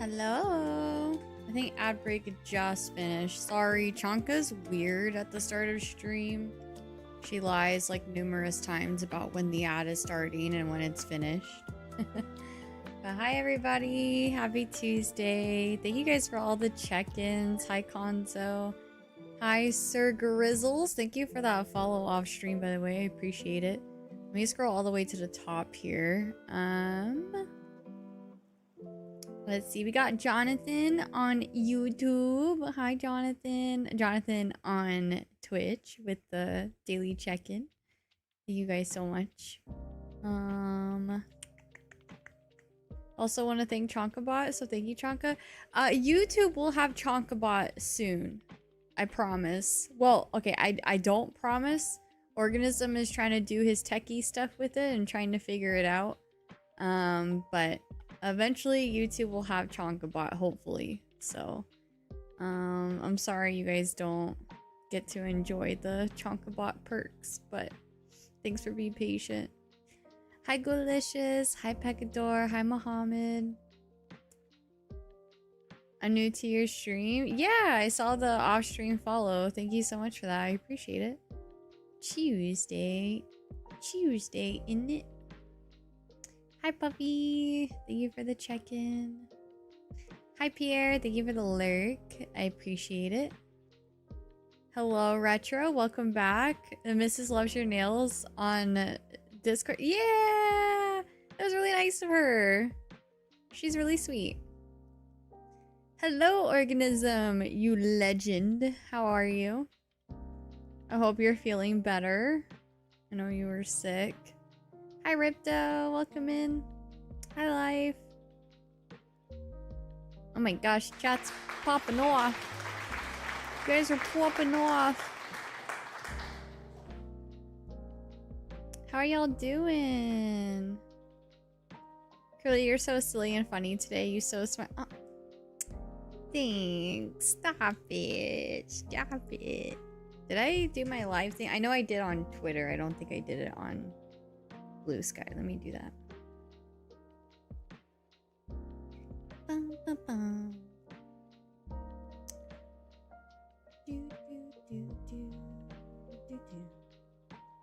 Hello. I think ad break just finished. Sorry, Chonka's weird at the start of stream. She lies like numerous times about when the ad is starting and when it's finished. But hi everybody, happy Tuesday. Thank you guys for all the check-ins. Hi Conzo. Hi Sir Grizzles. Thank you for that follow off stream, by the way. I appreciate it. Let me scroll all the way to the top here. Let's see, we got Jonathan on YouTube. Hi, Jonathan. Jonathan on Twitch with the daily check-in. Thank you guys so much. Also want to thank Chonkabot, so thank you, Chonka. YouTube will have Chonkabot soon. I promise. Well, okay, I don't promise. Organism is trying to do his techie stuff with it and trying to figure it out. But eventually YouTube will have Chonkabot, hopefully. So, I'm sorry you guys don't get to enjoy the Chonkabot perks, but thanks for being patient. Hi Golicious, hi Pecador, hi Mohammed. I'm new to your stream. Yeah, I saw the off-stream follow. Thank you so much for that. I appreciate it. Tuesday, isn't it? Hi Puppy, thank you for the check-in. Hi Pierre, thank you for the lurk. I appreciate it. Hello Retro, welcome back. Mrs. Loves Your Nails on Discord. Yeah, that was really nice of her. She's really sweet. Hello Organism, you legend. How are you? I hope you're feeling better. I know you were sick. Hi Ripto, welcome in. Hi Life. Oh my gosh, chat's popping off. You guys are popping off. How are y'all doing? Curly, you're so silly and funny today. You so smart. Oh. Thanks. Stop it. Stop it. Did I do my live thing? I know I did on Twitter. I don't think I did it on Blue Sky. Let me do that. Bum, bum, bum.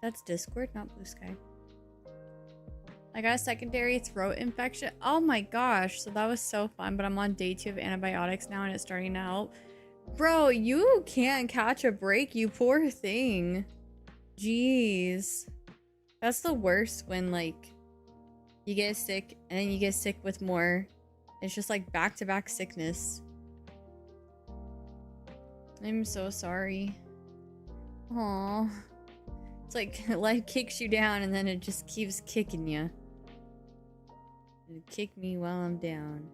That's Discord, not Blue Sky. I got a secondary throat infection. Oh my gosh, so that was so fun, but I'm on day 2 of antibiotics now and it's starting to help. Bro, you can't catch a break, you poor thing. Jeez. That's the worst when, like, you get sick and then you get sick with more. It's just like back-to-back sickness. I'm so sorry. Aww. It's like life kicks you down and then it just keeps kicking you. It kick me while I'm down.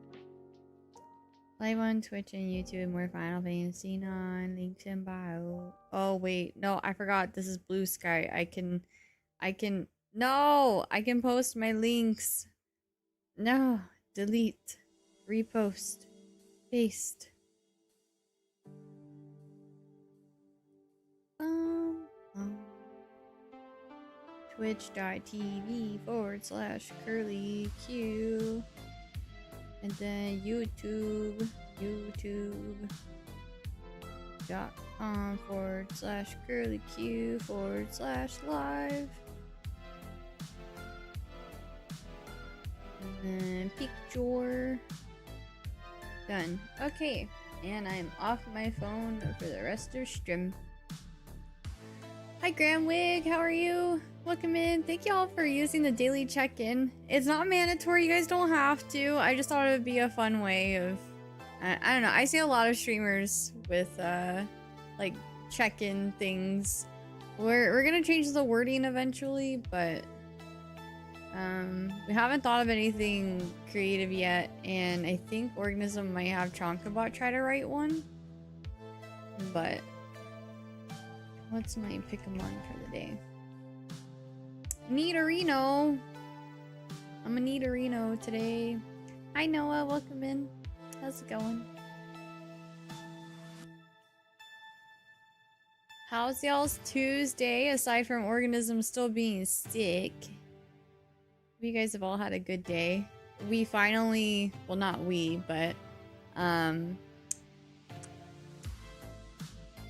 Live on Twitch and YouTube, more Final Fantasy 9, links in bio. Oh wait, no, I forgot. This is Blue Sky. I can post my links. No, delete, repost, paste. Twitch.tv/CurlyQ. And then youtube.com/CurlyQ/live. And then picture. Done. Okay. And I'm off my phone for the rest of stream. Hi Gramwig, how are you? Welcome in. Thank you all for using the daily check-in. It's not mandatory, you guys don't have to. I just thought it would be a fun way of... I don't know, I see a lot of streamers with, like, check-in things. We're gonna change the wording eventually, but... we haven't thought of anything creative yet, and I think Organism might have Chonkabot try to write one. But... what's my pick-a-mon for the day? Neaterino. I'm a Neaterino today. Hi Noah, welcome in. How's it going? How's y'all's Tuesday, aside from Organism still being sick? You guys have all had a good day. We finally, well not we, but Um,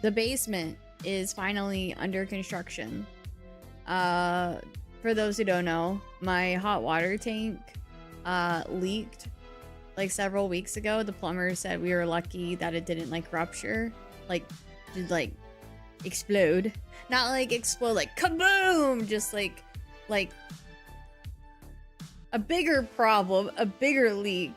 the basement is finally under construction. For those who don't know, my hot water tank leaked like several weeks ago. The plumber said we were lucky that it didn't like rupture, like did like explode, not like explode like kaboom, just like a bigger problem, a bigger leak.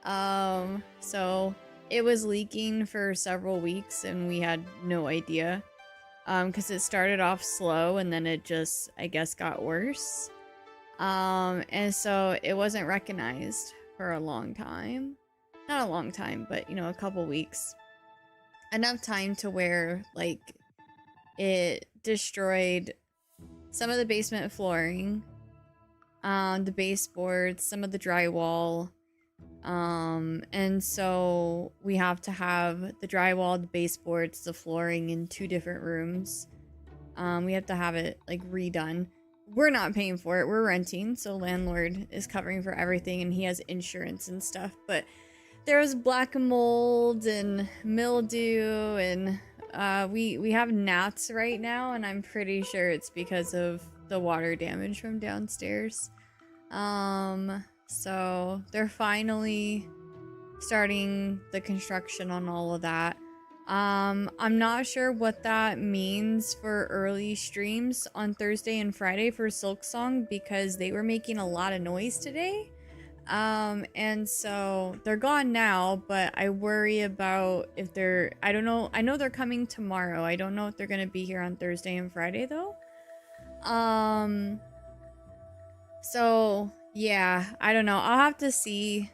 So it was leaking for several weeks and we had no idea. Because it started off slow and then it just, I guess, got worse. And so it wasn't recognized for a long time. Not a long time, but, you know, a couple weeks. Enough time to where, like, it destroyed some of the basement flooring, the baseboards, some of the drywall. And so we have to have the drywall, the baseboards, the flooring in 2 different rooms. We have to have it like redone. We're not paying for it, we're renting, so landlord is covering for everything and he has insurance and stuff. But there was black mold and mildew and we have gnats right now, and I'm pretty sure it's because of the water damage from downstairs. So they're finally starting the construction on all of that. I'm not sure what that means for early streams on Thursday and Friday for Silksong, because they were making a lot of noise today. And so they're gone now, but I worry about if they're, I don't know. I know they're coming tomorrow. I don't know if they're going to be here on Thursday and Friday though. So yeah, I don't know. I'll have to see,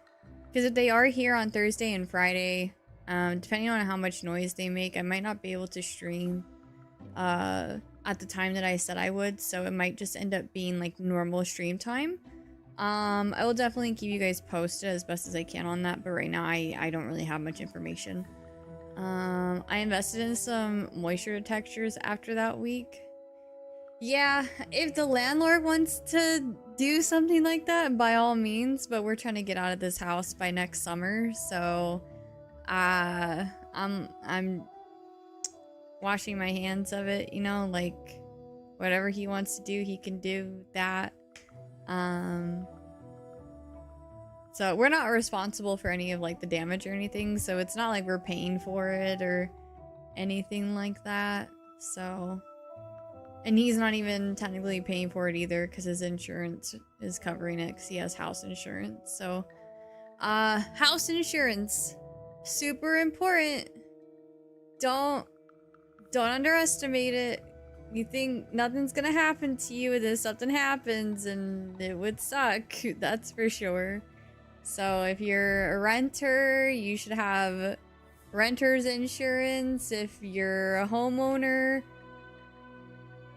because if they are here on Thursday and Friday, depending on how much noise they make, I might not be able to stream at the time that I said I would, so it might just end up being like normal stream time. I will definitely keep you guys posted as best as I can on that, but right now I don't really have much information. I invested in some moisture detectors after that week. Yeah, if the landlord wants to do something like that, by all means, but we're trying to get out of this house by next summer, so I'm washing my hands of it, you know, like whatever he wants to do, he can do that. So we're not responsible for any of like the damage or anything, so it's not like we're paying for it or anything like that. So, and he's not even technically paying for it either because his insurance is covering it because he has house insurance. So house insurance, super important. Don't underestimate it. You think nothing's gonna happen to you, and then something happens and it would suck, that's for sure. So if you're a renter, you should have renter's insurance. If you're a homeowner,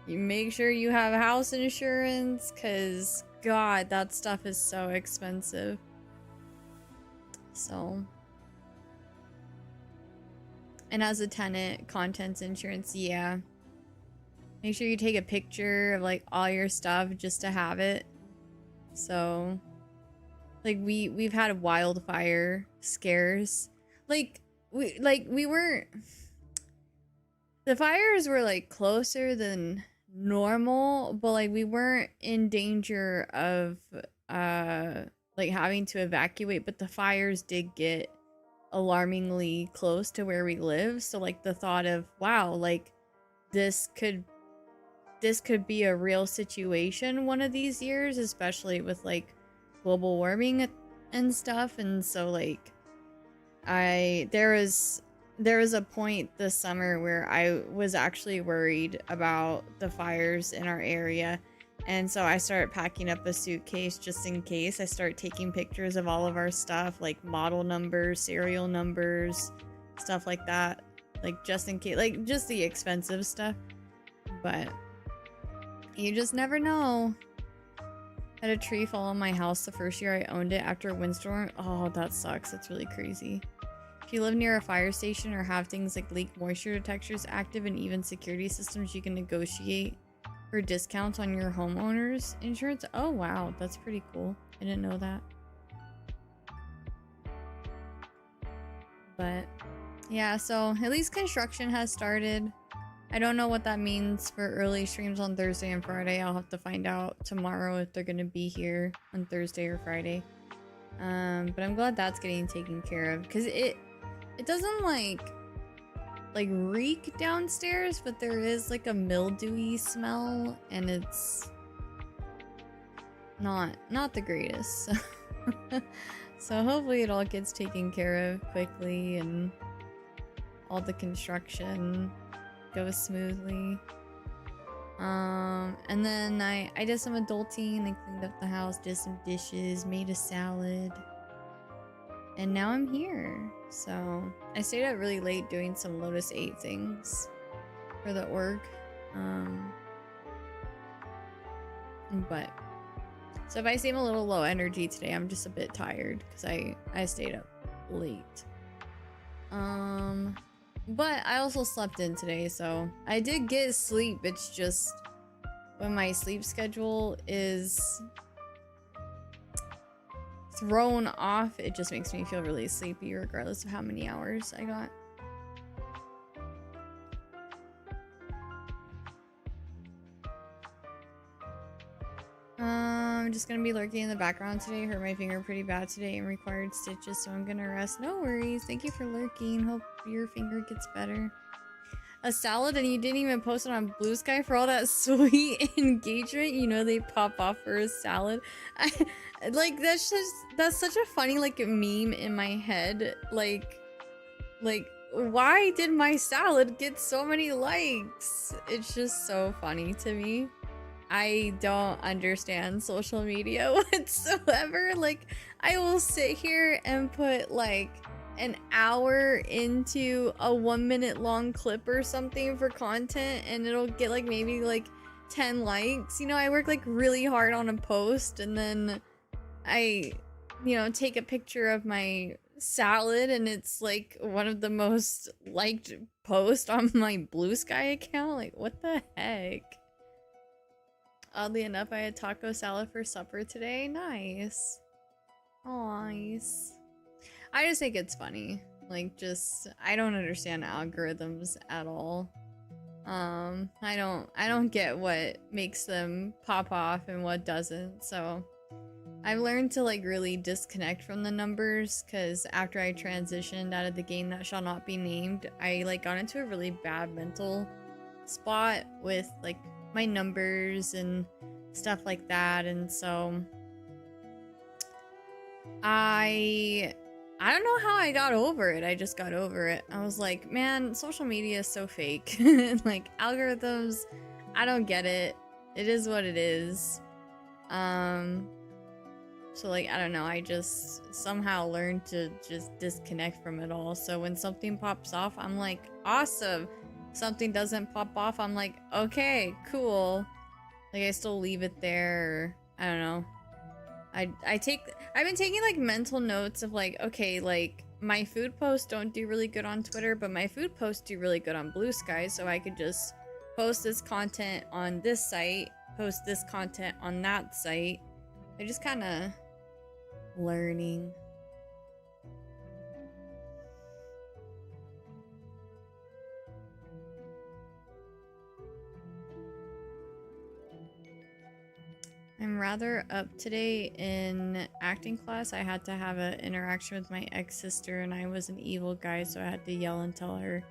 you make sure you have house insurance, because God, that stuff is so expensive. So, and as a tenant, contents insurance, yeah. Make sure you take a picture of like all your stuff just to have it. So, like we've had wildfire scares. Like we weren't, the fires were like closer than normal, but like we weren't in danger of like having to evacuate, but the fires did get alarmingly close to where we live. So like the thought of, wow, like this could be a real situation one of these years, especially with like global warming and stuff. And so like there was a point this summer where I was actually worried about the fires in our area, and so I started packing up a suitcase just in case. I started taking pictures of all of our stuff, like model numbers, serial numbers, stuff like that, like just in case, like just the expensive stuff. But you just never know. I had a tree fall on my house the first year I owned it after a windstorm. Oh, that sucks. That's really crazy. If you live near a fire station or have things like leak moisture detectors active and even security systems, you can negotiate for discounts on your homeowner's insurance. Oh, wow. That's pretty cool. I didn't know that. But yeah, so at least construction has started. I don't know what that means for early streams on Thursday and Friday. I'll have to find out tomorrow if they're gonna be here on Thursday or Friday. But I'm glad that's getting taken care of, because it doesn't like reek downstairs, but there is like a mildewy smell, and it's not the greatest. So hopefully it all gets taken care of quickly and all the construction goes smoothly. And then I did some adulting. I cleaned up the house, did some dishes, made a salad, and now I'm here. So I stayed up really late doing some Lotus 8 things for the org. But so if I seem a little low energy today, I'm just a bit tired because I stayed up late. But I also slept in today, so I did get sleep. It's just when my sleep schedule is thrown off, it just makes me feel really sleepy regardless of how many hours I got. I'm just gonna be lurking in the background today. Hurt my finger pretty bad today and required stitches, so I'm gonna rest. No worries. Thank you for lurking. Hope your finger gets better. A salad, and you didn't even post it on Blue Sky for all that sweet engagement. You know they pop off for a salad. Like that's such a funny like meme in my head. Like why did my salad get so many likes? It's just so funny to me. I don't understand social media whatsoever. Like, I will sit here and put like an hour into a 1 minute long clip or something for content, and it'll get like maybe like 10 likes. You know, I work like really hard on a post, and then I, you know, take a picture of my salad, and it's like one of the most liked posts on my Blue Sky account. Like, what the heck? Oddly enough, I had taco salad for supper today. Nice. Nice. I just think it's funny. Like, just, I don't understand algorithms at all. I don't get what makes them pop off and what doesn't. So I've learned to like really disconnect from the numbers, because after I transitioned out of the game that shall not be named, I like got into a really bad mental spot with like my numbers and stuff like that. And so I don't know how I got over it. I just got over it. I was like, man, social media is so fake. Like algorithms, I don't get it. It is what it is. So like, I don't know, I just somehow learned to just disconnect from it all. So when something pops off, I'm like, awesome. Something doesn't pop off, I'm like, okay, cool. Like I still leave it there. I don't know. I've been taking like mental notes of like, okay, like my food posts don't do really good on Twitter, but my food posts do really good on Blue Sky, so I could just post this content on this site, post this content on that site. I just kind of learning. I'm rather up today in acting class. I had to have an interaction with my ex-sister, and I was an evil guy, so I had to yell and tell her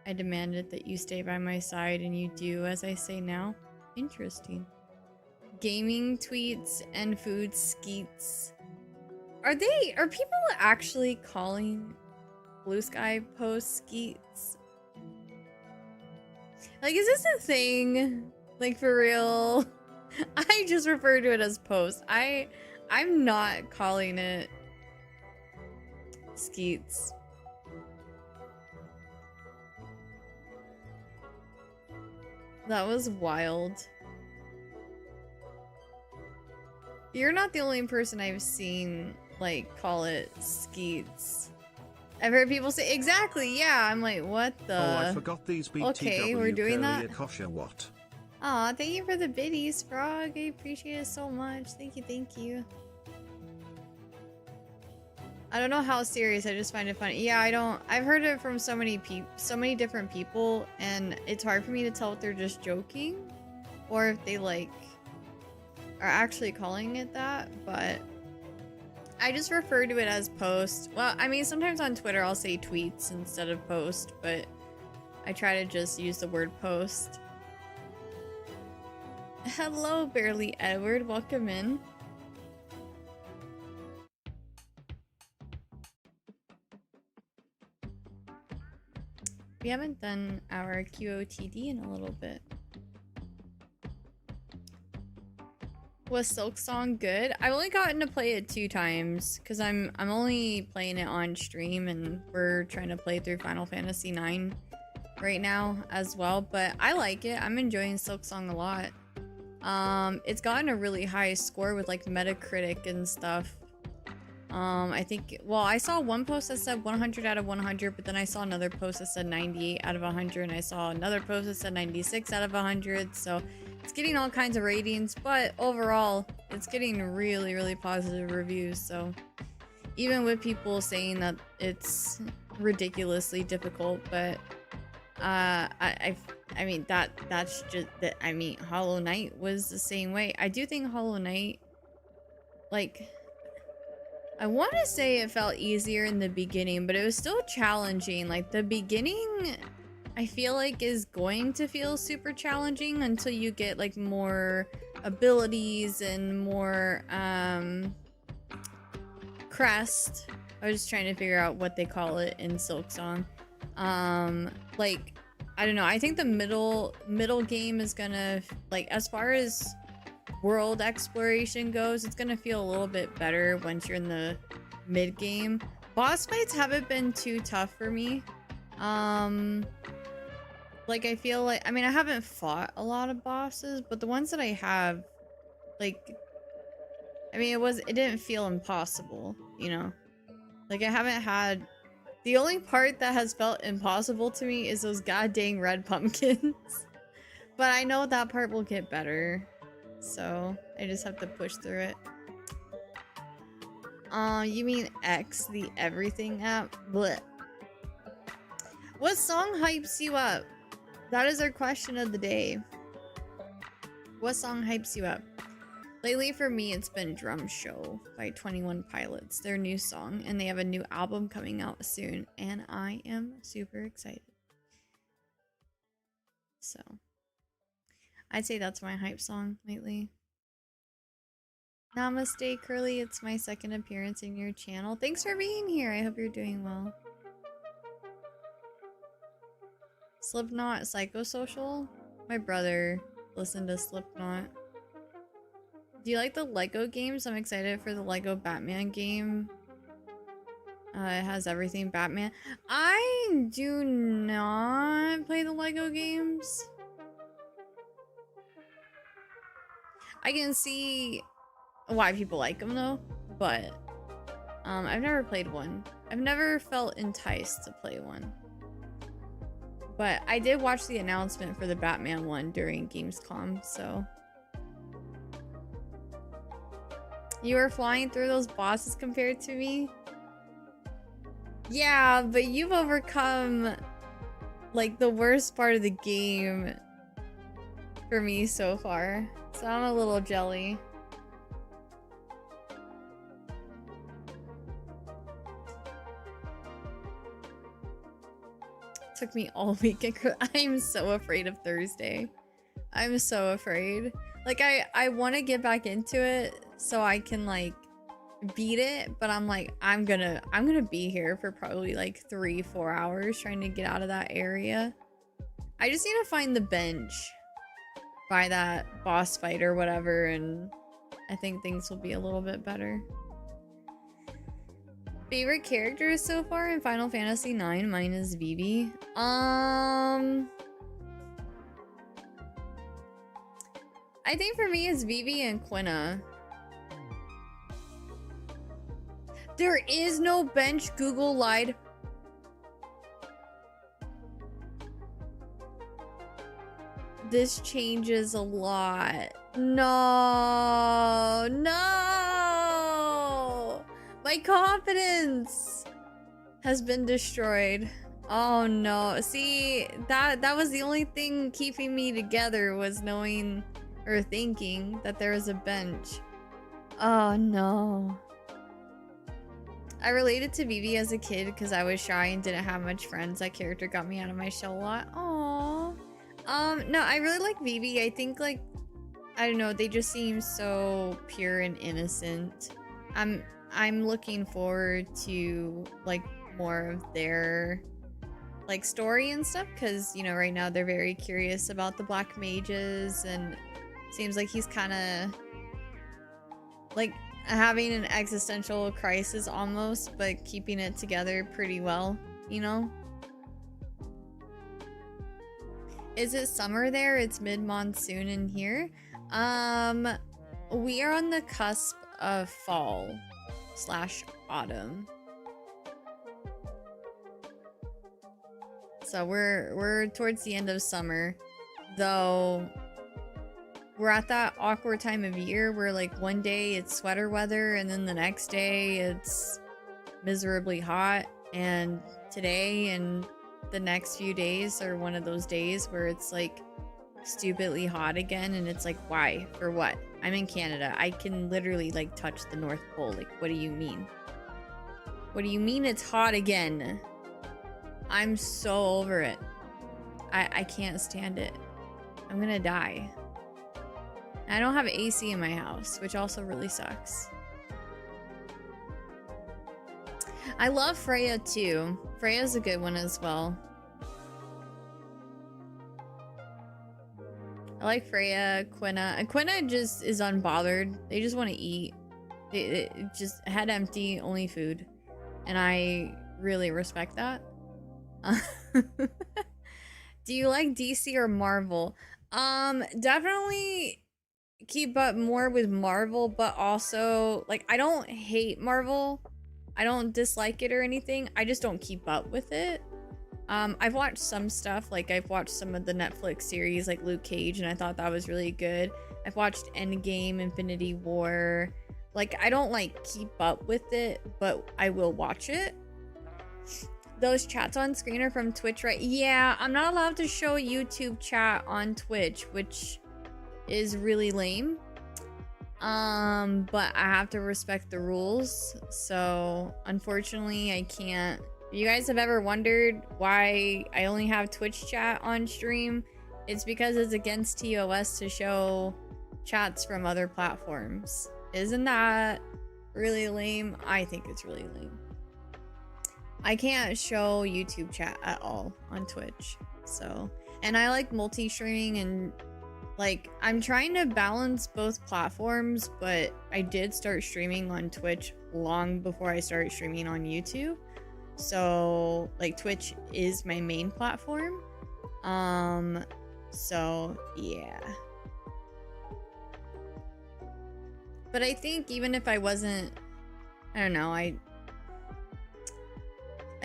I demanded that you stay by my side, and you do as I say now. Interesting. Gaming tweets and food skeets. Are people actually calling Blue Sky post skeets? Like, is this a thing? Like, for real? I just refer to it as post. I'm not calling it skeets. That was wild. You're not the only person I've seen like call it skeets. I've heard people say exactly, yeah. I'm like, what the? Oh, I forgot these BTW. Okay, we're doing that. Kosher, what? Aw, thank you for the biddies, Frog. I appreciate it so much. Thank you, thank you. I don't know how serious, I just find it funny. Yeah, I've heard it from so many different people, and it's hard for me to tell if they're just joking or if they like are actually calling it that, but I just refer to it as post. Well, I mean, sometimes on Twitter I'll say tweets instead of post, but I try to just use the word post. Hello, Barely Edward, welcome in. We haven't done our QOTD in a little bit. Was Silksong good? I've only gotten to play it 2 times because I'm only playing it on stream, and we're trying to play through Final Fantasy 9 right now as well, but I like it. I'm enjoying Silksong a lot. It's gotten a really high score with like Metacritic and stuff. I think, well, I saw one post that said 100 out of 100, but then I saw another post that said 98 out of 100, and I saw another post that said 96 out of 100, so it's getting all kinds of ratings, but overall, it's getting really, really positive reviews, so even with people saying that it's ridiculously difficult, but I mean, that's just that. I mean, Hollow Knight was the same way. I do think Hollow Knight, like, I want to say it felt easier in the beginning, but it was still challenging. Like, the beginning, I feel like, is going to feel super challenging until you get, like, more abilities and more, crest. I was just trying to figure out what they call it in Silksong. Like, I don't know. I think the middle game is gonna, like, as far as world exploration goes, it's gonna feel a little bit better once you're in the mid game. Boss fights haven't been too tough for me. Like, I feel like, I mean, I haven't fought a lot of bosses, but the ones that I have, like, I mean, it didn't feel impossible, you know? Like, I haven't had, the only part that has felt impossible to me is those goddamn red pumpkins. But I know that part will get better, so I just have to push through it. You mean X, the everything app? Blech. What song hypes you up? That is our question of the day. What song hypes you up? Lately for me, it's been Drum Show by 21 Pilots, their new song, and they have a new album coming out soon, and I am super excited. So, I'd say that's my hype song lately. Namaste, Curly. It's my second appearance in your channel. Thanks for being here. I hope you're doing well. Slipknot, Psychosocial? My brother listened to Slipknot. Do you like the Lego games? I'm excited for the Lego Batman game. It has everything Batman. I do not play the Lego games. I can see why people like them though, but I've never played one. I've never felt enticed to play one. But I did watch the announcement for the Batman one during Gamescom, so. You were flying through those bosses compared to me? Yeah, but you've overcome, like, the worst part of the game for me so far. So I'm a little jelly. Took me all weekend. I'm so afraid of Thursday. I'm so afraid. Like, I want to get back into it so I can, like, beat it, but I'm like, I'm gonna be here for probably like 3-4 hours trying to get out of that area. I just need to find the bench by that boss fight or whatever, and I think things will be a little bit better. Favorite characters so far in Final Fantasy IX? Mine is Vivi. I think for me it's Vivi and Quina. There is no bench, Google lied. This changes a lot. No. My My confidence has been destroyed. Oh no. See, that was the only thing keeping me together, was knowing or thinking that there was a bench. Oh no. I related to Vivi as a kid because I was shy and didn't have much friends. That character got me out of my shell a lot. Aww. No, I really like Vivi. I think, like, I don't know, they just seem so pure and innocent. I'm looking forward to, like, more of their, like, story and stuff, because, you know, right now they're very curious about the black mages, and seems like he's kind of, like, having an existential crisis almost, but keeping it together pretty well, you know? Is it summer there? It's mid-monsoon in here. We are on the cusp of fall / autumn. So we're towards the end of summer, though we're at that awkward time of year where, like, one day it's sweater weather and then the next day it's miserably hot, and today and the next few days are one of those days where it's like stupidly hot again, and it's like, why? For what? I'm in Canada. I can literally, like, touch the North Pole. Like, what do you mean? What do you mean it's hot again? I'm so over it. I can't stand it. I'm gonna die. I don't have AC in my house, which also really sucks. I love Freya too. Freya's a good one as well. I like Freya, Quina. And Quina just is unbothered. They just want to eat. It just head empty, only food. And I really respect that. Do you like DC or Marvel? Definitely keep up more with Marvel, but also, like, I don't hate Marvel. I don't dislike it or anything. I just don't keep up with it. I've watched some stuff, like I've watched some of the Netflix series like Luke Cage, and I thought that was really good. I've watched Endgame, Infinity War. Like, I don't, like, keep up with it, but I will watch it. Those chats on screen are from Twitch, right? Yeah, I'm not allowed to show YouTube chat on Twitch, which is really lame. But I have to respect the rules, so unfortunately I can't. If you guys have ever wondered why I only have Twitch chat on stream, it's because it's against TOS to show chats from other platforms. Isn't that really lame? I think it's really lame. I can't show YouTube chat at all on Twitch, so. And I like multi-streaming, and, like, I'm trying to balance both platforms, but I did start streaming on Twitch long before I started streaming on YouTube. So, like, Twitch is my main platform. So, yeah. But I think even if I wasn't, I don't know, I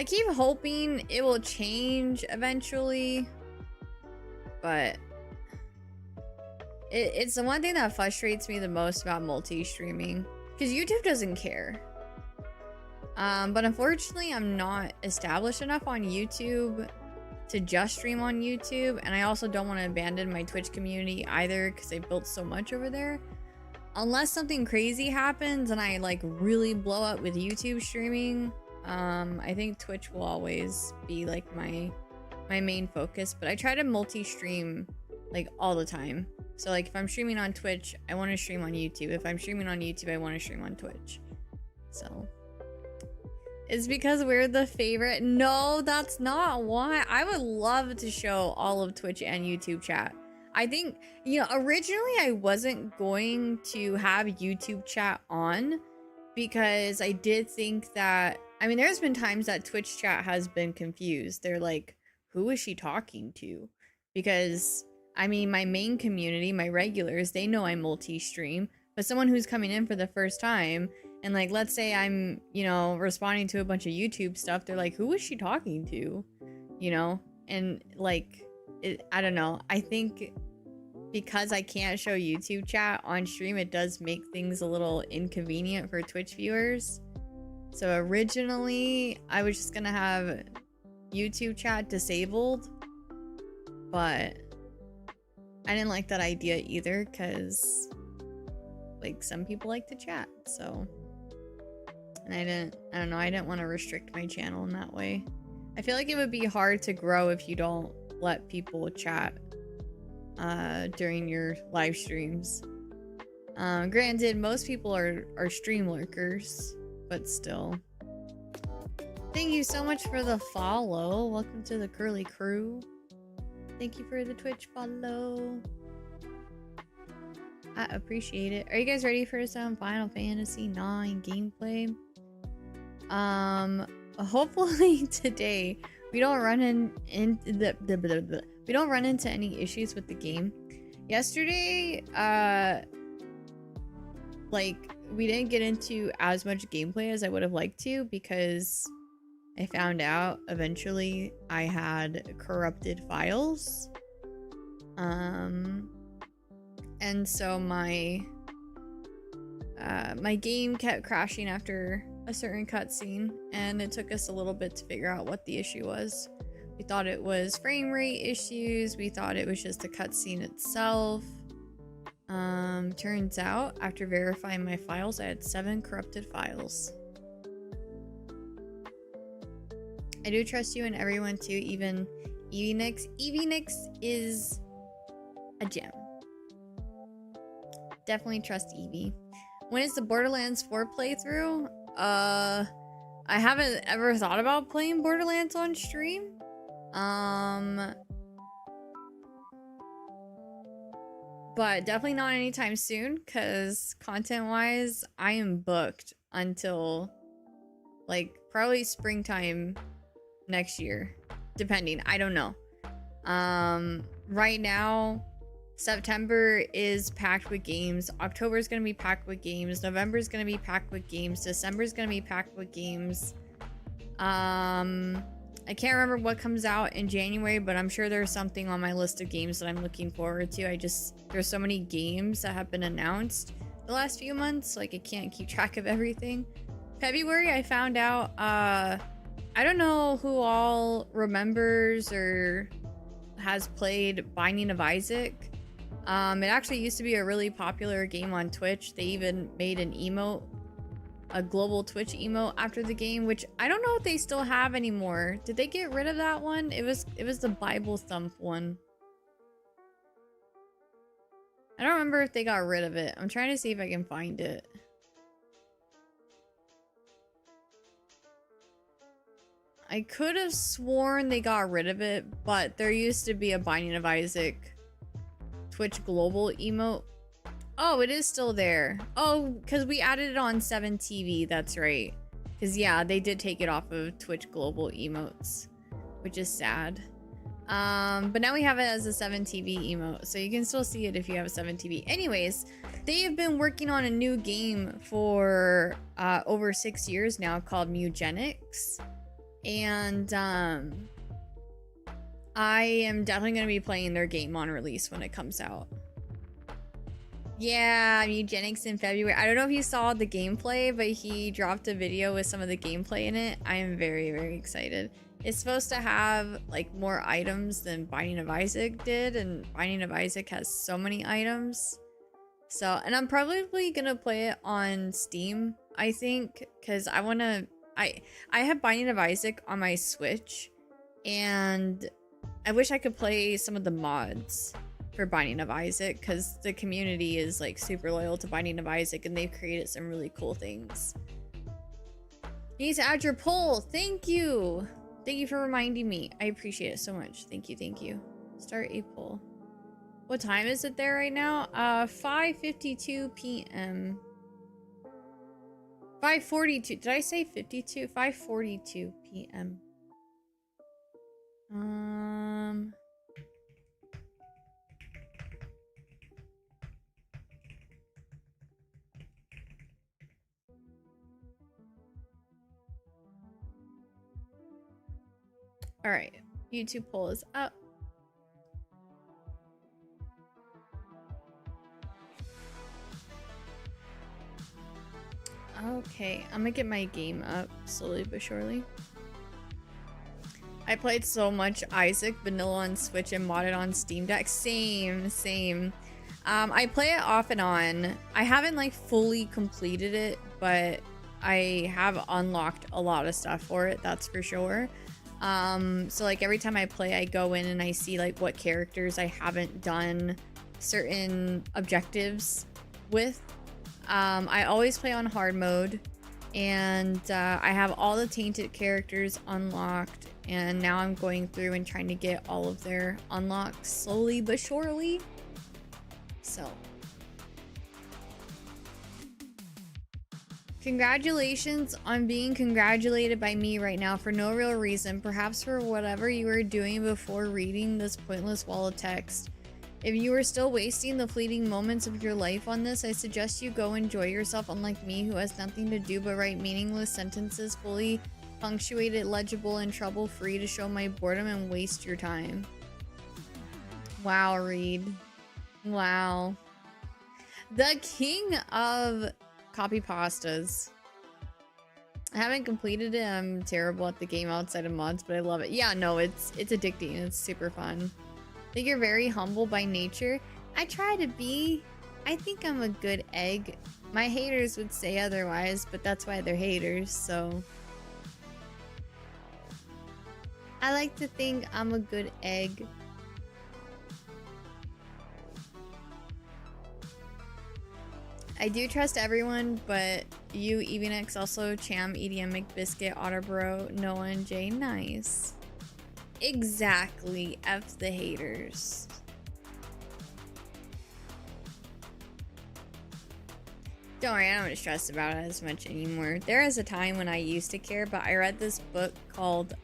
keep hoping it will change eventually, but it's the one thing that frustrates me the most about multi-streaming, because YouTube doesn't care. But unfortunately, I'm not established enough on YouTube to just stream on YouTube, and I also don't want to abandon my Twitch community either, because I built so much over there. Unless something crazy happens and I, like, really blow up with YouTube streaming, I think Twitch will always be, like, my main focus. But I try to multi-stream, like, all the time. So, like, if I'm streaming on Twitch, I want to stream on YouTube. If I'm streaming on YouTube, I want to stream on Twitch. So it's because we're the favorite. No, that's not why. I would love to show all of Twitch and YouTube chat. I think, you know, originally I wasn't going to have YouTube chat on because I did think that, I mean, there's been times that Twitch chat has been confused. They're like, who is she talking to? Because, I mean, my main community, my regulars, they know I multi-stream, but someone who's coming in for the first time, and, like, let's say I'm, you know, responding to a bunch of YouTube stuff, they're like, who is she talking to? You know? And, like, I don't know. I think because I can't show YouTube chat on stream, it does make things a little inconvenient for Twitch viewers. So originally, I was just gonna have YouTube chat disabled, but I didn't like that idea either because, like, some people like to chat, so. And I don't know, I didn't want to restrict my channel in that way. I feel like it would be hard to grow if you don't let people chat during your live streams. Granted, most people are stream lurkers, but still. Thank you so much for the follow. Welcome to the Curly Crew. Thank you for the Twitch follow. I appreciate it. Are you guys ready for some Final Fantasy IX gameplay? Hopefully today we don't run we don't run into any issues with the game. Yesterday, like, we didn't get into as much gameplay as I would have liked to because I found out eventually I had corrupted files. And so my game kept crashing after a certain cutscene, and it took us a little bit to figure out what the issue was. We thought it was frame rate issues. We thought it was just the cutscene itself. Turns out, after verifying my files, I had 7 corrupted files. I do trust you and everyone too, even Evenix. Evenix is a gem. Definitely trust Evie. When is the Borderlands 4 playthrough? I haven't ever thought about playing Borderlands on stream. But definitely not anytime soon, because content-wise, I am booked until, like, probably springtime next year. Depending. I don't know. Right now, September is packed with games. October is going to be packed with games. November is going to be packed with games. December is going to be packed with games. I can't remember what comes out in January, but I'm sure there's something on my list of games that I'm looking forward to. There's so many games that have been announced the last few months, like I can't keep track of everything. February, I found out, I don't know who all remembers or has played Binding of Isaac. It actually used to be a really popular game on Twitch. They even made an emote, a global Twitch emote after the game, which I don't know if they still have anymore. Did they get rid of that one? It was the Bible Thump one. I don't remember if they got rid of it. I'm trying to see if I can find it. I could have sworn they got rid of it, but there used to be a Binding of Isaac Twitch global emote. Oh, it is still there. Oh, because we added it on 7TV. That's right. Because, yeah, they did take it off of Twitch global emotes, which is sad. But now we have it as a 7TV emote, so you can still see it if you have a 7TV. Anyways, they have been working on a new game for over 6 years now called Mugenics. And I am definitely going to be playing their game on release when it comes out. Yeah, Mugenics in February. I don't know if you saw the gameplay, but he dropped a video with some of the gameplay in it. I am very, very excited. It's supposed to have like more items than Binding of Isaac did, and Binding of Isaac has so many items. So, and I'm probably gonna play it on Steam, I think, because I have Binding of Isaac on my Switch, and I wish I could play some of the mods for Binding of Isaac, because the community is like super loyal to Binding of Isaac and they've created some really cool things. You need to add your poll. Thank you. Thank you for reminding me. I appreciate it so much. Thank you. Thank you. Start a poll. What time is it there right now? 5:52 p.m. 5:42. Did I say 52? 5:42 p.m. All right, YouTube poll is up. Okay, I'm gonna get my game up slowly but surely. I played so much Isaac Vanilla on Switch and modded on Steam Deck. Same. I play it off and on. I haven't like fully completed it, but I have unlocked a lot of stuff for it, that's for sure. So like every time I play, I go in and I see like what characters I haven't done certain objectives with. I always play on hard mode, and I have all the tainted characters unlocked, and now I'm going through and trying to get all of their unlocks slowly but surely. So congratulations on being congratulated by me right now for no real reason, perhaps for whatever you were doing before reading this pointless wall of text. If you are still wasting the fleeting moments of your life on this, I suggest you go enjoy yourself, unlike me, who has nothing to do but write meaningless sentences, fully punctuated, legible, and trouble-free to show my boredom and waste your time. Wow, Reed. Wow. The king of copy pastas. I haven't completed it. I'm terrible at the game outside of mods, but I love it. Yeah, no, it's addicting. It's super fun. I think you're very humble by nature. I try to be. I think I'm a good egg. My haters would say otherwise, but that's why they're haters, so. I like to think I'm a good egg. I do trust everyone, but you, EvenX, also Cham, EDM, McBiscuit, Otterbro, Noah, and Jay. Nice. Exactly. F the haters. Don't worry, I don't stress about it as much anymore. There is a time when I used to care, but I read this book called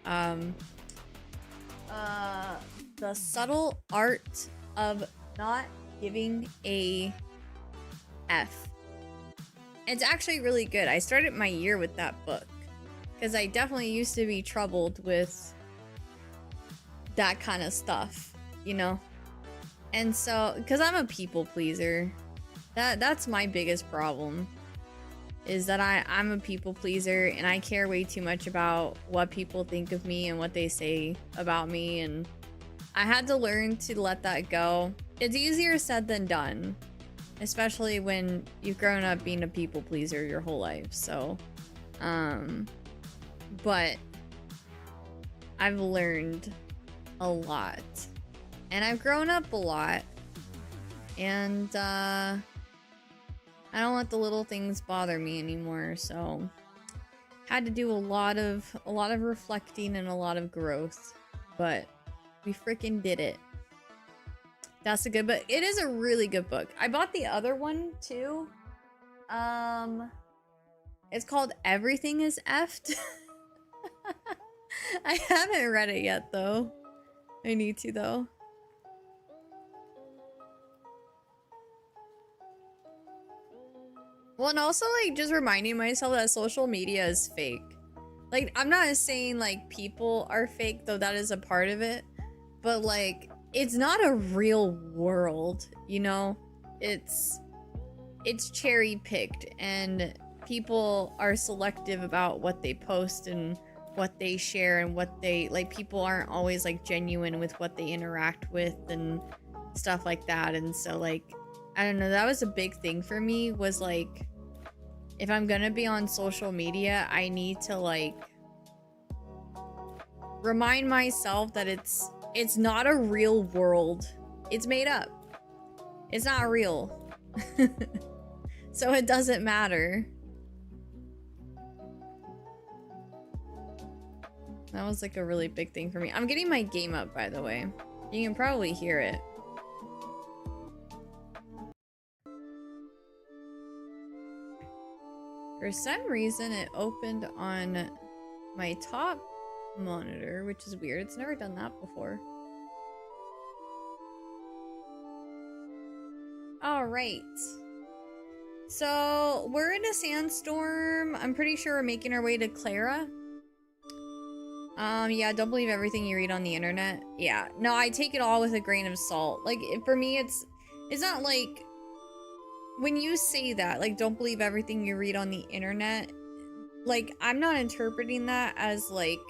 The Subtle Art of Not Giving a F. It's actually really good. I started my year with that book because I definitely used to be troubled with that kind of stuff, you know? And so, because I'm a people pleaser, that's my biggest problem, is that I'm a people pleaser and I care way too much about what people think of me and what they say about me, and I had to learn to let that go. It's easier said than done, especially when you've grown up being a people pleaser your whole life, so but I've learned a lot and I've grown up a lot, and I don't let the little things bother me anymore, so had to do a lot of reflecting and a lot of growth, but we freaking did it. That's a good book. It is a really good book. I bought the other one too. It's called Everything is Effed. I haven't read it yet though. I need to though. Well, and also like just reminding myself that social media is fake. Like, I'm not saying like people are fake, though that is a part of it, but like it's not a real world, you know? It's cherry picked, and people are selective about what they post and what they share and what they like. People aren't always like genuine with what they interact with and stuff like that. And so like, I don't know, that was a big thing for me, was like, if I'm gonna be on social media, I need to like remind myself that it's not a real world. It's made up. It's not real. So it doesn't matter. That was like a really big thing for me. I'm getting my game up, by the way. You can probably hear it. For some reason, it opened on my top monitor, which is weird. It's never done that before. All right. So we're in a sandstorm. I'm pretty sure we're making our way to Cleyra. Yeah, don't believe everything you read on the internet. Yeah, no, I take it all with a grain of salt. Like, for me, it's not like when you say that, like, don't believe everything you read on the internet, like, I'm not interpreting that as, like,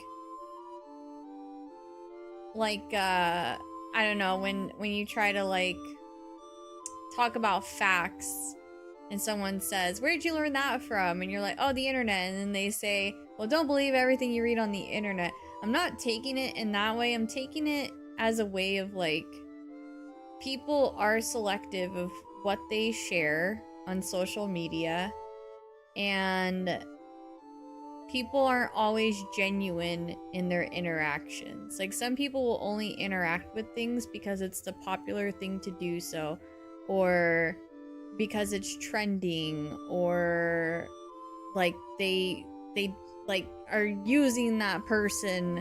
I don't know, when you try to, like, talk about facts, and someone says, where did you learn that from? And you're like, oh, the internet. And then they say, well, don't believe everything you read on the internet. I'm not taking it in that way. I'm taking it as a way of, like, people are selective of what they share on social media, and people aren't always genuine in their interactions. Like, some people will only interact with things because it's the popular thing to do so, or because it's trending, or like they like are using that person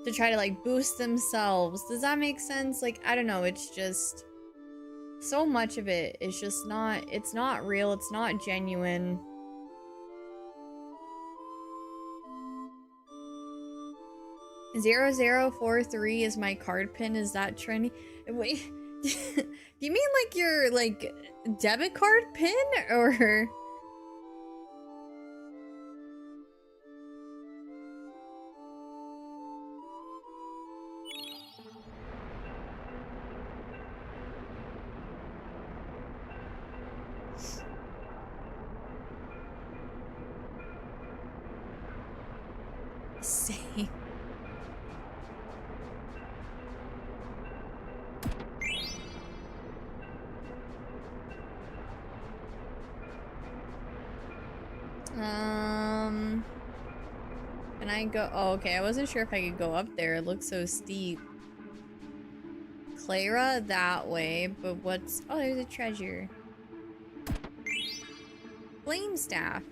to try to like boost themselves. Does that make sense? Like, I don't know, it's just so much of it is just not, it's not real, it's not genuine. .0043 is my card pin. Is that trendy? Wait, do you mean like your like debit card pin, or? Same. Can I go? Oh, okay. I wasn't sure if I could go up there. It looks so steep. Cleyra that way, but what's... Oh, there's a treasure. Flame staff.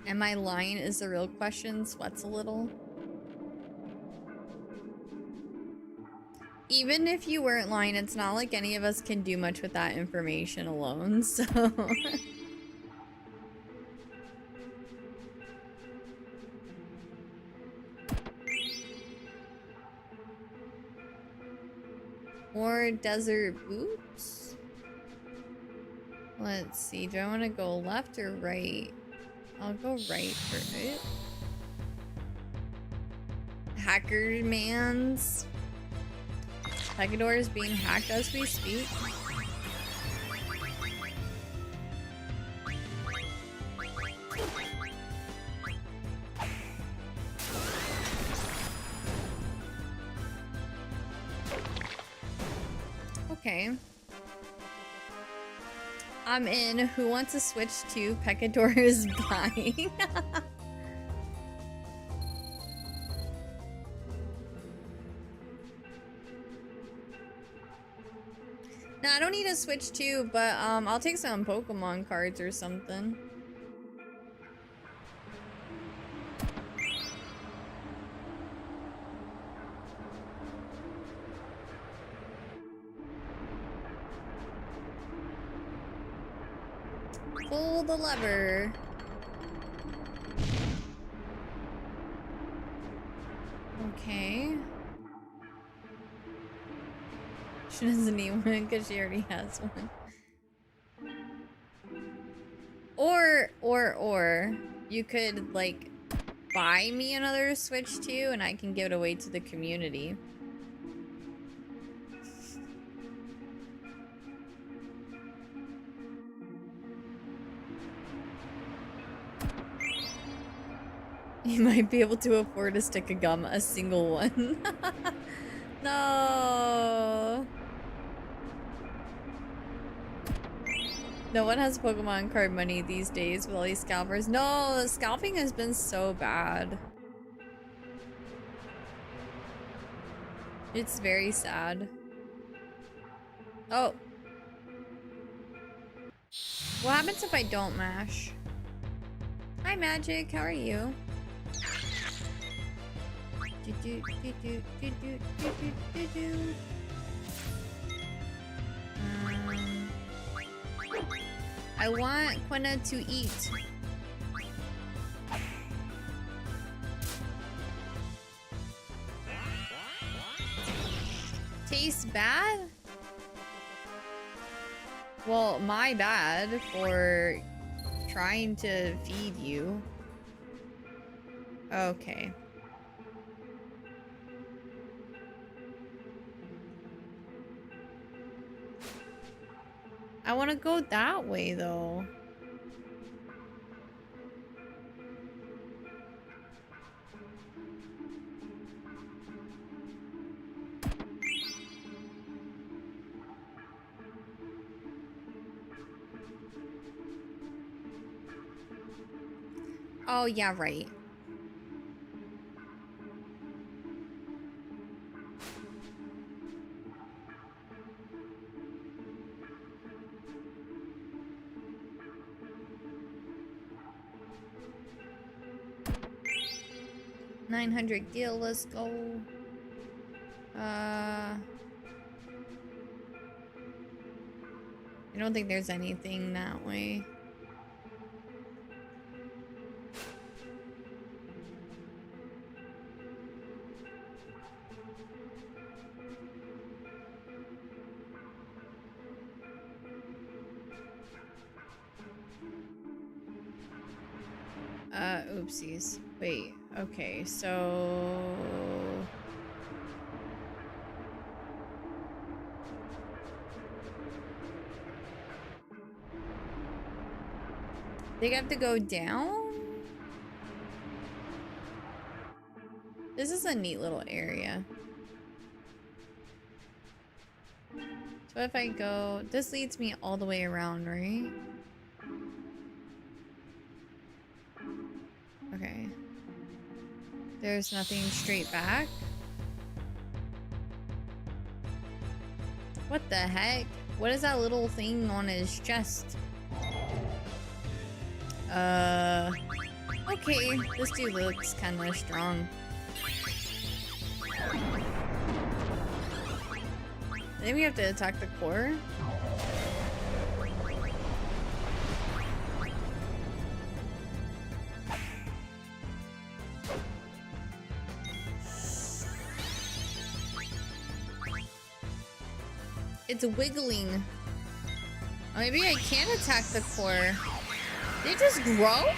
Am I lying is the real question. Sweats a little. Even if you weren't lying, it's not like any of us can do much with that information alone, so... More desert boots? Let's see, do I want to go left or right? I'll go right for it. Hacker mans. Pecador is being hacked as we speak. Okay. I'm in. Who wants to switch to? Pecador is buying. No, I don't need to switch to, but I'll take some Pokemon cards or something. Pull the lever. Okay. She doesn't need one because she already has one. Or you could like buy me another Switch too, and I can give it away to the community. You might be able to afford a stick of gum, a single one. No. No one has Pokemon card money these days with all these scalpers. No, scalping has been so bad. It's very sad. Oh. What happens if I don't mash? Hi, Magic. How are you? I want Quina to eat. Tastes bad? Well, my bad for trying to feed you. Okay. I want to go that way, though. Oh, yeah, right. $900 gil, let's go. I don't think there's anything that way. Oopsies. Wait, okay, so... They have to go down? This is a neat little area. So if I go... This leads me all the way around, right? Okay. There's nothing straight back. What the heck? What is that little thing on his chest? Okay, this dude looks kind of strong. Then we have to attack the core. It's wiggling. Oh, maybe I can attack the core. They just grow?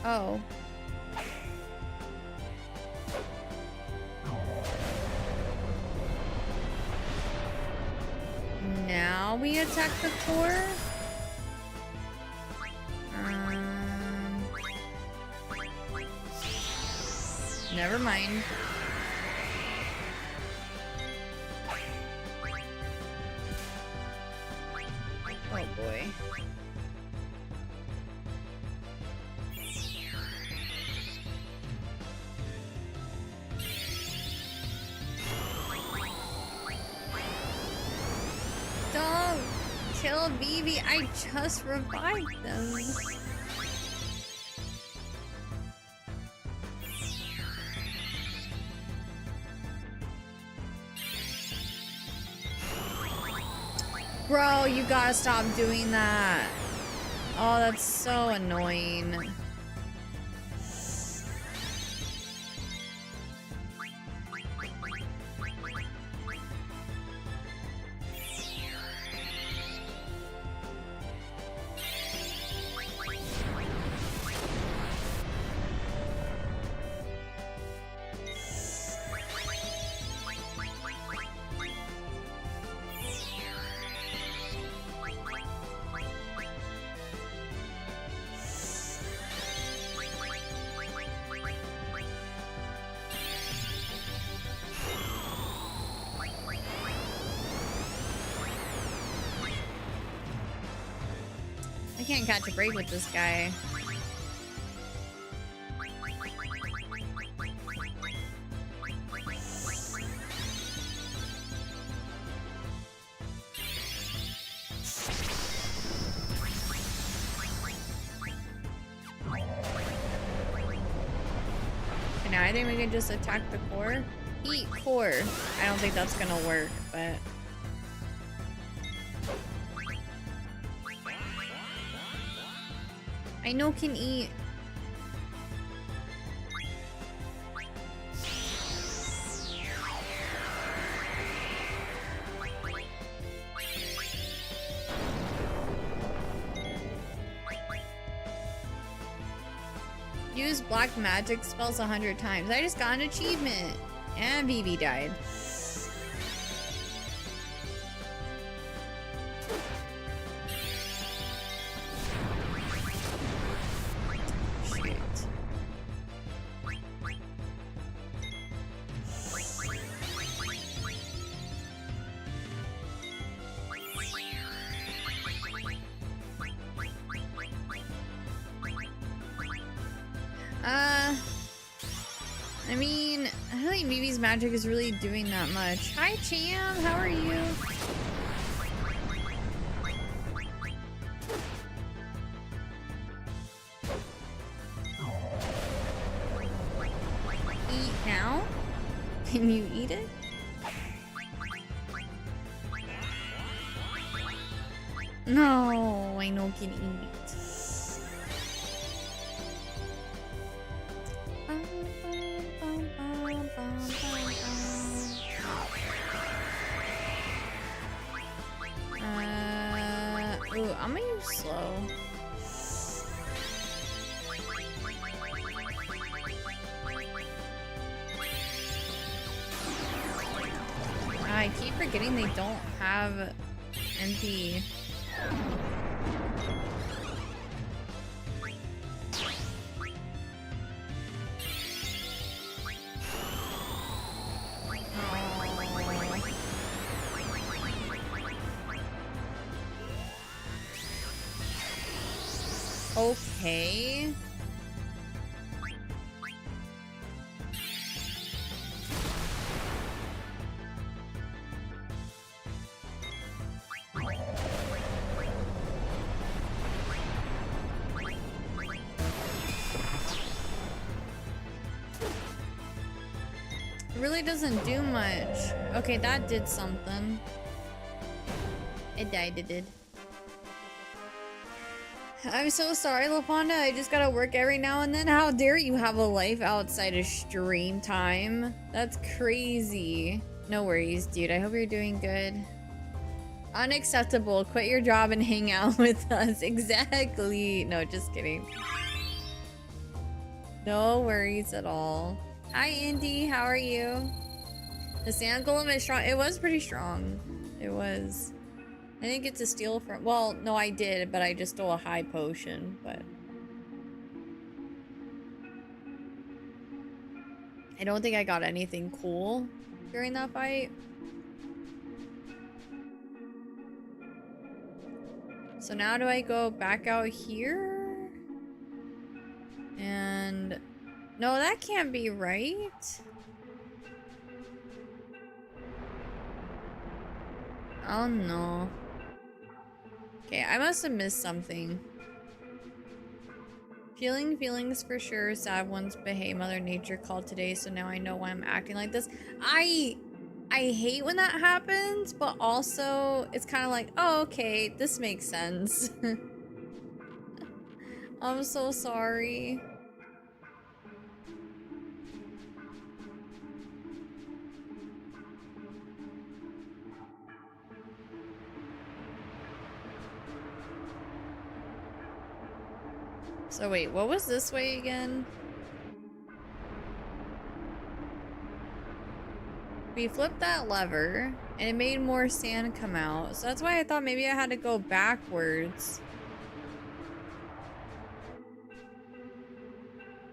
Oh. Now we attack the core? Never mind. Oh boy. Don't kill BB. I just revived them. Bro, you gotta stop doing that. Oh, that's so annoying. I can't catch a break with this guy. And now I think we can just attack the core. Eat core. I don't think that's gonna work, but... I know can eat. Use black magic spells 100 times. I just got an achievement. And BB died. I mean, I don't think BB's magic is really doing that much. Hi, Cham. How are you? Eat now? Can you eat it? No, I know can eat. Ooh, I'm gonna use slow. I keep forgetting they don't have MP. Okay. It really doesn't do much. Okay, that did something. It died, it did. I'm so sorry, LaPonda. I just gotta work every now and then. How dare you have a life outside of stream time? That's crazy. No worries, dude. I hope you're doing good. Unacceptable. Quit your job and hang out with us. Exactly. No, just kidding. No worries at all. Hi, Indy. How are you? The sand golem is strong. It was pretty strong. It was. I didn't get to steal from... Well, no, I did, but I just stole a high potion, but... I don't think I got anything cool during that fight. So now do I go back out here? And... No, that can't be right. Oh no. Okay, I must have missed something. Feeling feelings for sure. Sad ones, but hey, Mother Nature called today, so now I know why I'm acting like this. I hate when that happens, but also it's kind of like, oh, okay, this makes sense. I'm so sorry. So wait, what was this way again? We flipped that lever and it made more sand come out. So that's why I thought maybe I had to go backwards.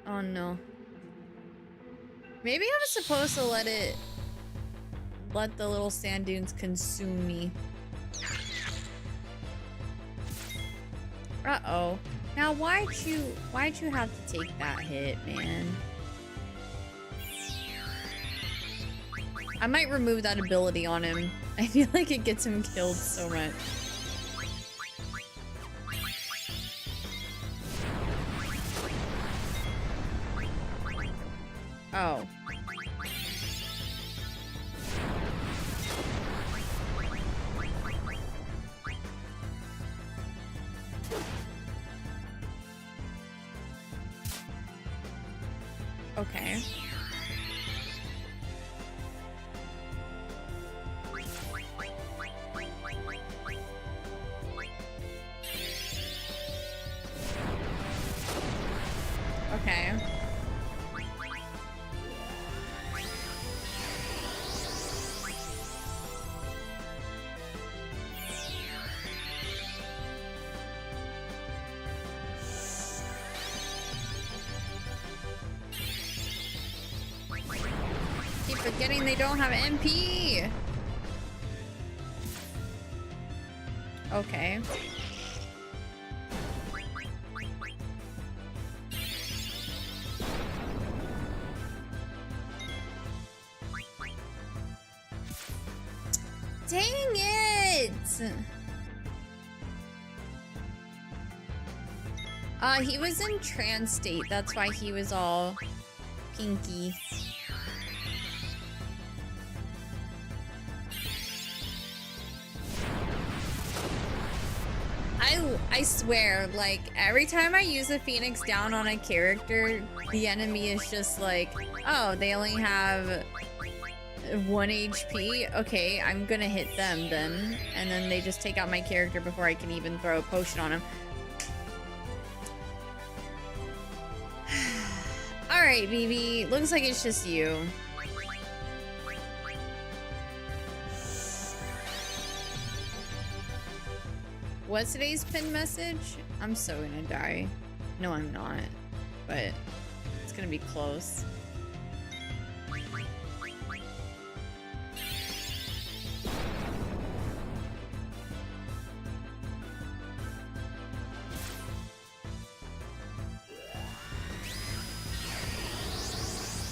Oh no. Maybe I was supposed to let the little sand dunes consume me. Uh-oh. Now, why'd you have to take that hit, man? I might remove that ability on him. I feel like it gets him killed so much. Oh. Okay. Okay. Keep forgetting they don't have MP. Okay. Dang it! He was in trance state. That's why he was all pinky. I swear, like, every time I use a Phoenix down on a character, the enemy is just like, oh, they only have 1 HP? Okay, I'm gonna hit them then. And then they just take out my character before I can even throw a potion on him. Alright, BB. Looks like it's just you. What's today's pin message? I'm so gonna die. No, I'm not. But it's gonna be close.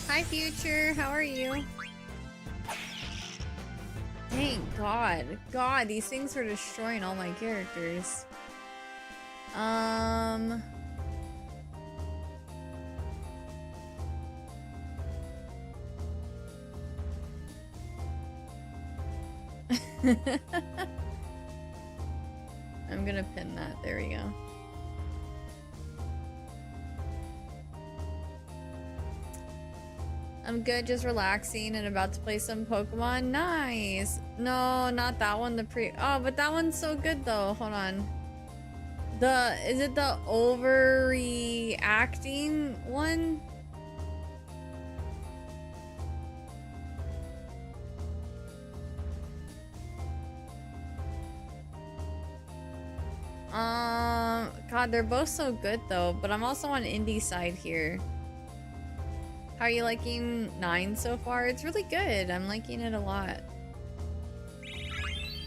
Hi, Future. How are you? Thank God. God, these things are destroying all my characters. I'm gonna pin that. There we go. I'm good, just relaxing and about to play some Pokemon. Nice. No, not that one. Oh, but that one's so good though. Hold on. Is it the overreacting one? God, they're both so good though, but I'm also on indie side here. How are you liking 9 so far? It's really good. I'm liking it a lot.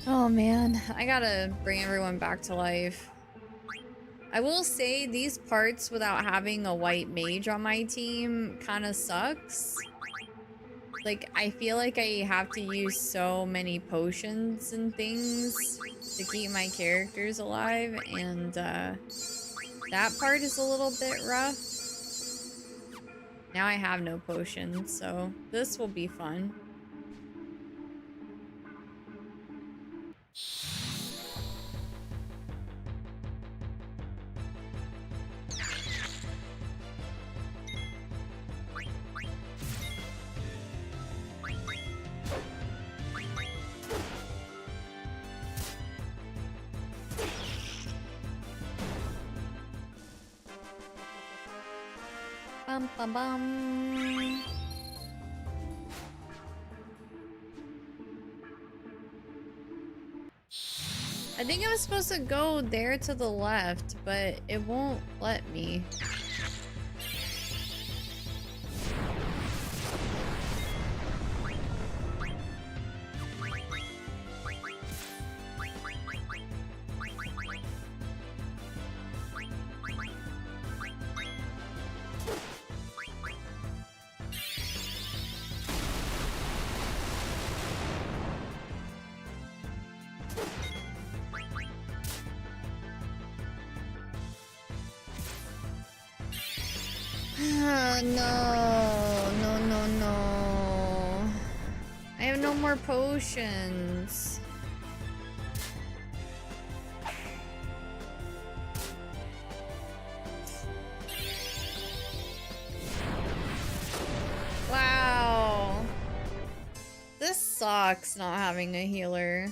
Oh man, I gotta bring everyone back to life. I will say these parts without having a white mage on my team kind of sucks. Like, I feel like I have to use so many potions and things to keep my characters alive, and that part is a little bit rough. Now I have no potions, so this will be fun. Bum bum bum. I think I was supposed to go there to the left, but it won't let me. No. I have no more potions. Wow. This sucks not having a healer.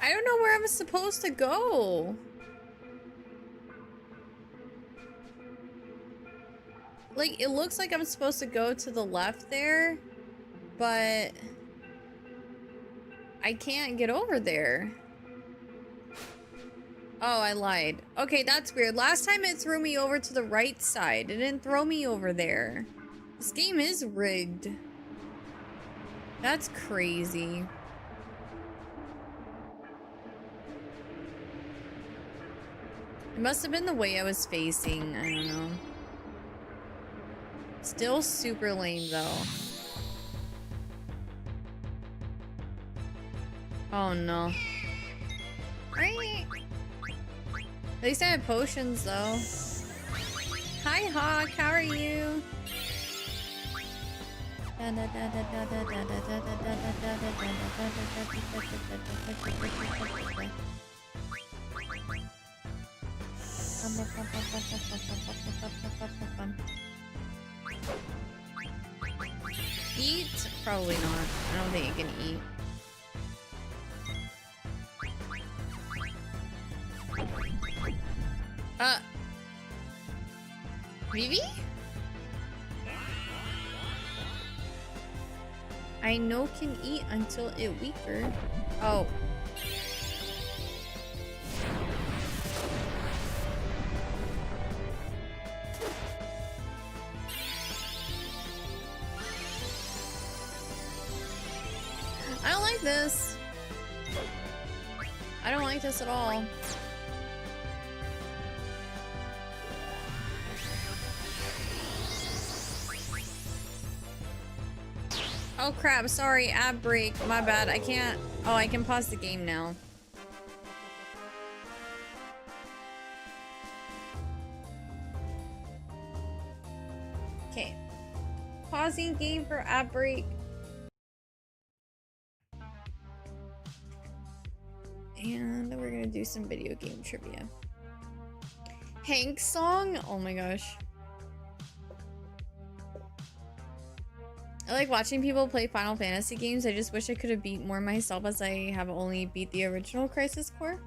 I don't know where I'm supposed to go. Like, it looks like I'm supposed to go to the left there, but I can't get over there. Oh, I lied. Okay, that's weird. Last time it threw me over to the right side. It didn't throw me over there. This game is rigged. That's crazy. It must have been the way I was facing. I don't know. Still super lame, though. Oh, no. At least I have potions, though. Hi, Hawk. How are you? Eat? Probably not. I don't think it can eat. Vivi? I know can eat until it weaker. Oh. I don't like this. I don't like this at all. Oh crap, sorry, ab break. My bad, I can't. Oh, I can pause the game now. Okay. Pausing game for ab break. And we're gonna do some video game trivia. Hank's song? Oh my gosh. I like watching people play Final Fantasy games. I just wish I could have beat more myself, as I have only beat the original Crisis Core.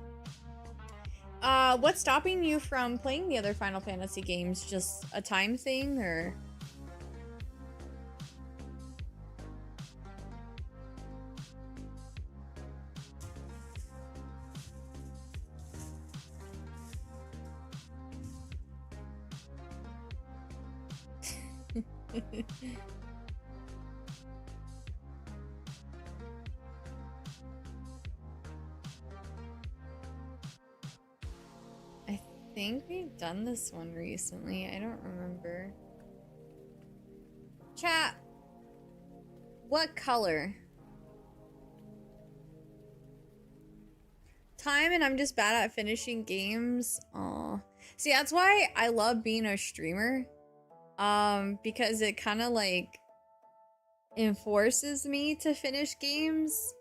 What's stopping you from playing the other Final Fantasy games? Just a time thing, or? I think we've done this one recently. I don't remember. Chat. What color? Time, and I'm just bad at finishing games. Aw. See, that's why I love being a streamer. Because it kind of like enforces me to finish games.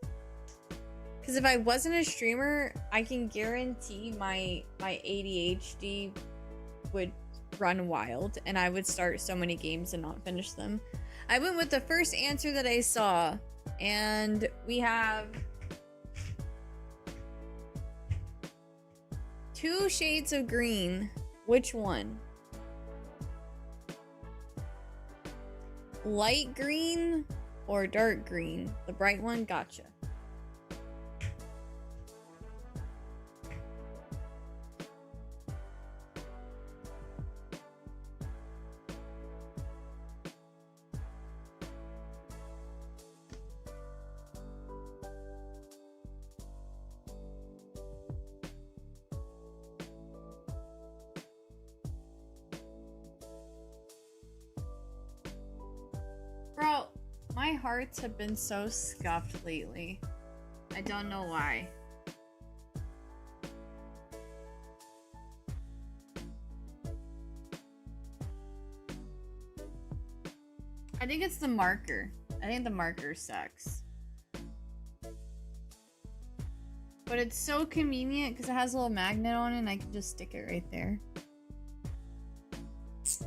Because if I wasn't a streamer, I can guarantee my ADHD would run wild, and I would start so many games and not finish them. I went with the first answer that I saw, and we have 2 shades of green. Which one? Light green or dark green? The bright one? Gotcha. Bro, my hearts have been so scuffed lately. I don't know why. I think it's the marker. I think the marker sucks. But it's so convenient because it has a little magnet on it and I can just stick it right there.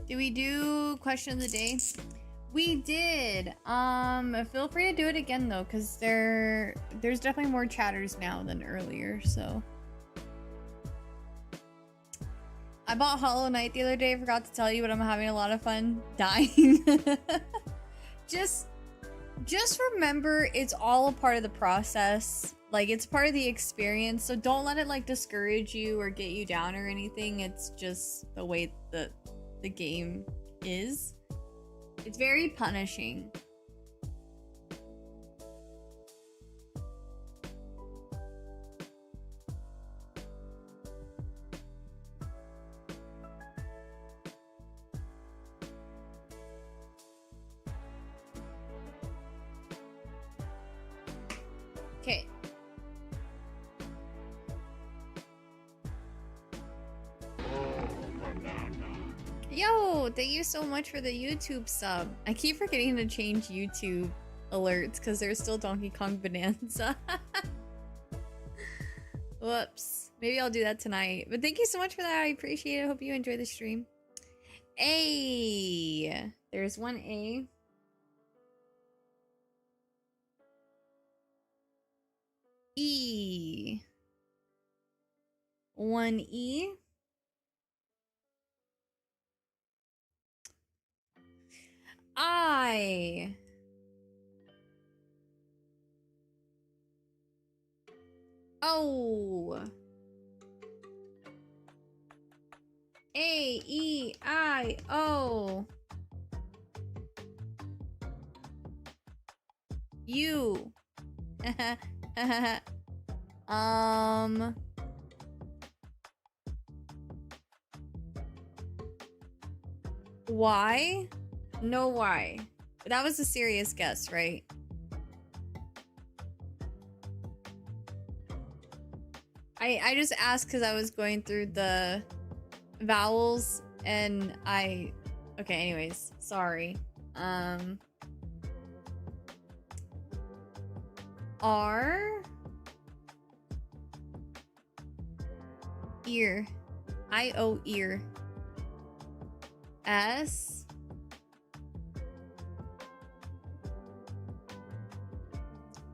Do we do question of the day? We did. Feel free to do it again though, because there's definitely more chatters now than earlier, so. I bought Hollow Knight the other day, I forgot to tell you, but I'm having a lot of fun dying. Just remember, it's all a part of the process. Like, it's part of the experience, so don't let it like discourage you or get you down or anything. It's just the way that the game is. It's very punishing. Okay. Yo, thank you so much for the YouTube sub. I keep forgetting to change YouTube alerts because there's still Donkey Kong Bonanza. Whoops. Maybe I'll do that tonight. But thank you so much for that. I appreciate it. Hope you enjoy the stream. A. There's one A. E. One E. I. O. A, E, I, O. U. Y? No Y. That was a serious guess, right? I just asked because I was going through the vowels and okay, anyways, sorry. R. Ear. I-O ear. S.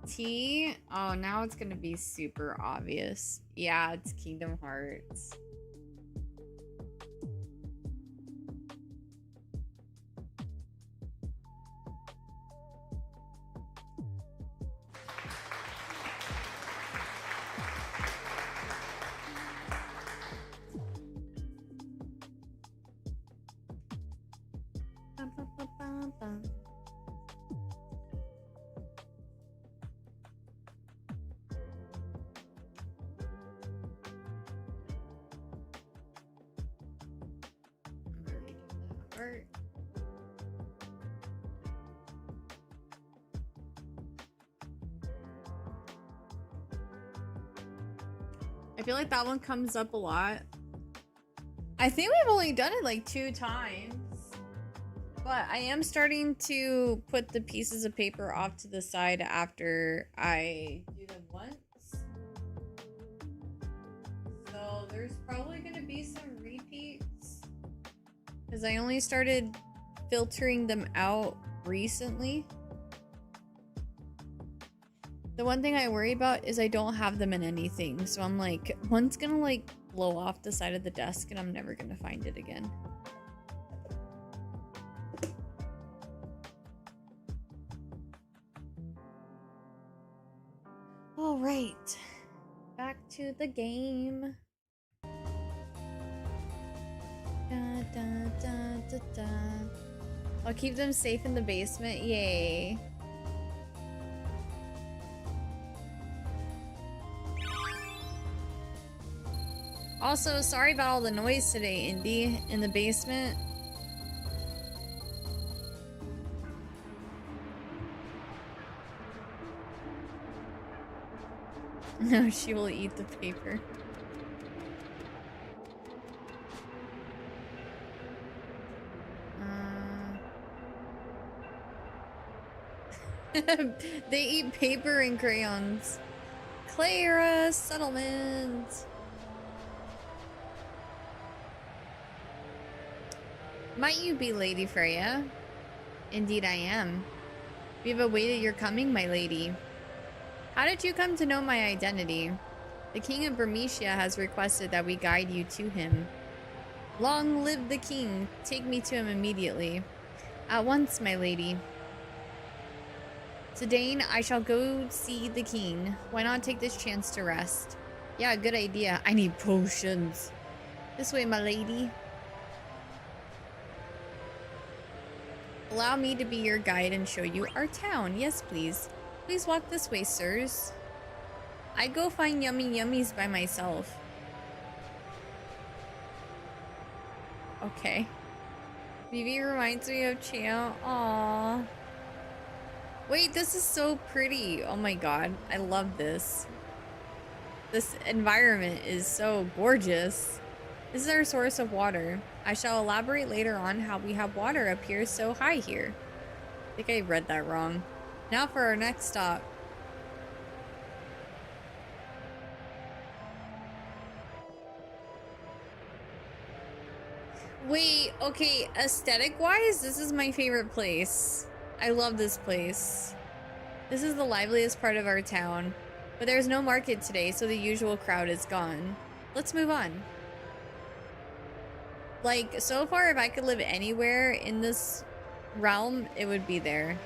T. Oh, now it's gonna be super obvious. Yeah, it's Kingdom Hearts. I feel like that one comes up a lot. I think we've only done it like 2 times. But I am starting to put the pieces of paper off to the side after I do them once. So there's probably going to be some repeats. Because I only started filtering them out recently. The one thing I worry about is I don't have them in anything. So I'm like, one's gonna like blow off the side of the desk and I'm never gonna find it again. All right, back to the game. Da, da, da, da, da. I'll keep them safe in the basement. Yay. Also, sorry about all the noise today, Indy, in the basement. No, she will eat the paper. They eat paper and crayons. Cleyra settlement. Might you be Lady Freya? Indeed I am. We have awaited your coming, my lady. How did you come to know my identity? The king of Bermesia has requested that we guide you to him. Long live the king. Take me to him immediately. At once, my lady. Today, I shall go see the king. Why not take this chance to rest? Yeah, good idea. I need potions. This way, my lady. Allow me to be your guide and show you our town. Yes, please. Please walk this way, sirs. I go find yummy yummies by myself. Okay. Vivi reminds me of Chia. Aww. Wait, this is so pretty. Oh my god. I love this. This environment is so gorgeous. This is our source of water. I shall elaborate later on how we have water up here so high here. I think I read that wrong. Now for our next stop. Wait, okay, aesthetic-wise, this is my favorite place. I love this place. This is the liveliest part of our town. But there's no market today, so the usual crowd is gone. Let's move on. Like, so far, if I could live anywhere in this realm, it would be there.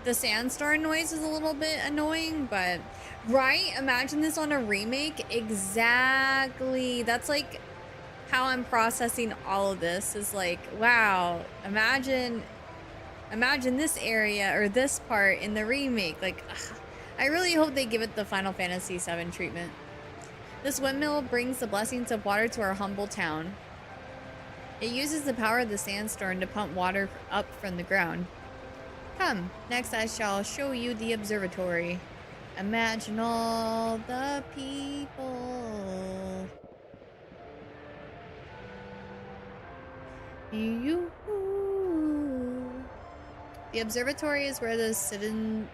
The sandstorm noise is a little bit annoying, but... Right? Imagine this on a remake. Exactly. That's like how I'm processing all of this. Is like, wow, imagine this area or this part in the remake. Like, ugh, I really hope they give it the Final Fantasy VII treatment. This windmill brings the blessings of water to our humble town. It uses the power of the sandstorm to pump water up from the ground. Come, next I shall show you the observatory. Imagine all the people. The observatory is where the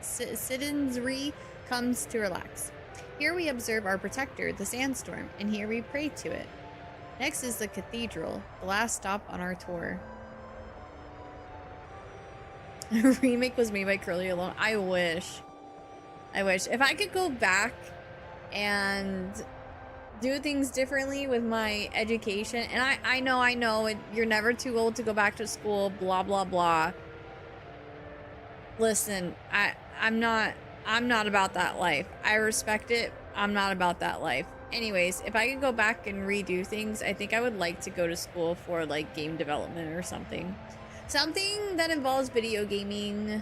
citizenry comes to relax. Here we observe our protector, the sandstorm, and here we pray to it. Next is the cathedral, the last stop on our tour. A remake was made by Curly alone. I wish. If I could go back and do things differently with my education, and I know you're never too old to go back to school, blah blah blah. Listen, I'm not about that life. I respect it. I'm not about that life. Anyways, if I could go back and redo things, I think I would like to go to school for like game development or something. Something that involves video gaming.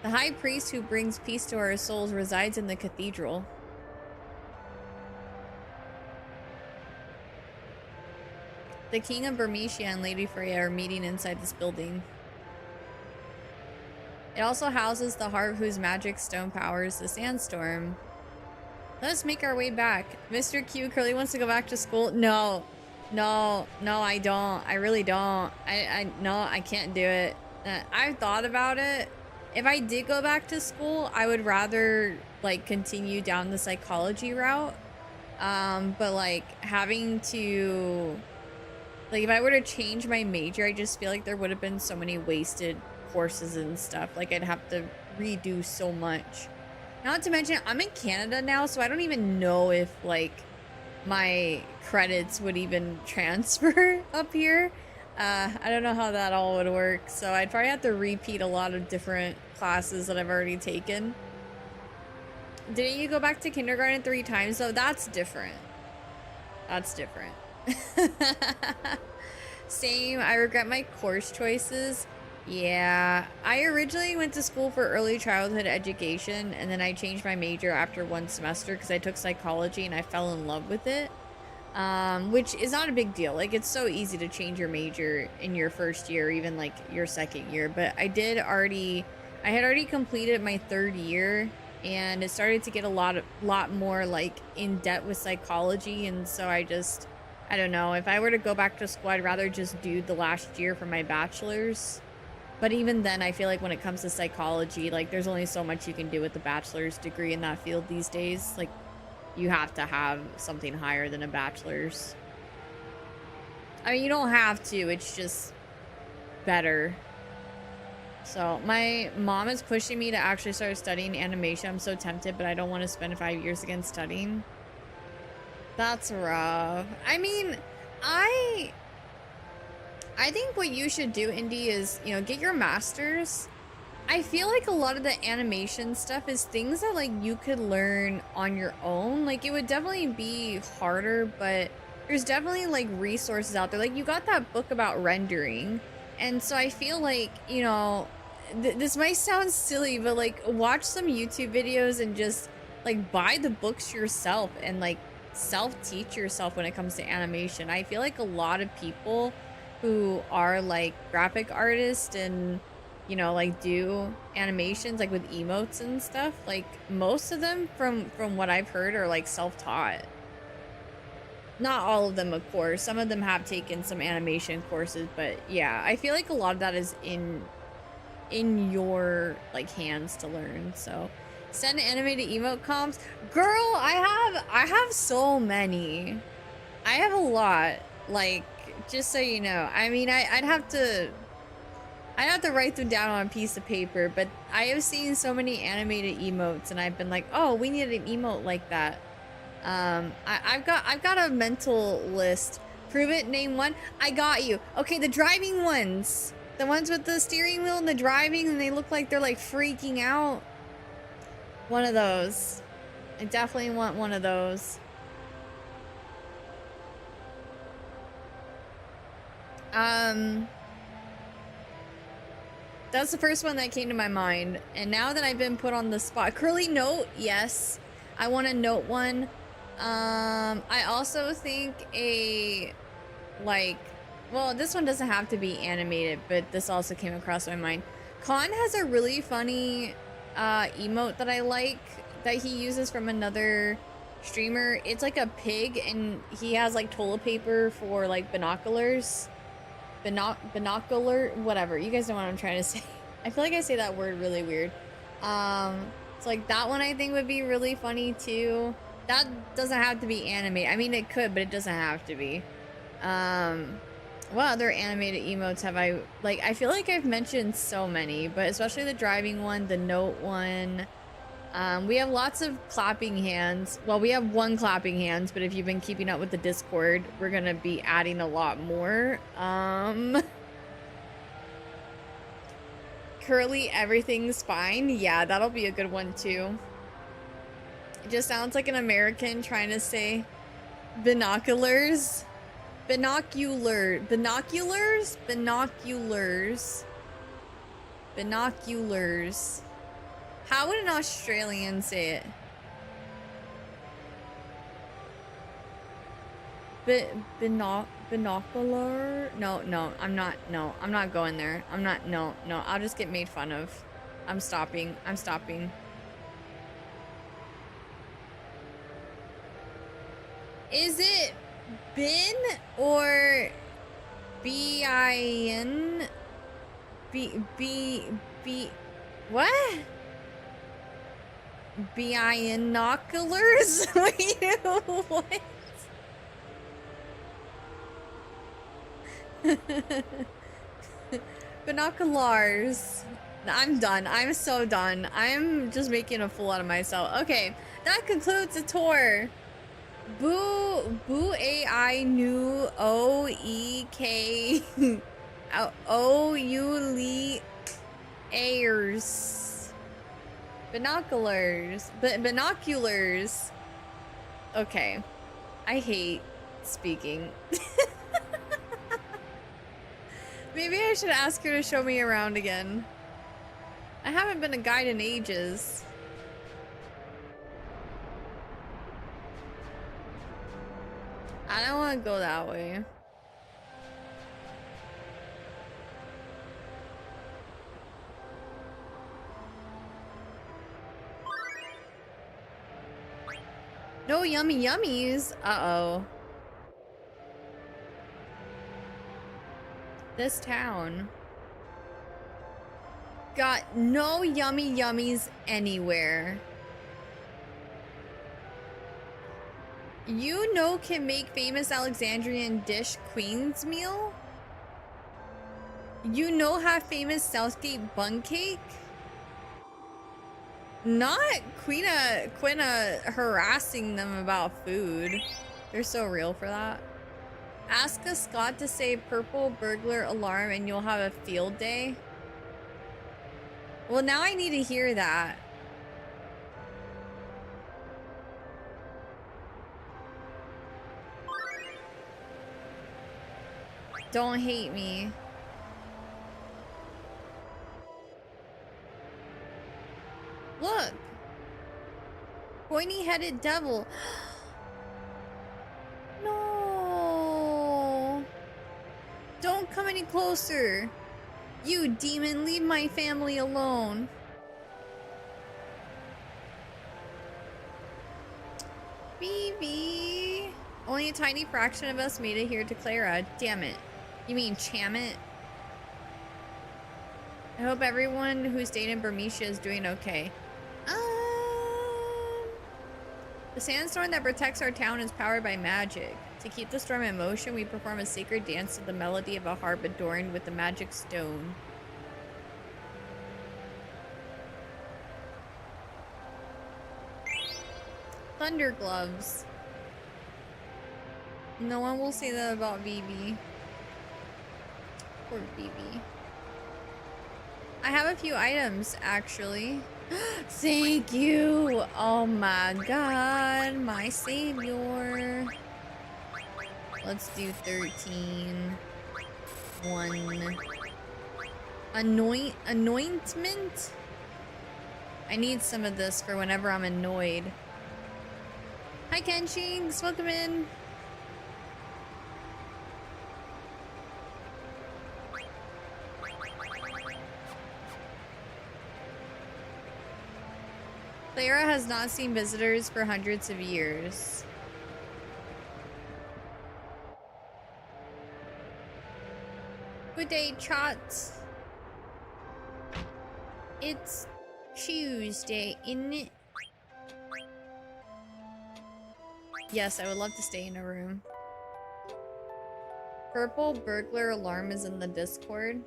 The high priest who brings peace to our souls resides in the cathedral. The king of Bermesia and Lady Freya are meeting inside this building. It also houses the heart whose magic stone powers the sandstorm. Let us make our way back. Mr. Q, Curly wants to go back to school. No, I don't. I really don't. No, I can't do it. I've thought about it. If I did go back to school, I would rather like continue down the psychology route. But like having to, like if I were to change my major, I just feel like there would have been so many wasted courses and stuff. Like I'd have to redo so much. Not to mention I'm in Canada now, so I don't even know if like my credits would even transfer up here. I don't know how that all would work, so I'd probably have to repeat a lot of different classes that I've already taken. Didn't you go back to kindergarten 3 times? So that's different. That's different. Same, I regret my course choices. Yeah, I originally went to school for early childhood education, and then I changed my major after 1 semester because I took psychology and I fell in love with it. Which is not a big deal. Like, it's so easy to change your major in your first year, or even like your second year. But I had already completed my 3rd year, and it started to get a lot more like in debt with psychology. And so I don't know, if I were to go back to school, I'd rather just do the last year for my bachelor's. But even then, I feel like when it comes to psychology, like there's only so much you can do with the bachelor's degree in that field these days. Like, you have to have something higher than a bachelor's. I mean, you don't have to, it's just better. So my mom is pushing me to actually start studying animation. I'm so tempted, but I don't want to spend 5 years again studying. That's rough. I mean, I think what you should do, Indy, is, you know, get your master's. I feel like a lot of the animation stuff is things that like you could learn on your own. Like it would definitely be harder, but there's definitely like resources out there. Like you got that book about rendering. And so I feel like, you know, this might sound silly, but like watch some YouTube videos and just like buy the books yourself and like self-teach yourself when it comes to animation. I feel like a lot of people who are like graphic artists and, you know, like do animations like with emotes and stuff, like most of them from what I've heard are like self-taught. Not all of them, of course. Some of them have taken some animation courses, but yeah, I feel like a lot of that is in your like hands to learn. So send animated emote comps. Girl, I have so many. I have a lot, like, just so you know. I mean, I'd have to write them down on a piece of paper, but I have seen so many animated emotes and I've been like, oh, we need an emote like that. I've got a mental list. Prove it, name one. I got you. Okay, the driving ones. The ones with the steering wheel and the driving and they look like they're like freaking out. One of those. I definitely want one of those. That's the first one that came to my mind. And now that I've been put on the spot, curly note, yes. I want a note one. I also think well, this one doesn't have to be animated, but this also came across my mind. Khan has a really funny emote that I like that he uses from another streamer. It's like a pig and he has like toilet paper for like binoculars. Binocular, whatever. You guys know what I'm trying to say. I feel like I say that word really weird. So like that one I think would be really funny too. That doesn't have to be animated. I mean, it could, but it doesn't have to be. What other animated emotes have I, like, I feel like I've mentioned so many, but especially the driving one, the note one. We have lots of clapping hands. Well, we have one clapping hands, but if you've been keeping up with the Discord, we're gonna be adding a lot more. Curly, everything's fine. Yeah, that'll be a good one too. It just sounds like an American trying to say binoculars. Binoculars. How would an Australian say it? Binocular? No, I'm not going there. No, I'll just get made fun of. I'm stopping. Is it bin or B-I-N? What? Binoculars? Wait, what? Binoculars. I'm done. I'm so done. I'm just making a fool out of myself. Okay, that concludes the tour. Boo A-I new O-E-K O-U-L airs. Binoculars. Binoculars. Okay. I hate speaking. Maybe I should ask her to show me around again. I haven't been a guide in ages. I don't want to go that way. No yummy yummies. Uh-oh. This town got no yummy yummies anywhere. You know can make famous Alexandrian dish Queen's meal? You know how famous Southgate bun cake? Not Quina harassing them about food. They're so real for that. Ask a Scott to say purple burglar alarm and you'll have a field day. Well, now I need to hear that. Don't hate me. Look. Pointy-headed devil. No. Don't come any closer. You demon, leave my family alone. BB. Only a tiny fraction of us made it here to Cleyra. Damn it. You mean Chamit? I hope everyone who stayed in Burmecia is doing okay. The sandstorm that protects our town is powered by magic. To keep the storm in motion, we perform a sacred dance to the melody of a harp adorned with the magic stone. Thunder gloves. No one will say that about BB. Poor BB. I have a few items, actually. Thank you! Oh my god, my savior. Let's do 13. 1. Anointment? I need some of this for whenever I'm annoyed. Hi Kenshinks, welcome in. Cleyra has not seen visitors for hundreds of years. Good day, chat. It's Tuesday, isn't it? Yes, I would love to stay in a room. Purple burglar alarm is in the Discord.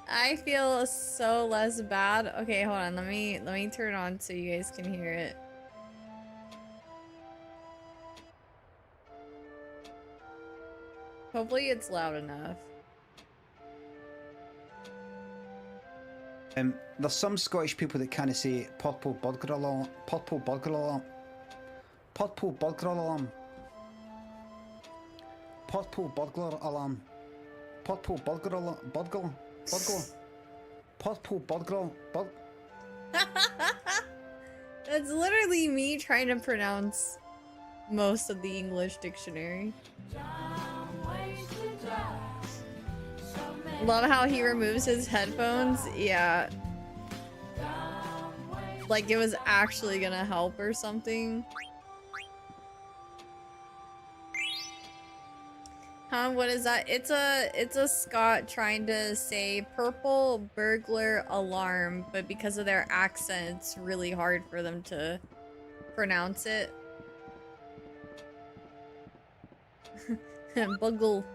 I feel so less bad. Okay, hold on. Let me turn it on so you guys can hear it. Hopefully it's loud enough. There's some Scottish people that kind of say purple burglar alarm, purple burglar alarm, purple burglar alarm, purple burglar alarm, purple burglar alarm, burglar, purple burglar, That's literally me trying to pronounce most of the English dictionary. Love how he removes his headphones. Yeah. Like it was actually gonna help or something. Huh, what is that? It's a Scot trying to say purple burglar alarm, but because of their accent, it's really hard for them to pronounce it. Buggle.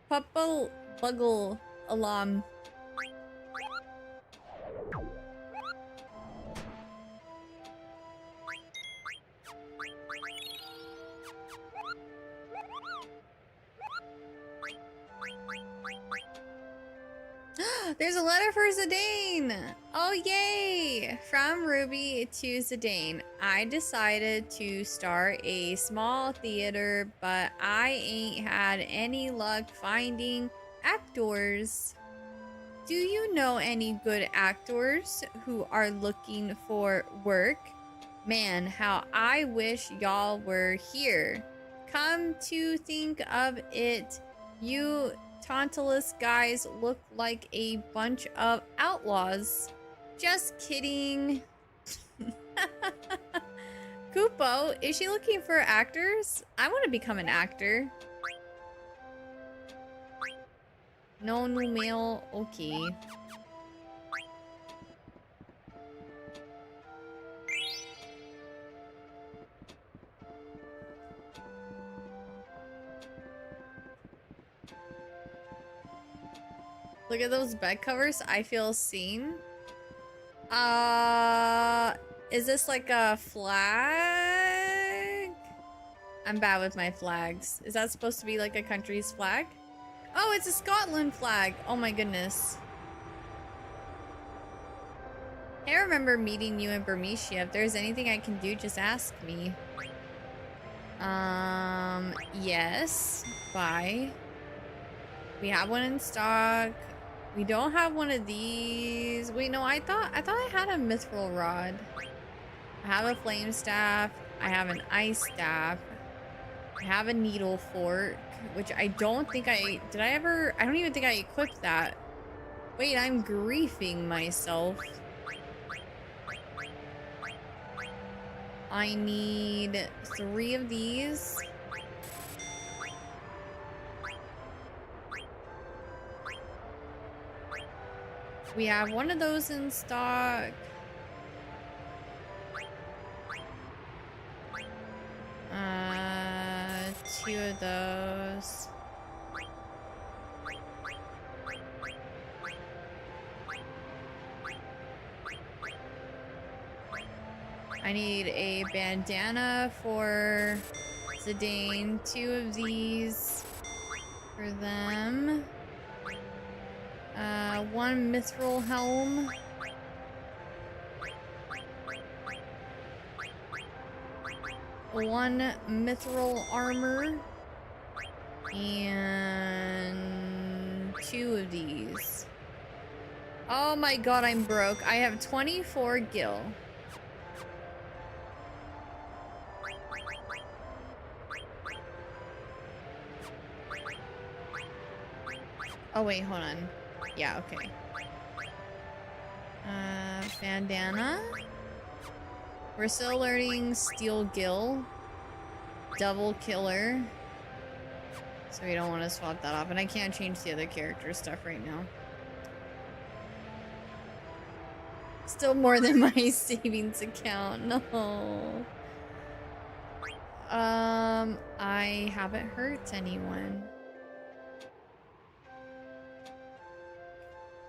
Purple buggle alarm. There's a letter for Zidane! Oh yay! From Ruby to Zidane. I decided to start a small theater, but I ain't had any luck finding actors. Do you know any good actors who are looking for work? Man, how I wish y'all were here. Come to think of it, you Tantalus guys look like a bunch of outlaws. Just kidding. Kupo, is she looking for actors? I want to become an actor. No new male. Okay. Look at those bed covers. I feel seen. Is this like a flag? I'm bad with my flags. Is that supposed to be like a country's flag? Oh, it's a Scotland flag. Oh my goodness. I remember meeting you in Burmecia. If there's anything I can do, just ask me. Yes. Bye. We have one in stock. We don't have one of these. Wait, no, I thought I had a mithril rod. I have a flame staff. I have an ice staff. I have a needle fork, which I don't think I don't even think I equipped that. Wait, I'm griefing myself. I need 3 of these. We have one of those in stock. 2 of those. I need a bandana for Zidane. 2 of these for them. 1 mithril helm. One mithril armor. And 2 of these. Oh my god, I'm broke. I have 24 gil. Oh wait, hold on. Yeah, okay. Bandana. We're still learning Steel Gill. Double Killer. So we don't want to swap that off. And I can't change the other character stuff right now. Still more than my savings account. No. I haven't hurt anyone.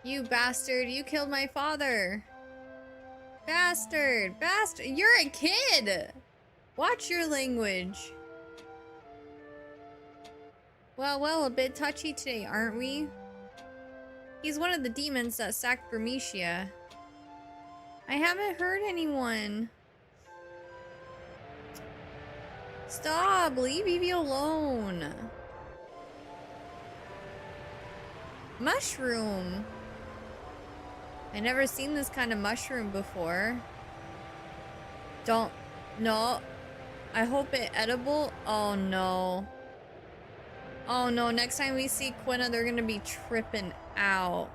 You bastard, you killed my father. Bastard, bastard, you're a kid. Watch your language. Well, a bit touchy today, aren't we? He's one of the demons that sacked Burmecia. I haven't hurt anyone. Stop, leave Evie alone. Mushroom. I never seen this kind of mushroom before. No. I hope it edible. Oh no. Oh no, next time we see Quina, they're gonna be tripping out.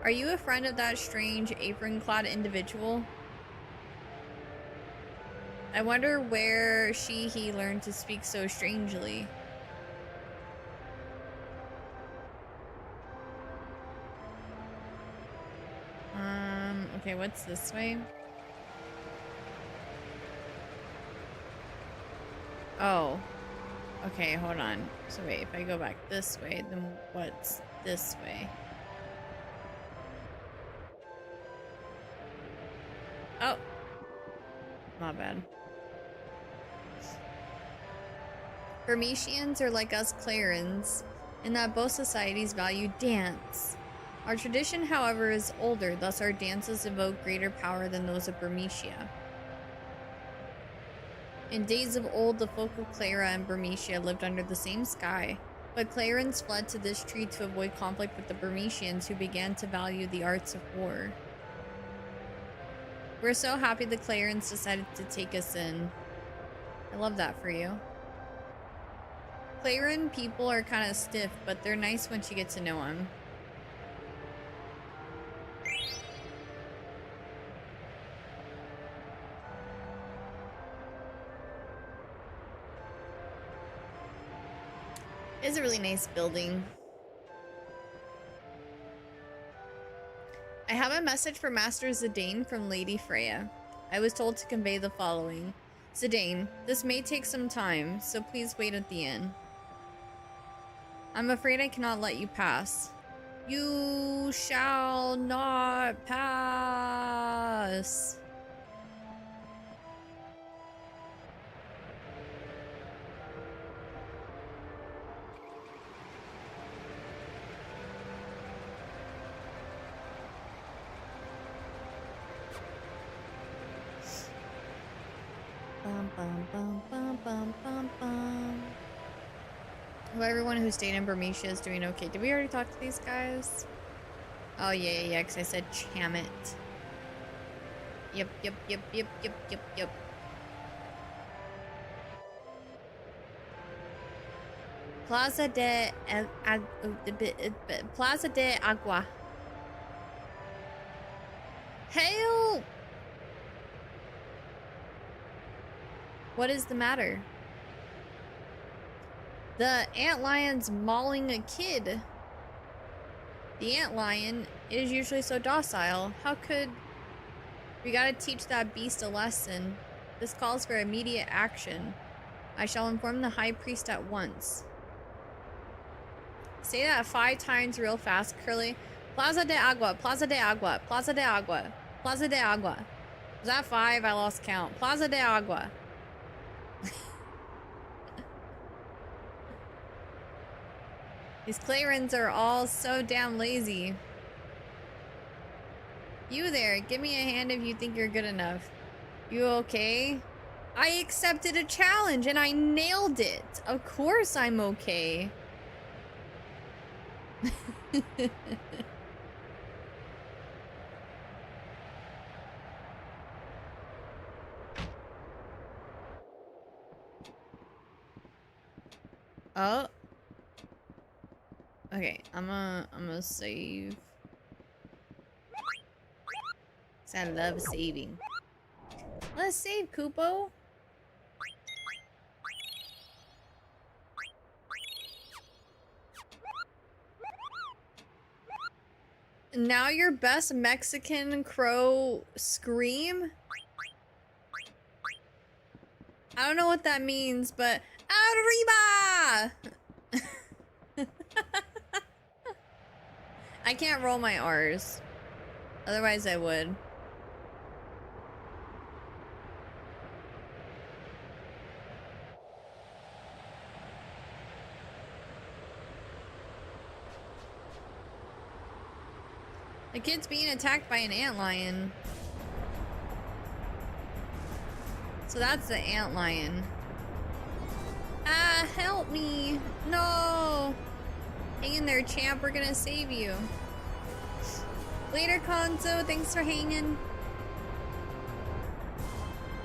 Are you a friend of that strange apron-clad individual? I wonder where he learned to speak so strangely. Okay, what's this way? Oh. Okay, hold on. So wait, if I go back this way, then what's this way? Oh. Not bad. Burmecians are like us Cleyrans, in that both societies value dance. Our tradition, however, is older, thus our dances evoke greater power than those of Burmecia. In days of old, the folk of Cleyra and Burmecia lived under the same sky, but Cleyrans fled to this tree to avoid conflict with the Burmecians, who began to value the arts of war. We're so happy the Cleyrans decided to take us in. I love that for you. Cleyran people are kind of stiff, but they're nice once you get to know them. It's a really nice building. I have a message for Master Zidane from Lady Freya. I was told to convey the following. Zidane, this may take some time, so please wait at the inn. I'm afraid I cannot let you pass. You shall not pass. Bum, bum, bum, bum, bum, bum, bum. Well, everyone who stayed in Burmecia is doing okay. Did we already talk to these guys? Oh, yeah, because I said Chamit. Yep. Plaza de Agua. Hail! What is the matter? The antlion's mauling a kid. The antlion is usually so docile. How could... We gotta teach that beast a lesson. This calls for immediate action. I shall inform the high priest at once. Say that 5 times real fast, Curly. Plaza de Agua, Plaza de Agua, Plaza de Agua, Plaza de Agua. Was that 5? I lost count. Plaza de Agua. These Clayrans are all so damn lazy. You there, give me a hand if you think you're good enough. You okay? I accepted a challenge and I nailed it. Of course I'm okay. Oh. Okay, I'm gonna save. 'Cause I love saving. Let's save, Kupo. Now your best Mexican crow scream? I don't know what that means, but arriba! I can't roll my R's. Otherwise I would. The kid's being attacked by an antlion. So that's the antlion. Ah, help me! No! Hang in there, champ. We're gonna save you. Later, Konzo. Thanks for hanging.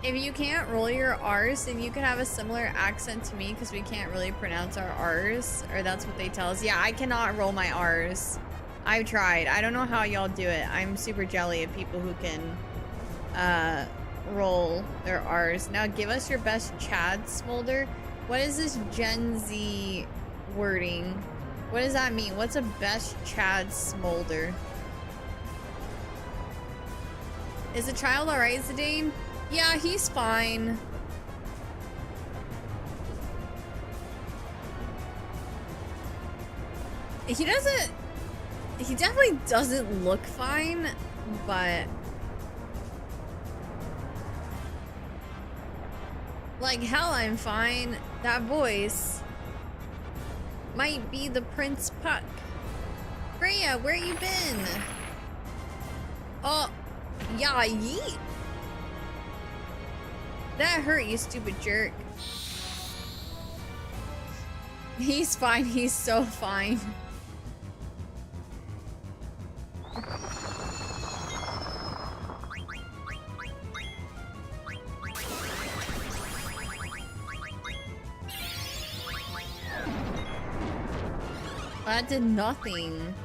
If you can't roll your R's, then you could have a similar accent to me because we can't really pronounce our R's. Or that's what they tell us. Yeah, I cannot roll my R's. I've tried. I don't know how y'all do it. I'm super jelly of people who can roll their R's. Now give us your best Chad Smolder. What is this Gen Z wording? What does that mean? What's a best Chad Smolder? Is the child alright, Zidane? Yeah, he's fine. He definitely doesn't look fine, but like hell I'm fine. That voice might be the Prince Puck. Freya, where you been? Oh, yeah, yeet. That hurt, you stupid jerk. He's fine, he's so fine. That did nothing.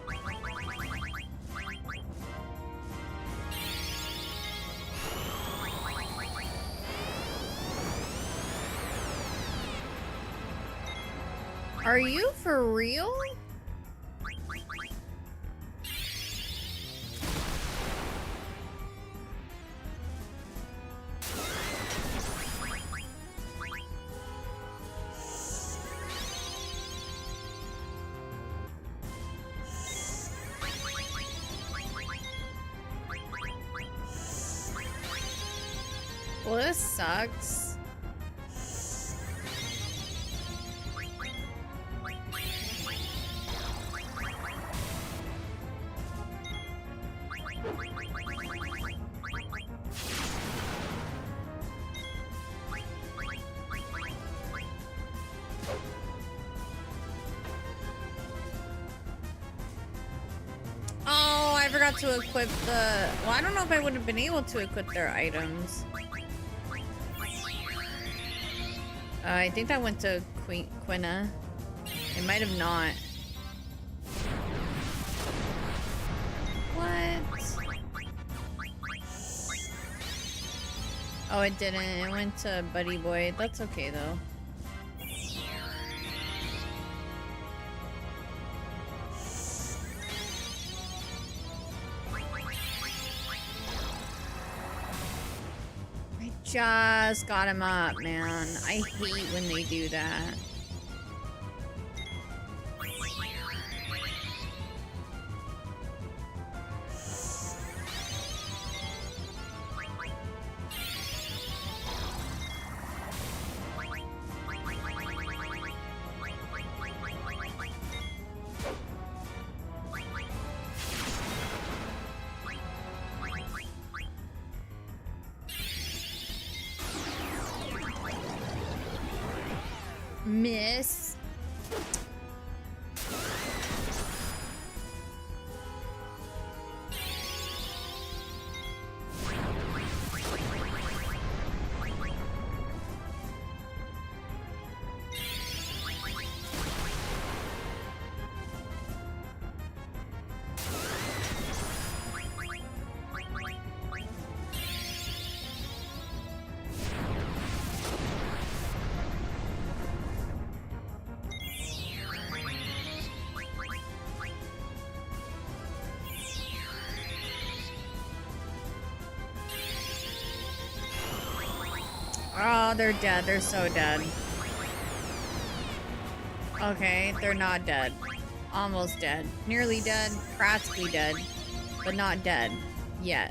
Are you for real? Well, this sucks. Oh, I forgot to equip the... Well, I don't know if I would have been able to equip their items. I think that went to Quina. It might have not. What? Oh, it didn't. It went to Buddy Boy. That's okay, though. Just got him up, man. I hate when they do that. Miss. Oh, they're dead. They're so dead. Okay, they're not dead. Almost dead. Nearly dead. Practically dead. But not dead. Yet.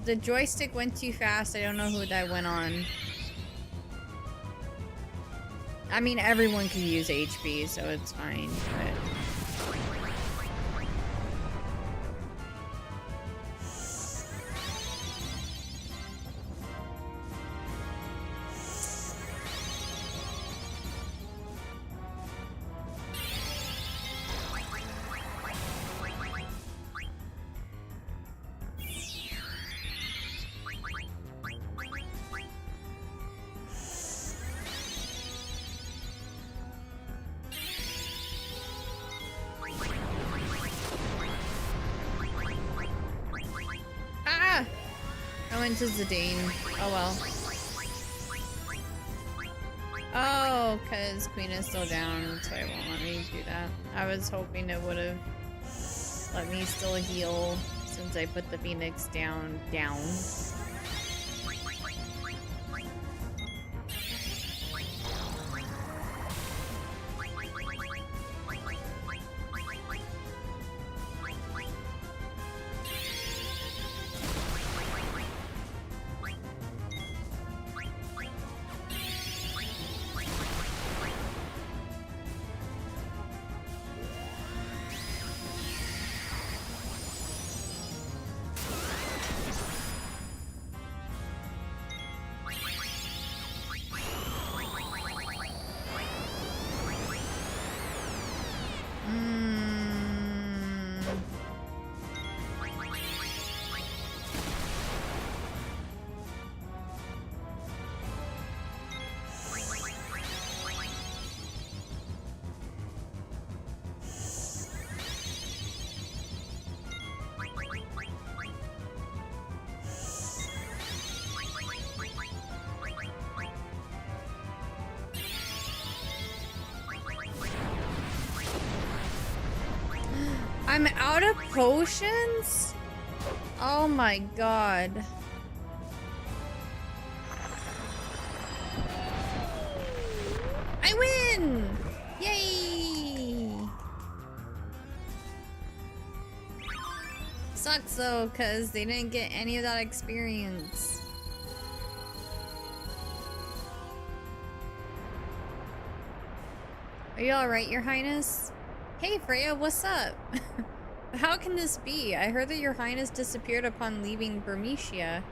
The joystick went too fast. I don't know who that went on. I mean, everyone can use HP, so it's fine, but... To Zidane. Oh well. Oh, because Queen is still down, so it won't let me do that. I was hoping it would have let me still heal since I put the Phoenix down. I'm out of potions? Oh my god. I win! Yay! Sucks though, because they didn't get any of that experience. Are you alright, Your Highness? Hey Freya, what's up? How can this be? I heard that Your Highness disappeared upon leaving Bermesia.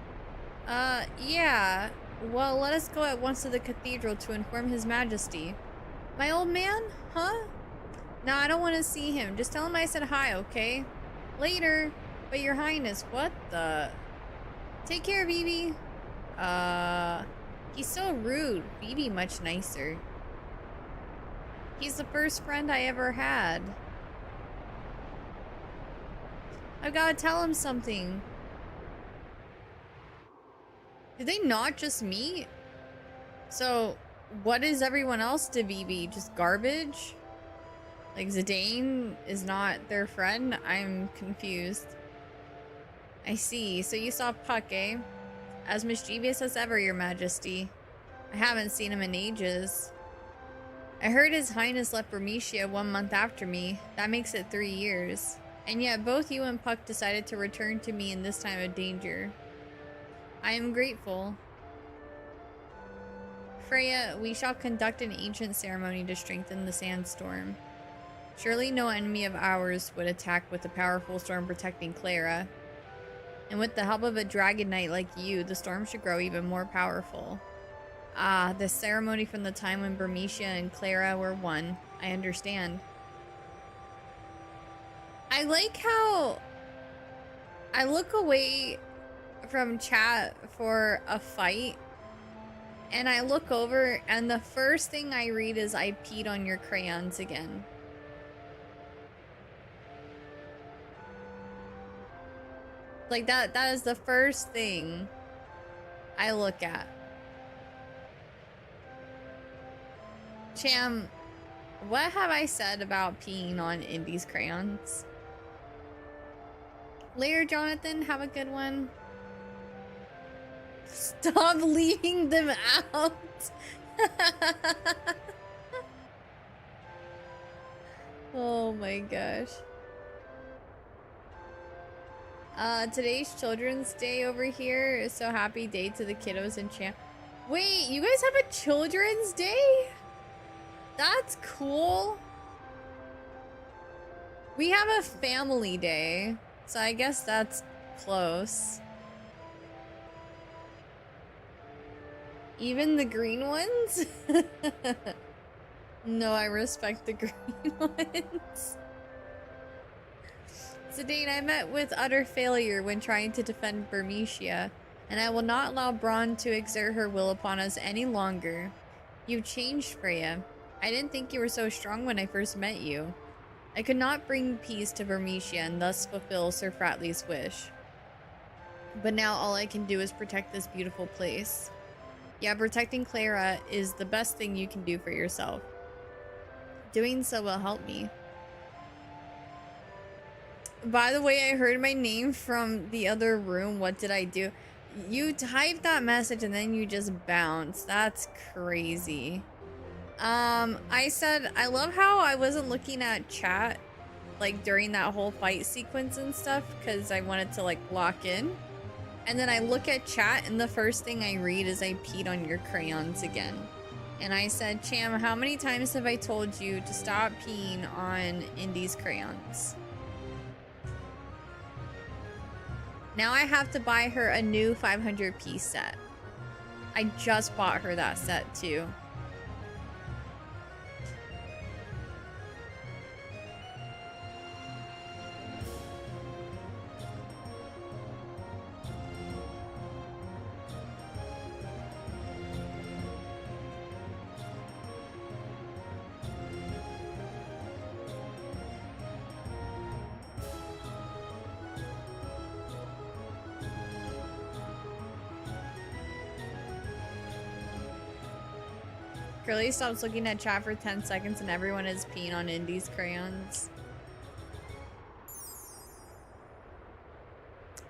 Yeah. Well, let us go at once to the cathedral to inform His Majesty. My old man? Huh? Nah, I don't want to see him. Just tell him I said hi, okay? Later. But Your Highness, what the? Take care, Vivi. He's so rude. Vivi much nicer. He's the first friend I ever had. I've got to tell him something. Did they not just meet? So, what is everyone else to Vivi? Just garbage? Like, Zidane is not their friend? I'm confused. I see. So you saw Puck, eh? As mischievous as ever, Your Majesty. I haven't seen him in ages. I heard His Highness left Bermesia 1 month after me. That makes it 3 years. And yet both you and Puck decided to return to me in this time of danger. I am grateful. Freya, we shall conduct an ancient ceremony to strengthen the sandstorm. Surely no enemy of ours would attack with a powerful storm protecting Cleyra. And with the help of a dragon knight like you, the storm should grow even more powerful. Ah, the ceremony from the time when Bermesia and Cleyra were one. I understand. I like how I look away from chat for a fight and I look over and the first thing I read is I peed on your crayons again. Like that is the first thing I look at. Cham, what have I said about peeing on Indy's crayons? Later, Jonathan, have a good one. Stop leaving them out. Oh my gosh. Today's Children's Day over here. So happy day to the kiddos and Cham. Wait, you guys have a Children's Day? That's cool. We have a family day, so I guess that's close. Even the green ones? No, I respect the green ones. Zidane, I met with utter failure when trying to defend Bermesia, and I will not allow Braun to exert her will upon us any longer. You've changed, Freya. I didn't think you were so strong when I first met you. I could not bring peace to Bermesia and thus fulfill Sir Fratley's wish. But now all I can do is protect this beautiful place. Yeah, protecting Cleyra is the best thing you can do for yourself. Doing so will help me. By the way, I heard my name from the other room. What did I do? You typed that message and then you just bounced. That's crazy. I said, I love how I wasn't looking at chat, like, during that whole fight sequence and stuff, because I wanted to, like, lock in. And then I look at chat, and the first thing I read is I peed on your crayons again. And I said, Cham, how many times have I told you to stop peeing on Indy's crayons? Now I have to buy her a new 500-piece set. I just bought her that set, too. Girlie stops looking at chat for 10 seconds and everyone is peeing on Indy's crayons.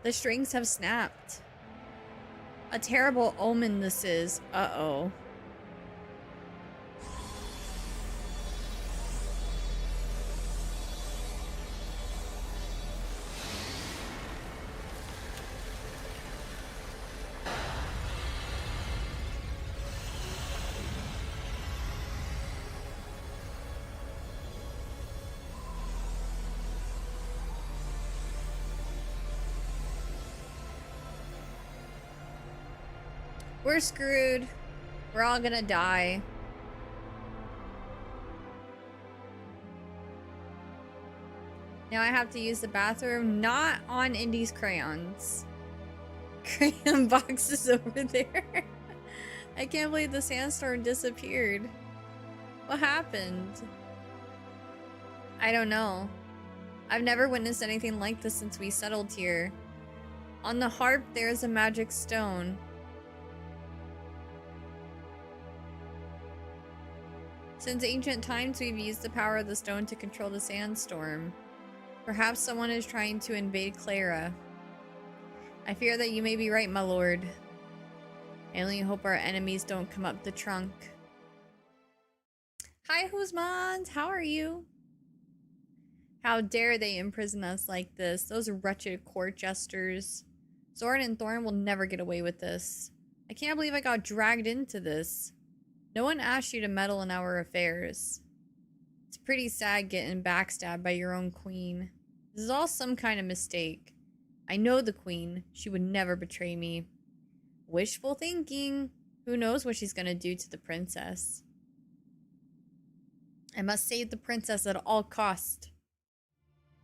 The strings have snapped. A terrible omen this is. Uh-oh. We're screwed. We're all gonna die. Now I have to use the bathroom, not on Indy's crayons. Crayon boxes over there. I can't believe the sandstorm disappeared. What happened? I don't know. I've never witnessed anything like this since we settled here. On the harp, there is a magic stone. Since ancient times, we've used the power of the stone to control the sandstorm. Perhaps someone is trying to invade Cleyra. I fear that you may be right, my lord. I only hope our enemies don't come up the trunk. Hi, Husmans! How are you? How dare they imprison us like this? Those wretched court jesters. Zoran and Thorn will never get away with this. I can't believe I got dragged into this. No one asked you to meddle in our affairs. It's pretty sad getting backstabbed by your own queen. This is all some kind of mistake. I know the queen. She would never betray me. Wishful thinking. Who knows what she's gonna do to the princess? I must save the princess at all cost.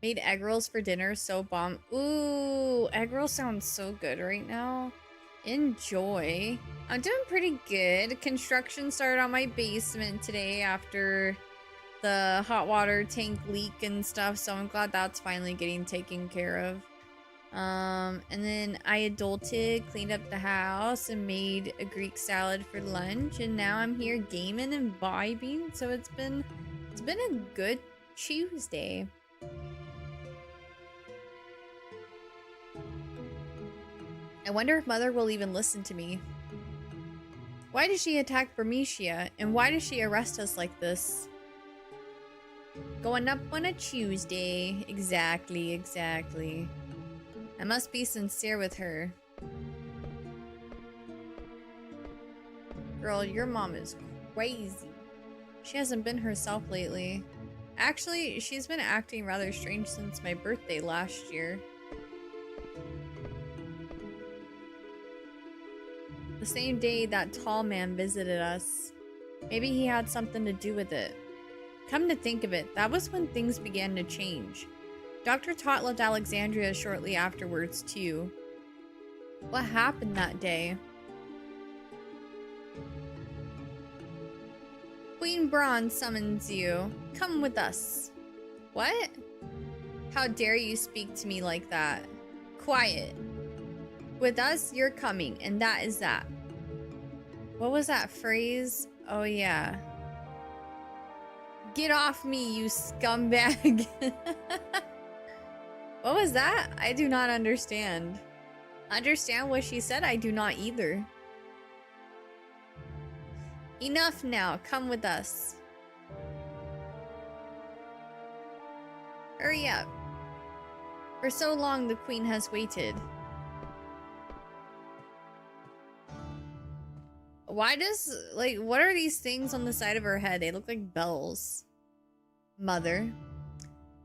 Made egg rolls for dinner, so bomb. Ooh, egg rolls sounds so good right now. Enjoy. I'm doing pretty good. Construction started on my basement today after the hot water tank leak and stuff, so I'm glad that's finally getting taken care of. And then I adulted, cleaned up the house, and made a Greek salad for lunch, and now I'm here gaming and vibing, so it's been a good Tuesday. I wonder if Mother will even listen to me. Why did she attack Bermesia? And why does she arrest us like this? Going up on a Tuesday. Exactly, exactly. I must be sincere with her. Girl, your mom is crazy. She hasn't been herself lately. Actually, she's been acting rather strange since my birthday last year. The same day that tall man visited us. Maybe he had something to do with it. Come to think of it, that was when things began to change. Dr. Tot left Alexandria shortly afterwards, too. What happened that day? Queen Braun summons you. Come with us. What? How dare you speak to me like that? Quiet. With us, you're coming, and that is that. What was that phrase? Oh, yeah. Get off me, you scumbag. What was that? I do not understand. Understand what she said? I do not either. Enough now. Come with us. Hurry up. For so long, the queen has waited. Why does, like, what are these things on the side of her head? They look like bells. Mother.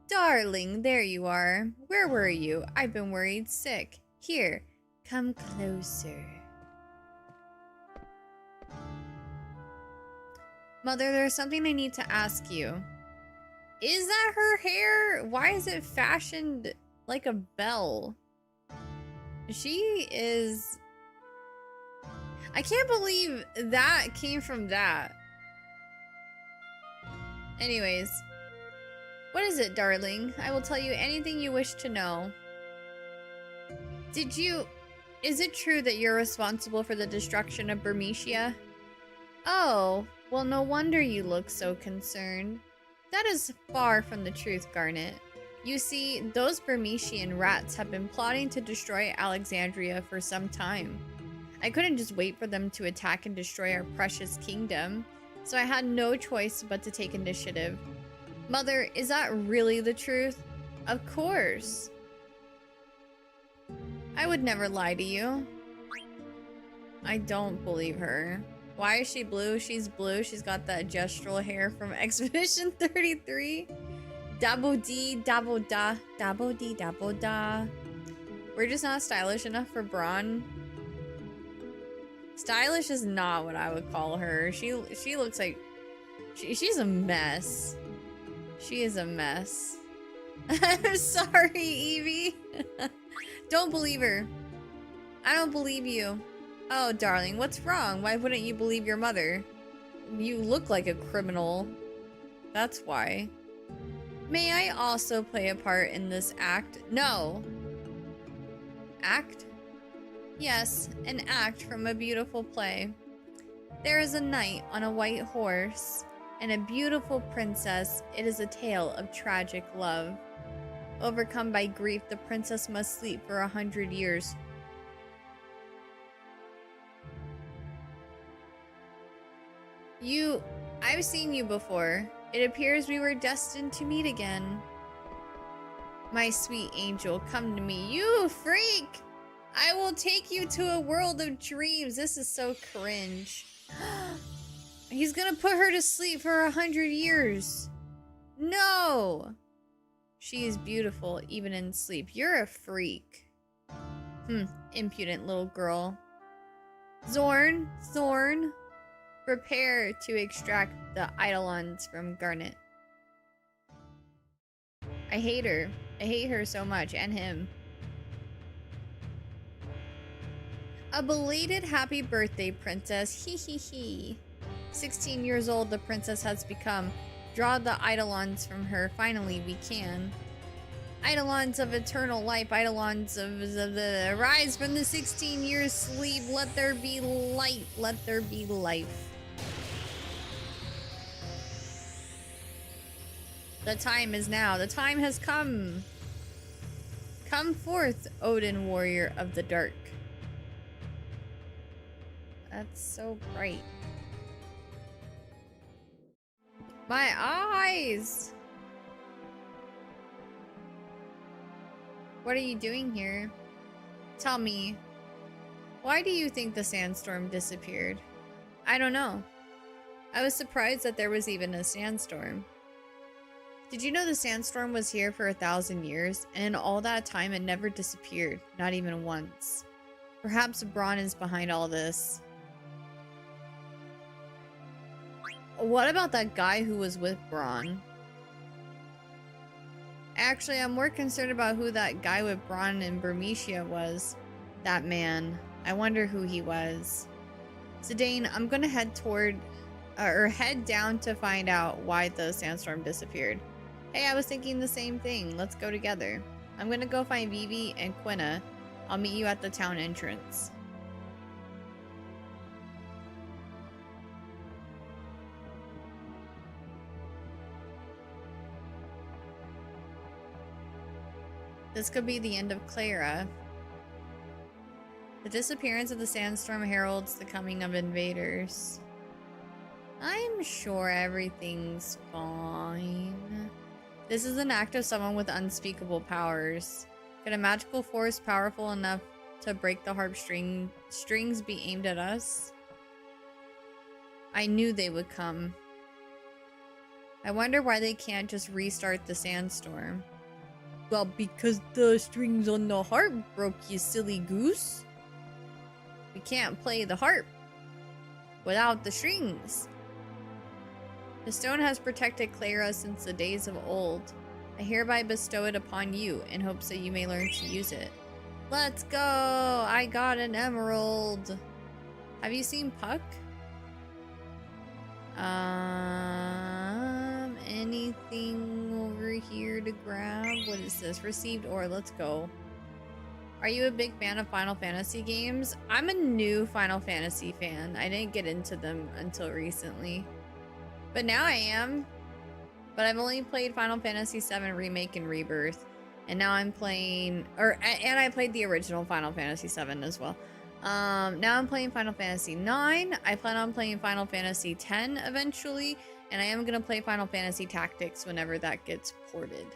Darling, there you are. Where were you? I've been worried sick. Here, come closer. Mother, there's something I need to ask you. Is that her hair? Why is it fashioned like a bell? She is... I can't believe that came from that. Anyways. What is it, darling? I will tell you anything you wish to know. Is it true that you're responsible for the destruction of Bermesia? Oh, well, no wonder you look so concerned. That is far from the truth, Garnet. You see, those Burmesian rats have been plotting to destroy Alexandria for some time. I couldn't just wait for them to attack and destroy our precious kingdom, so I had no choice but to take initiative. Mother, is that really the truth? Of course. I would never lie to you. I don't believe her. Why is she blue? She's blue. She's got that gestural hair from Expedition 33. Dabo dee, dabo da, dabo dee, dabo da. We're just not stylish enough for Braun. Stylish is not what I would call her. She looks like she's a mess. She is a mess. I'm sorry, Evie. Don't believe her. I don't believe you. Oh, darling, what's wrong? Why wouldn't you believe your mother? You look like a criminal. That's why. May I also play a part in this act? No. Act? Yes, an act from a beautiful play. There is a knight on a white horse and a beautiful princess. It is a tale of tragic love. Overcome by grief, the princess must sleep for 100 years. I've seen you before. It appears we were destined to meet again. My sweet angel, come to me. You freak! I will take you to a world of dreams. This is so cringe. He's gonna put her to sleep for 100 years. No! She is beautiful, even in sleep. You're a freak. Impudent little girl. Zorn, prepare to extract the Eidolons from Garnet. I hate her. I hate her so much, and him. A belated happy birthday, princess. Hee hee hee. 16 years old the princess has become. Draw the Eidolons from her. Finally, we can. Eidolons of eternal life. Eidolons of the rise from the 16 years sleep. Let there be light. Let there be life. The time is now. The time has come. Come forth, Odin, warrior of the dark. That's so bright. My eyes! What are you doing here? Tell me, why do you think the sandstorm disappeared? I don't know. I was surprised that there was even a sandstorm. Did you know the sandstorm was here for 1,000 years, and in all that time it never disappeared, not even once? Perhaps Braun is behind all this. What about that guy who was with Braun? Actually, I'm more concerned about who that guy with Braun in Burmecia was. That man. I wonder who he was. Zidane, I'm gonna head down to find out why the sandstorm disappeared. Hey, I was thinking the same thing. Let's go together. I'm gonna go find Vivi and Quina. I'll meet you at the town entrance. This could be the end of Cleyra. The disappearance of the sandstorm heralds the coming of invaders. I'm sure everything's fine. This is an act of someone with unspeakable powers. Could a magical force powerful enough to break the harp strings be aimed at us? I knew they would come. I wonder why they can't just restart the sandstorm. Well, because the strings on the harp broke, you silly goose. We can't play the harp without the strings. The stone has protected Cleyra since the days of old. I hereby bestow it upon you in hopes that you may learn to use it. Let's go! I got an emerald. Have you seen Puck? Anything over here to grab? What is this? Received ore. Let's go. Are you a big fan of Final Fantasy games? I'm a new Final Fantasy fan. I didn't get into them until recently. But now I am. but I've only played Final Fantasy VII Remake and Rebirth, and now I'm playing, and I played the original Final Fantasy VII as well. Now I'm playing Final Fantasy 9. I plan on playing Final Fantasy 10 eventually, and I am gonna play Final Fantasy Tactics whenever that gets ported.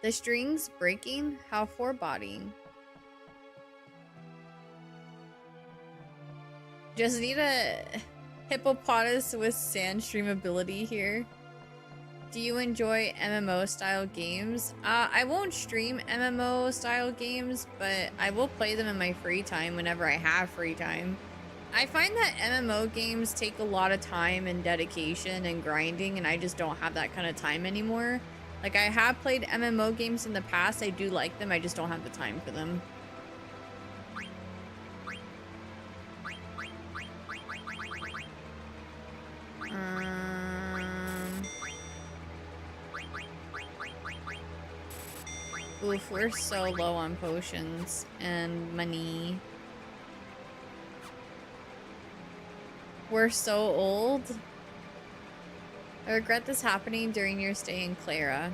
The strings breaking? How foreboding? Just need a hippopotamus with sand stream ability here. Do you enjoy MMO style games? I won't stream MMO style games, but I will play them in my free time whenever I have free time. I find that MMO games take a lot of time and dedication and grinding, and I just don't have that kind of time anymore. Like, I have played MMO games in the past. I do like them. I just don't have the time for them. Oof, we're so low on potions and money. We're so old. I regret this happening during your stay in Cleyra.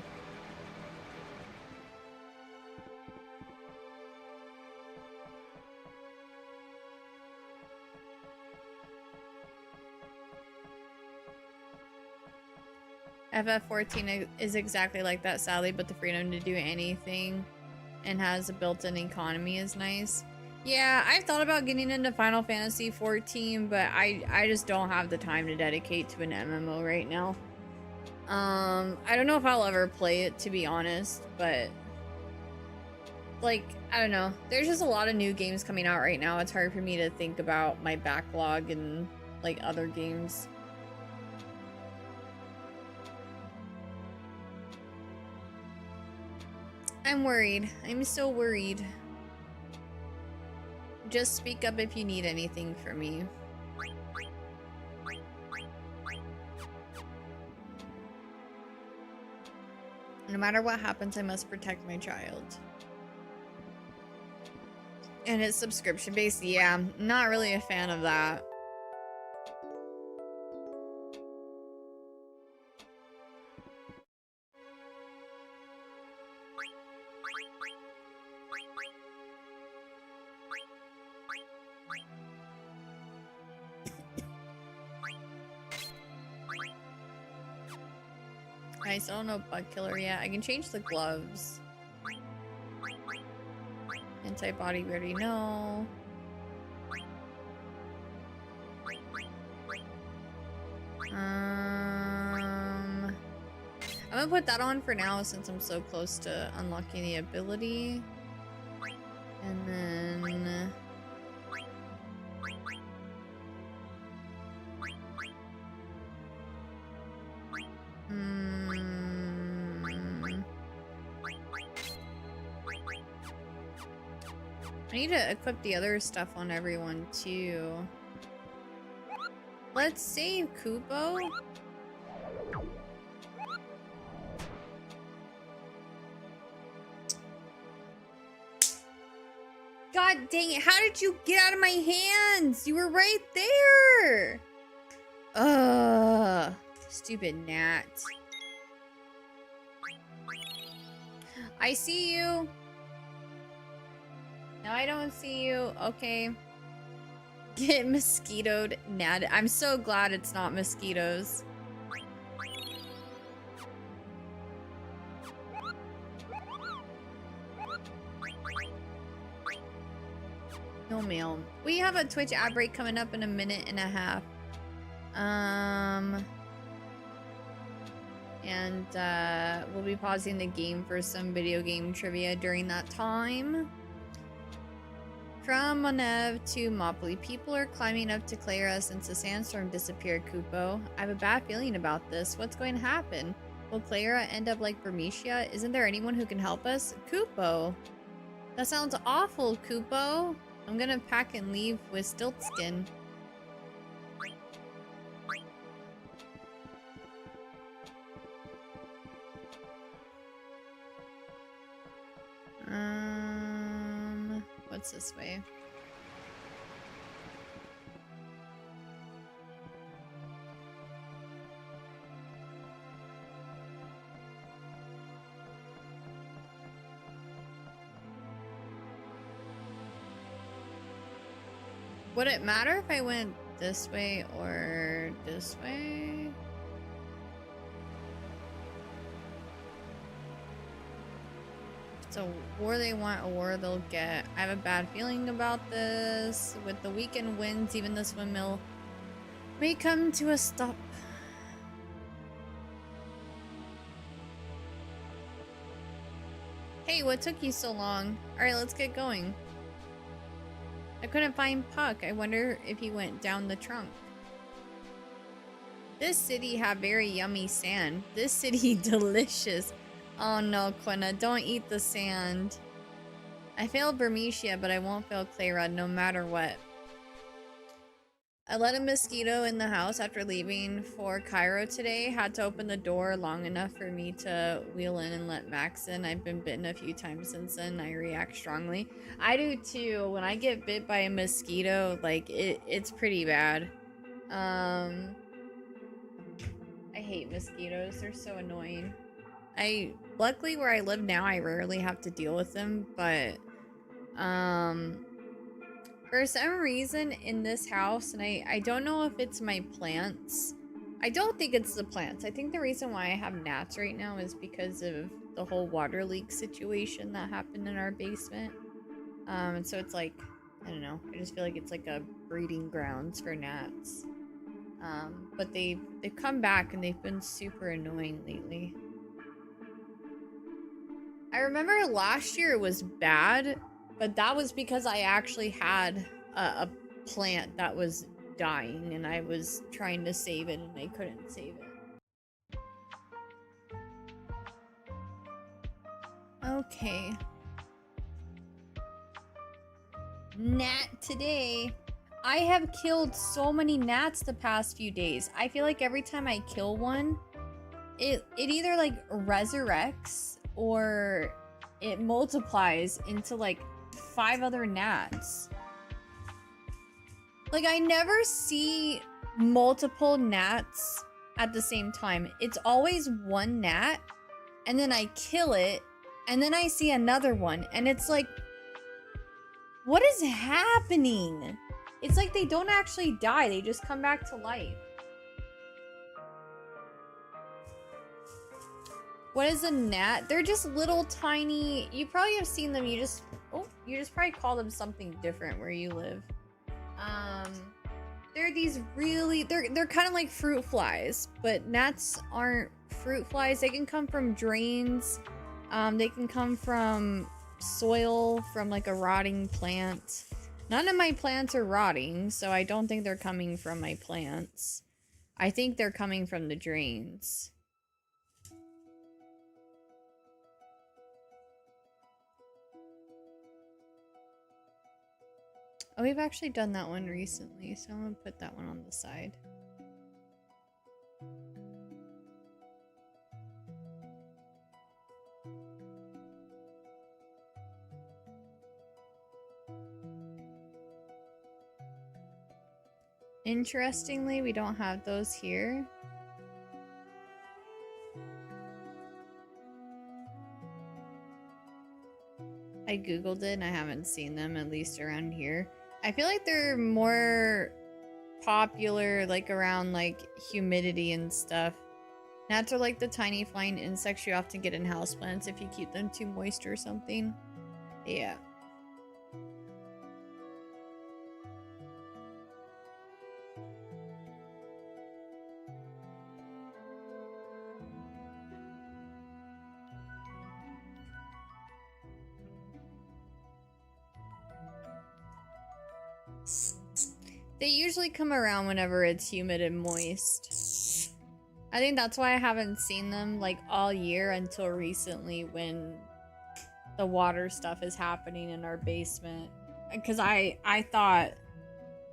FF14 is exactly like that, sadly, but the freedom to do anything and has a built-in economy is nice. Yeah, I've thought about getting into Final Fantasy 14, but I just don't have the time to dedicate to an MMO right now. I don't know if I'll ever play it, to be honest, but like, I don't know. There's just a lot of new games coming out right now. It's hard for me to think about my backlog and like other games. I'm worried. I'm so worried. Just speak up if you need anything from me. No matter what happens, I must protect my child. And it's subscription based. Yeah, not really a fan of that. I still don't know bug killer yet. I can change the gloves. Antibody, we already know. I'm gonna put that on for now since I'm so close to unlocking the ability. And then I need to equip the other stuff on everyone too. Let's save Kupo. God dang it, how did you get out of my hands? You were right there. Ugh, stupid gnat. I see you. No, I don't see you. Okay. Get mosquitoed, gnat. I'm so glad it's not mosquitoes. No mail. We have a Twitch ad break coming up in a minute and a half. And we'll be pausing the game for some video game trivia during that time. From Monev to Mopley, people are climbing up to Cleyra since the sandstorm disappeared, Kupo. I have a bad feeling about this. What's going to happen? Will Cleyra end up like Bermesia? Isn't there anyone who can help us? Kupo! That sounds awful, Kupo! I'm gonna pack and leave with Stiltskin. What's this way? Would it matter if I went this way or this way? It's a war they want, a war they'll get. I have a bad feeling about this. With the weekend winds, even this windmill may come to a stop. Hey, what took you so long? Alright, let's get going. I couldn't find Puck. I wonder if he went down the trunk. This city have very yummy sand. This city delicious. Oh no, Quina, don't eat the sand. I failed Bermesia, but I won't fail Cleyra no matter what. I let a mosquito in the house after leaving for Cairo today. Had to open the door long enough for me to wheel in and let Max in. I've been bitten a few times since then. I react strongly. I do too. When I get bit by a mosquito, like it's pretty bad. I hate mosquitoes. They're so annoying. Luckily where I live now, I rarely have to deal with them, but for some reason in this house, and I don't know if it's my plants. I don't think it's the plants. I think the reason why I have gnats right now is because of the whole water leak situation that happened in our basement. And so it's like, I don't know. I just feel like it's like a breeding grounds for gnats. But they've come back and they've been super annoying lately. I remember last year it was bad, but that was because I actually had a plant that was dying and I was trying to save it and I couldn't save it. Okay. Gnat today. I have killed so many gnats the past few days. I feel like every time I kill one, it either like resurrects or it multiplies into like 5 other gnats. Like I never see multiple gnats at the same time. It's always one gnat and then I kill it and then I see another one and it's like, what is happening? It's like they don't actually die, they just come back to life. What is a gnat? They're just little tiny, you probably have seen them, you just probably call them something different where you live. They're these really, they're kind of like fruit flies, but gnats aren't fruit flies. They can come from drains. They can come from soil, from like a rotting plant. None of my plants are rotting, so I don't think they're coming from my plants. I think they're coming from the drains. Oh, we've actually done that one recently, so I'm gonna put that one on the side. Interestingly, we don't have those here. I googled it and I haven't seen them, at least around here. I feel like they're more popular like around like humidity and stuff. Gnats are like the tiny flying insects you often get in houseplants if you keep them too moist or something. Yeah. They usually come around whenever it's humid and moist. I think that's why I haven't seen them like all year until recently when the water stuff is happening in our basement. Because I thought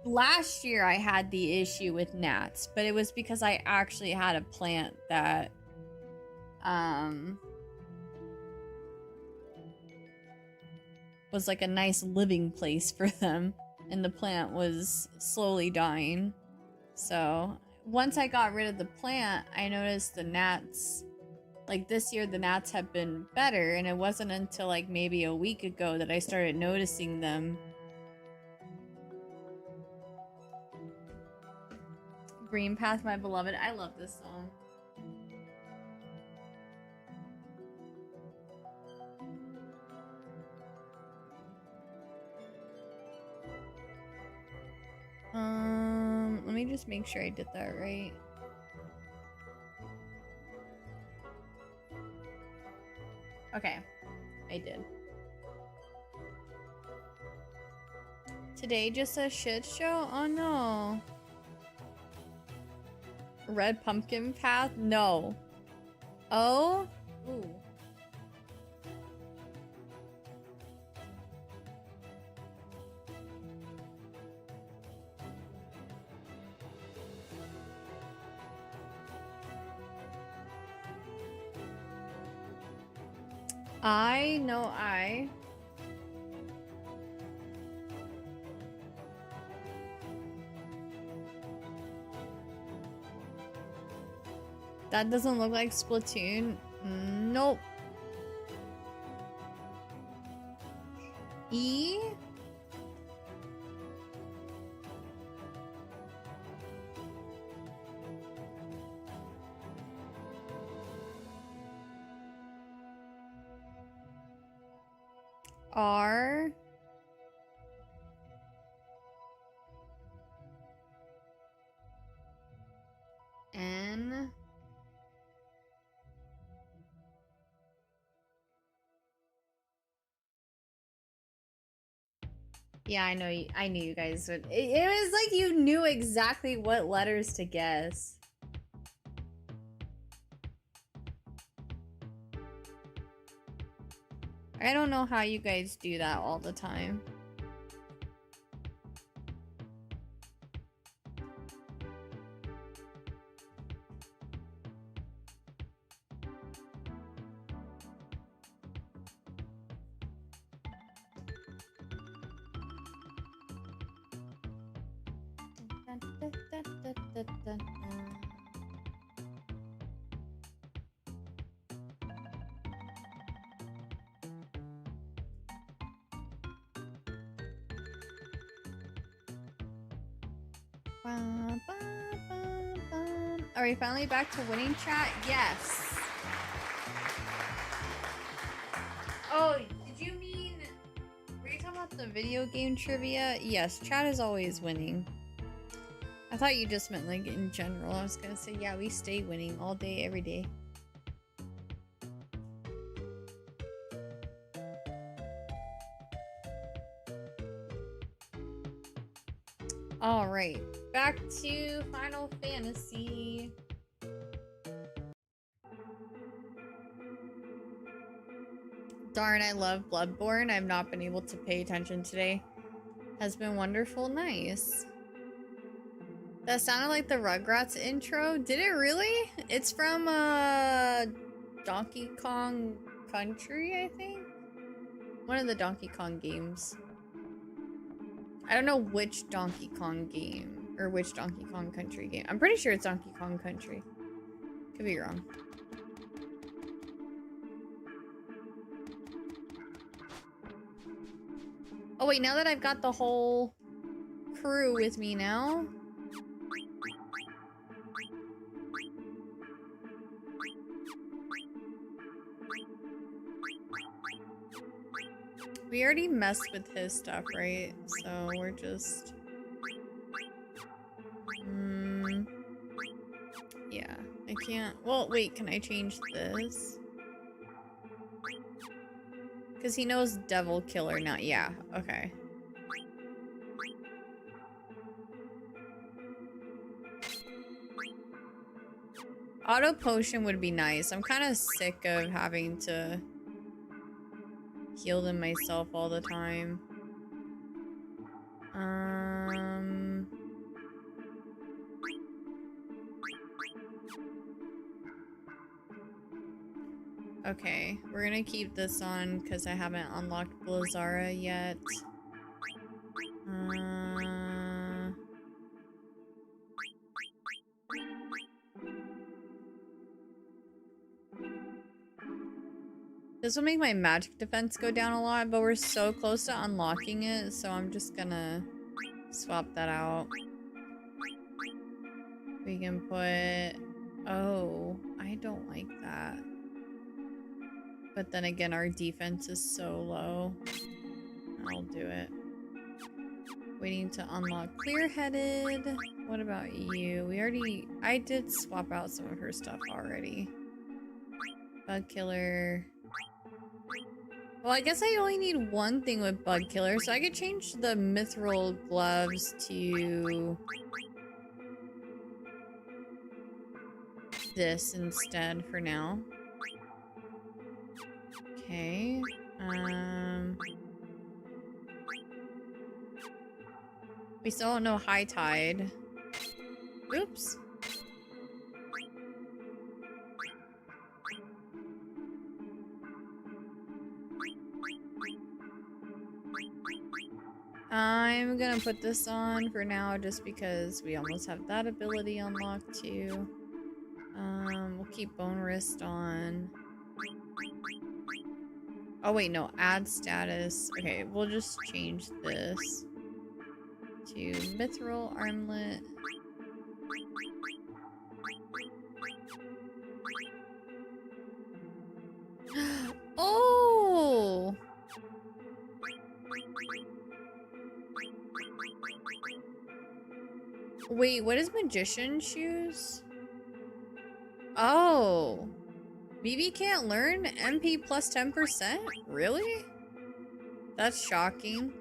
last year I had the issue with gnats, but it was because I actually had a plant that was like a nice living place for them. And the plant was slowly dying. So once I got rid of the plant, I noticed the gnats, like this year the gnats have been better, and it wasn't until like maybe a week ago that I started noticing them. Green Path, My Beloved. I love this song. Let me just make sure I did that right. Okay, I did. Today just a shit show? Oh no. Red Pumpkin Path? No. Oh? Ooh. I know I. That doesn't look like Splatoon. Nope. E? R? N? Yeah, I know. I knew you guys would. It was like you knew exactly what letters to guess. I don't know how you guys do that all the time. Are we finally back to winning chat? Yes. Oh, did you mean... Were you talking about the video game trivia? Yes, chat is always winning. I thought you just meant like in general. I was gonna say, yeah, we stay winning all day, every day. Alright, back to Final Fantasy. Darn, I love Bloodborne. I've not been able to pay attention today. Has been wonderful. Nice. That sounded like the Rugrats intro. Did it really? It's from Donkey Kong Country, I think? One of the Donkey Kong games. I don't know which Donkey Kong game or which Donkey Kong Country game. I'm pretty sure it's Donkey Kong Country. Could be wrong. Oh wait, now that I've got the whole crew with me now. We already messed with his stuff, right? So we're just... yeah, I can't... Well, wait, can I change this? Because he knows Devil Killer now. Yeah, okay. Auto potion would be nice. I'm kind of sick of having to heal them myself all the time. Okay, we're gonna keep this on because I haven't unlocked Blizzara yet. This will make my magic defense go down a lot, but we're so close to unlocking it, so I'm just gonna swap that out. We can put... Oh, I don't like that. But then again, our defense is so low. I'll do it. Waiting to unlock clear-headed. What about you? We already... I did swap out some of her stuff already. Bug killer. Well, I guess I only need one thing with bug killer, so I could change the mithril gloves to this instead for now. Okay. We still don't know high tide. Oops. I'm gonna put this on for now just because we almost have that ability unlocked too. We'll keep bone wrist on. Oh wait, no, add status. Okay, we'll just change this to mithril armlet. Oh! Wait, what is magician shoes? Oh. BB can't learn MP plus 10%? Really? That's shocking.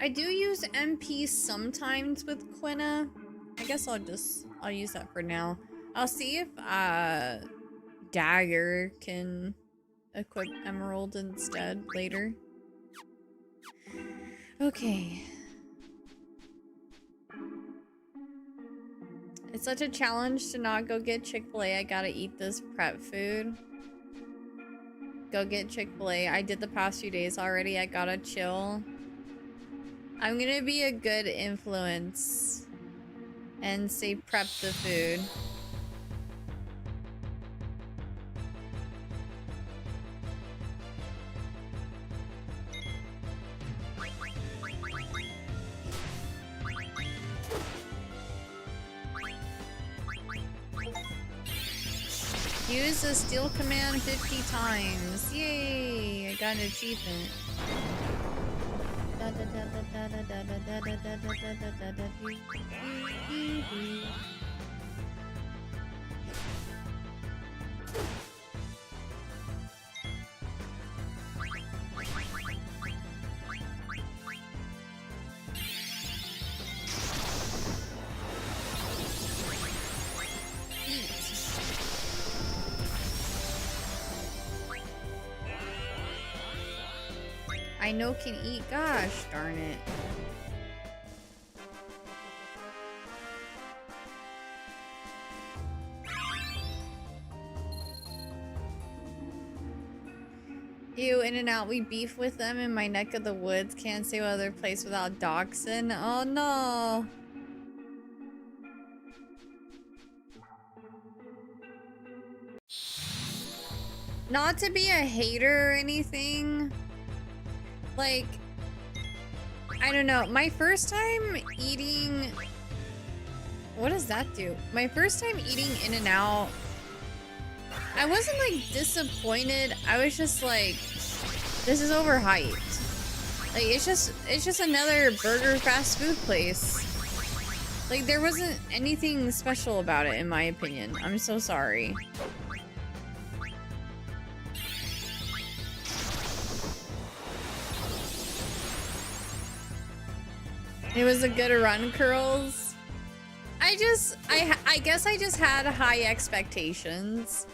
I do use MP sometimes with Quina. I guess I'll use that for now. I'll see if Dagger can equip Emerald instead later. Okay. It's such a challenge to not go get Chick-fil-A. I gotta eat this prep food. Go get Chick-fil-A. I did the past few days already. I gotta chill. I'm gonna be a good influence and say prep the food. Use the steal command 50 times. Yay! I got an achievement. I know can eat. Gosh darn it. Ew, In and Out. We beef with them in my neck of the woods. Can't say what other place without Dachshund. Oh no. Not to be a hater or anything. Like, I don't know. My first time eating... What does that do? My first time eating In and Out, I wasn't like disappointed. I was just like, this is overhyped. Like, it's just another burger fast food place. Like, there wasn't anything special about it in my opinion. I'm so sorry. It was a good run, Curls. I guess I just had high expectations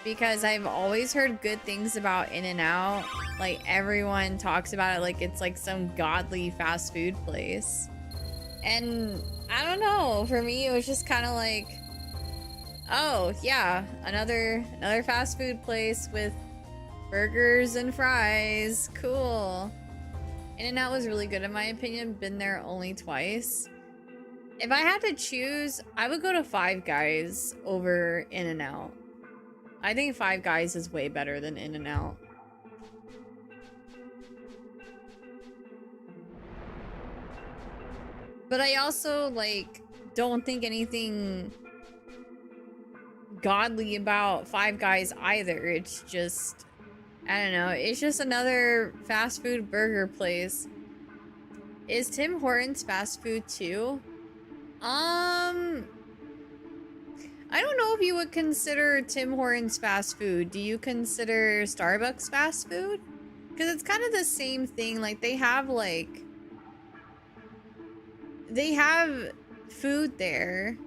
because I've always heard good things about In and Out. Like, everyone talks about it like it's like some godly fast food place. And I don't know, for me it was just kind of like, oh yeah, another fast food place with burgers and fries. Cool. In-N-Out was really good in my opinion. Been there only twice. If I had to choose, I would go to Five Guys over In-N-Out. I think Five Guys is way better than In-N-Out. But I also, like, don't think anything godly about Five Guys either. It's just, I don't know. It's just another fast food burger place. Is Tim Hortons fast food too? I don't know if you would consider Tim Hortons fast food. Do you consider Starbucks fast food? Because it's kind of the same thing. Like, they have food there,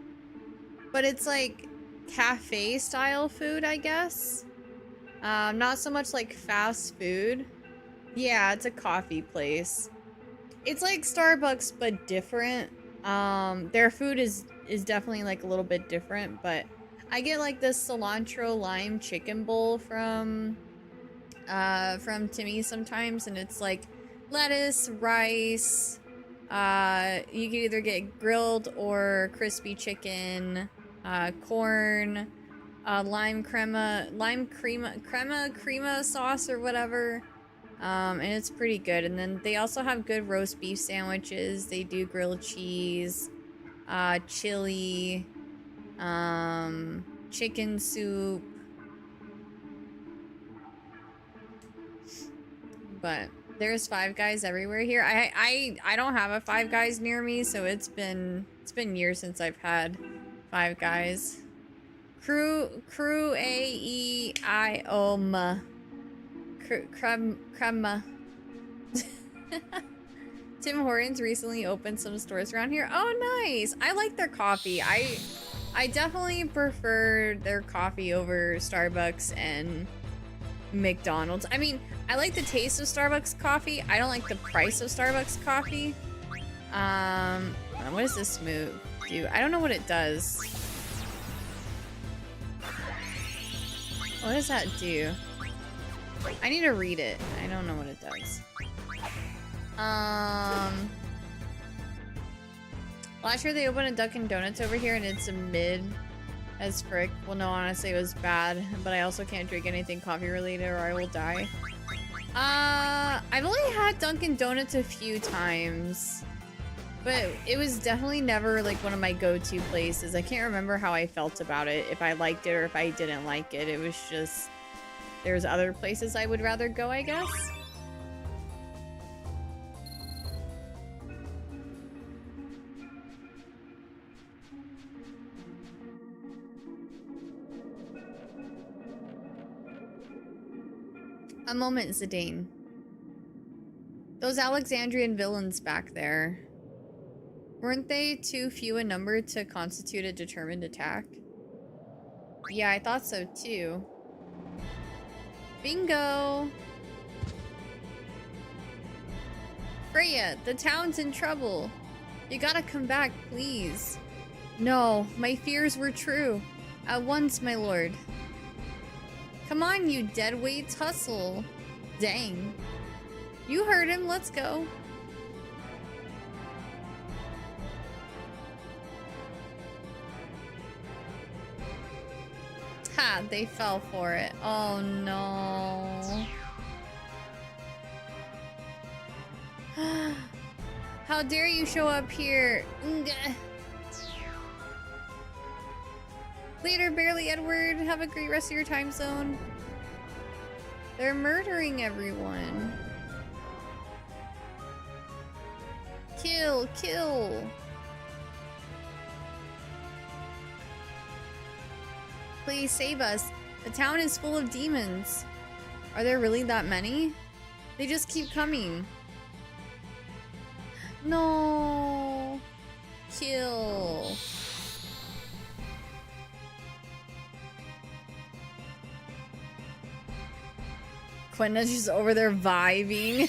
but it's like cafe style food, I guess. Not so much like fast food. Yeah, it's a coffee place. It's like Starbucks but different. Their food is definitely like a little bit different, but I get like this cilantro lime chicken bowl from Timmy sometimes, and it's like lettuce, rice. You can either get grilled or crispy chicken, corn, lime crema sauce or whatever. And it's pretty good. And then they also have good roast beef sandwiches. They do grilled cheese, chili, chicken soup. But there's Five Guys everywhere here. I don't have a Five Guys near me, so it's been years since I've had Five Guys. Crema. Tim Hortons recently opened some stores around here. Oh, nice. I like their coffee. I definitely prefer their coffee over Starbucks and McDonald's. I mean, I like the taste of Starbucks coffee. I don't like the price of Starbucks coffee. What does this move do? I don't know what it does. What does that do? I need to read it. I don't know what it does. Last year they opened a Dunkin' Donuts over here and it's a mid as frick. Well, no, honestly, it was bad, but I also can't drink anything coffee related or I will die. I've only had Dunkin' Donuts a few times, but it was definitely never like one of my go-to places. I can't remember how I felt about it, if I liked it or if I didn't like it. It was just, there's other places I would rather go, I guess. A moment, Zidane. Those Alexandrian villains back there. Weren't they too few in number to constitute a determined attack? Yeah, I thought so too. Bingo! Freya, the town's in trouble. You gotta come back, please. No, my fears were true. At once, my lord. Come on, you deadweights, hustle. Dang. You heard him, let's go. Ha, they fell for it. Oh no. How dare you show up here? Later, Barely Edward. Have a great rest of your time zone. They're murdering everyone. Kill, kill. Please save us. The town is full of demons. Are there really that many? They just keep coming. No. Kill. Quenna's just over there vibing.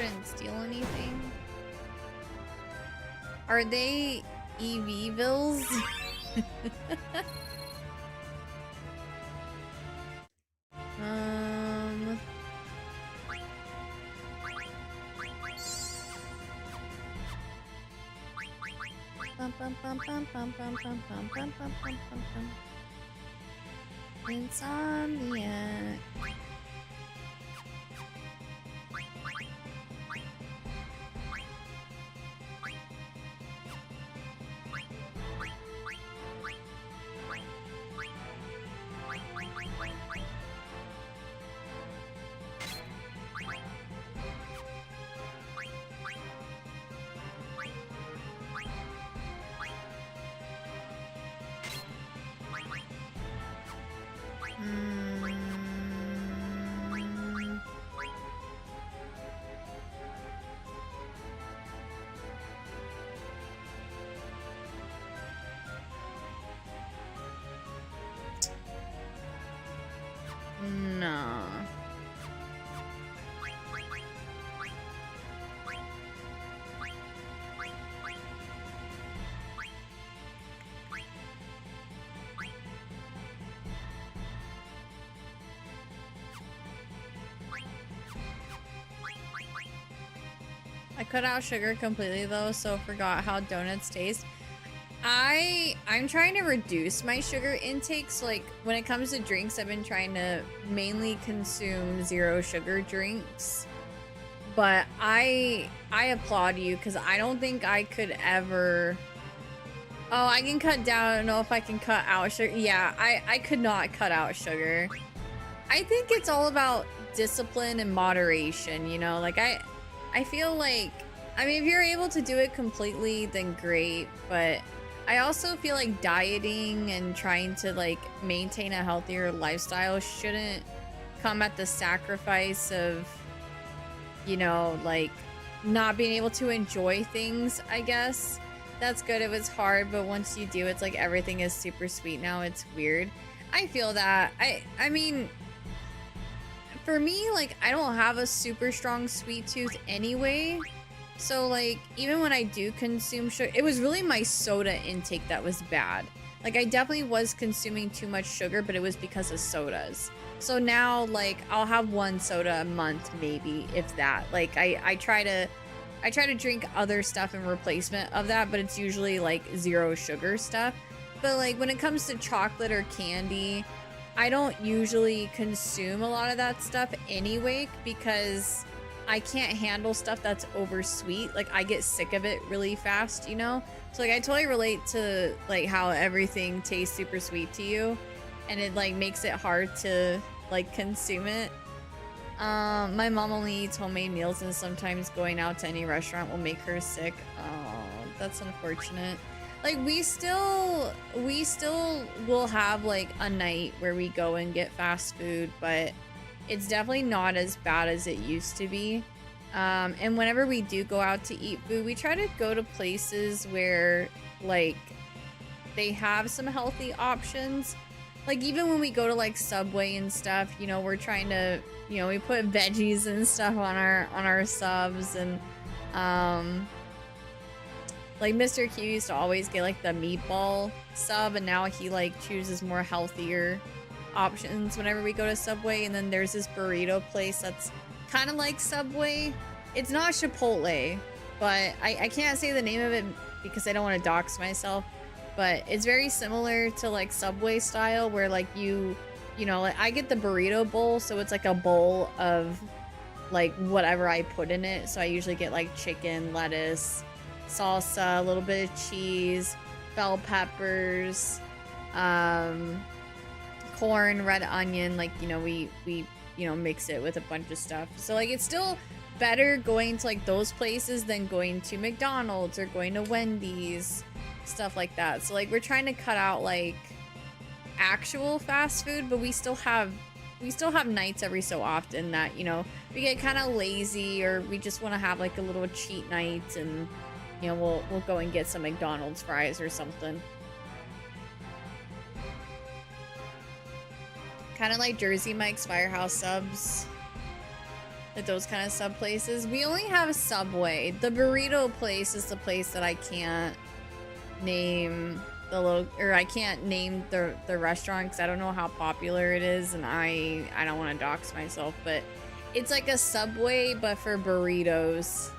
shouldn't steal anything. Are they EV bills? Insomniac. No. I cut out sugar completely though, so forgot how donuts taste. I'm trying to reduce my sugar intake, so like when it comes to drinks, I've been trying to mainly consume zero sugar drinks. But I applaud you, because I don't think I could ever. Oh, I can cut down. I don't know if I can cut out sugar. Yeah, I could not cut out sugar. I think it's all about discipline and moderation, you know? Like I feel like, I mean, if you're able to do it completely, then great, but I also feel like dieting and trying to like maintain a healthier lifestyle shouldn't come at the sacrifice of, you know, like not being able to enjoy things, I guess. That's good if it's hard, but once you do, it's like everything is super sweet now. It's weird. I feel that. I mean, for me, like, I don't have a super strong sweet tooth anyway. So, like, even when I do consume sugar, it was really my soda intake that was bad. Like, I definitely was consuming too much sugar, but it was because of sodas. So now, like, I'll have one soda a month, maybe, if that. Like, I try to drink other stuff in replacement of that, but it's usually, like, zero sugar stuff. But, like, when it comes to chocolate or candy, I don't usually consume a lot of that stuff anyway, because I can't handle stuff that's over sweet. Like, I get sick of it really fast, you know? So, like, I totally relate to, like, how everything tastes super sweet to you, and it, like, makes it hard to, like, consume it. My mom only eats homemade meals, and sometimes going out to any restaurant will make her sick. Oh, that's unfortunate. Like, we still will have, like, a night where we go and get fast food, but it's definitely not as bad as it used to be. And whenever we do go out to eat food, we try to go to places where, like, they have some healthy options. Like, even when we go to, like, Subway and stuff, you know, we're trying to, you know, we put veggies and stuff on our subs, and like, Mr. Q used to always get, like, the meatball sub, and now he, like, chooses more healthier options whenever we go to Subway. And then there's this burrito place that's kind of like Subway. It's not Chipotle, but I can't say the name of it because I don't want to dox myself. But it's very similar to, like, Subway style, where, like, you know, like, I get the burrito bowl, so it's like a bowl of, like, whatever I put in it. So I usually get, like, chicken, lettuce, salsa, a little bit of cheese, bell peppers, corn, red onion. Like, you know, we you know, mix it with a bunch of stuff. So, like, it's still better going to, like, those places than going to McDonald's or going to Wendy's, stuff like that. So, like, we're trying to cut out, like, actual fast food, but we still have nights every so often that, you know, we get kind of lazy, or we just want to have, like, a little cheat night, and, you know, we'll go and get some McDonald's fries or something. Kind of like Jersey Mike's Firehouse subs. Like those kind of sub places. We only have a Subway. The burrito place is the place that I can't name I can't name the restaurant because I don't know how popular it is, and I don't want to dox myself, but it's like a Subway but for burritos.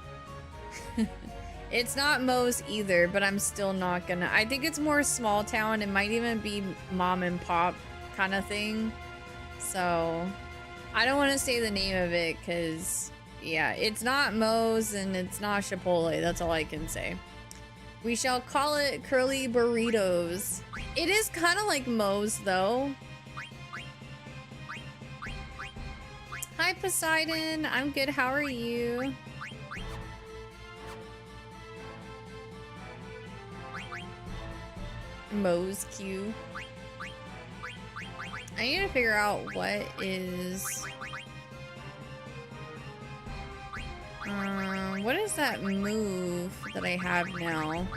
It's not Moe's either, but I'm still not gonna. I think it's more small town. It might even be mom and pop kind of thing. So I don't want to say the name of it because, yeah, it's not Moe's and it's not Chipotle. That's all I can say. We shall call it Curly Burritos. It is kind of like Moe's though. Hi Poseidon, I'm good. How are you? Moe's Q. I need to figure out what is... what is that move that I have now?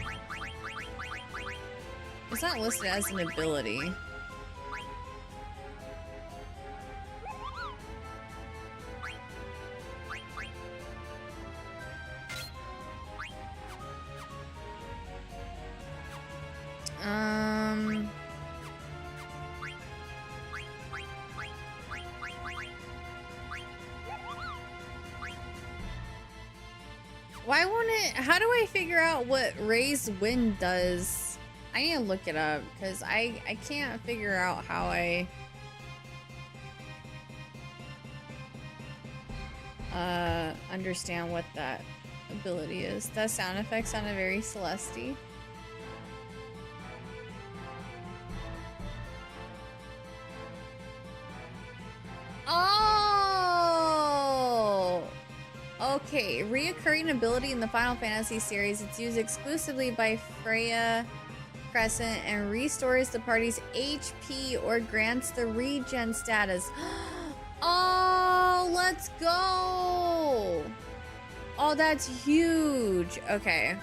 It's not listed as an ability. Why won't it? How do I figure out what Ray's Wind does? I need to look it up because I can't figure out how I understand what that ability is. That sound effect sounded very Celeste-y. Oh! Okay, reoccurring ability in the Final Fantasy series. It's used exclusively by Freya Crescent and restores the party's HP or grants the regen status. Oh, let's go! Oh, that's huge. Okay.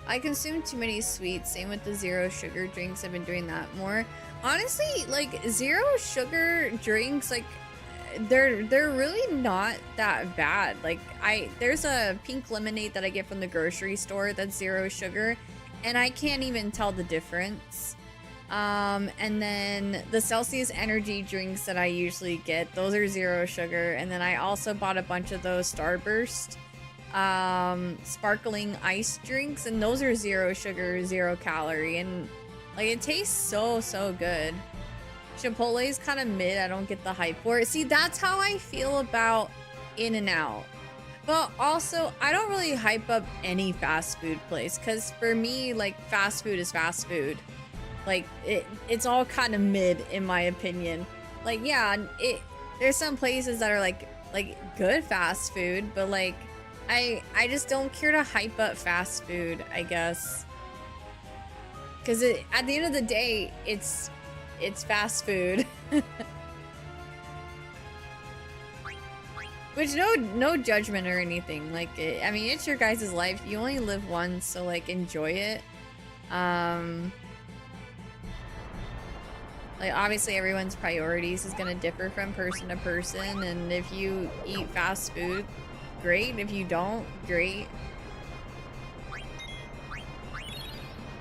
I consume too many sweets. Same with the zero sugar drinks. I've been doing that more. Honestly, like zero sugar drinks, like they're really not that bad. Like there's a pink lemonade that I get from the grocery store that's zero sugar, and I can't even tell the difference. And then the Celsius energy drinks that I usually get, those are zero sugar. And then I also bought a bunch of those Starburst sparkling ice drinks, and those are zero sugar, zero calorie, and like it tastes so good. Chipotle is kind of mid. I don't get the hype for it. See, that's how I feel about In-N-Out. But also, I don't really hype up any fast food place because for me, like, fast food is fast food. Like, it's all kind of mid in my opinion. Like, yeah, there's some places that are like good fast food, but like I just don't care to hype up fast food, I guess. Cuz at the end of the day, it's fast food. Which no judgment or anything. Like I mean, it's your guys' life. You only live once, so like enjoy it. Like, obviously everyone's priorities is gonna differ from person to person, and if you eat fast food, great. If you don't, great.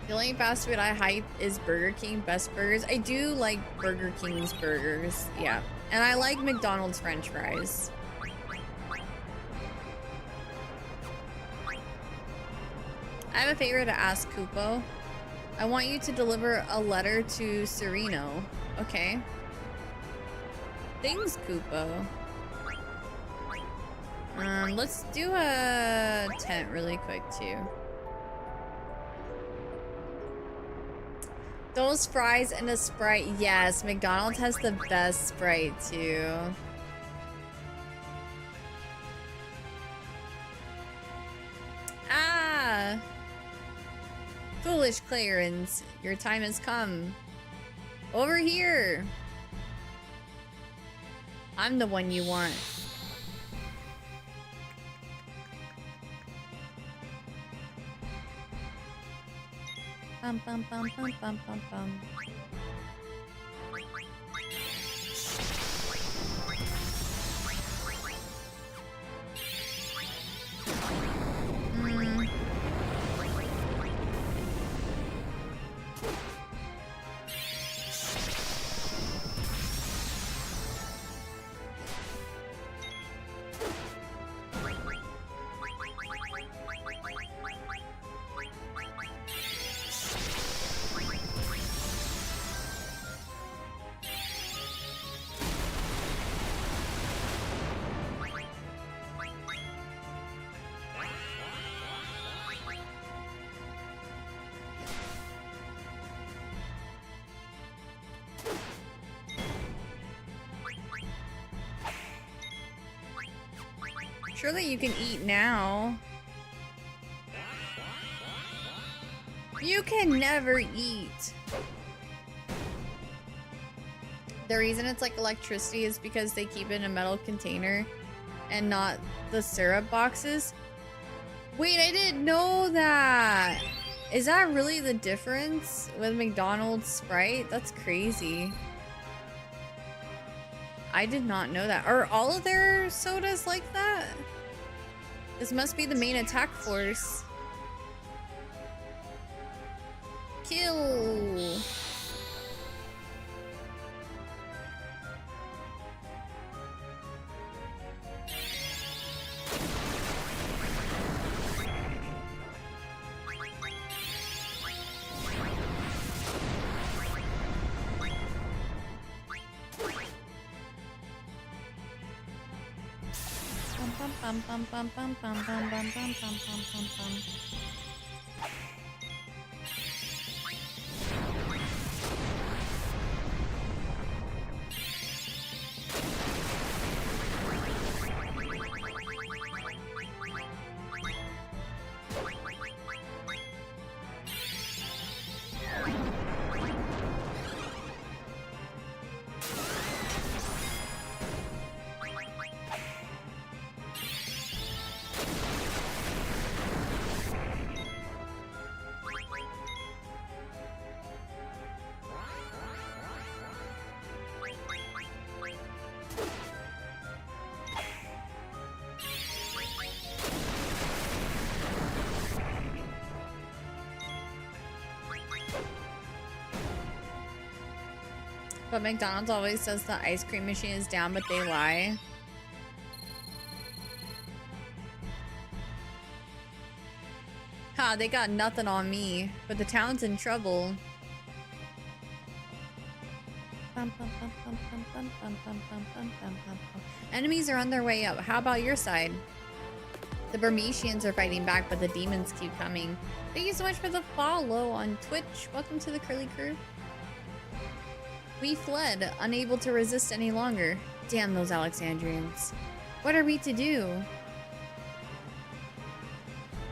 The only fast food I hype is Burger King, best burgers. I do like Burger King's burgers, yeah. And I like McDonald's French fries. I have a favor to ask Kupo. I want you to deliver a letter to Sereno. Okay. Thanks, Kupo. Let's do a tent really quick, too. Those fries and a Sprite. Yes, McDonald's has the best Sprite, too. Ah! Foolish Cleyrans, your time has come. Over here! I'm the one you want. Bum bum bum bum bum bum bum. Surely you can eat now. You can never eat. The reason it's like electricity is because they keep it in a metal container and not the syrup boxes. Wait, I didn't know that. Is that really the difference with McDonald's Sprite? That's crazy. I did not know that. Are all of their sodas like that? This must be the main attack force. Kill. Bum bum bum bum bum bum bum bum bum bum bum bum. But McDonald's always says the ice cream machine is down, but they lie. Ha, they got nothing on me, but the town's in trouble. Enemies are on their way up. How about your side? The Burmesians are fighting back, but the demons keep coming. Thank you so much for the follow on Twitch. Welcome to the Curly Crew. We fled, unable to resist any longer. Damn those Alexandrians. What are we to do?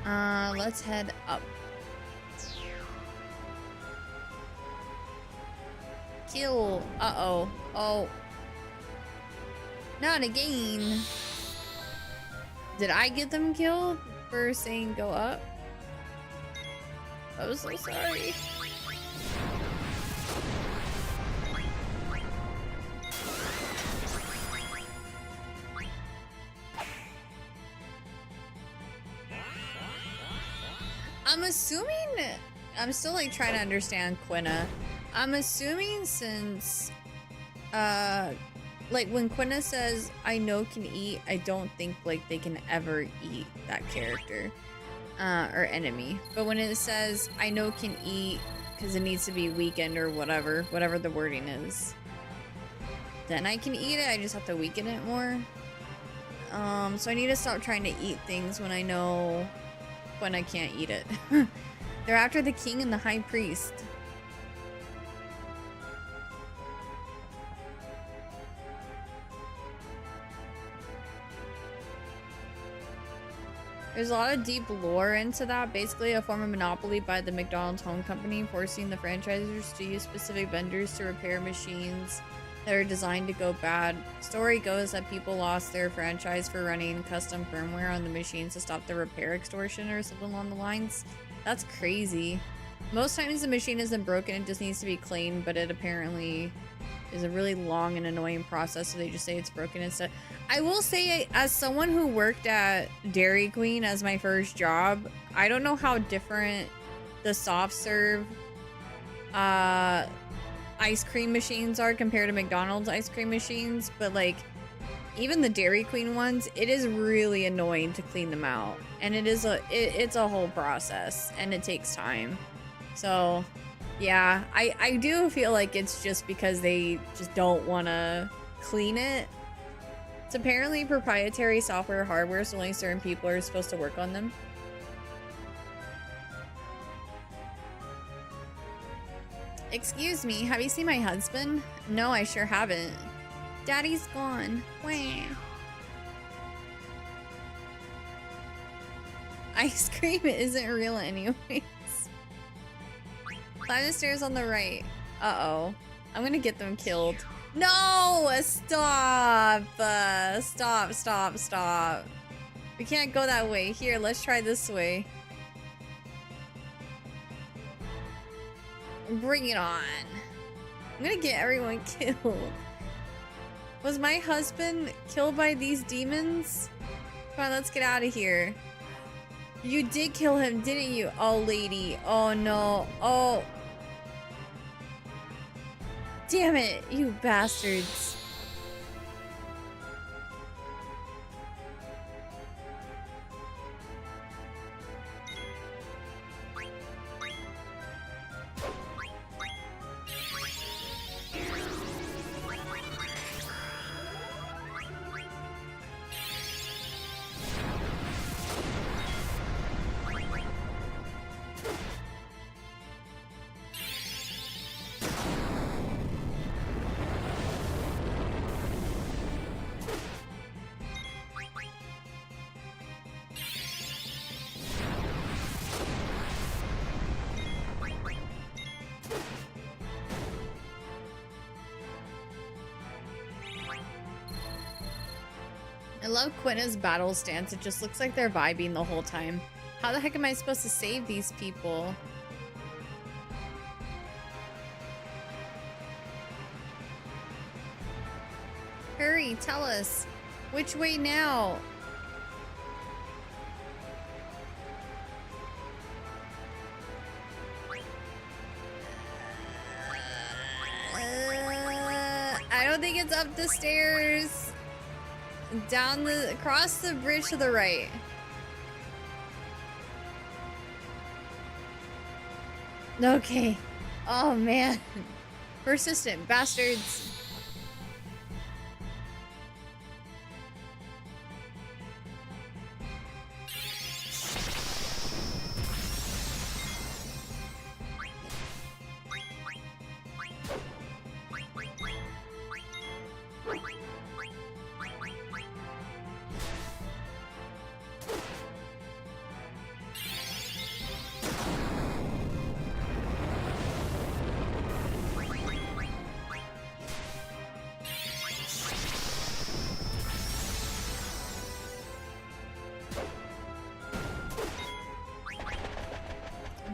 Let's head up. Kill. Uh-oh. Oh. Not again. Did I get them killed for saying go up? I'm so sorry. I'm assuming, I'm still like trying to understand Quina. I'm assuming since, like when Quina says, I know can eat, I don't think like they can ever eat that character, or enemy. But when it says, I know can eat, because it needs to be weakened or whatever the wording is, then I can eat it, I just have to weaken it more. So I need to stop trying to eat things when I know when I can't eat it. They're after the king and the high priest. There's a lot of deep lore into that. Basically a form of monopoly by the McDonald's home company, forcing the franchisers to use specific vendors to repair machines that are designed to go bad. Story goes that people lost their franchise for running custom firmware on the machines to stop the repair extortion or something along the lines. That's crazy. Most times the machine isn't broken, it just needs to be cleaned, but it apparently is a really long and annoying process, so they just say it's broken instead. I will say, as someone who worked at Dairy Queen as my first job, I don't know how different the soft serve ice cream machines are compared to McDonald's ice cream machines, but like even the Dairy Queen ones, it is really annoying to clean them out, and it's a whole process and it takes time. So yeah, I do feel like it's just because they just don't want to clean it. It's apparently proprietary software hardware, so only certain people are supposed to work on them. Excuse me, have you seen my husband? No, I sure haven't. Daddy's gone. Wah. Ice cream isn't real anyways. Climb the stairs on the right. Uh-oh. I'm gonna get them killed. No! Stop! Stop. We can't go that way. Here, let's try this way. Bring it on. I'm gonna get everyone killed. Was my husband killed by these demons? Come on, let's get out of here. You did kill him, didn't you? Oh, lady. Oh, no. Oh. Damn it, you bastards. I love Quinna's battle stance. It just looks like they're vibing the whole time. How the heck am I supposed to save these people? Hurry, tell us. Which way now? I don't think it's up the stairs. Across the bridge to the right. Okay. Oh man. Persistent bastards.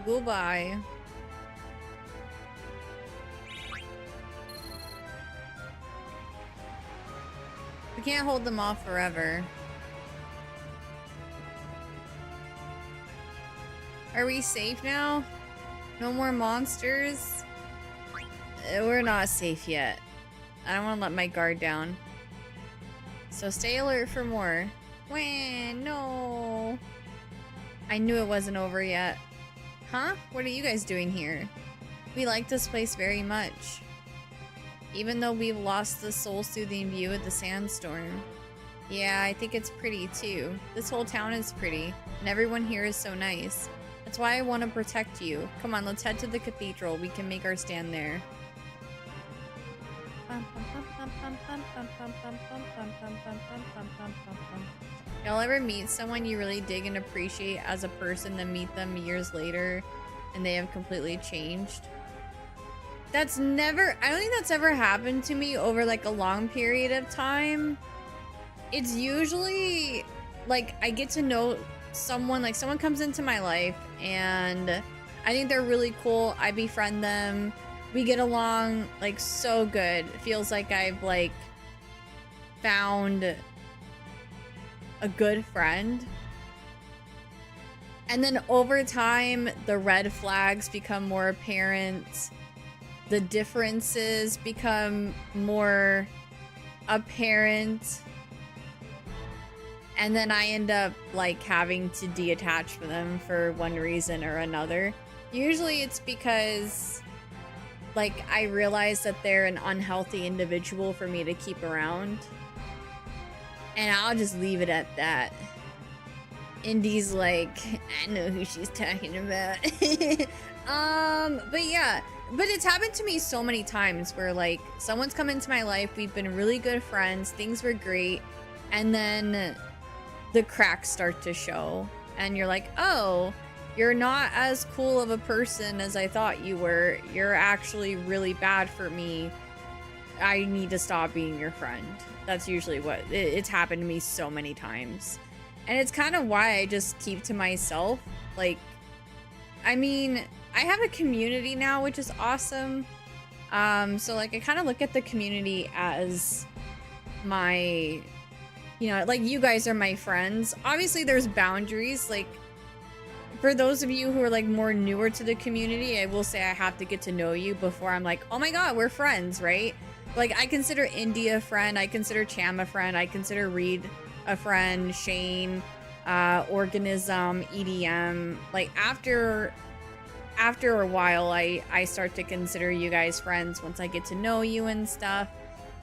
Goodbye. We can't hold them off forever. Are we safe now? No more monsters? We're not safe yet. I don't want to let my guard down. So stay alert for more. Wah, no. I knew it wasn't over yet. Huh? What are you guys doing here? We like this place very much. Even though we've lost the soul-soothing view of the sandstorm. Yeah, I think it's pretty too. This whole town is pretty, and everyone here is so nice. That's why I want to protect you. Come on, let's head to the cathedral. We can make our stand there. Y'all ever meet someone you really dig and appreciate as a person, then meet them years later and they have completely changed? That's never, I don't think that's ever happened to me over like a long period of time. It's usually like I get to know someone, like someone comes into my life and I think they're really cool. I befriend them. We get along like so good. It feels like I've like found a good friend. And then over time, the red flags become more apparent. The differences become more apparent. And then I end up like having to detach from them for one reason or another. Usually it's because like I realize that they're an unhealthy individual for me to keep around. And I'll just leave it at that. Indy's like, I know who she's talking about. But yeah, but it's happened to me so many times where like someone's come into my life, we've been really good friends, things were great, and then the cracks start to show. and you're like, oh, you're not as cool of a person as I thought you were. You're actually really bad for me. I need to stop being your friend. That's usually what it's happened to me so many times. And it's kind of why I just keep to myself. Like, I mean, I have a community now, which is awesome. So like I kind of look at the community as my, you know, like you guys are my friends. Obviously there's boundaries. Like for those of you who are like more newer to the community, I will say I have to get to know you before I'm like, oh my God, we're friends, right? Like I consider India a friend. I consider Cham a friend. I consider Reed a friend, Shane, Organism, EDM. Like after a while, I start to consider you guys friends once I get to know you and stuff.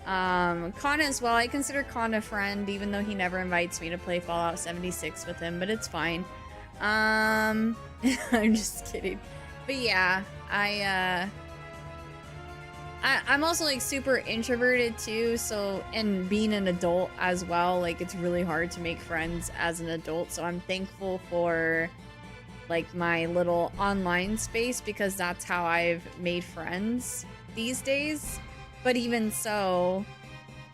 Kana as well. I consider Kana a friend, even though he never invites me to play Fallout 76 with him, but it's fine. I'm just kidding. But yeah, I'm also like super introverted too, so, and being an adult as well, like it's really hard to make friends as an adult, so I'm thankful for like my little online space because that's how I've made friends these days. But even so,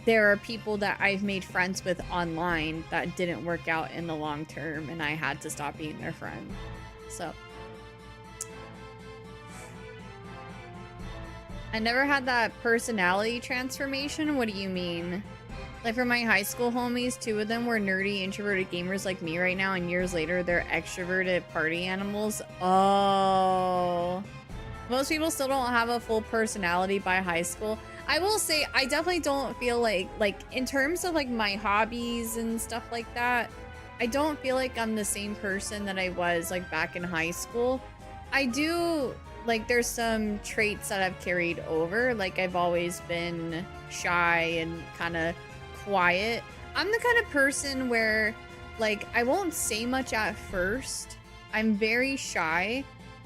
there are people that I've made friends with online that didn't work out in the long term, and I had to stop being their friend. So I never had that personality transformation. What do you mean? Like for my high school homies, 2 of them were nerdy, introverted gamers like me right now, and years later, they're extroverted party animals. Oh. Most people still don't have a full personality by high school. I will say, I definitely don't feel like in terms of like my hobbies and stuff like that, I don't feel like I'm the same person that I was like back in high school. I do, like there's some traits that I've carried over. Like I've always been shy and kind of quiet. I'm the kind of person where like I won't say much at first. I'm very shy,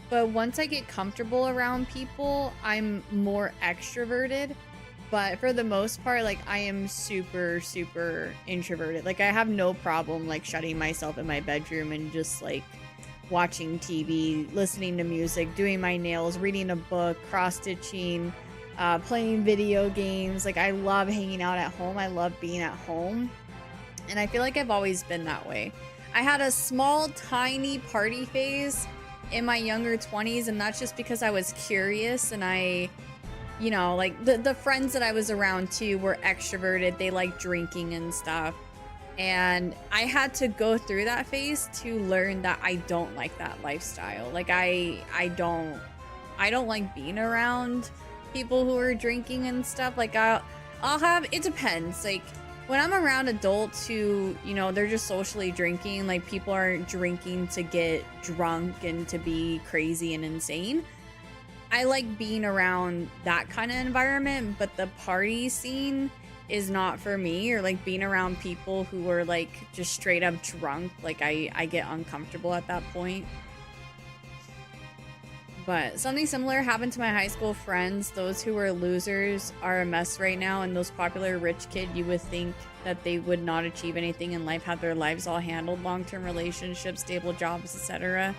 but once I get comfortable around people, I'm more extroverted. But for the most part, like I am super introverted. Like I have no problem like shutting myself in my bedroom and just like watching TV, listening to music, doing my nails, reading a book, cross-stitching, playing video games. Like I love hanging out at home. I love being at home. And I feel like I've always been that way. I had a small, tiny party phase in my younger 20s, and that's just because I was curious and I, you know, like the friends that I was around too were extroverted. They like drinking and stuff. And I had to go through that phase to learn that I don't like that lifestyle. Like I don't like being around people who are drinking and stuff. Like I'll have, it depends. Like when I'm around adults who, you know, they're just socially drinking, like people aren't drinking to get drunk and to be crazy and insane. I like being around that kind of environment, but the party scene is not for me, or like being around people who are like just straight up drunk. Like I get uncomfortable at that point. But something similar happened to my high school friends. Those who were losers are a mess right now, and those popular rich kid, you would think that they would not achieve anything in life, have their lives all handled, long-term relationships, stable jobs, etc.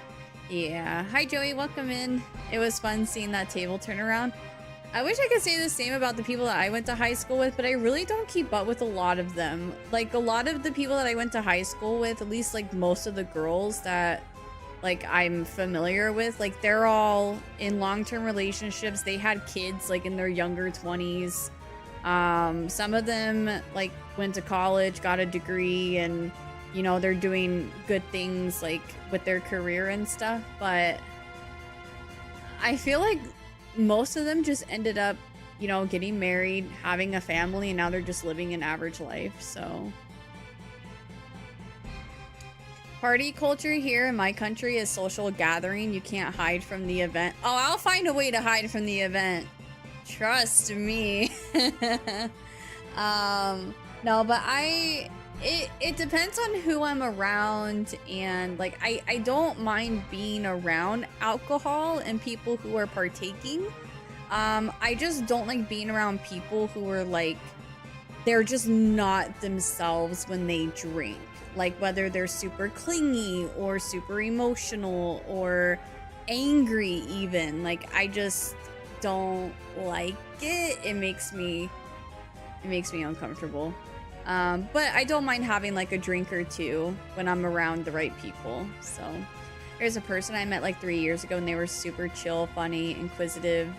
Yeah. Hi Joey, welcome in. It was fun seeing that table turn around. I wish I could say the same about the people that I went to high school with, but I really don't keep up with a lot of them. Like a lot of the people that I went to high school with, at least like most of the girls that like I'm familiar with, like they're all in long-term relationships. They had kids like in their younger 20s. Some of them like went to college, got a degree, and you know, they're doing good things like with their career and stuff. But I feel like most of them just ended up, you know, getting married, having a family, and now they're just living an average life. So party culture here in my country is social gathering. You can't hide from the event. Oh, I'll find a way to hide from the event. Trust me. No, but it depends on who I'm around, and like I don't mind being around alcohol and people who are partaking. I just don't like being around people who are like, they're just not themselves when they drink. like whether they're super clingy or super emotional or angry even. Like I just don't like it. It makes me uncomfortable. But I don't mind having like a drink or two when I'm around the right people. So there's a person I met like 3 years ago and they were super chill, funny, inquisitive,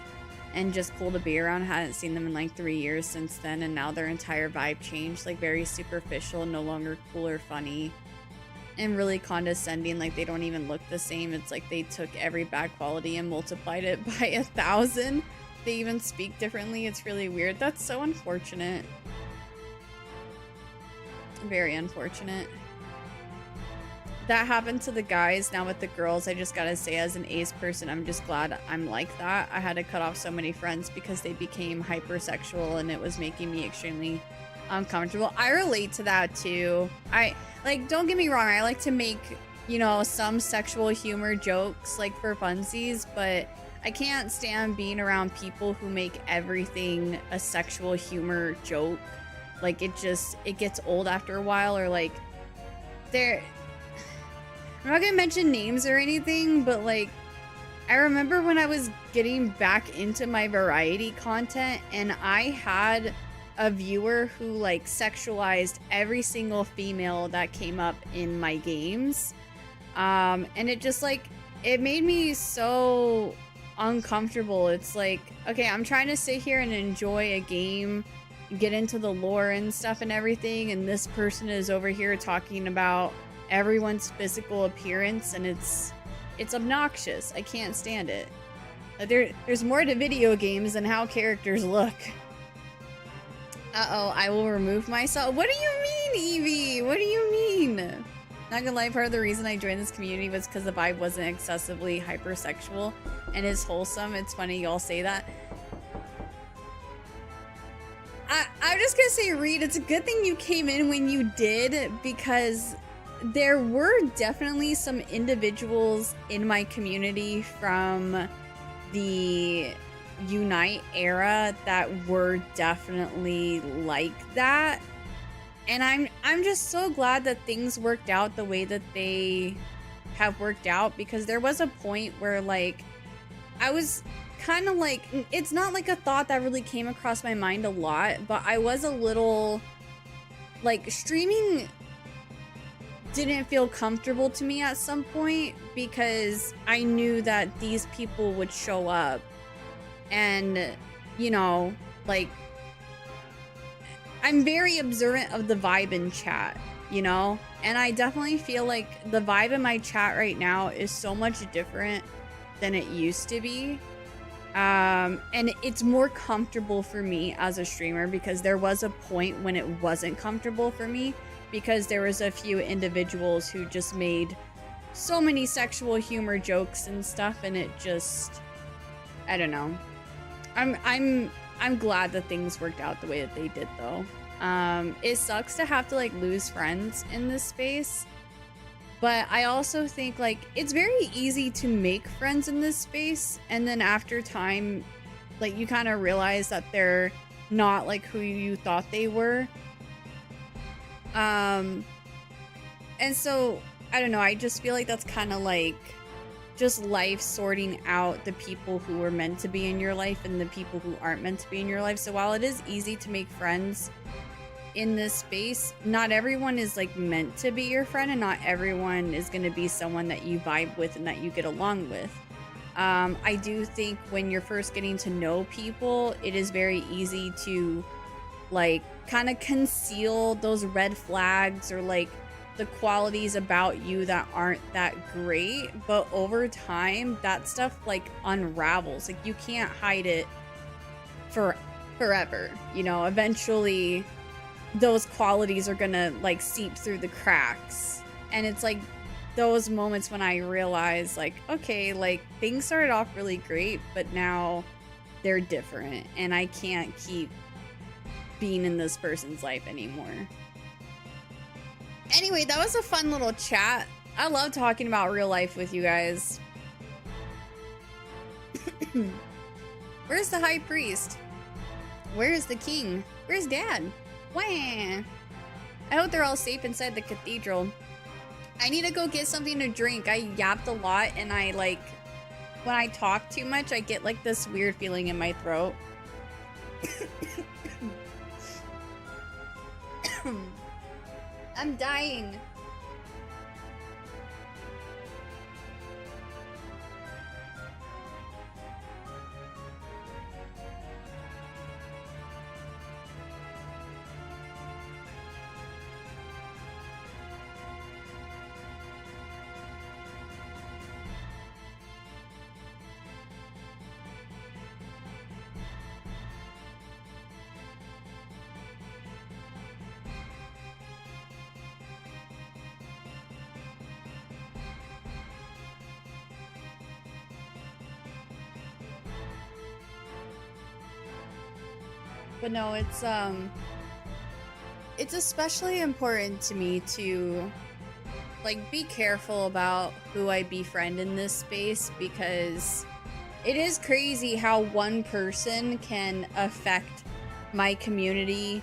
and just cool to be around. Hadn't seen them in like 3 years since then, and now their entire vibe changed, like very superficial, no longer cool or funny, and really condescending. Like they don't even look the same. It's like they took every bad quality and multiplied it by 1,000. They even speak differently. It's really weird. That's so unfortunate. Very unfortunate. That happened to the guys. Now with the girls, I just gotta say, as an ace person, I'm just glad I'm like that. I had to cut off so many friends because they became hypersexual and it was making me extremely uncomfortable. I relate to that too. Like, don't get me wrong, I like to make, you know, some sexual humor jokes like for funsies, but I can't stand being around people who make everything a sexual humor joke. Like it gets old after a while, or like I'm not gonna mention names or anything, but like I remember when I was getting back into my variety content and I had a viewer who like sexualized every single female that came up in my games. And it just like, it made me so uncomfortable. It's like, okay, I'm trying to sit here and enjoy a game, get into the lore and stuff and everything, and this person is over here talking about everyone's physical appearance, and it's obnoxious. I can't stand it. There's more to video games than how characters look. Uh-oh, I will remove myself. What do you mean, Evie? What do you mean? Not gonna lie, part of the reason I joined this community was because the vibe wasn't excessively hypersexual and is wholesome. It's funny y'all say that. I'm just gonna say, Reed, it's a good thing you came in when you did, because there were definitely some individuals in my community from the Unite era that were definitely like that. And I'm just so glad that things worked out the way that they have worked out, because there was a point where like I was kind of like, it's not like a thought that really came across my mind a lot, but I was a little like, streaming didn't feel comfortable to me at some point, because I knew that these people would show up and, you know, like, I'm very observant of the vibe in chat, you know, and I definitely feel like the vibe in my chat right now is so much different than it used to be. And it's more comfortable for me as a streamer, because there was a point when it wasn't comfortable for me, because there was a few individuals who just made so many sexual humor jokes and stuff, and it just, I don't know. I'm glad that things worked out the way that they did, though. It sucks to have to like lose friends in this space, but I also think like it's very easy to make friends in this space, and then after time, like you kind of realize that they're not like who you thought they were. And so I don't know, I just feel like that's kind of like just life sorting out the people who were meant to be in your life and the people who aren't meant to be in your life. So while it is easy to make friends in this space, not everyone is like meant to be your friend, and not everyone is going to be someone that you vibe with and that you get along with. I do think when you're first getting to know people, it is very easy to like kind of conceal those red flags or like the qualities about you that aren't that great, but over time that stuff like unravels. Like you can't hide it forever, you know. Eventually those qualities are gonna like seep through the cracks, and it's like those moments when I realize like, okay, like things started off really great, but now they're different and I can't keep being in this person's life anymore. Anyway, that was a fun little chat. I love talking about real life with you guys. Where's the high priest? Where's the king? Where's dad? Wah! I hope they're all safe inside the cathedral. I need to go get something to drink. I yapped a lot and I like, when I talk too much, I get like this weird feeling in my throat. I'm dying. But no, it's especially important to me to like be careful about who I befriend in this space, because it is crazy how one person can affect my community,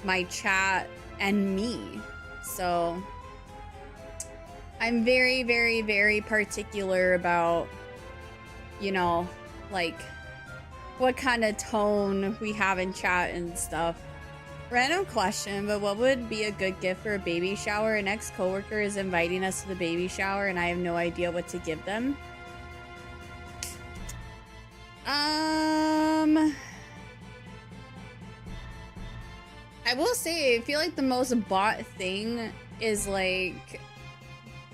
my chat, and me. So I'm very, very, very particular about, you know, like what kind of tone we have in chat and stuff. Random question, but what would be a good gift for a baby shower? An ex-coworker is inviting us to the baby shower and I have no idea what to give them. I will say, I feel like the most bought thing is like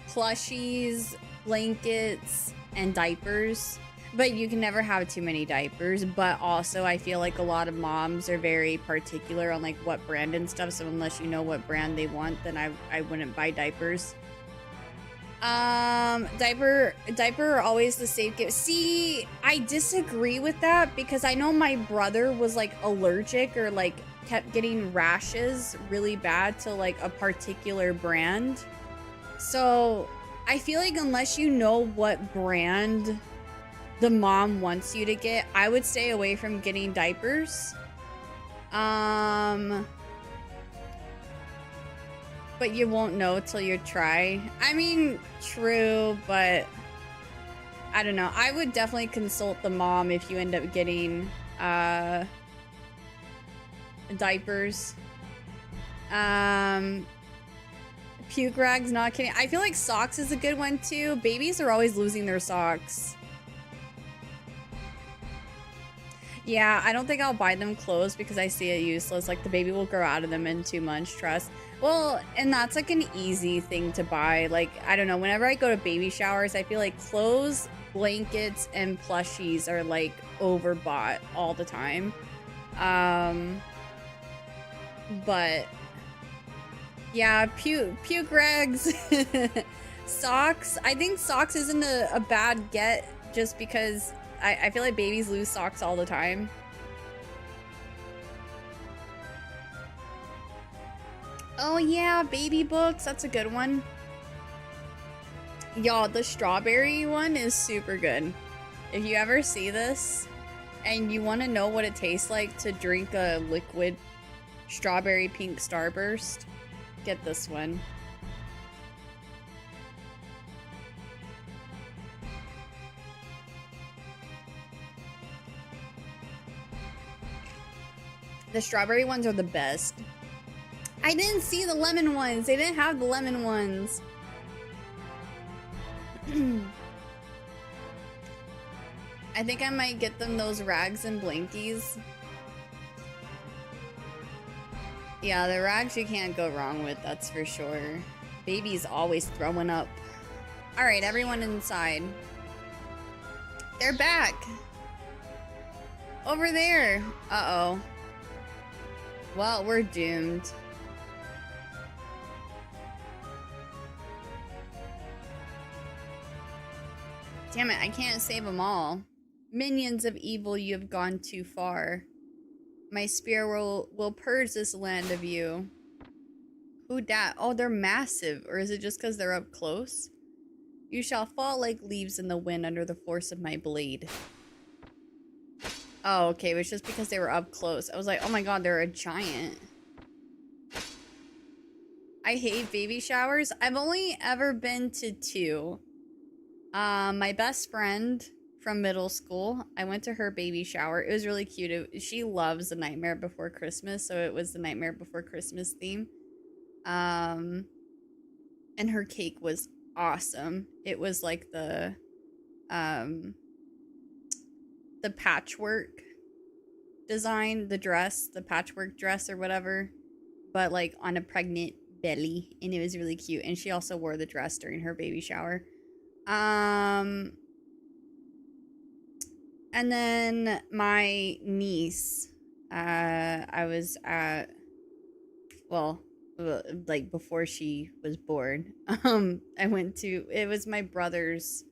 plushies, blankets, and diapers. But you can never have too many diapers. But also, I feel like a lot of moms are very particular on like what brand and stuff. So unless you know what brand they want, then I wouldn't buy diapers. Diaper are always the safe gift. See, I disagree with that because I know my brother was like allergic or like kept getting rashes really bad to like a particular brand. So I feel like unless you know what brand the mom wants you to get, I would stay away from getting diapers. But you won't know till you try. I mean, true, but I don't know. I would definitely consult the mom if you end up getting diapers. Puke rags, not kidding. I feel like socks is a good one too. Babies are always losing their socks. Yeah, I don't think I'll buy them clothes because I see it useless. Like, the baby will grow out of them in 2 months, trust. Well, and that's like an easy thing to buy. Like, I don't know, whenever I go to baby showers, I feel like clothes, blankets, and plushies are like overbought all the time. But yeah, puke rags. Socks. I think socks isn't a bad get just because I feel like babies lose socks all the time. Oh yeah, baby books. That's a good one. Y'all, the strawberry one is super good. If you ever see this and you want to know what it tastes like to drink a liquid strawberry pink starburst, get this one. The strawberry ones are the best. I didn't see the lemon ones. They didn't have the lemon ones. I think I might get them those rags and blankies. Yeah, the rags you can't go wrong with, that's for sure. Baby's always throwing up. Alright, everyone inside. They're back. Over there. Uh-oh. Well, we're doomed. Damn it, I can't save them all. Minions of evil, you have gone too far. My spear will purge this land of you. Who dat? Oh, they're massive. Or is it just because they're up close? You shall fall like leaves in the wind under the force of my blade. Oh, okay, it was just because they were up close. I was like, oh my god, they're a giant. I hate baby showers. I've only ever been to 2. My best friend from middle school, I went to her baby shower. It was really cute. She loves The Nightmare Before Christmas, so it was the Nightmare Before Christmas theme. And her cake was awesome. It was like the patchwork design, the dress, the patchwork dress or whatever, but like on a pregnant belly, and it was really cute. And she also wore the dress during her baby shower. And then my niece, I was at, well, like before she was born, I went to, it was my brother's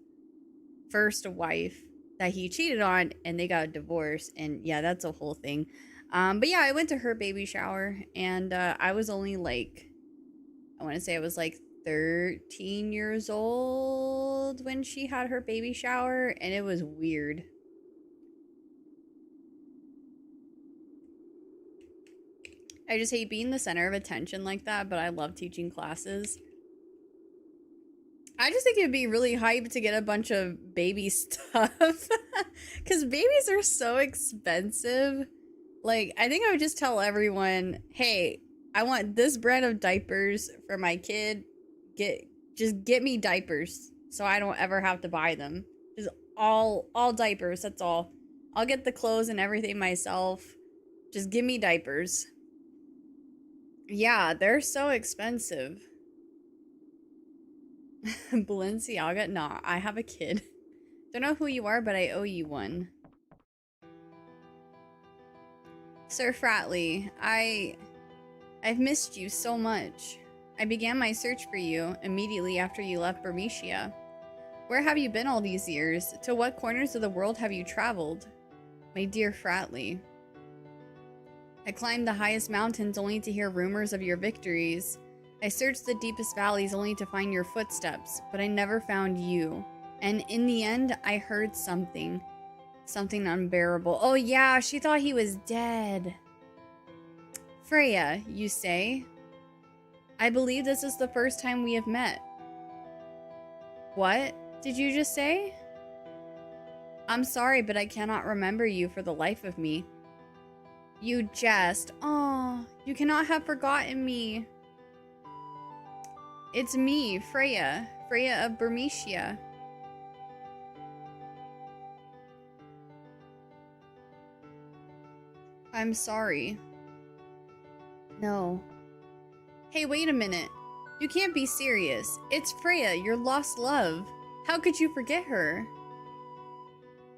first wife that he cheated on, and they got a divorce, and yeah, that's a whole thing. But yeah, I went to her baby shower, and I was only like, I want to say I was like 13 years old when she had her baby shower, and it was weird. I just hate being the center of attention like that, but I love teaching classes. I just think it'd be really hype to get a bunch of baby stuff. Because babies are so expensive. Like, I think I would just tell everyone, hey, I want this brand of diapers for my kid. Just get me diapers so I don't ever have to buy them. Just all diapers, that's all. I'll get the clothes and everything myself. Just give me diapers. Yeah, they're so expensive. Balenciaga? Nah, I have a kid. Don't know who you are, but I owe you one. Sir Fratley, I've missed you so much. I began my search for you immediately after you left Bermesia. Where have you been all these years? To what corners of the world have you traveled? My dear Fratley. I climbed the highest mountains only to hear rumors of your victories. I searched the deepest valleys only to find your footsteps, but I never found you. And in the end, I heard something. Something unbearable. Oh yeah, she thought he was dead. Freya, you say? I believe this is the first time we have met. What did you just say? I'm sorry, but I cannot remember you for the life of me. You jest. Oh, you cannot have forgotten me. It's me, Freya. Freya of Bermesia. I'm sorry. No. Hey, wait a minute. You can't be serious. It's Freya, your lost love. How could you forget her?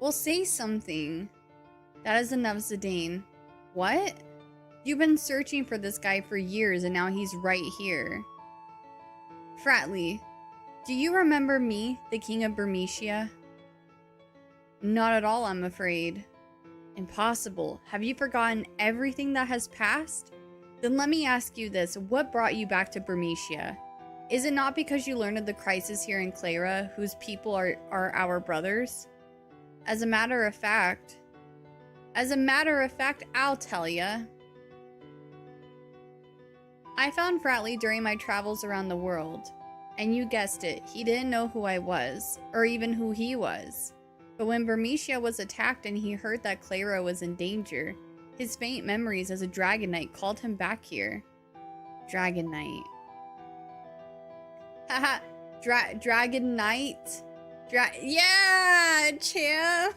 Well, say something. That is enough, Zidane. What? You've been searching for this guy for years, and now he's right here. Fratley, do you remember me, the king of Bermesia? Not at all, I'm afraid. Impossible. Have you forgotten everything that has passed? Then let me ask you this. What brought you back to Bermesia? Is it not because you learned of the crisis here in Cleyra, whose people are our brothers? As a matter of fact, I'll tell ya. I found Fratley during my travels around the world. And you guessed it, he didn't know who I was, or even who he was. But when Bermesia was attacked and he heard that Cleyra was in danger, his faint memories as a Dragon Knight called him back here. Dragon Knight. Haha, Dragon Knight? Yeah, champ!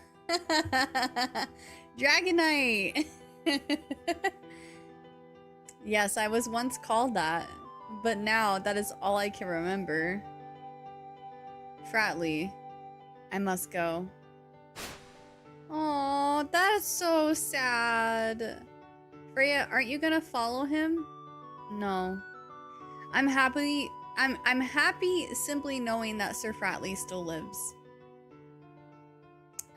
Dragon Knight! Yes, I was once called that, but now that is all I can remember. Fratley, I must go. Oh, that's so sad. Freya, aren't you gonna follow him? No. I'm happy simply knowing that Sir Fratley still lives.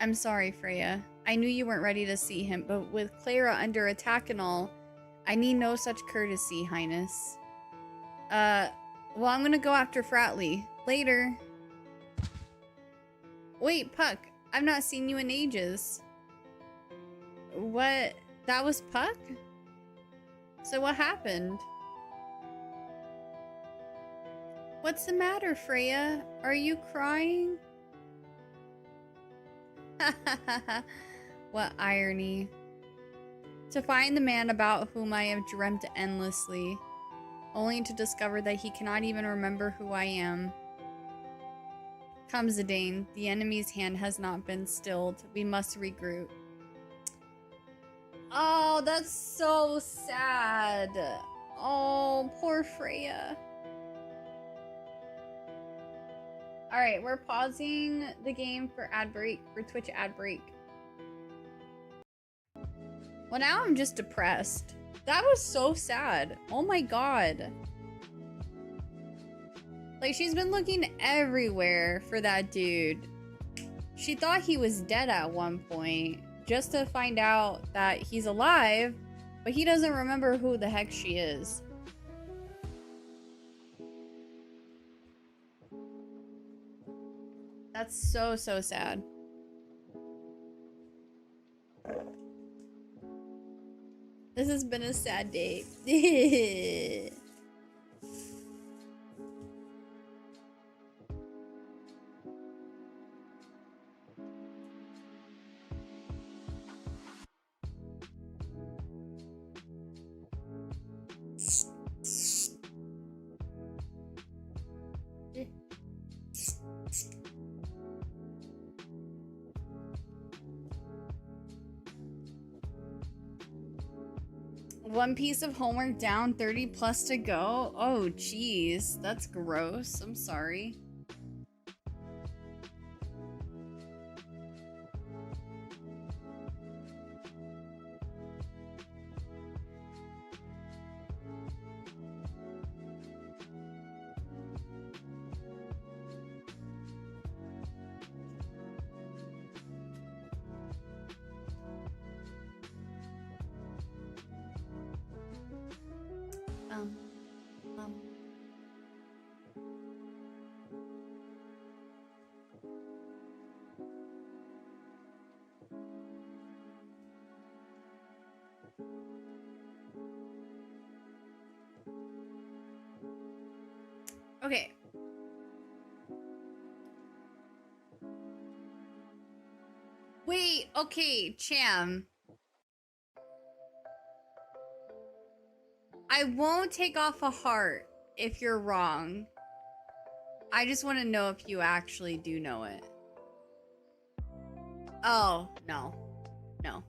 I'm sorry, Freya. I knew you weren't ready to see him, but with Cleyra under attack and all, I need no such courtesy, Highness. Well, I'm gonna go after Fratley. Later. Wait, Puck. I've not seen you in ages. What? That was Puck? So what happened? What's the matter, Freya? Are you crying? What irony. To find the man about whom I have dreamt endlessly, only to discover that he cannot even remember who I am. Come, Zidane, the enemy's hand has not been stilled. We must regroup. Oh, that's so sad. Oh, poor Freya. Alright, we're pausing the game for ad break, for Twitch ad break. Well, now I'm just depressed. That was so sad. Oh my god. Like, she's been looking everywhere for that dude. She thought he was dead at one point, just to find out that he's alive, but he doesn't remember who the heck she is. That's so, so sad. This has been a sad day. One piece of homework down, 30 plus to go. Oh, geez. That's gross. I'm sorry. Um. Okay. Wait, okay, Cham. I won't take off a heart if you're wrong. I just want to know if you actually do know it. Oh, no. No.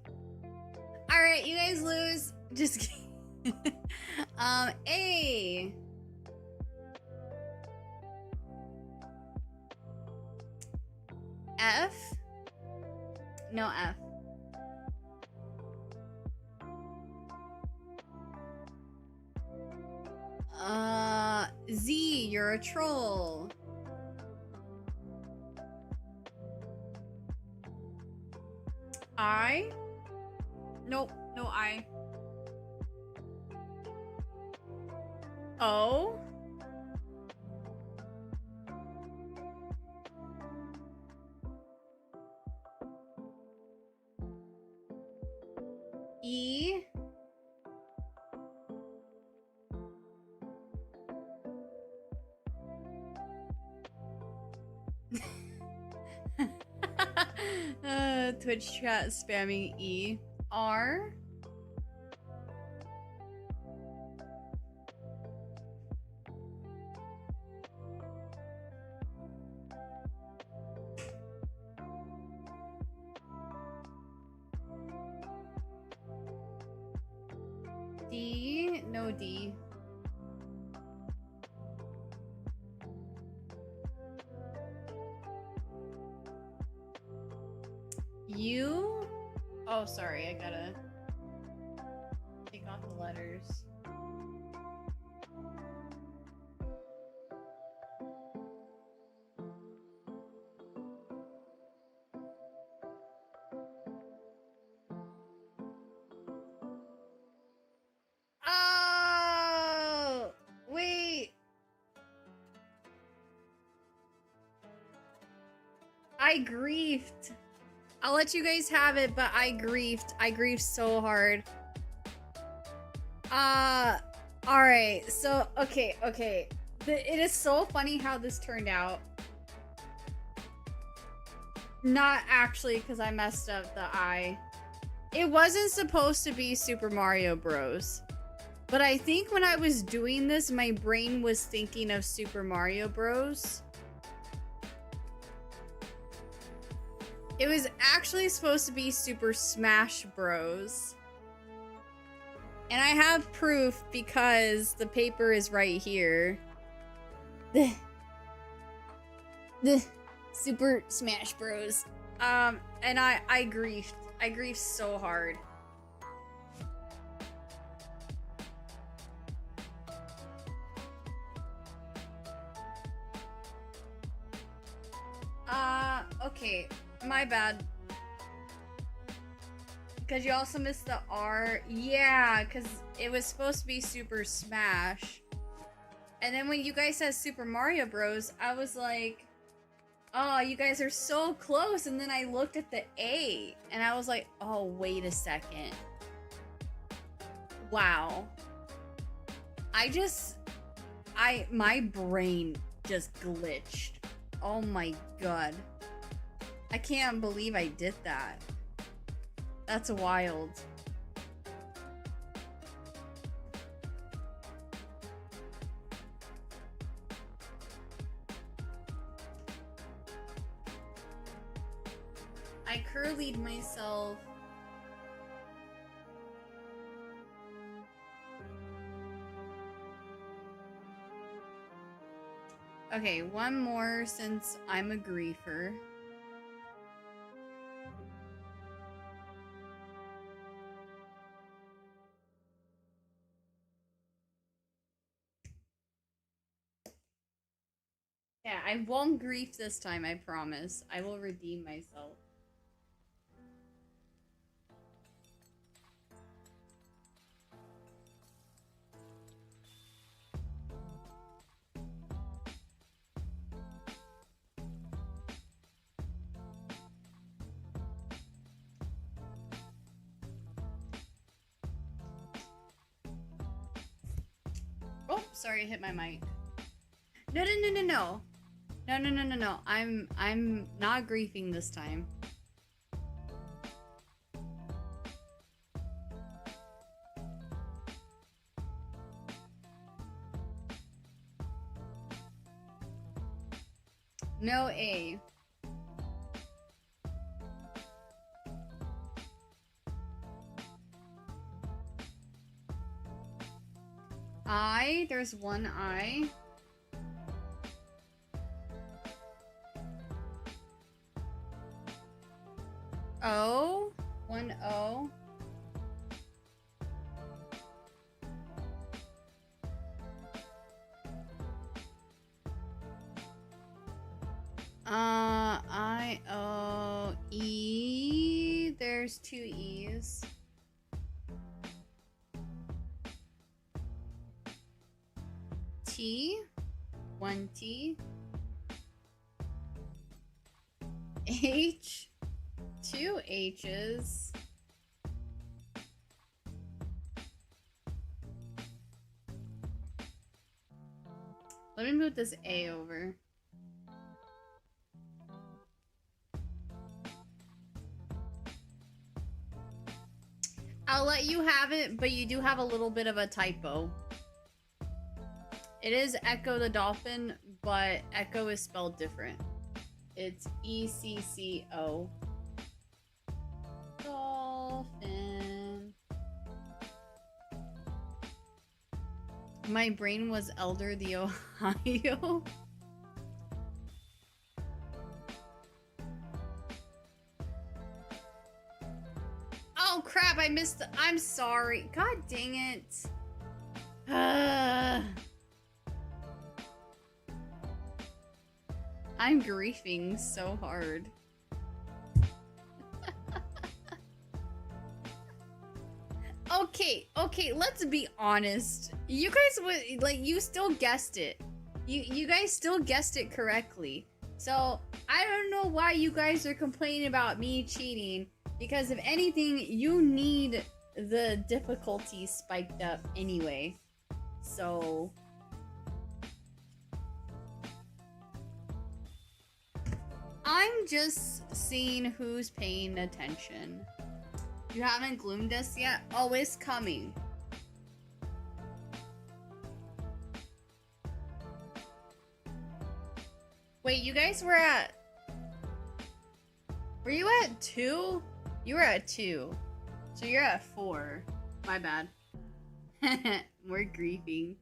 Alright, you guys lose. Just kidding. A. F? No F. Z, you're a troll. I? Nope, no I. O? E? Twitch chat spamming E. R? D? No D. U? Oh, sorry, I gotta take off the letters. Oh, wait. I griefed. I'll let you guys have it, but I griefed. I griefed so hard. Alright, so, okay. It is so funny how this turned out. Not actually because I messed up the eye. It wasn't supposed to be Super Mario Bros. But I think when I was doing this, my brain was thinking of Super Mario Bros. It was actually supposed to be Super Smash Bros. And I have proof because the paper is right here. The Super Smash Bros. And I griefed. I griefed so hard. Okay, my bad. Because you also missed the R. Yeah, because it was supposed to be Super Smash. And then when you guys said Super Mario Bros, I was like, oh, you guys are so close. And then I looked at the A, and I was like, oh, wait a second. Wow. My brain just glitched. Oh my god. I can't believe I did that. That's wild. I curlied myself. Okay, one more since I'm a griefer. Yeah, I won't grief this time, I promise. I will redeem myself. Oh, sorry, I hit my mic. No. No. I'm not griefing this time. No A. I, there's one I. O, one O. I, O, E. There's two E's. T, one T. H, two H's. Let me move this A over. I'll let you have it, but you do have a little bit of a typo. It is Echo the Dolphin, but Echo is spelled different. It's E-C-C-O. Dolphin. My brain was Elder the Ohio. Oh crap, I missed the— I'm sorry. God dang it. I'm griefing so hard. Okay, let's be honest. You guys would, like, you still guessed it. You guys still guessed it correctly. So, I don't know why you guys are complaining about me cheating. Because if anything, you need the difficulty spiked up anyway. So, I'm just seeing who's paying attention. You haven't gloomed us yet? Oh, it's coming. Wait, you guys were at... Were you at 2? You were at 2. So you're at 4. My bad. We're griefing.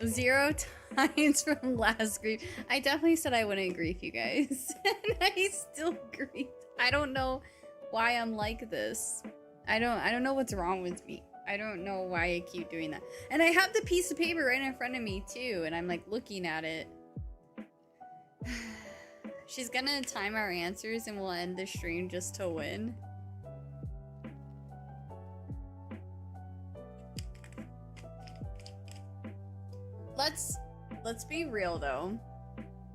Zero times from last grief. I definitely said I wouldn't grief you guys. And I still griefed. I don't know why I'm like this. I don't know what's wrong with me. I don't know why I keep doing that. And I have the piece of paper right in front of me too, and I'm like looking at it. She's gonna time our answers and we'll end the stream just to win. Let's be real though.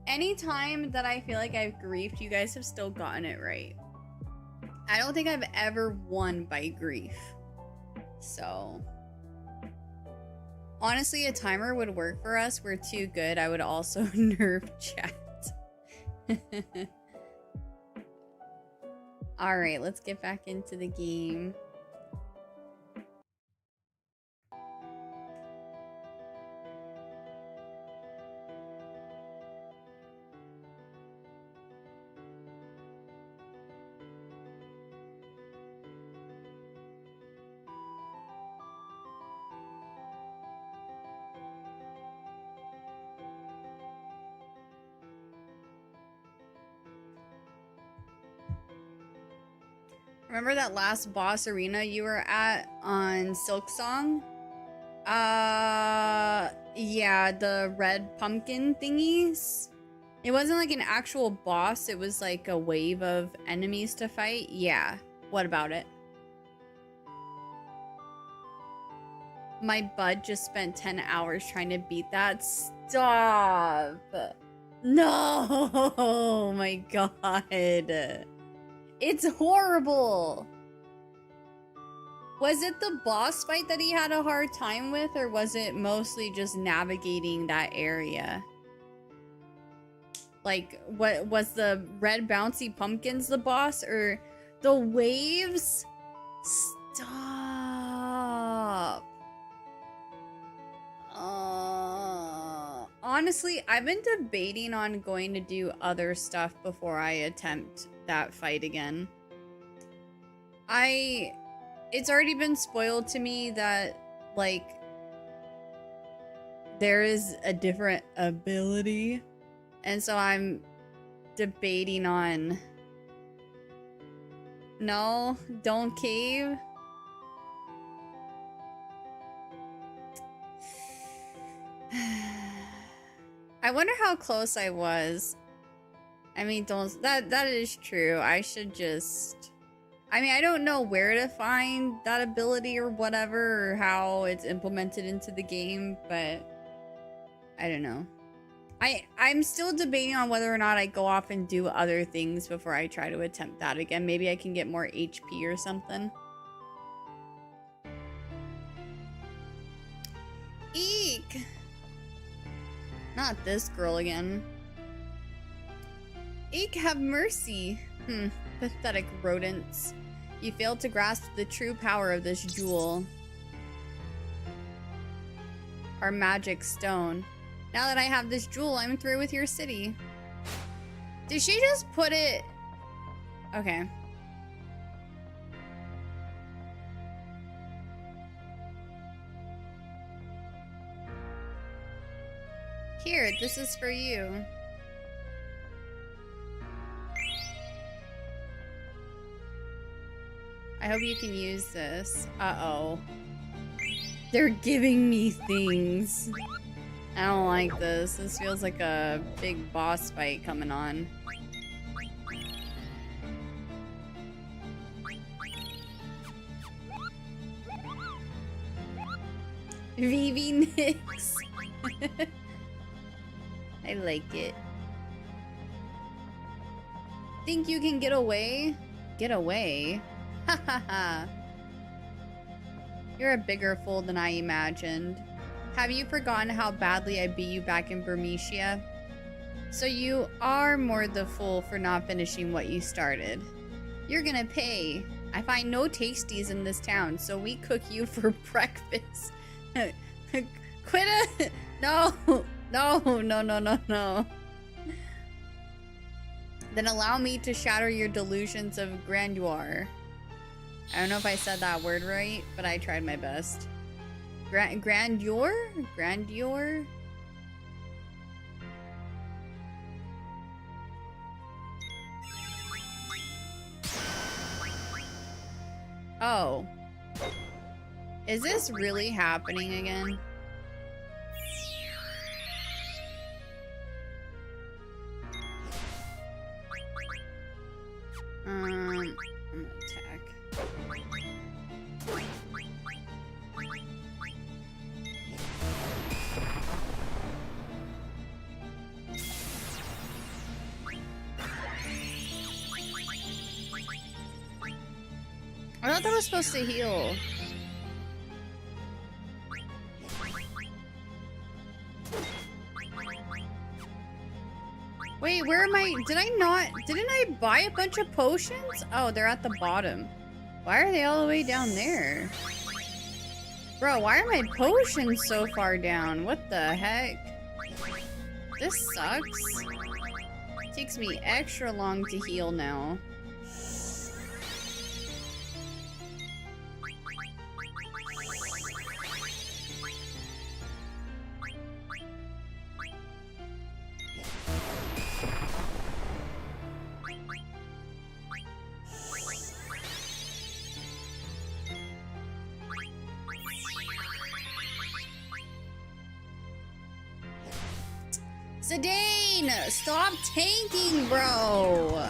Anytime that I feel like I've griefed, you guys have still gotten it right. I don't think I've ever won by grief. So honestly, a timer would work for us. We're too good. I would also nerf chat. All right, let's get back into the game. Remember that last boss arena you were at on Silksong? Yeah, the red pumpkin thingies. It wasn't like an actual boss, it was like a wave of enemies to fight. Yeah, what about it? My bud just spent 10 hours trying to beat that. Stop! No! Oh my god. It's horrible! Was it the boss fight that he had a hard time with, or was it mostly just navigating that area? Like, what was the red bouncy pumpkins the boss, or the waves? Stop! Honestly, I've been debating on going to do other stuff before I attempt that fight again. It's already been spoiled to me that, like, there is a different ability, and so I'm debating on... No, don't cave. I wonder how close I was. I mean, that is true. I should just... I mean, I don't know where to find that ability or whatever, or how it's implemented into the game, but I don't know. I'm still debating on whether or not I go off and do other things before I try to attempt that again. Maybe I can get more HP or something. Eek! Not this girl again. Eek, have mercy. Pathetic rodents. You failed to grasp the true power of this jewel. Our magic stone. Now that I have this jewel, I'm through with your city. Did she just put it... Okay. Here, this is for you. I hope you can use this. Uh-oh. They're giving me things. I don't like this. This feels like a big boss fight coming on. Vivi Nix. I like it. Think you can get away? Get away? Ha ha ha. You're a bigger fool than I imagined. Have you forgotten how badly I beat you back in Burmecia? So you are more the fool for not finishing what you started. You're gonna pay. I find no tasties in this town, so we cook you for breakfast. Quit it! No! No, no, no, no, no. Then allow me to shatter your delusions of grandeur. I don't know if I said that word right, but I tried my best. Grandeur? Grandeur? Oh. Is this really happening again? I'm gonna attack. I thought that was supposed to heal. Wait, where am I? Didn't I buy a bunch of potions? Oh, they're at the bottom. Why are they all the way down there? Bro, why are my potions so far down? What the heck? This sucks. It takes me extra long to heal now. Zidane! Stop tanking, bro!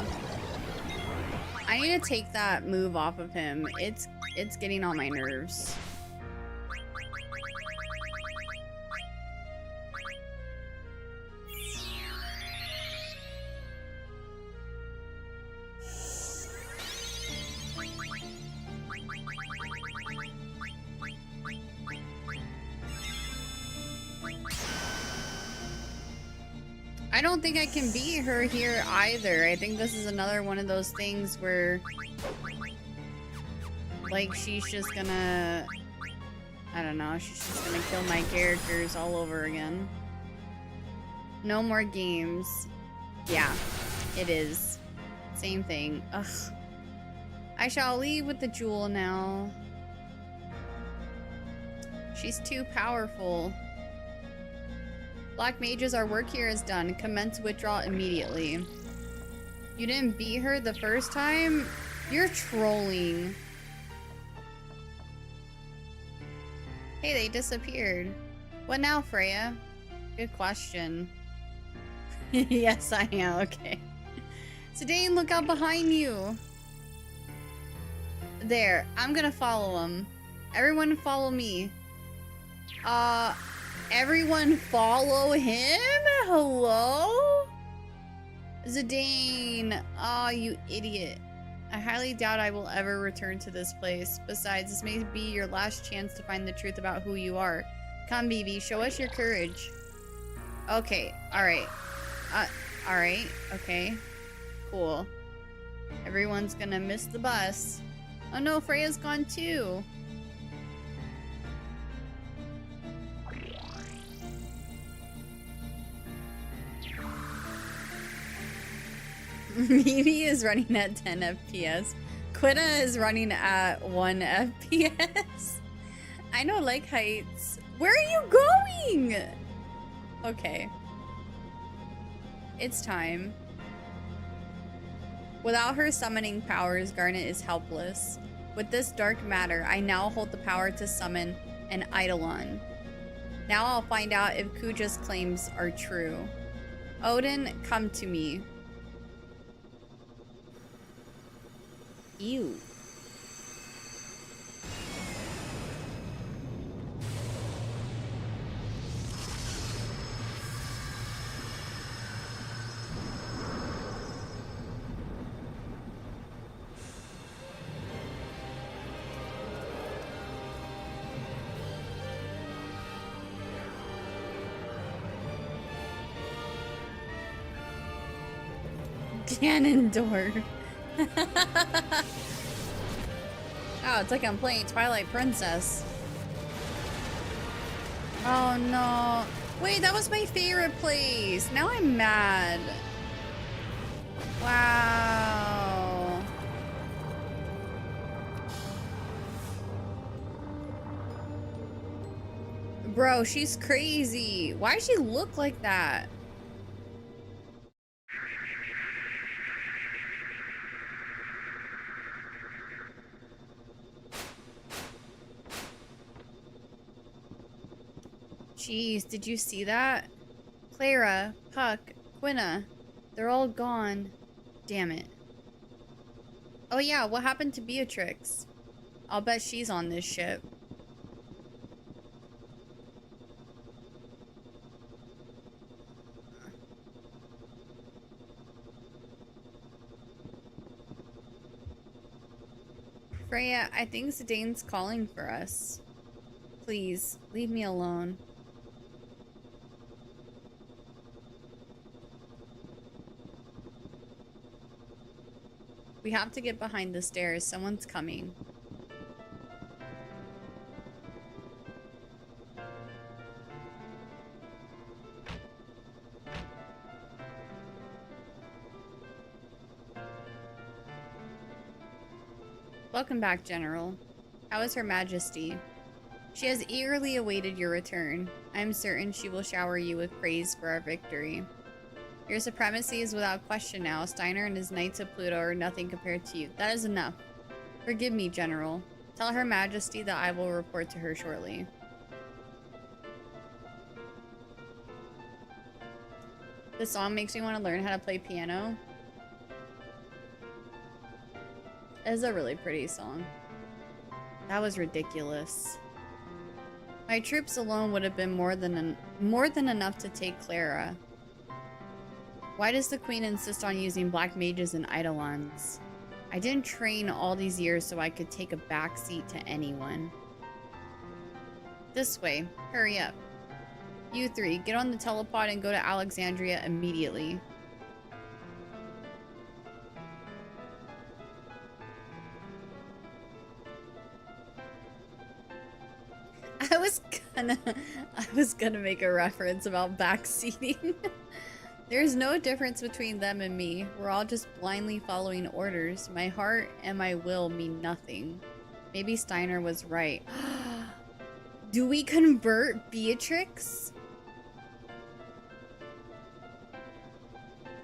I need to take that move off of him. It's getting on my nerves. I don't think I can beat her here either. I think this is another one of those things where, like, she's just gonna, I don't know, she's just gonna kill my characters all over again. No more games. Yeah, it is. Same thing. Ugh. I shall leave with the jewel now. She's too powerful. Black mages, our work here is done. Commence withdrawal immediately. You didn't beat her the first time? You're trolling. Hey, they disappeared. What now, Freya? Good question. Yes, I am. Okay. Zidane, look out behind you. There. I'm gonna follow him. Everyone follow me. Everyone follow him? Hello? Zidane. Aw, you idiot. I highly doubt I will ever return to this place. Besides, this may be your last chance to find the truth about who you are. Come, Vivi, show us your courage. Okay, alright. Alright, okay. Cool. Everyone's gonna miss the bus. Oh no, Freya's gone too. Vivi is running at 10 FPS. Quitta is running at 1 FPS. I don't like heights. Where are you going? Okay. It's time. Without her summoning powers, Garnet is helpless. With this dark matter, I now hold the power to summon an Eidolon. Now I'll find out if Kuja's claims are true. Odin, come to me. Ew. Ganondorf. Oh, it's like I'm playing Twilight Princess. Oh no. Wait, that was my favorite place. Now I'm mad. Wow. Bro, she's crazy. Why does she look like that? Jeez, did you see that? Cleyra, Puck, Quina, they're all gone. Damn it. Oh yeah, what happened to Beatrix? I'll bet she's on this ship. Freya, I think Zidane's calling for us. Please, leave me alone. We have to get behind the stairs. Someone's coming. Welcome back, General. How is Her Majesty? She has eagerly awaited your return. I am certain she will shower you with praise for our victory. Your supremacy is without question now. Steiner and his Knights of Pluto are nothing compared to you. That is enough. Forgive me, General. Tell Her Majesty that I will report to her shortly. This song makes me want to learn how to play piano. It is a really pretty song. That was ridiculous. My troops alone would have been more than enough to take Cleyra. Why does the Queen insist on using black mages and eidolons? I didn't train all these years so I could take a backseat to anyone. This way. Hurry up. You three, get on the telepod and go to Alexandria immediately. I was gonna make a reference about backseating. There's no difference between them and me. We're all just blindly following orders. My heart and my will mean nothing. Maybe Steiner was right. Do we convert Beatrix?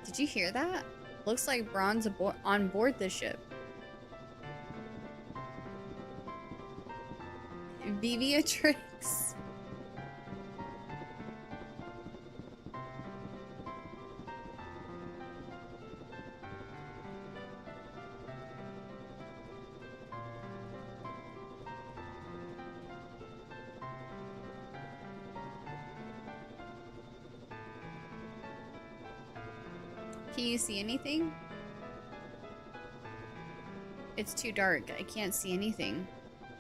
Did you hear that? Looks like Braun's on board the ship. Beatrix. Can you see anything? It's too dark. I can't see anything.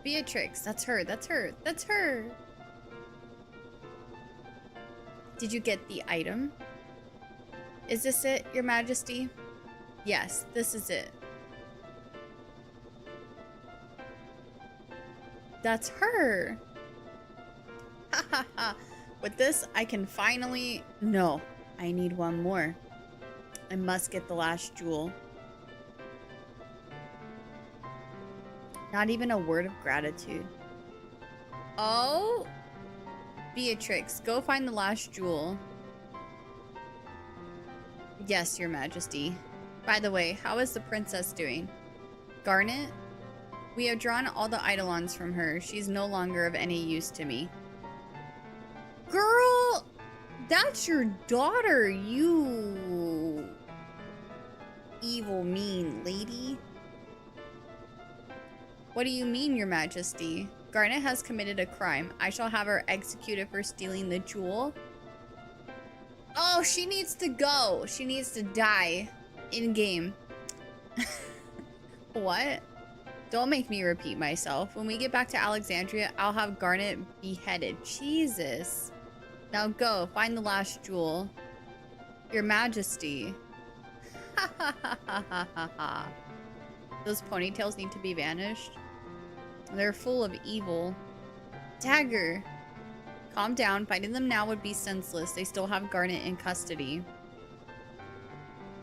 Beatrix, that's her, that's her, that's her! Did you get the item? Is this it, Your Majesty? Yes, this is it. That's her! Ha ha ha! With this, I can finally... No, I need one more. I must get the last jewel. Not even a word of gratitude. Oh! Beatrix, go find the last jewel. Yes, Your Majesty. By the way, how is the princess doing? Garnet? We have drawn all the eidolons from her. She's no longer of any use to me. Girl! That's your daughter, you... evil, mean lady. What do you mean, Your Majesty? Garnet has committed a crime. I shall have her executed for stealing the jewel. Oh, she needs to go. She needs to die in-game. What? Don't make me repeat myself. When we get back to Alexandria, I'll have Garnet beheaded. Jesus. Now go, find the last jewel. Your Majesty. Those ponytails need to be vanished. They're full of evil. Dagger. Calm down. Fighting them now would be senseless. They still have Garnet in custody.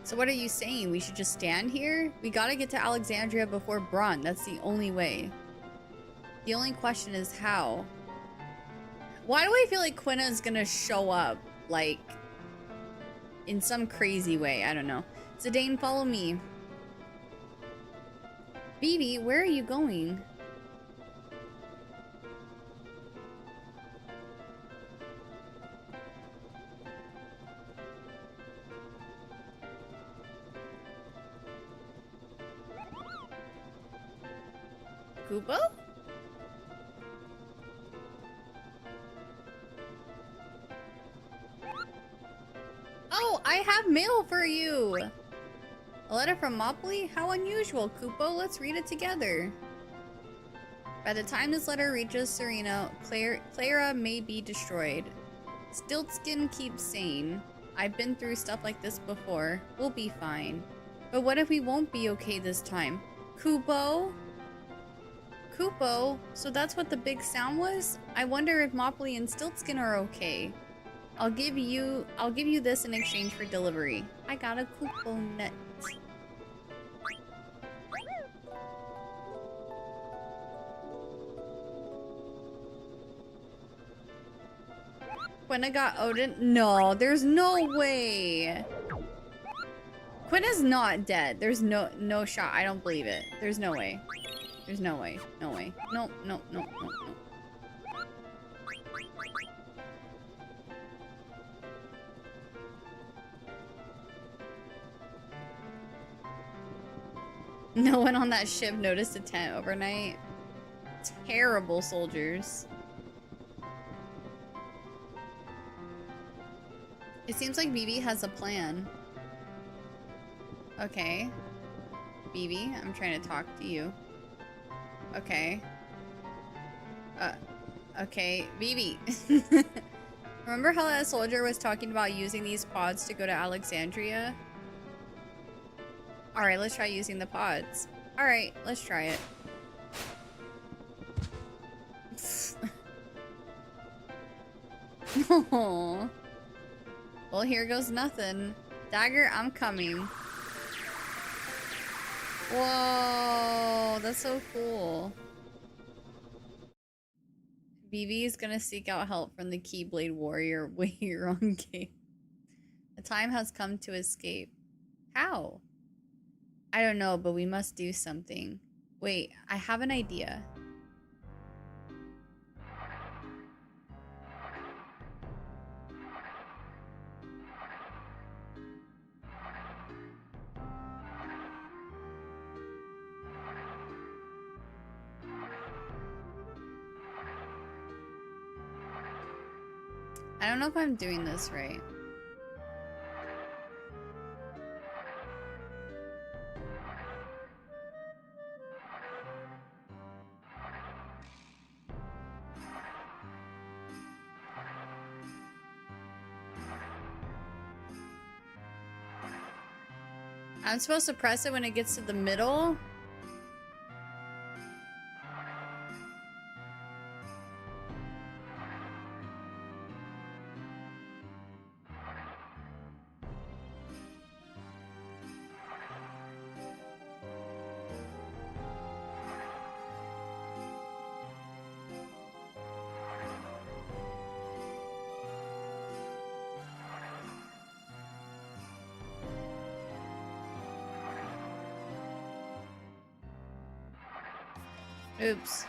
So what are you saying? We should just stand here? We gotta get to Alexandria before Braun. That's the only way. The only question is how. Why do I feel like Quina is gonna show up, like, in some crazy way? I don't know. Zidane, follow me. Vivi, where are you going? Kubo? Oh, I have mail for you! A letter from Mopley? How unusual, Kupo. Let's read it together. By the time this letter reaches Serena, Cleyra may be destroyed. Stiltskin keeps saying, I've been through stuff like this before. We'll be fine. But what if we won't be okay this time? Kupo? Kupo? So that's what the big sound was? I wonder if Mopley and Stiltskin are okay. I'll give you this in exchange for delivery. I got a Kupo net. Quina got Odin? No, there's no way. Quina's not dead. There's no shot. I don't believe it. There's no way. There's no way. No way. No, no, no, no, no. No one on that ship noticed a tent overnight. Terrible soldiers. It seems like Vivi has a plan. Okay. Vivi, I'm trying to talk to you. Okay. Okay. Vivi. Remember how that soldier was talking about using these pods to go to Alexandria? Alright, let's try using the pods. Alright, let's try it. No. Well, here goes nothing. Dagger, I'm coming. Whoa, that's so cool. Vivi is gonna seek out help from the Keyblade Warrior. Wait, you're on game. The time has come to escape. How? I don't know, but we must do something. Wait, I have an idea. I don't know if I'm doing this right. I'm supposed to press it when it gets to the middle? Oops.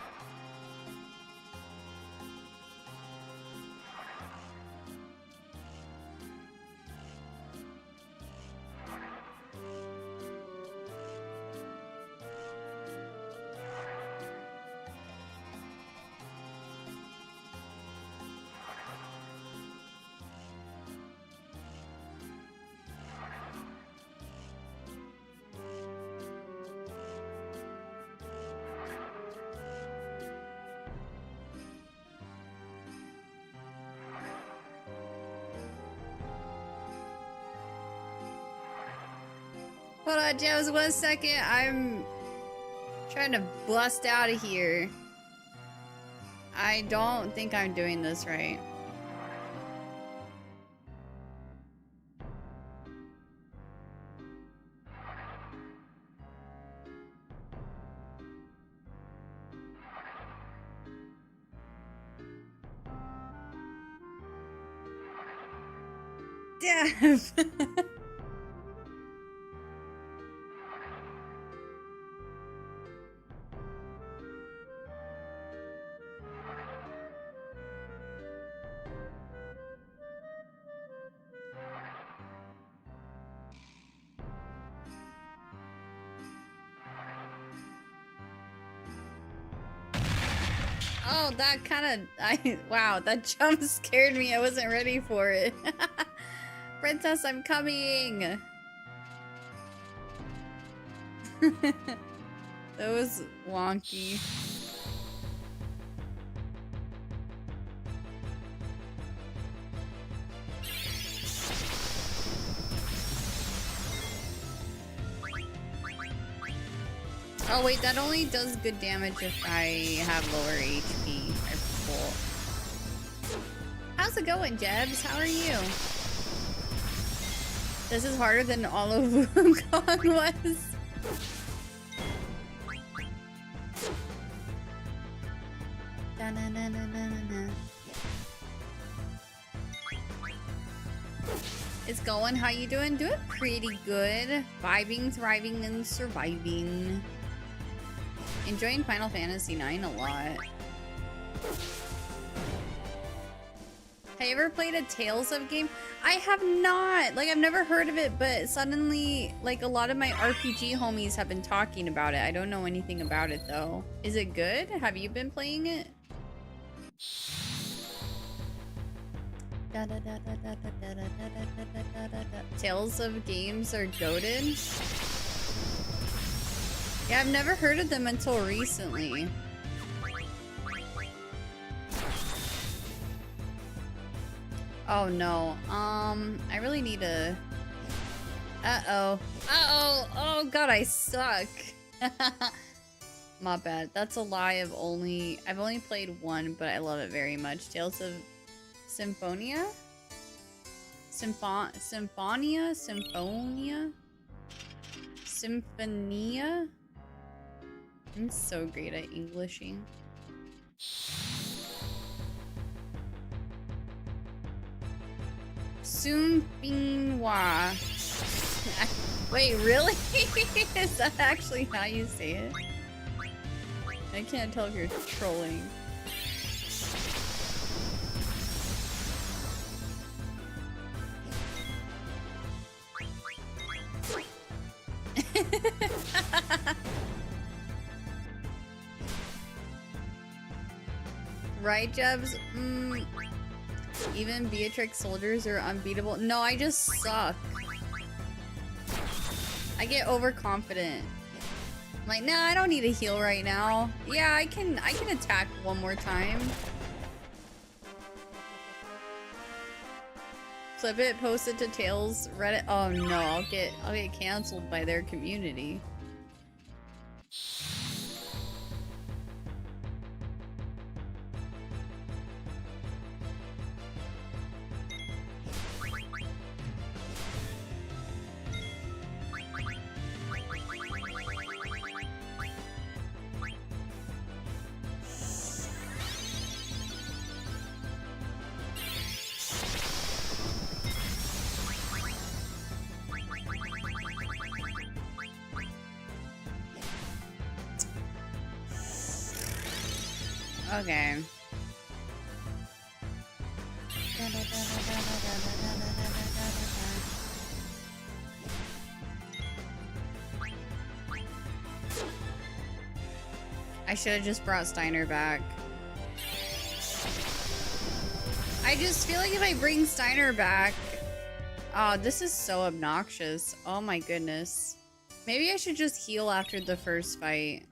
Hold on, Jams, 1 second. I'm trying to bust out of here. I don't think I'm doing this right. Damn. Oh, that kind of, wow, that jump scared me. I wasn't ready for it. Princess, I'm coming. That was wonky. Oh wait, that only does good damage if I have lower HP. Cool. How's it going, Jebs? How are you? This is harder than all of Wukong was. Da-na-na-na-na-na. It's going. How you doing? Doing pretty good. Vibing, thriving, and surviving. Enjoying Final Fantasy IX a lot. Have you ever played a Tales of game? I have not. Like, I've never heard of it, but suddenly, like, a lot of my RPG homies have been talking about it. I don't know anything about it, though. Is it good? Have you been playing it? Tales of games are goated. Yeah, I've never heard of them until recently. Oh no. I really need a... Uh-oh. Uh-oh. Oh god, I suck. My bad. That's a lie. I've only played one, but I love it very much. Tales of Symphonia? Symphonia? I'm so great at Englishing. Soonpinwa. Wait, really? Is that actually how you say it? I can't tell if you're trolling. Right, Jebs? Even Beatrix soldiers are unbeatable. No, I just suck. I get overconfident. I'm like, nah, I don't need a heal right now. Yeah, I can attack one more time. Flip it, post it to Tails, Reddit. Oh no, I'll get canceled by their community. Okay. I should have just brought Steiner back. I just feel like if I bring Steiner back... Oh, this is so obnoxious. Oh my goodness. Maybe I should just heal after the first fight.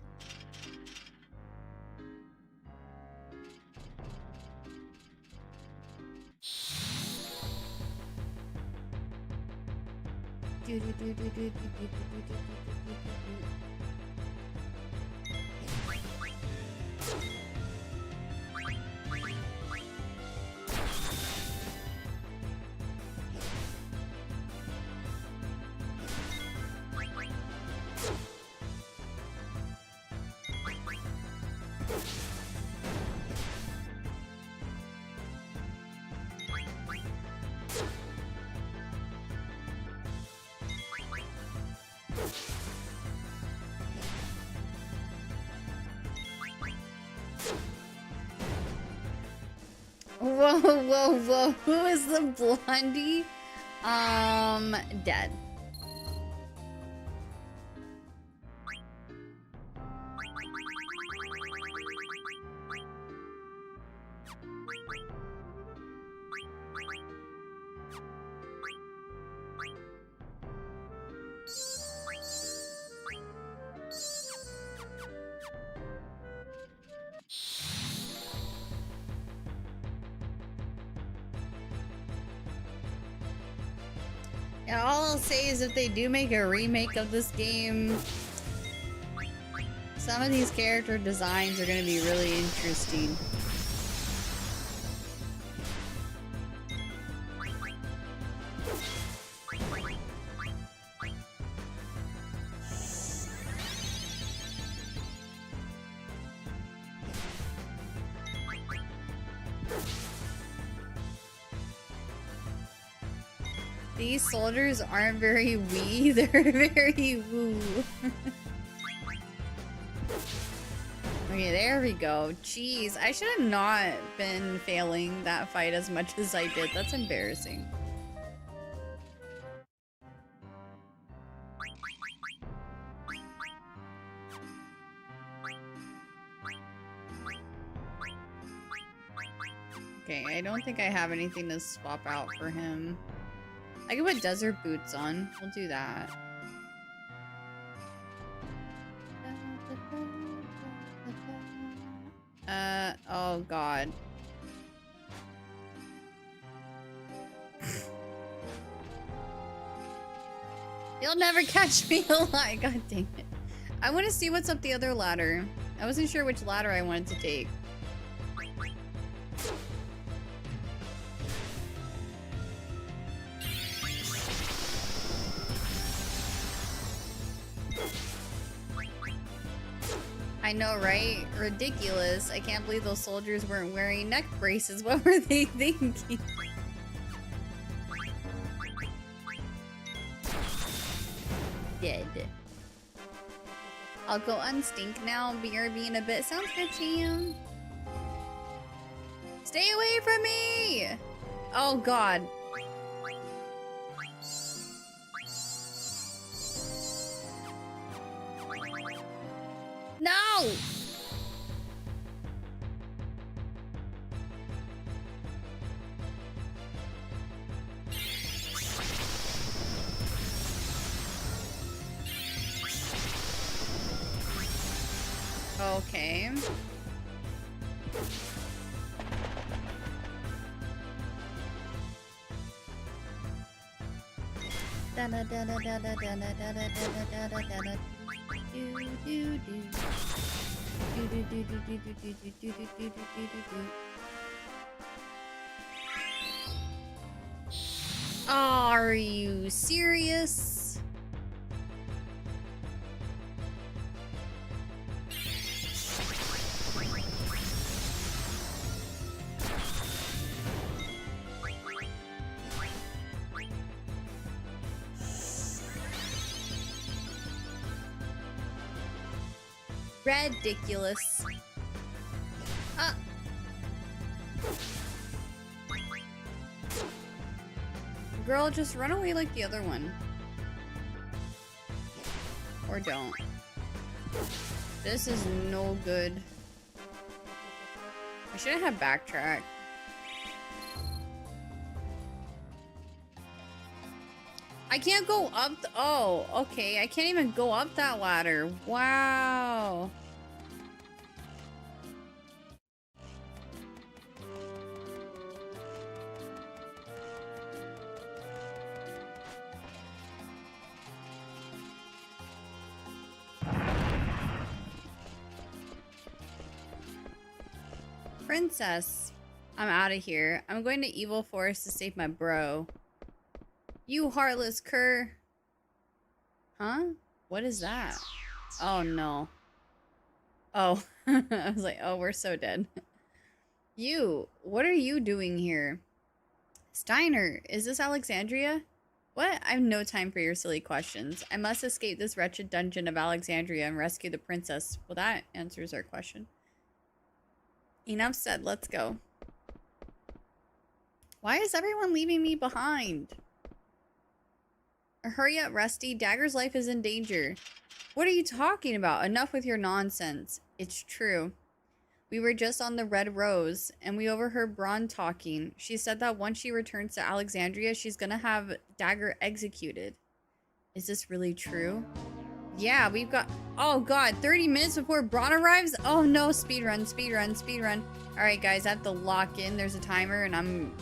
Whoa, whoa, whoa. Who is the blondie? Dead. Yeah, all I'll say is if they do make a remake of this game, some of these character designs are going to be really interesting. These soldiers aren't very wee, they're very woo. Okay, there we go. Jeez, I should have not been failing that fight as much as I did. That's embarrassing. Okay, I don't think I have anything to swap out for him. I can put desert boots on. We'll do that. Oh god. You'll never catch me alive. God dang it. I want to see what's up the other ladder. I wasn't sure which ladder I wanted to take. I know, right? Ridiculous. I can't believe those soldiers weren't wearing neck braces. What were they thinking? Dead. I'll go unstink now. BRB in a bit. Sounds good, Cham. Stay away from me! Oh, God. No! Okay. Are you serious? Ridiculous. Girl, just run away like the other one. Or don't. This is no good. I should have backtracked. I can't go up oh, okay. I can't even go up that ladder. Wow. Princess. I'm out of here. I'm going to Evil Forest to save my bro. You heartless cur. Huh? What is that? Oh no. Oh. I was like, oh, we're so dead. You, what are you doing here? Steiner, is this Alexandria? What? I have no time for your silly questions. I must escape this wretched dungeon of Alexandria and rescue the princess. Well, that answers our question. Enough said, let's go. Why is everyone leaving me behind? Hurry up, Rusty. Dagger's life is in danger. What are you talking about? Enough with your nonsense. It's true. We were just on the Red Rose, and we overheard Braun talking. She said that once she returns to Alexandria, she's gonna have Dagger executed. Is this really true? Yeah, we've got... Oh god, 30 minutes before Braun arrives? Oh no, speedrun, speedrun, speedrun. Alright guys, I have to lock in. There's a timer, and I'm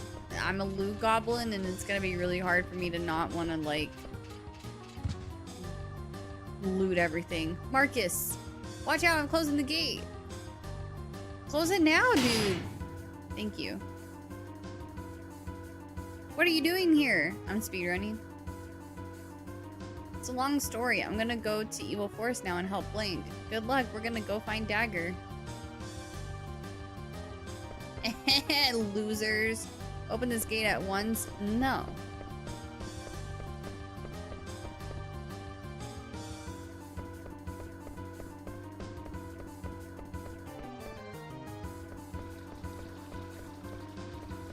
a loot goblin, and it's gonna be really hard for me to not want to, like, loot everything. Marcus, watch out, I'm closing the gate. Close it now, dude. Thank you. What are you doing here? I'm speedrunning. It's a long story. I'm gonna go to Evil Forest now and help Blink. Good luck. We're gonna go find Dagger. Losers. Open this gate at once. No.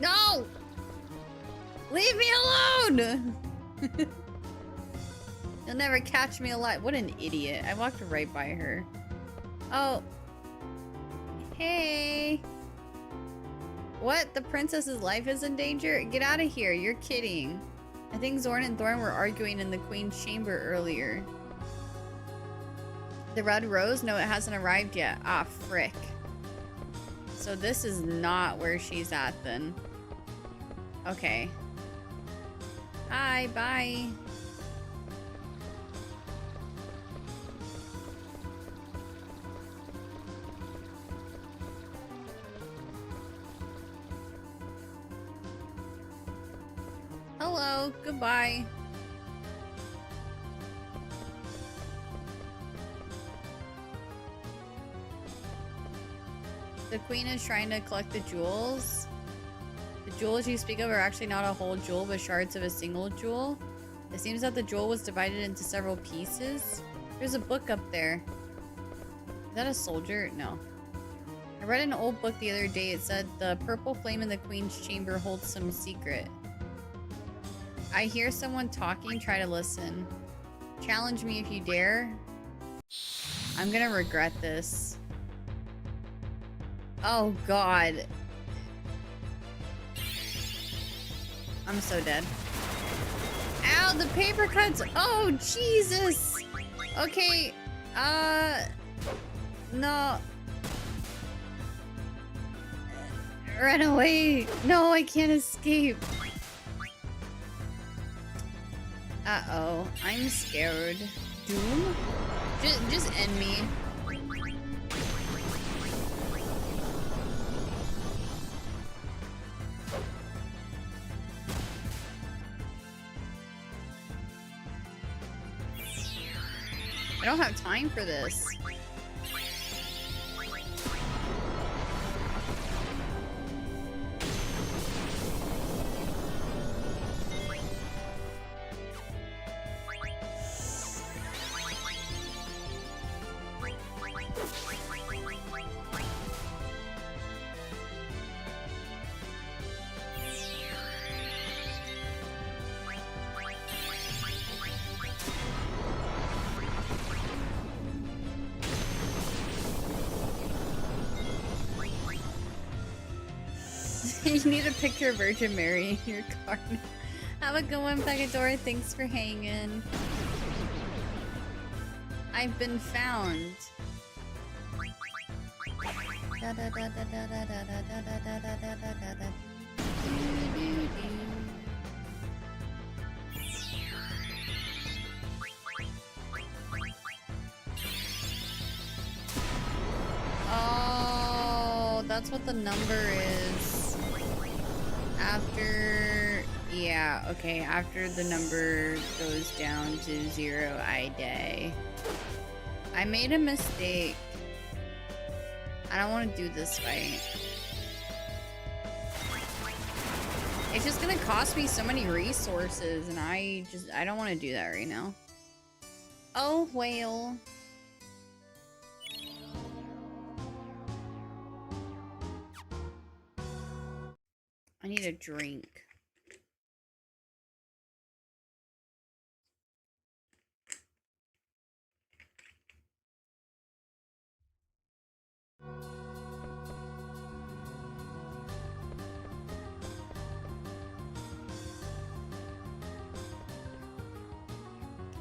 No! Leave me alone! You'll never catch me alive. What an idiot. I walked right by her. Oh. Hey. What? The princess's life is in danger? Get out of here. You're kidding. I think Zorn and Thorn were arguing in the queen's chamber earlier. The Red Rose? No, it hasn't arrived yet. Ah, frick. So this is not where she's at then. Okay. Hi, bye. Hello, goodbye. The queen is trying to collect the jewels. The jewels you speak of are actually not a whole jewel, but shards of a single jewel. It seems that the jewel was divided into several pieces. There's a book up there. Is that a soldier? No. I read an old book the other day. It said the purple flame in the queen's chamber holds some secret. I hear someone talking. Try to listen. Challenge me if you dare. I'm gonna regret this. Oh god. I'm so dead. Ow, the paper cuts! Oh, Jesus! Okay, no. Run away! No, I can't escape. Uh-oh, I'm scared. Doom? Just end me. I don't have time for this. You need a picture of Virgin Mary in your car. Have a good one, Pegador. Thanks for hanging. I've been found. Oh, that's what the number is. After... Yeah, okay. After the number goes down to 0, I die. I made a mistake. I don't want to do this fight. It's just gonna cost me so many resources, and I don't want to do that right now. Oh, whale. I need a drink.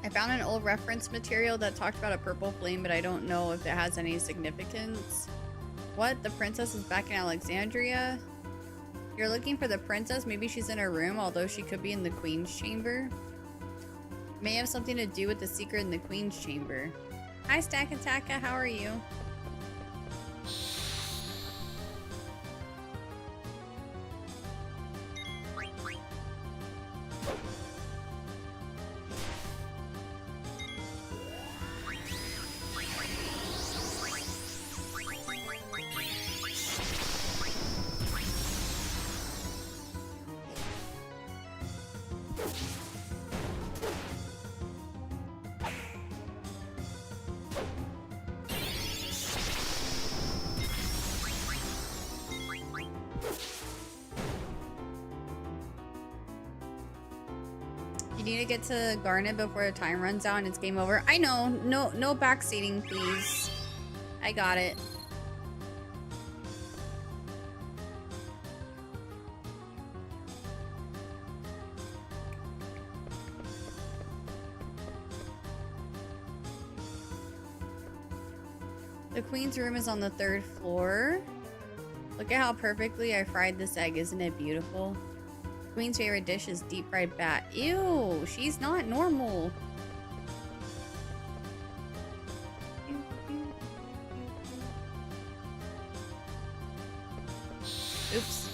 I found an old reference material that talked about a purple flame, but I don't know if it has any significance. What? The princess is back in Alexandria? You're looking for the princess? Maybe she's in her room, although she could be in the queen's chamber. May have something to do with the secret in the queen's chamber. Hi, Stackataka, how are you? Need to get to Garnet before the time runs out and it's game over. I know. No backseating, please. I got it. The queen's room is on the 3rd floor. Look at how perfectly I fried this egg. Isn't it beautiful? Queen's favorite dish is deep fried bat. Ew, she's not normal. Oops.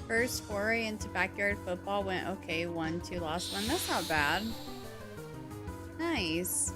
First foray into backyard football went okay. 1-2 lost 1. That's not bad. Nice.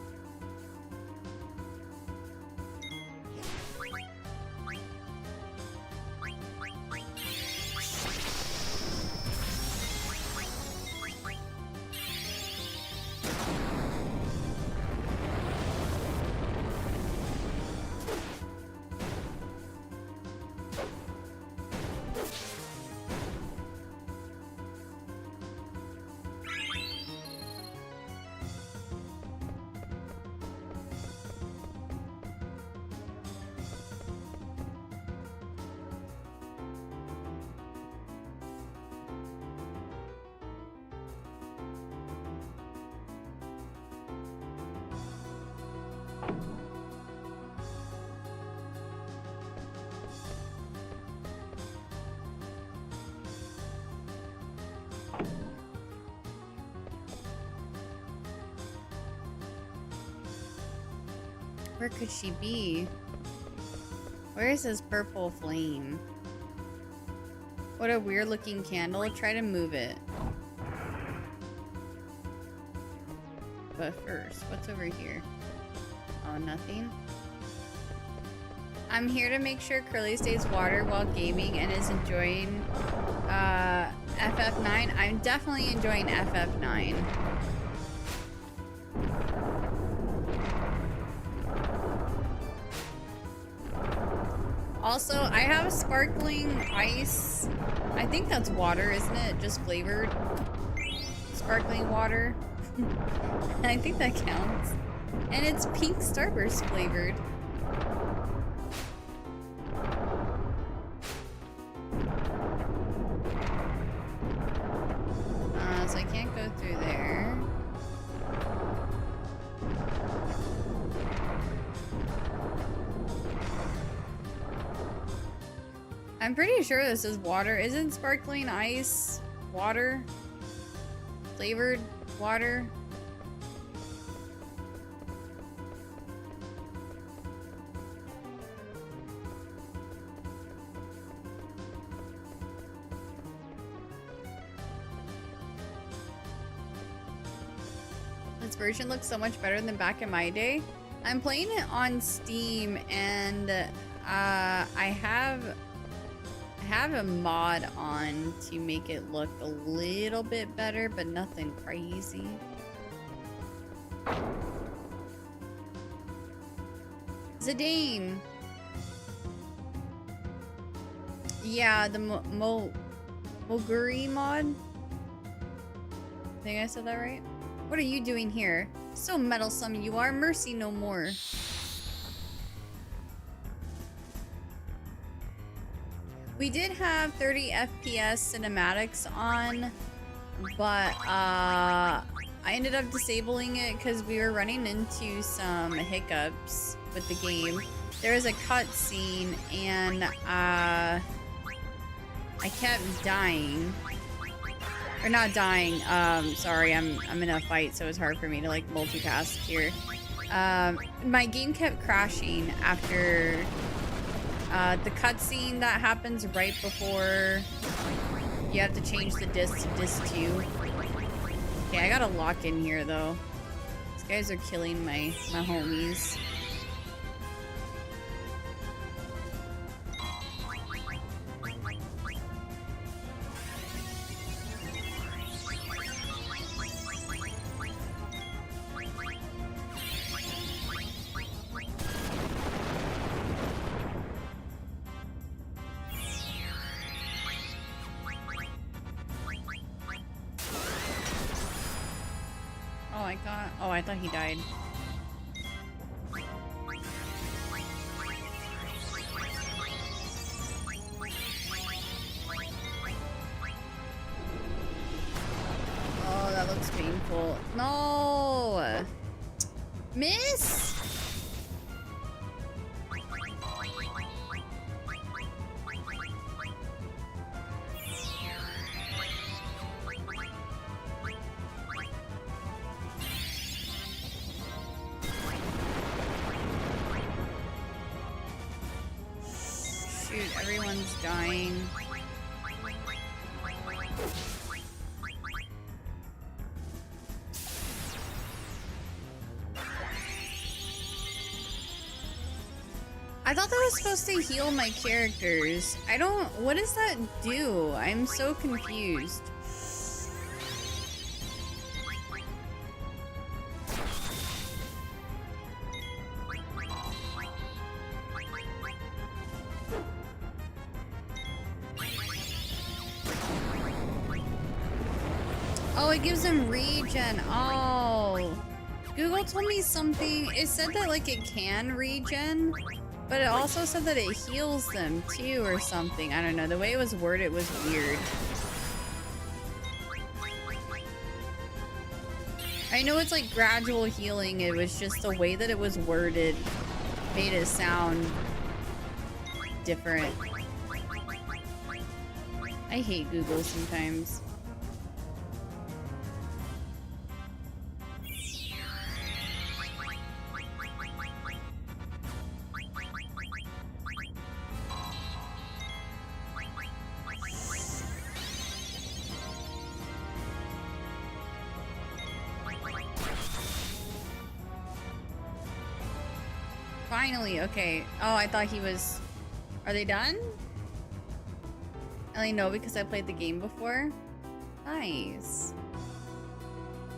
Where could she be? Where is this purple flame? What a weird looking candle. Try to move it. But first, what's over here? Oh, nothing? I'm here to make sure Curly stays water while gaming and is enjoying FF9. I'm definitely enjoying FF9. Also, I have sparkling ice. I think that's water, isn't it? Just flavored sparkling water. I think that counts. And it's pink Starburst flavored. So I can't go through there. I'm pretty sure this is water. Isn't sparkling ice water? Flavored water? This version looks so much better than back in my day. I'm playing it on Steam, and I have a mod on to make it look a little bit better, but nothing crazy. Zidane. Yeah, the Moguri mod. I think I said that right. What are you doing here? So meddlesome you are. Mercy no more. We did have 30 FPS cinematics on, but I ended up disabling it because we were running into some hiccups with the game. There was a cutscene and I kept dying. Or not dying, sorry, I'm in a fight, so it's hard for me to like multitask here. My game kept crashing after the cutscene that happens right before you have to change the disc to disc 2. Okay, I gotta lock in here though. These guys are killing my homies. Oh, I thought he died. Oh, that looks painful. No! Miss! Everyone's dying. I thought that was supposed to heal my characters. What does that do? I'm so confused. Oh, it gives them regen. Oh. Google told me something. It said that like it can regen, but it also said that it heals them too or something. I don't know. The way it was worded was weird. I know it's like gradual healing. It was just the way that it was worded made it sound different. I hate Google sometimes. Finally, okay. Oh, I thought he was... Are they done? I only know because I played the game before. Nice.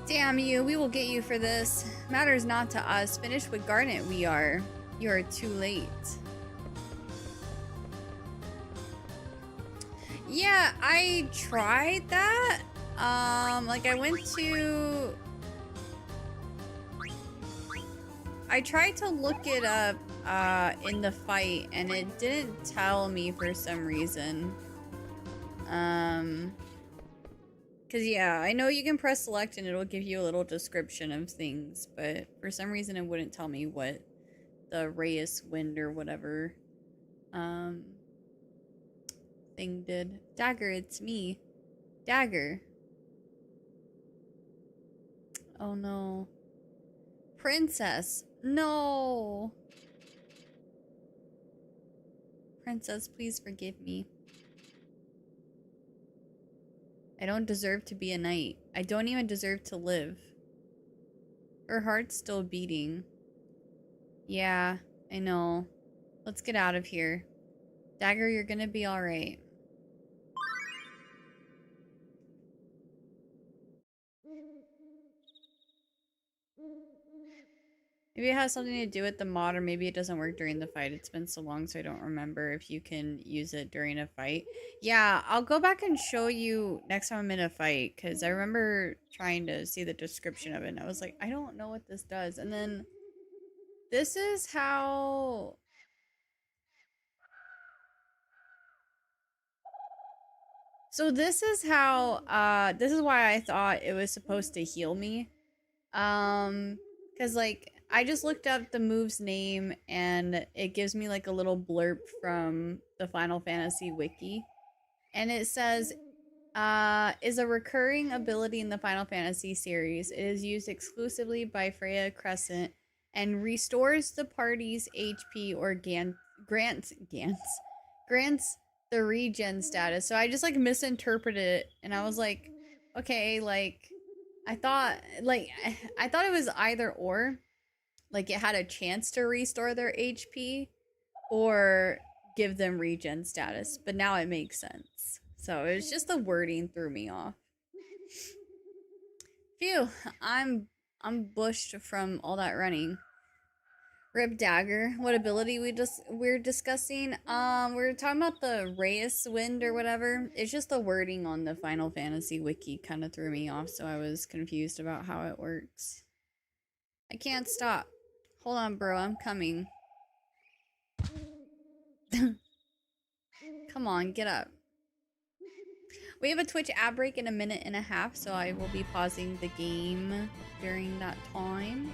Damn you, we will get you for this. Matters not to us. Finished with Garnet we are. You are too late. Yeah, I tried that. Like I tried to look it up in the fight and it didn't tell me for some reason. Cause yeah, I know you can press select and it'll give you a little description of things, but for some reason it wouldn't tell me what the Reyes wind or whatever thing did. Dagger, it's me. Dagger. Oh no. Princess. No. Princess, please forgive me. I don't deserve to be a knight. I don't even deserve to live. Her heart's still beating. Yeah, I know. Let's get out of here. Dagger, you're gonna be alright. Maybe it has something to do with the mod, or maybe it doesn't work during the fight. It's been so long, so I don't remember if you can use it during a fight. Yeah, I'll go back and show you next time I'm in a fight, because I remember trying to see the description of it, and I was like, I don't know what this does. And then this is how... So this is how, this is why I thought it was supposed to heal me. Because, like, I just looked up the move's name, and it gives me, like, a little blurb from the Final Fantasy wiki. And it says, is a recurring ability in the Final Fantasy series. It is used exclusively by Freya Crescent and restores the party's HP or grants the regen status. So I just, like, misinterpreted it, and I was like, okay, like... I thought it was either or. Like, it had a chance to restore their HP or give them regen status. But now it makes sense. So it was just the wording threw me off. Phew, I'm bushed from all that running. Rip Dagger. What ability we're discussing? We're talking about the Reyes wind or whatever. It's just the wording on the Final Fantasy wiki kind of threw me off, so I was confused about how it works. I can't stop. Hold on, bro. I'm coming. Come on, get up. We have a Twitch ad break in 1.5 minutes, so I will be pausing the game during that time.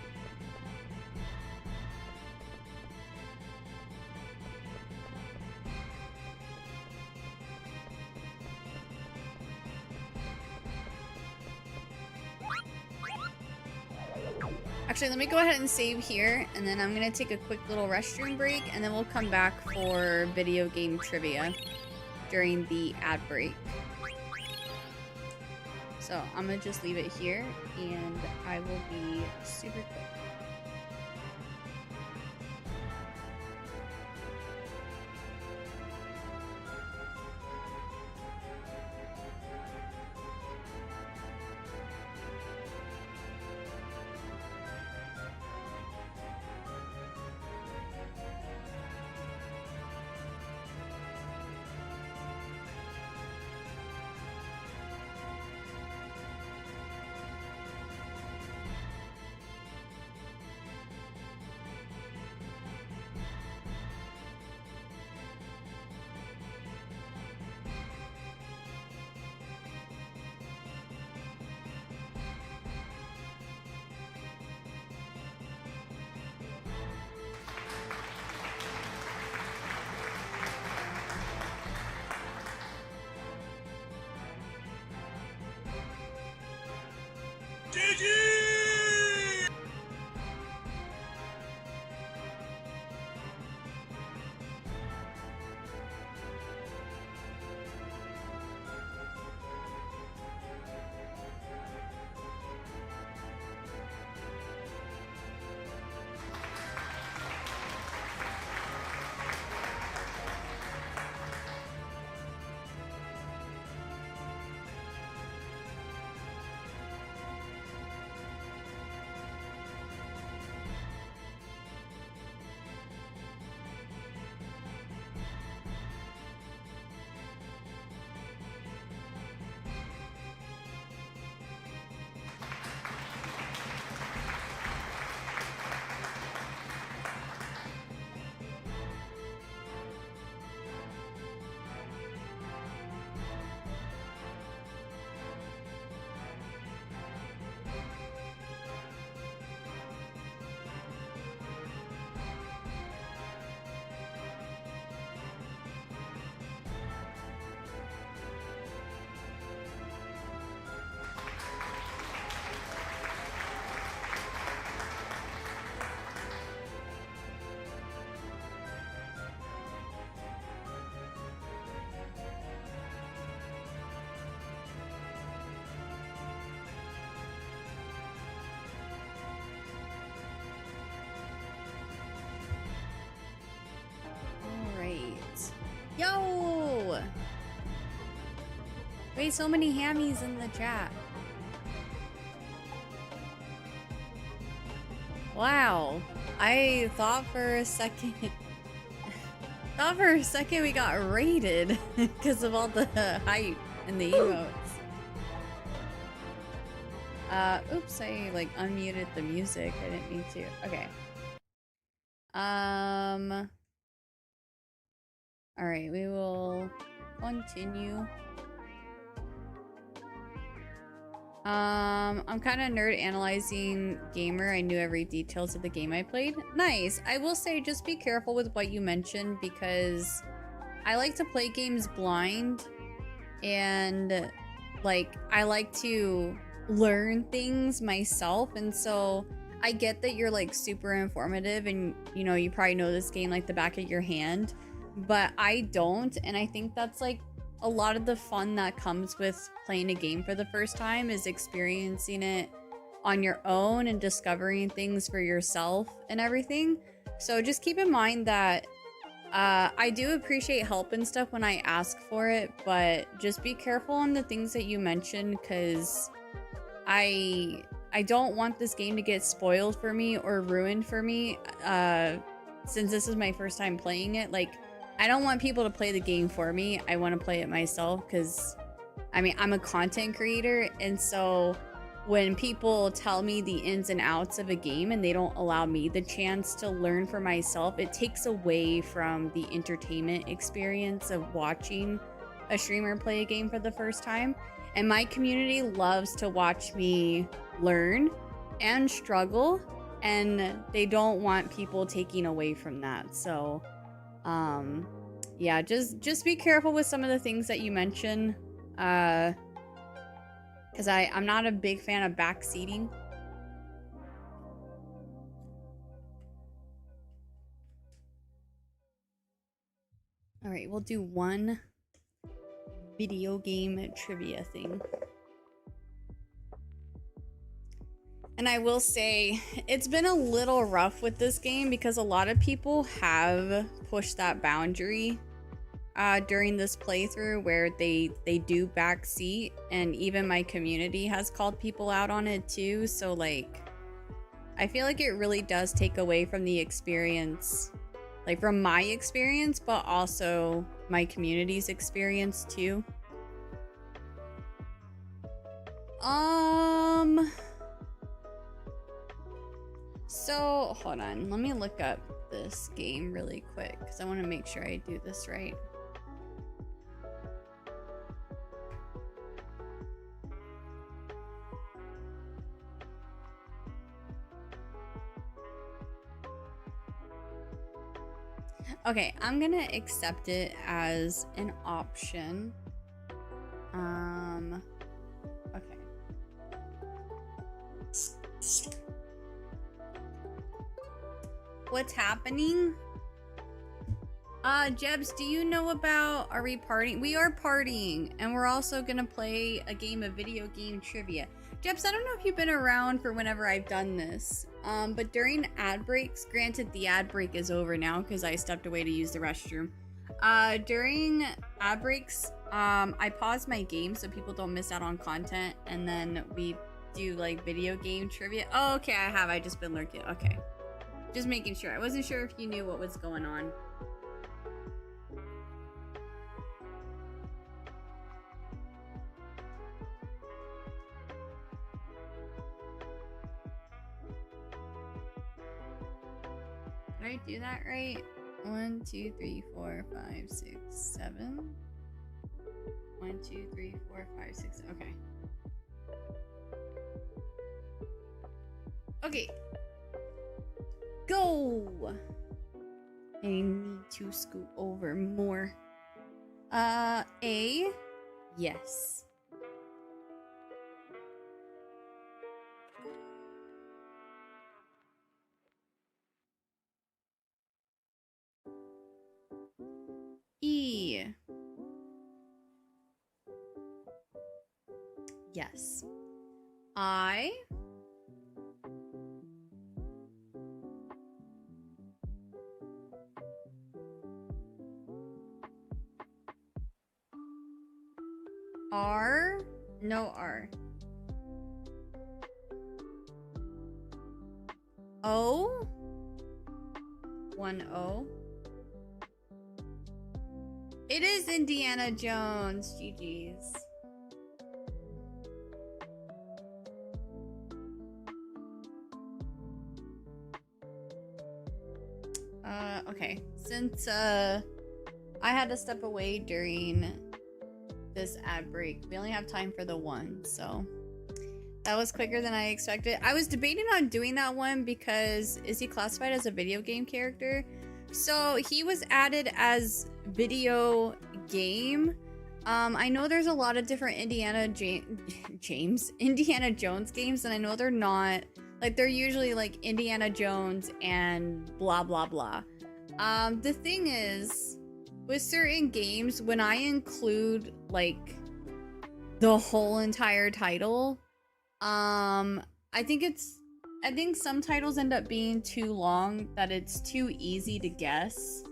Actually, let me go ahead and save here, and then I'm gonna take a quick little restroom break, and then we'll come back for video game trivia during the ad break. So I'm gonna just leave it here, and I will be super quick. Yo! Wait, so many hammies in the chat. Wow. I thought for a second... we got raided because of all the hype and the emotes. Oops, I like unmuted the music. I didn't mean to. Okay. Alright, we will continue. I'm kind of nerd analyzing gamer. I knew every details of the game I played. Nice. I will say just be careful with what you mentioned because I like to play games blind and like I like to learn things myself, and so I get that you're like super informative and you know you probably know this game like the back of your hand, but I don't, and I think that's like a lot of the fun that comes with playing a game for the first time is experiencing it on your own and discovering things for yourself and everything. So just keep in mind that I do appreciate help and stuff when I ask for it, but just be careful on the things that you mention because I don't want this game to get spoiled for me or ruined for me since this is my first time playing it. Like, I don't want people to play the game for me. I want to play it myself because, I mean, I'm a content creator, and so when people tell me the ins and outs of a game and they don't allow me the chance to learn for myself, it takes away from the entertainment experience of watching a streamer play a game for the first time. And my community loves to watch me learn and struggle, and they don't want people taking away from that. So yeah, just be careful with some of the things that you mention, because I'm not a big fan of backseating. All right, we'll do one video game trivia thing. And I will say, it's been a little rough with this game because a lot of people have pushed that boundary during this playthrough where they do backseat, and even my community has called people out on it too. So like, I feel like it really does take away from the experience, like from my experience, but also my community's experience too. So, hold on. Let me look up this game really quick because I want to make sure I do this right. Okay, I'm gonna accept it as an option. Okay. What's happening? Jebs, do you know about, are we partying? We are partying, and we're also gonna play a game of video game trivia. Jebs, I don't know if you've been around for whenever I've done this, but during ad breaks, granted the ad break is over now because I stepped away to use the restroom. During ad breaks, I pause my game so people don't miss out on content, and then we do like video game trivia. Oh, okay, I just been lurking. Okay. Just making sure. I wasn't sure if you knew what was going on. Did I do that right? 1, 2, 3, 4, 5, 6, 7. 1, 2, 3, 4, 5, 6. Okay. Okay. Go! I need to scoot over more. A. Yes. E. Yes. I. R? No R. O? 1 O. It is Indiana Jones. GG's. Okay. Since I had to step away during this ad break, we only have time for the one, so that was quicker than I expected. I was debating on doing that one because is he classified as a video game character? So he was added as video game. I know there's a lot of different Indiana Jones games, and I know they're not like, they're usually like Indiana Jones and blah blah blah. The thing is, with certain games, when I include like the whole entire title, I think some titles end up being too long that it's too easy to guess.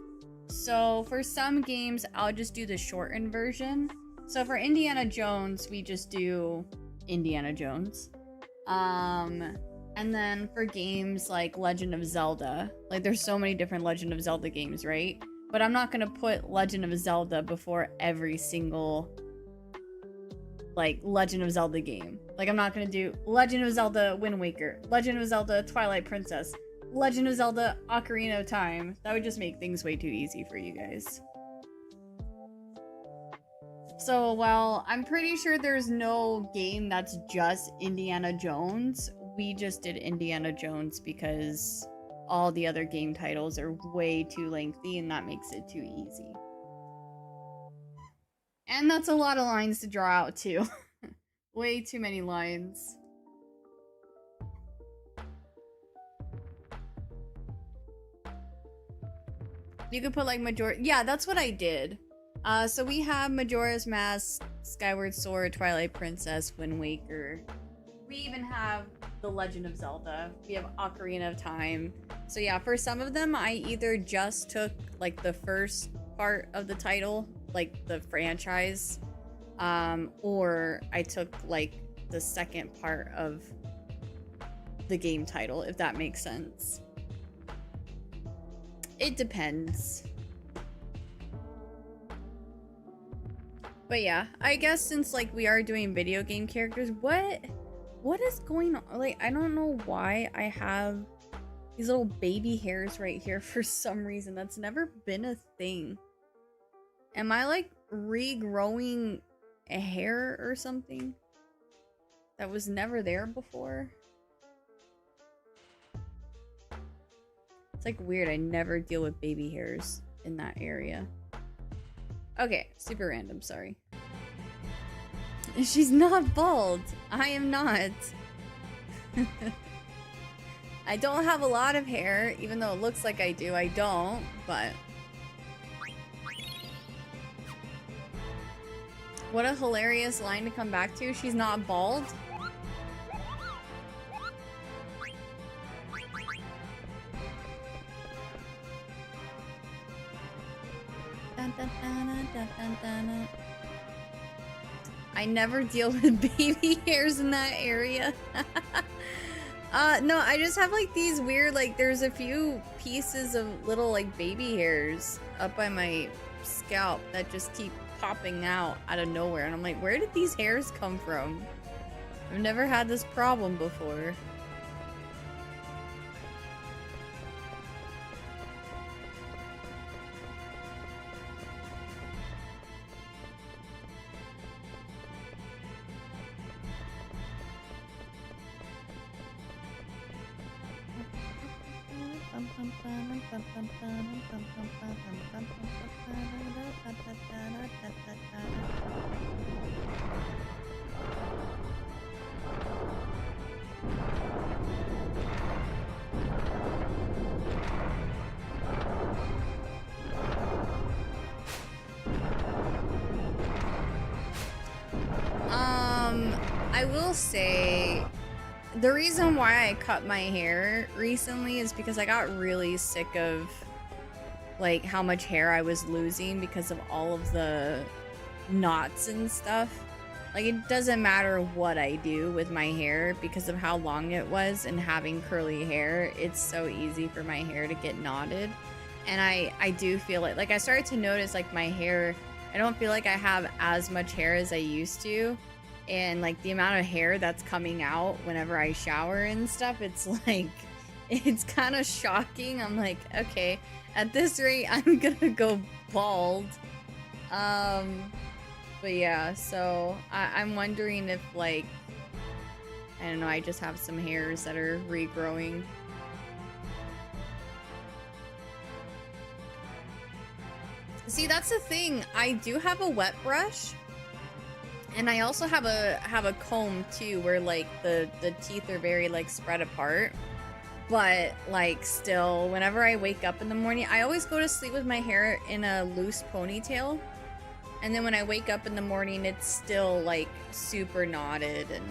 So for some games, I'll just do the shortened version. So for Indiana Jones, we just do Indiana Jones. And then for games like Legend of Zelda, like there's so many different Legend of Zelda games, right? But I'm not gonna put Legend of Zelda before every single like Legend of Zelda game. Like I'm not gonna do Legend of Zelda Wind Waker, Legend of Zelda Twilight Princess, Legend of Zelda Ocarina of Time. That would just make things way too easy for you guys. So, well, I'm pretty sure there's no game that's just Indiana Jones. We just did Indiana Jones because all the other game titles are way too lengthy and that makes it too easy. And that's a lot of lines to draw out too. Way too many lines. You could put like Majora. Yeah, that's what I did. So we have Majora's Mask, Skyward Sword, Twilight Princess, Wind Waker. We even have The Legend of Zelda. We have Ocarina of Time. So yeah, for some of them, I either just took like the first part of the title, like the franchise, or I took like the second part of the game title, if that makes sense. It depends. But yeah, I guess since like we are doing video game characters, what is going on? Like, I don't know why I have these little baby hairs right here for some reason. That's never been a thing. Am I like regrowing a hair or something that was never there before? It's like weird. I never deal with baby hairs in that area. Okay, super random, sorry. She's not bald. I am not. I don't have a lot of hair, even though it looks like I do. I don't, but... What a hilarious line to come back to. She's not bald. Dun, dun, dun, dun, dun, dun, dun. I never deal with baby hairs in that area. No, I just have like these weird, like there's a few pieces of little like baby hairs up by my scalp that just keep popping out of nowhere. And I'm like, where did these hairs come from? I've never had this problem before. I will say the reason why I cut my hair recently is because I got really sick of like how much hair I was losing because of all of the knots and stuff. Like, it doesn't matter what I do with my hair because of how long it was and having curly hair. It's so easy for my hair to get knotted. And I do feel it. Like, I started to notice, like, my hair, I don't feel like I have as much hair as I used to. And, like, the amount of hair that's coming out whenever I shower and stuff, it's like, it's kind of shocking. I'm like, okay, at this rate, I'm gonna go bald. But yeah, so I'm wondering if, like, I don't know, I just have some hairs that are regrowing. See, that's the thing. I do have a wet brush, and I also have a comb too, where like the teeth are very like spread apart. But like still, whenever I wake up in the morning, I always go to sleep with my hair in a loose ponytail. And then when I wake up in the morning, it's still like super knotted and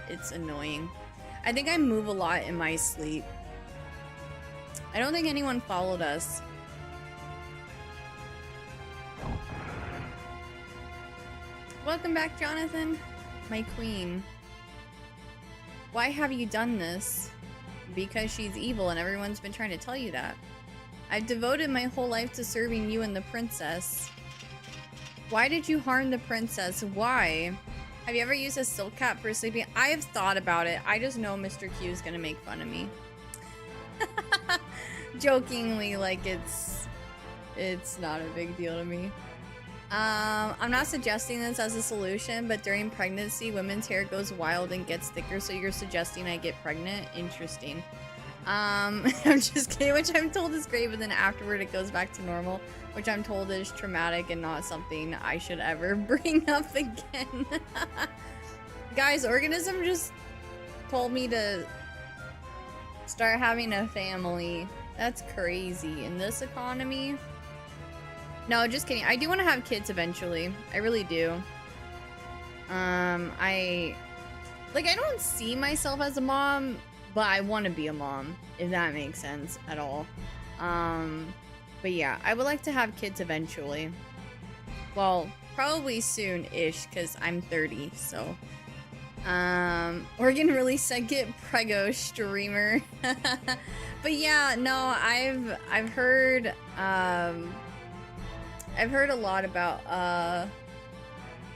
it's annoying. I think I move a lot in my sleep. I don't think anyone followed us. Welcome back, Jonathan, my queen. Why have you done this? Because she's evil and everyone's been trying to tell you that. I've devoted my whole life to serving you and the princess. Why did you harm the princess? Why? Have you ever used a silk cap for sleeping? I have thought about it. I just know Mr. Q is gonna make fun of me. Jokingly, like it's not a big deal to me. I'm not suggesting this as a solution, but during pregnancy, women's hair goes wild and gets thicker, so you're suggesting I get pregnant? Interesting. I'm just kidding, which I'm told is great, but then afterward it goes back to normal, which I'm told is traumatic and not something I should ever bring up again. Guys, Organism just told me to start having a family. That's crazy. In this economy? No, just kidding. I do want to have kids eventually. I really do. I don't see myself as a mom, but I want to be a mom, if that makes sense at all. But yeah, I would like to have kids eventually. Well, probably soon-ish, because I'm 30, so. Oregon really said get prego streamer. But yeah, no, I've heard a lot about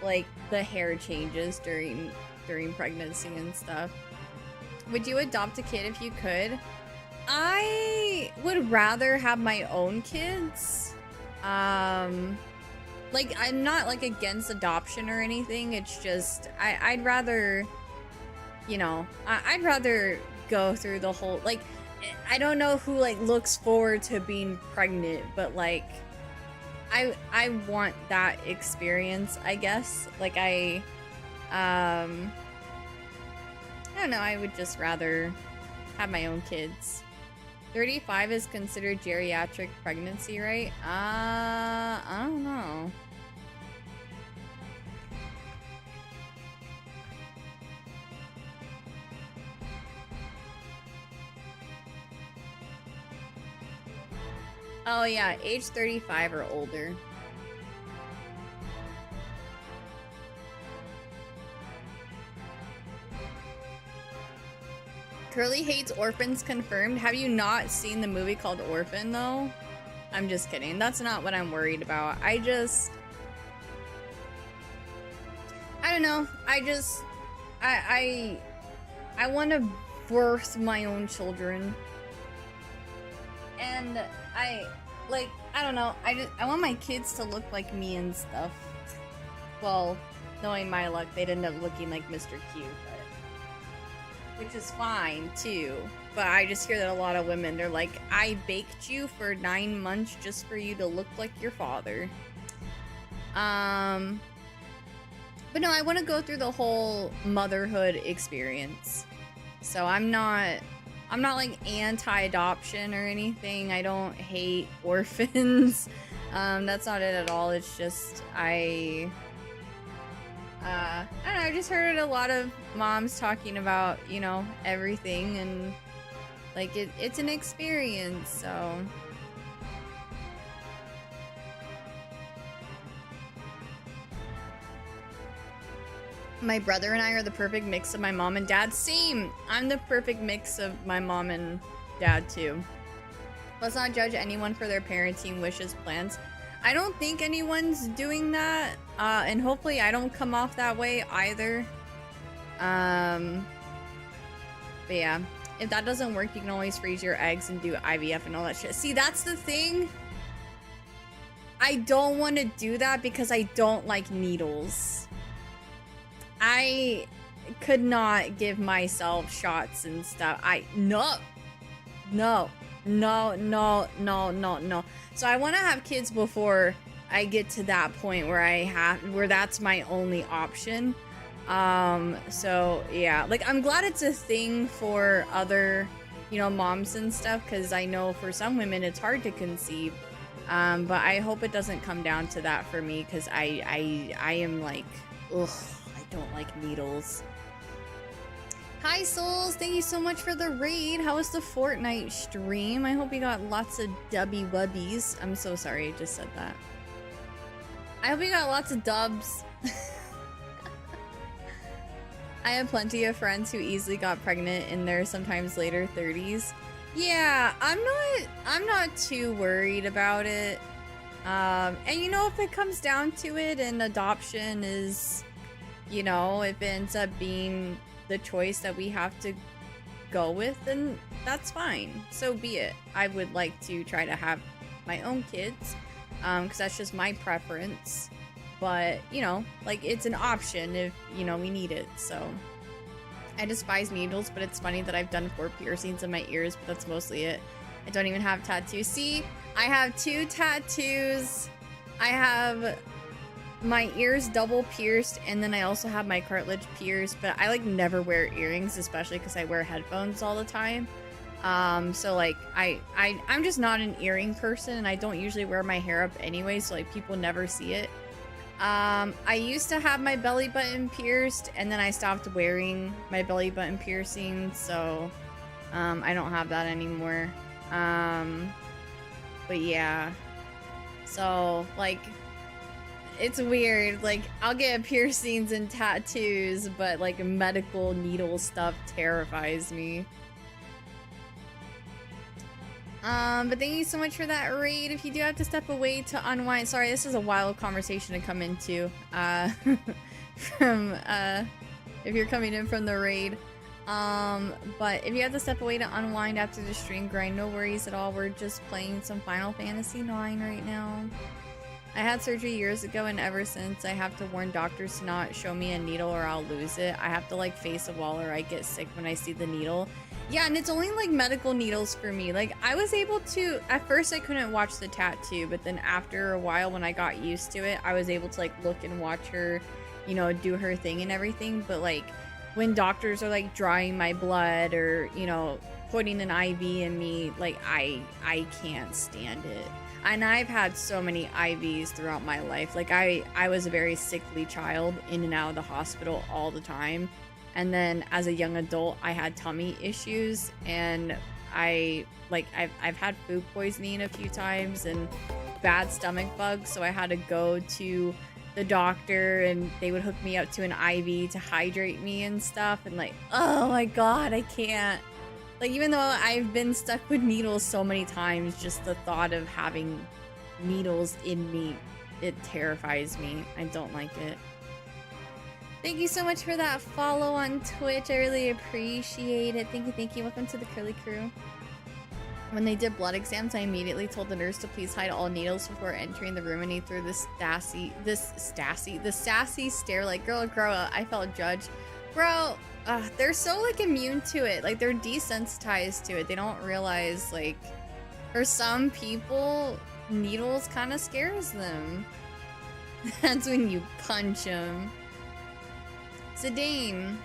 like the hair changes during pregnancy and stuff. Would you adopt a kid if you could? I would rather have my own kids. Like, I'm not like against adoption or anything. It's just I'd rather, you know, I'd rather go through the whole, like, I don't know who like looks forward to being pregnant, but like I want that experience, I guess. Like I don't know, I would just rather have my own kids. 35 is considered geriatric pregnancy, right? I don't know. Oh yeah, age 35 or older. Curly hates orphans confirmed. Have you not seen the movie called Orphan though? I'm just kidding. That's not what I'm worried about. I don't know. I want to birth my own children. And I don't know. I want my kids to look like me and stuff. Well, knowing my luck, they'd end up looking like Mr. Q, which is fine too. But I just hear that a lot of women, they're like, I baked you for 9 months just for you to look like your father. But no, I want to go through the whole motherhood experience. So I'm not like anti-adoption or anything. I don't hate orphans. That's not it at all. It's just I don't know, I just heard a lot of moms talking about, you know, everything, and like it's an experience, so. My brother and I are the perfect mix of my mom and dad. Same. I'm the perfect mix of my mom and dad too. Let's not judge anyone for their parenting wishes, plans. I don't think anyone's doing that, and hopefully I don't come off that way either. But yeah, if that doesn't work, you can always freeze your eggs and do IVF and all that shit. See, that's the thing. I don't want to do that because I don't like needles. I could not give myself shots and stuff. No. So I want to have kids before I get to that point where that's my only option. So yeah, like I'm glad it's a thing for other, moms and stuff, because I know for some women it's hard to conceive. But I hope it doesn't come down to that for me, because I am like, ugh, I don't like needles. Hi souls, thank you so much for the raid. How was the Fortnite stream? I hope you got lots of dubby wubbies. I'm so sorry I just said that. I hope you got lots of dubs. I have plenty of friends who easily got pregnant in their sometimes later 30s. Yeah, I'm not too worried about it. And if it comes down to it and adoption is, if it ends up being the choice that we have to go with, then that's fine. So be it. I would like to try to have my own kids, because that's just my preference. But, like, it's an option if, we need it. So I despise needles, but it's funny that I've done 4 piercings in my ears, but that's mostly it. I don't even have tattoos. See, I have 2 tattoos. I have my ears double pierced, and then I also have my cartilage pierced, but I like never wear earrings, especially because I wear headphones all the time. So like I'm just not an earring person, and I don't usually wear my hair up anyway, so like people never see it. I used to have my belly button pierced, and then I stopped wearing my belly button piercing, so I don't have that anymore. But yeah, so like it's weird. Like I'll get piercings and tattoos, but like medical needle stuff terrifies me. But thank you so much for that raid. If you do have to step away to unwind, sorry, this is a wild conversation to come into, if you're coming in from the raid. But if you have to step away to unwind after the stream grind, no worries at all. We're just playing some Final Fantasy IX right now. I had surgery years ago, and ever since I have to warn doctors to not show me a needle or I'll lose it. I have to like face a wall or I get sick when I see the needle. Yeah, and it's only like medical needles for me. Like I was able to, at first I couldn't watch the tattoo, but then after a while when I got used to it, I was able to like look and watch her, do her thing and everything. But like when doctors are like drawing my blood or, putting an IV in me, like I can't stand it. And I've had so many IVs throughout my life. Like I was a very sickly child, in and out of the hospital all the time. And then as a young adult, I had tummy issues, and I've had food poisoning a few times and bad stomach bugs. So I had to go to the doctor, and they would hook me up to an IV to hydrate me and stuff. And like, oh my God, I can't. Like, even though I've been stuck with needles so many times, just the thought of having needles in me, it terrifies me. I don't like it. Thank you so much for that follow on Twitch. I really appreciate it. Thank you. Welcome to the Curly Crew. When they did blood exams, I immediately told the nurse to please hide all needles before entering the room, and he threw the sassy stare like, girl, grow up. I felt judged. Bro, they're so like immune to it. Like they're desensitized to it. They don't realize, like, for some people, needles kind of scares them. That's when you punch them. Zidane,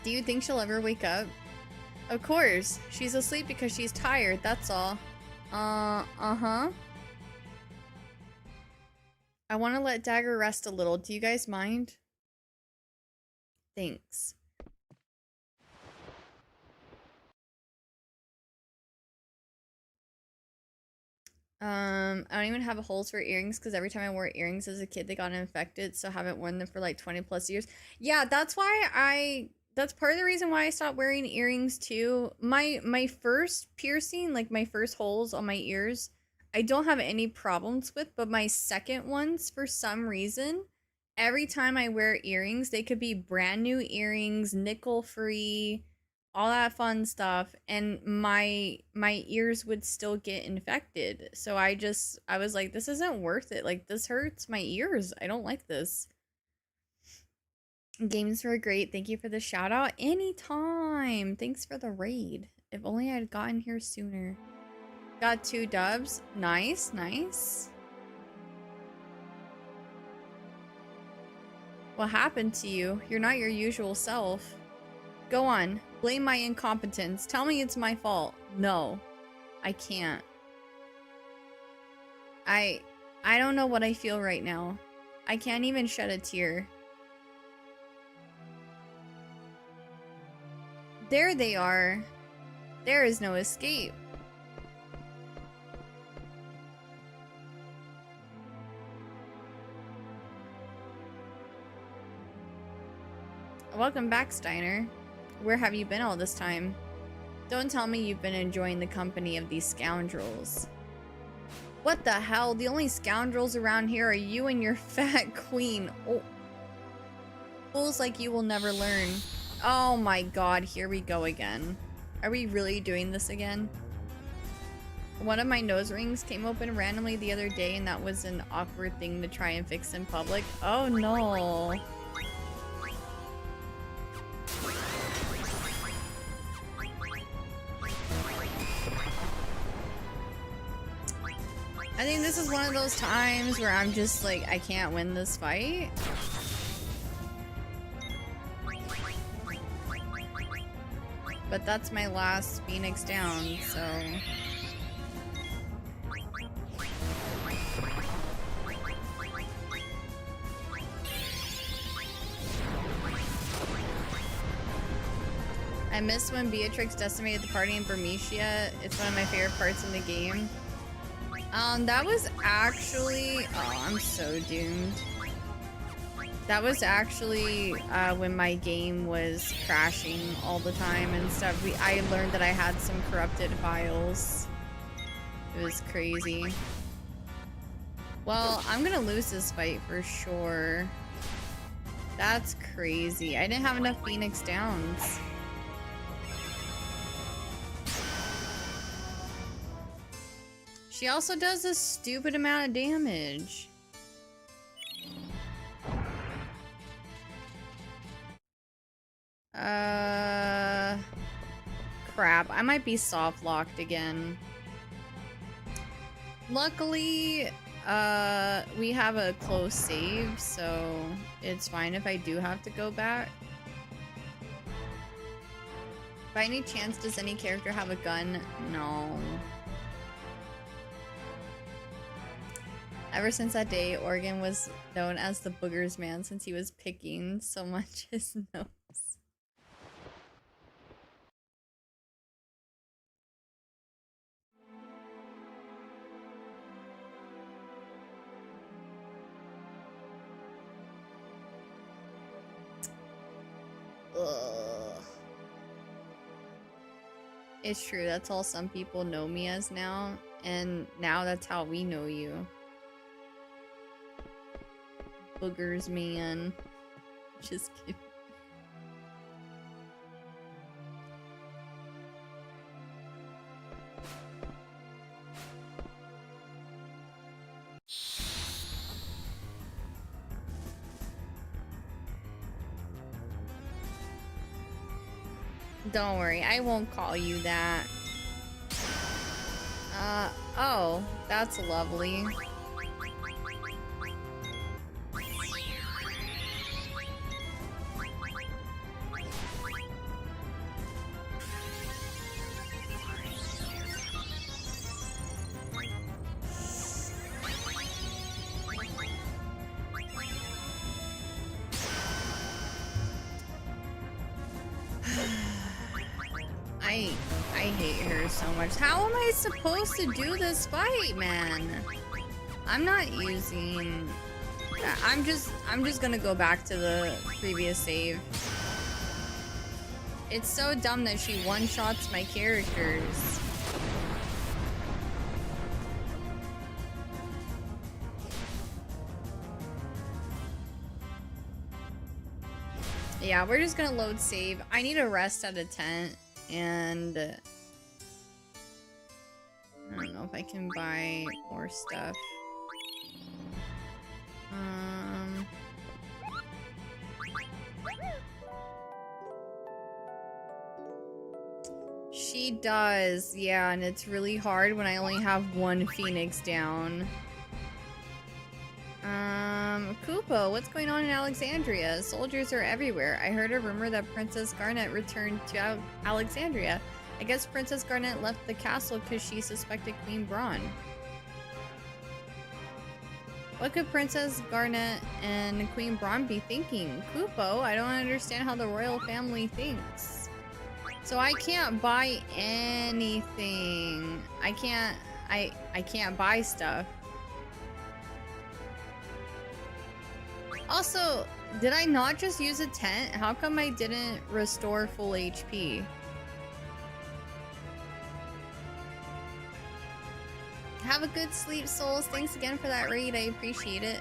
do you think she'll ever wake up? Of course. She's asleep because she's tired, that's all. Uh-huh. I want to let Dagger rest a little. Do you guys mind? Thanks. I don't even have holes for earrings because every time I wore earrings as a kid, they got infected. So I haven't worn them for like 20 plus years. Yeah, that's why that's part of the reason why I stopped wearing earrings too. My first piercing, like my first holes on my ears, I don't have any problems with, but my second ones, for some reason, every time I wear earrings, they could be brand new earrings, nickel free, all that fun stuff, and my ears would still get infected. So I was like, this isn't worth it. Like, this hurts my ears. I don't like this. Games were great. Thank you for the shout out. Anytime. Thanks for the raid. If only I'd gotten here sooner. Got 2 dubs. Nice, nice. What happened to you? You're not your usual self. Go on. Blame my incompetence. Tell me it's my fault. No. I can't. I don't know what I feel right now. I can't even shed a tear. There they are. There is no escape. Welcome back, Steiner. Where have you been all this time? Don't tell me you've been enjoying the company of these scoundrels. What the hell? The only scoundrels around here are you and your fat queen. Oh. Fools like you will never learn. Oh my god, here we go again. Are we really doing this again? One of my nose rings came open randomly the other day, and that was an awkward thing to try and fix in public. Oh no. I think this is one of those times where I'm just like, I can't win this fight. But that's my last Phoenix down, so... I miss when Beatrix decimated the party in Bermesia. It's one of my favorite parts in the game. That was actually... Oh, I'm so doomed. That was actually when my game was crashing all the time and stuff. I learned that I had some corrupted files. It was crazy. Well, I'm gonna lose this fight for sure. That's crazy. I didn't have enough Phoenix downs. She also does a stupid amount of damage. Crap. I might be soft locked again. Luckily, we have a close save, so it's fine if I do have to go back. By any chance, does any character have a gun? No. Ever since that day, Oregon was known as the Boogers Man since he was picking so much his nose. Ugh. It's true, that's all some people know me as now, and now that's how we know you. Boogers Man. Just kidding. Don't worry, I won't call you that. Oh, that's lovely. I hate her so much. How am I supposed to do this fight, man? I'm not using... I'm just gonna go back to the previous save. It's so dumb that she one-shots my characters. Yeah, we're just gonna load save. I need a rest at a tent, and I don't know if I can buy more stuff. She does, yeah, and it's really hard when I only have one Phoenix down. Kupo, what's going on in Alexandria? Soldiers are everywhere. I heard a rumor that Princess Garnet returned to Alexandria. I guess Princess Garnet left the castle because she suspected Queen Braun. What could Princess Garnet and Queen Braun be thinking? Kupo, I don't understand how the royal family thinks. So I can't buy anything. I can't buy stuff. Also, did I not just use a tent? How come I didn't restore full HP? Have a good sleep, souls. Thanks again for that raid. I appreciate it.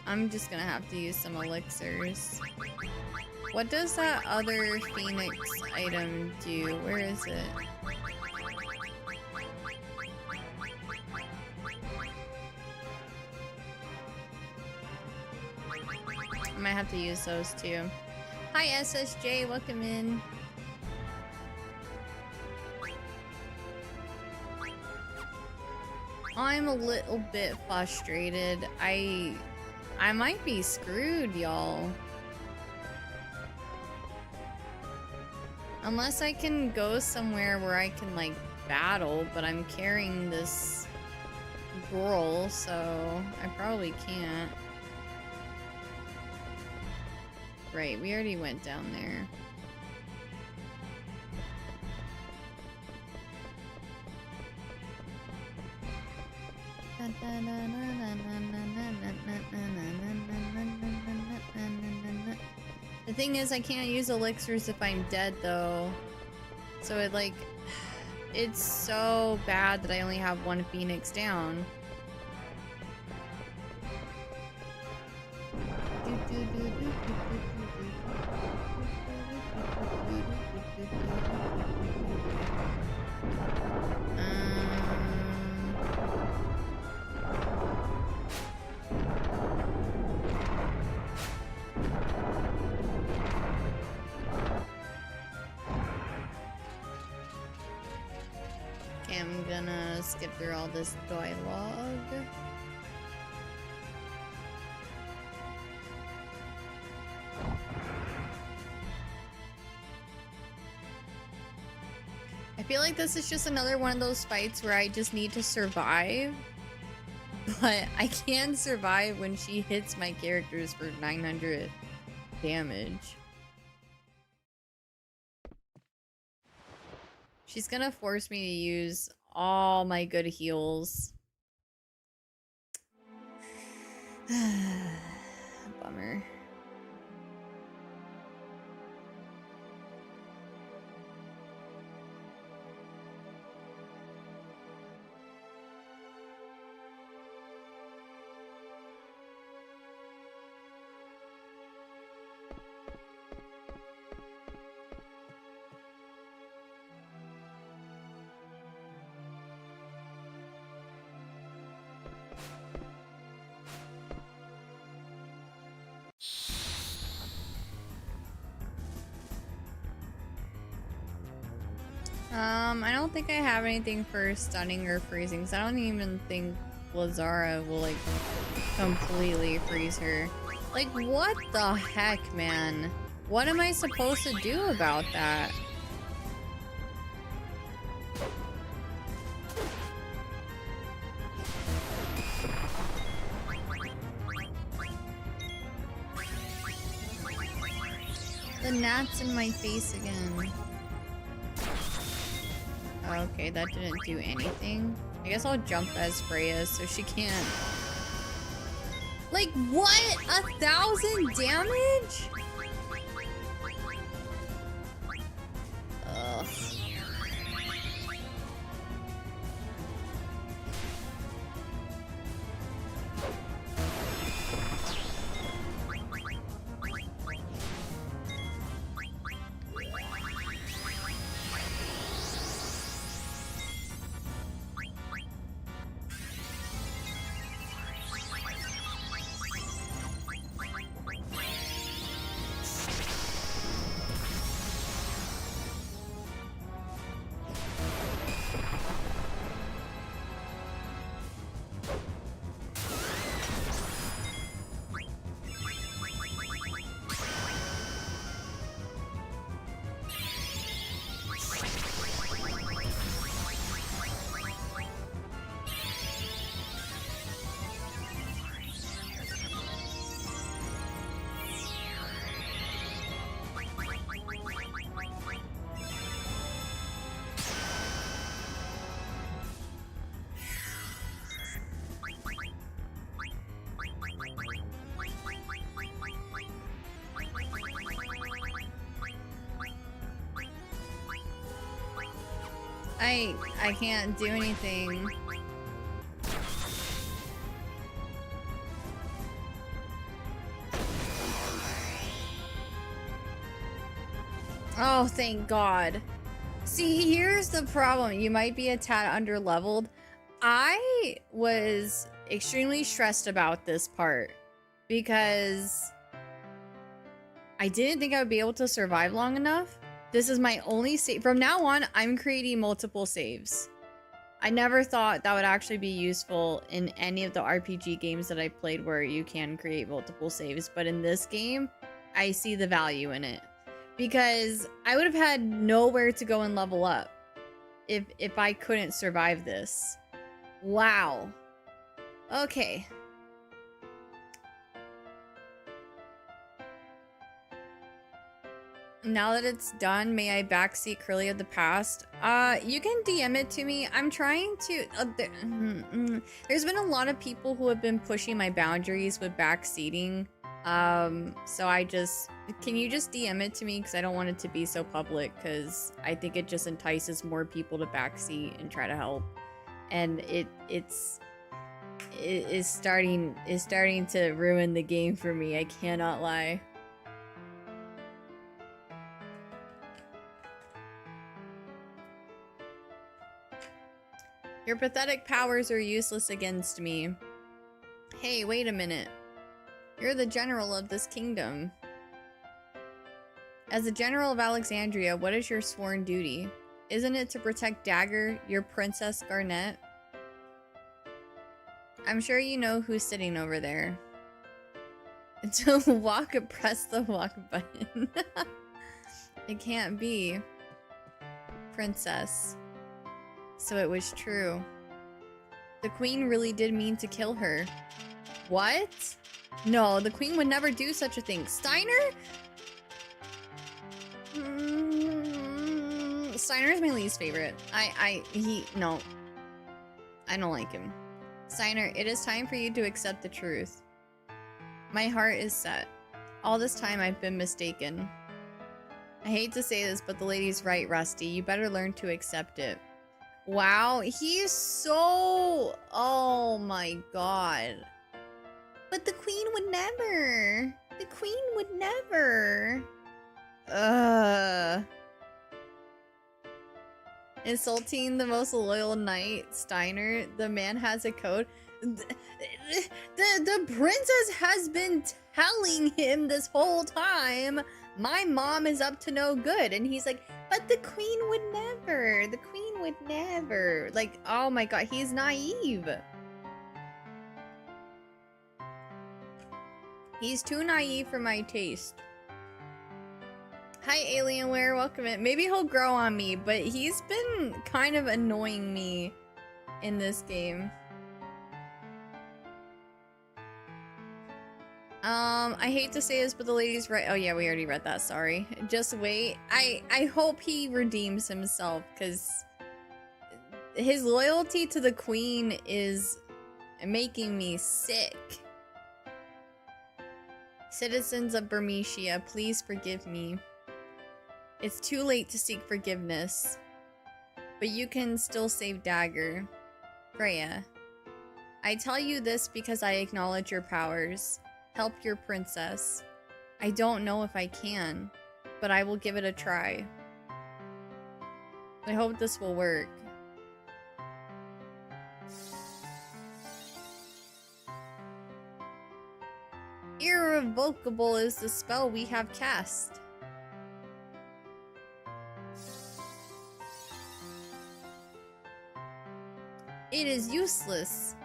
I'm just gonna have to use some elixirs. What does that other Phoenix item do? Where is it? I might have to use those too. Hi SSJ, welcome in. I'm a little bit frustrated. I might be screwed, y'all. Unless I can go somewhere where I can, like, battle, but I'm carrying this girl, so I probably can't. Right, we already went down there. The thing is, I can't use elixirs if I'm dead, though. So it, like, it's so bad that I only have one Phoenix down. I'm gonna skip through all this dialogue. I feel like this is just another one of those fights where I just need to survive. But I can survive when she hits my characters for 900 damage. She's gonna force me to use all my good heals. Bummer. I don't think I have anything for stunning or freezing, because I don't even think Lazara will, like, completely freeze her. Like, what the heck, man? What am I supposed to do about that? gnats in my face again. Okay, that didn't do anything. I guess I'll jump as Freya so she can't. Like, what? 1,000 damage? Ugh. I can't do anything. Oh, thank God. See, here's the problem. You might be a tad under-leveled. I was extremely stressed about this part because I didn't think I would be able to survive long enough. This is my only save. From now on, I'm creating multiple saves. I never thought that would actually be useful in any of the RPG games that I played where you can create multiple saves. But in this game, I see the value in it. Because I would have had nowhere to go and level up if I couldn't survive this. Wow. Okay. Now that it's done, may I backseat Curly of the past? You can DM it to me. I'm trying to... there's been a lot of people who have been pushing my boundaries with backseating. So I just... Can you just DM it to me? Because I don't want it to be so public. Because I think it just entices more people to backseat and try to help. And it is starting to ruin the game for me. I cannot lie. Your pathetic powers are useless against me. Hey, wait a minute. You're the general of this kingdom. As the general of Alexandria, what is your sworn duty? Isn't it to protect Dagger, your Princess Garnet? I'm sure you know who's sitting over there. To walk, press the walk button. It can't be. Princess. So it was true. The queen really did mean to kill her. What? No, the queen would never do such a thing. Steiner? Steiner's my least favorite. No. I don't like him. Steiner, it is time for you to accept the truth. My heart is set. All this time I've been mistaken. I hate to say this, but the lady's right, Rusty. You better learn to accept it. Wow, he's so... Oh my god. But the queen would never. The queen would never. Insulting the most loyal knight, Steiner. The man has a code. The princess has been telling him this whole time, my mom is up to no good. And he's like, but the queen would never. The queen would never. Like, oh my god, he's naive. He's too naive for my taste. Hi, Alienware. Welcome in. Maybe he'll grow on me, but he's been kind of annoying me in this game. I hate to say this, but the lady's right. Oh yeah, we already read that. Sorry. Just wait. I hope he redeems himself, because his loyalty to the queen is making me sick. Citizens of Bermesia, please forgive me. It's too late to seek forgiveness, but you can still save Dagger. Freya, I tell you this because I acknowledge your powers. Help your princess. I don't know if I can, but I will give it a try. I hope this will work. Irrevocable is the spell we have cast. It is useless.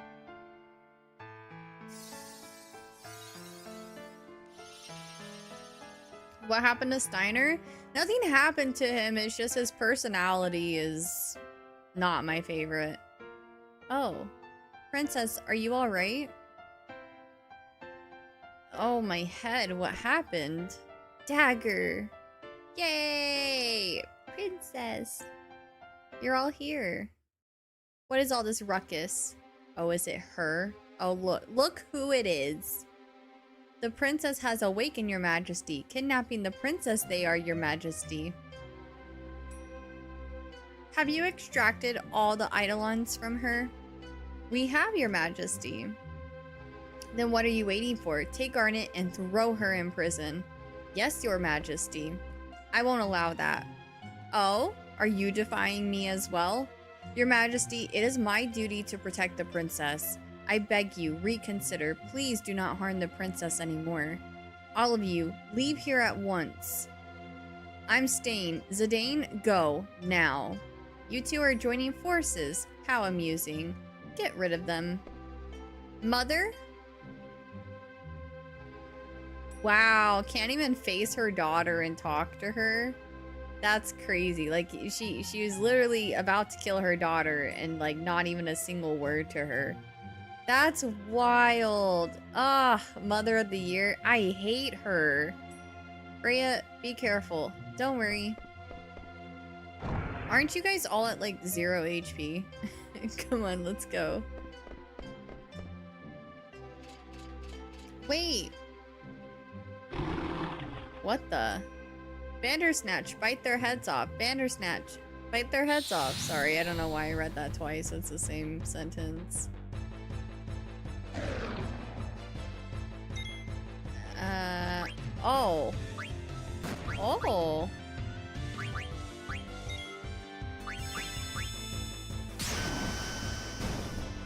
What happened to Steiner? Nothing happened to him, it's just his personality is not my favorite. Oh. Princess, are you alright? Oh, my head, what happened? Dagger! Yay! Princess! You're all here. What is all this ruckus? Oh, is it her? Oh, look who it is. The princess has awakened, your majesty. Kidnapping the princess they are, your majesty. Have you extracted all the eidolons from her? We have, your majesty. Then what are you waiting for? Take Garnet and throw her in prison. Yes, your majesty. I won't allow that. Oh? Are you defying me as well? Your majesty, it is my duty to protect the princess. I beg you, reconsider. Please do not harm the princess anymore. All of you, leave here at once. I'm staying. Zidane, go. Now. You two are joining forces. How amusing. Get rid of them. Mother? Wow, can't even face her daughter and talk to her? That's crazy. Like, she was literally about to kill her daughter and, like, not even a single word to her. That's wild. Ah, Mother of the Year. I hate her. Freya, be careful. Don't worry. Aren't you guys all at, like, 0 HP? Come on, let's go. Wait. What the? Bandersnatch, bite their heads off. Bandersnatch, bite their heads off. Sorry, I don't know why I read that twice. It's the same sentence. Oh. Oh.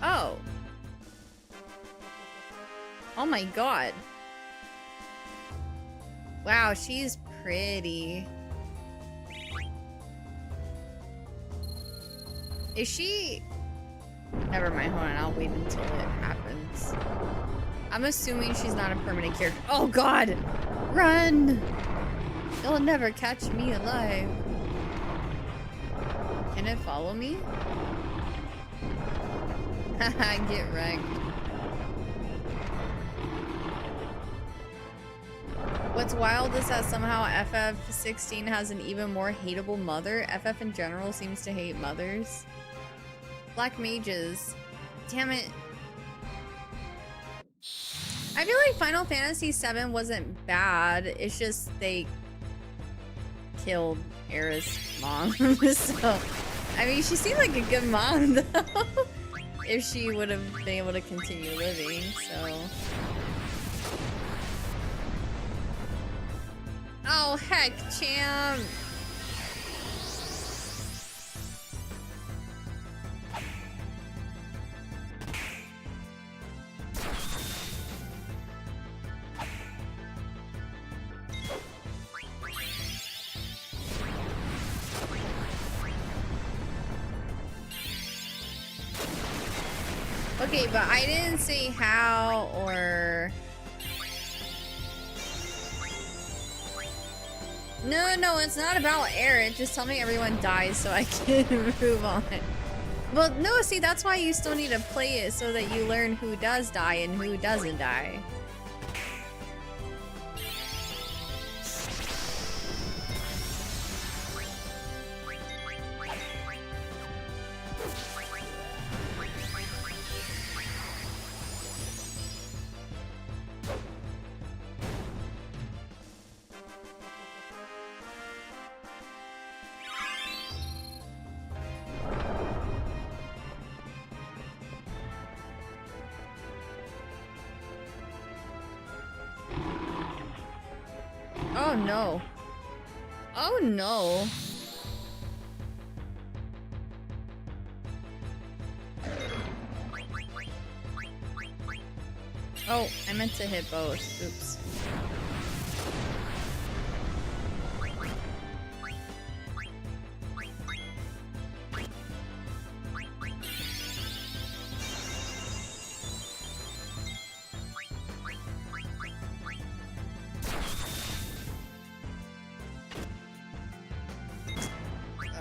Oh. Oh my god. Wow, she's pretty. Is she... Never mind, hold on, I'll wait until it happens. I'm assuming she's not a permanent character. Oh god! Run! You'll never catch me alive. Can it follow me? Haha, get wrecked. What's wild is that somehow FF16 has an even more hateable mother. FF in general seems to hate mothers. Black mages. Damn it. I feel like Final Fantasy VII wasn't bad. It's just they killed Era's mom. So, I mean, she seemed like a good mom, though. If she would have been able to continue living, so... Oh, heck, champ! Okay, but I didn't say how or... No, it's not about Eric. Just tell me everyone dies so I can move on. Well, no, see, that's why you still need to play it so that you learn who does die and who doesn't die. Oh no. Oh no. Oh, I meant to hit both. Oops.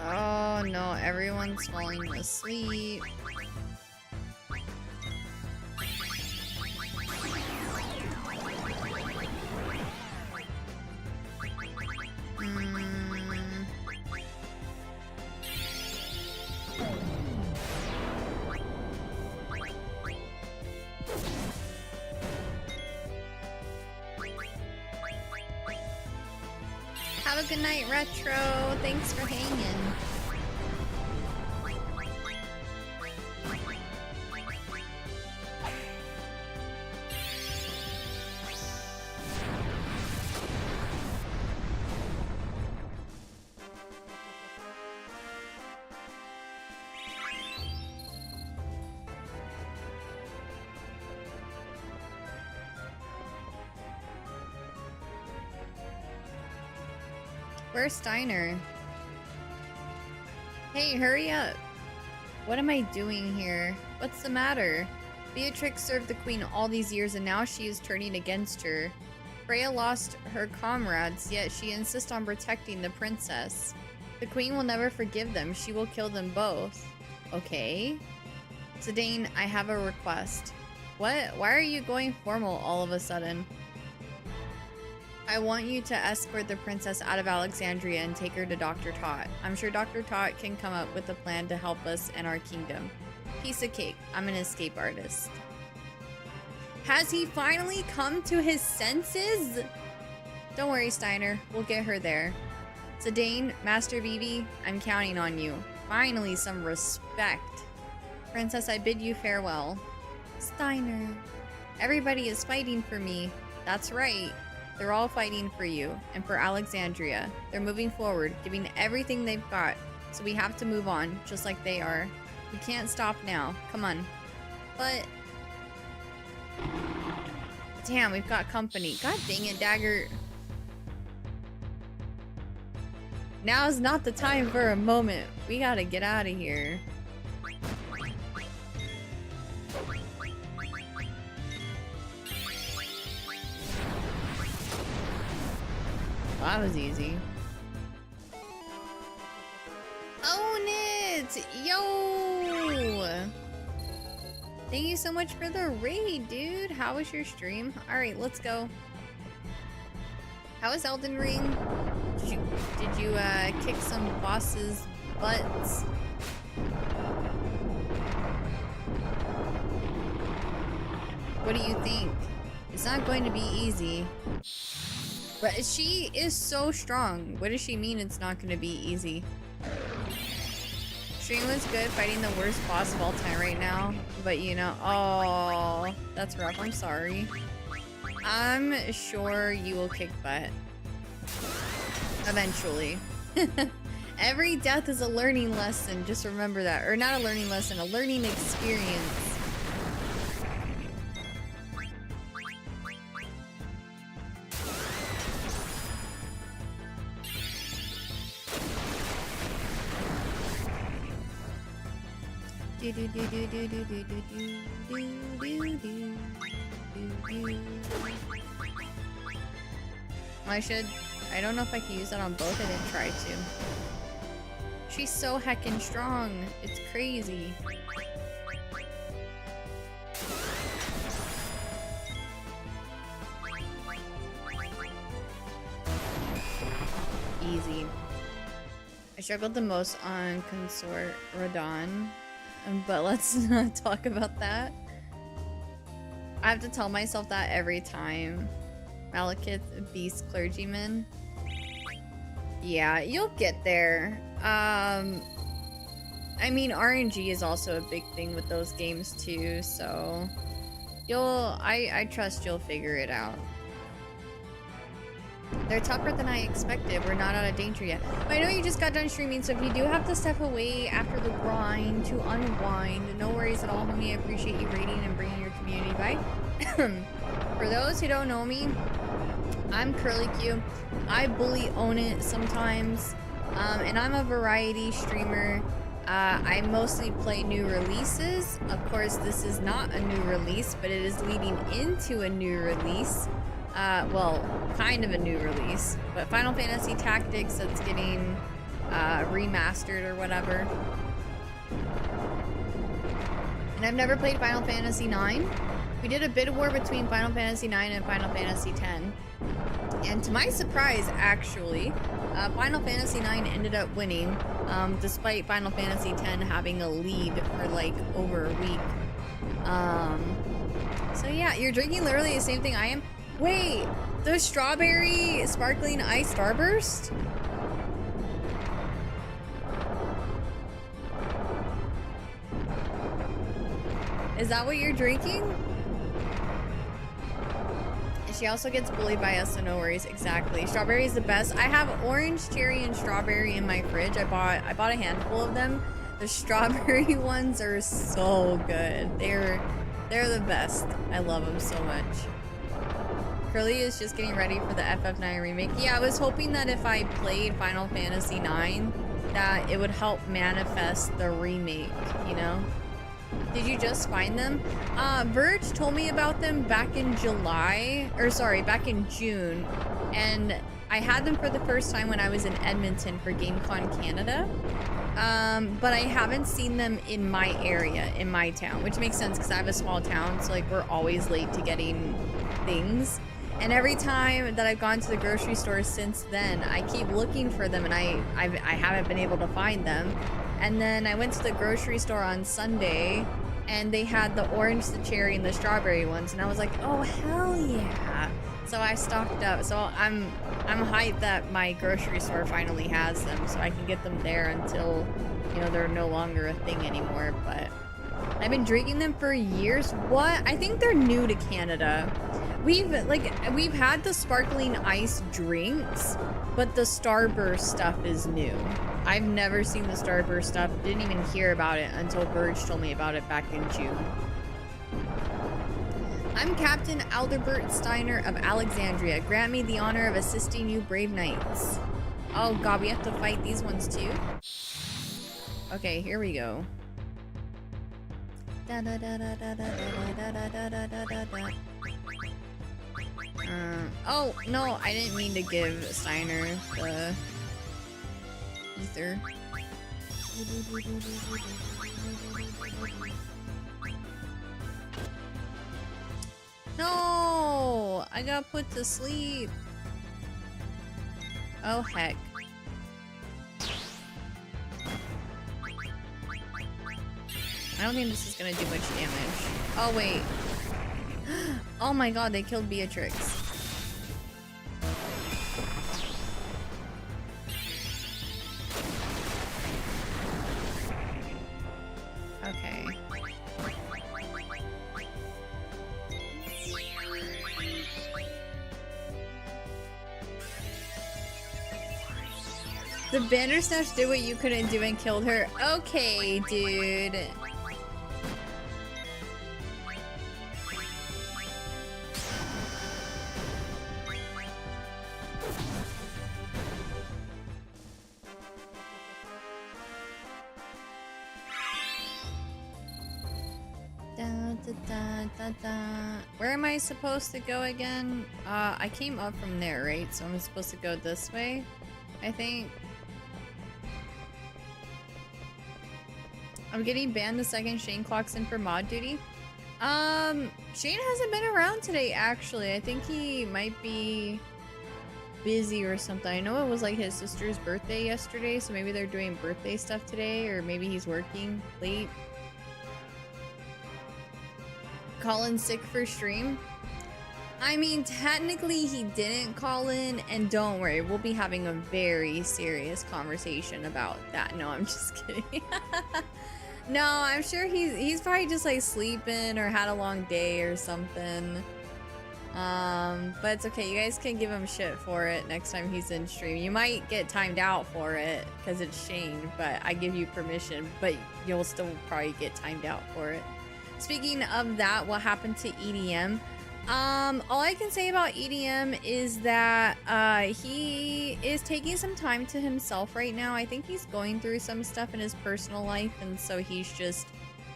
Oh no, everyone's falling asleep. Have a good night, Retro. Thanks for hanging. Where's Steiner? Hey, hurry up. What am I doing here? What's the matter? Beatrix served the queen all these years and now she is turning against her. Freya lost her comrades, yet she insists on protecting the princess. The queen will never forgive them. She will kill them both. Okay. Zidane, I have a request. What? Why are you going formal all of a sudden? I want you to escort the princess out of Alexandria and take her to Dr. Tot. I'm sure Dr. Tot can come up with a plan to help us and our kingdom. Piece of cake. I'm an escape artist. Has he finally come to his senses? Don't worry, Steiner. We'll get her there. Zidane, Master Vivi, I'm counting on you. Finally, some respect. Princess, I bid you farewell. Steiner. Everybody is fighting for me. That's right. They're all fighting for you and for Alexandria. They're moving forward, giving everything they've got. So we have to move on, just like they are. We can't stop now. Come on. But... damn, we've got company. God dang it, Dagger. Now is not the time for a moment. We gotta get out of here. Well, that was easy. Own it! Yo! Thank you so much for the raid, dude. How was your stream? Alright, let's go. How was Elden Ring? Did you kick some bosses' butts? What do you think? It's not going to be easy. But she is so strong. What does she mean it's not going to be easy? Stream was good, fighting the worst boss of all time right now. But you know, oh, that's rough. I'm sorry. I'm sure you will kick butt. Eventually. Every death is a learning lesson. Just remember that. Or not a learning lesson, a learning experience. I don't know if I can use that on both. I didn't try to. She's so heckin' strong. It's crazy. Easy. I struggled the most on Consort Radon. But let's not talk about that. I have to tell myself that every time. Malekith, Beast Clergyman. Yeah, you'll get there. I mean, RNG is also a big thing with those games too, so I trust you'll figure it out. They're tougher than I expected. We're not out of danger yet. But I know you just got done streaming, so if you do have to step away after the grind to unwind, no worries at all, homie. I appreciate you raiding and bringing your community by. For those who don't know me, I'm Curly Q. I bully own it sometimes, and I'm a variety streamer. I mostly play new releases. Of course, this is not a new release, but it is leading into a new release. Well, kind of a new release, but Final Fantasy Tactics that's getting remastered or whatever. And I've never played Final Fantasy 9. We did a bid war between Final Fantasy 9 and Final Fantasy 10. And to my surprise, actually, Final Fantasy 9 ended up winning, despite Final Fantasy 10 having a lead for like over a week. So yeah, you're drinking literally the same thing I am. Wait, the strawberry sparkling ice starburst? Is that what you're drinking? She also gets bullied by us, so no worries. Exactly. Strawberry is the best. I have orange, cherry, and strawberry in my fridge. I bought a handful of them. The strawberry ones are so good. They're the best. I love them so much. Curly is just getting ready for the FF9 remake. Yeah, I was hoping that if I played Final Fantasy 9, that it would help manifest the remake, you know? Did you just find them? Verge told me about them back in back in June. And I had them for the first time when I was in Edmonton for GameCon Canada. But I haven't seen them in my area, in my town, which makes sense because I have a small town, so like we're always late to getting things. And every time that I've gone to the grocery store since then, I keep looking for them and I haven't been able to find them. And then I went to the grocery store on Sunday and they had the orange, the cherry, and the strawberry ones. And I was like, oh, hell yeah. So I stocked up. So I'm hyped that my grocery store finally has them so I can get them there until, you know, they're no longer a thing anymore. But I've been drinking them for years. What? I think they're new to Canada. We've had the sparkling ice drinks, but the Starburst stuff is new. I've never seen the Starburst stuff, didn't even hear about it until Verge told me about it back in June. I'm Captain Aldebert Steiner of Alexandria. Grant me the honor of assisting you brave knights. Oh god, we have to fight these ones too? Okay, here we go. Oh, no, I didn't mean to give Steiner the ether. No! I got put to sleep. Oh, heck. I don't think this is gonna do much damage. Oh, wait. Oh my god, they killed Beatrix. Okay. The Bandersnatch did what you couldn't do and killed her. Okay, dude. Where am I supposed to go again? I came up from there, right? So I'm supposed to go this way, I think. I'm getting banned the second Shane clocks in for mod duty. Shane hasn't been around today, actually. I think he might be busy or something. I know it was like his sister's birthday yesterday, so maybe they're doing birthday stuff today, or maybe he's working late. Call in sick for stream? I mean, technically he didn't call in, and don't worry, we'll be having a very serious conversation about that. No, I'm just kidding. No, I'm sure he's probably just like sleeping or had a long day or something. But it's okay. You guys can give him shit for it next time he's in stream. You might get timed out for it because it's Shane, but I give you permission, but you'll still probably get timed out for it. Speaking of that, what happened to EDM? All I can say about EDM is that he is taking some time to himself right now. I think he's going through some stuff in his personal life, and so he's just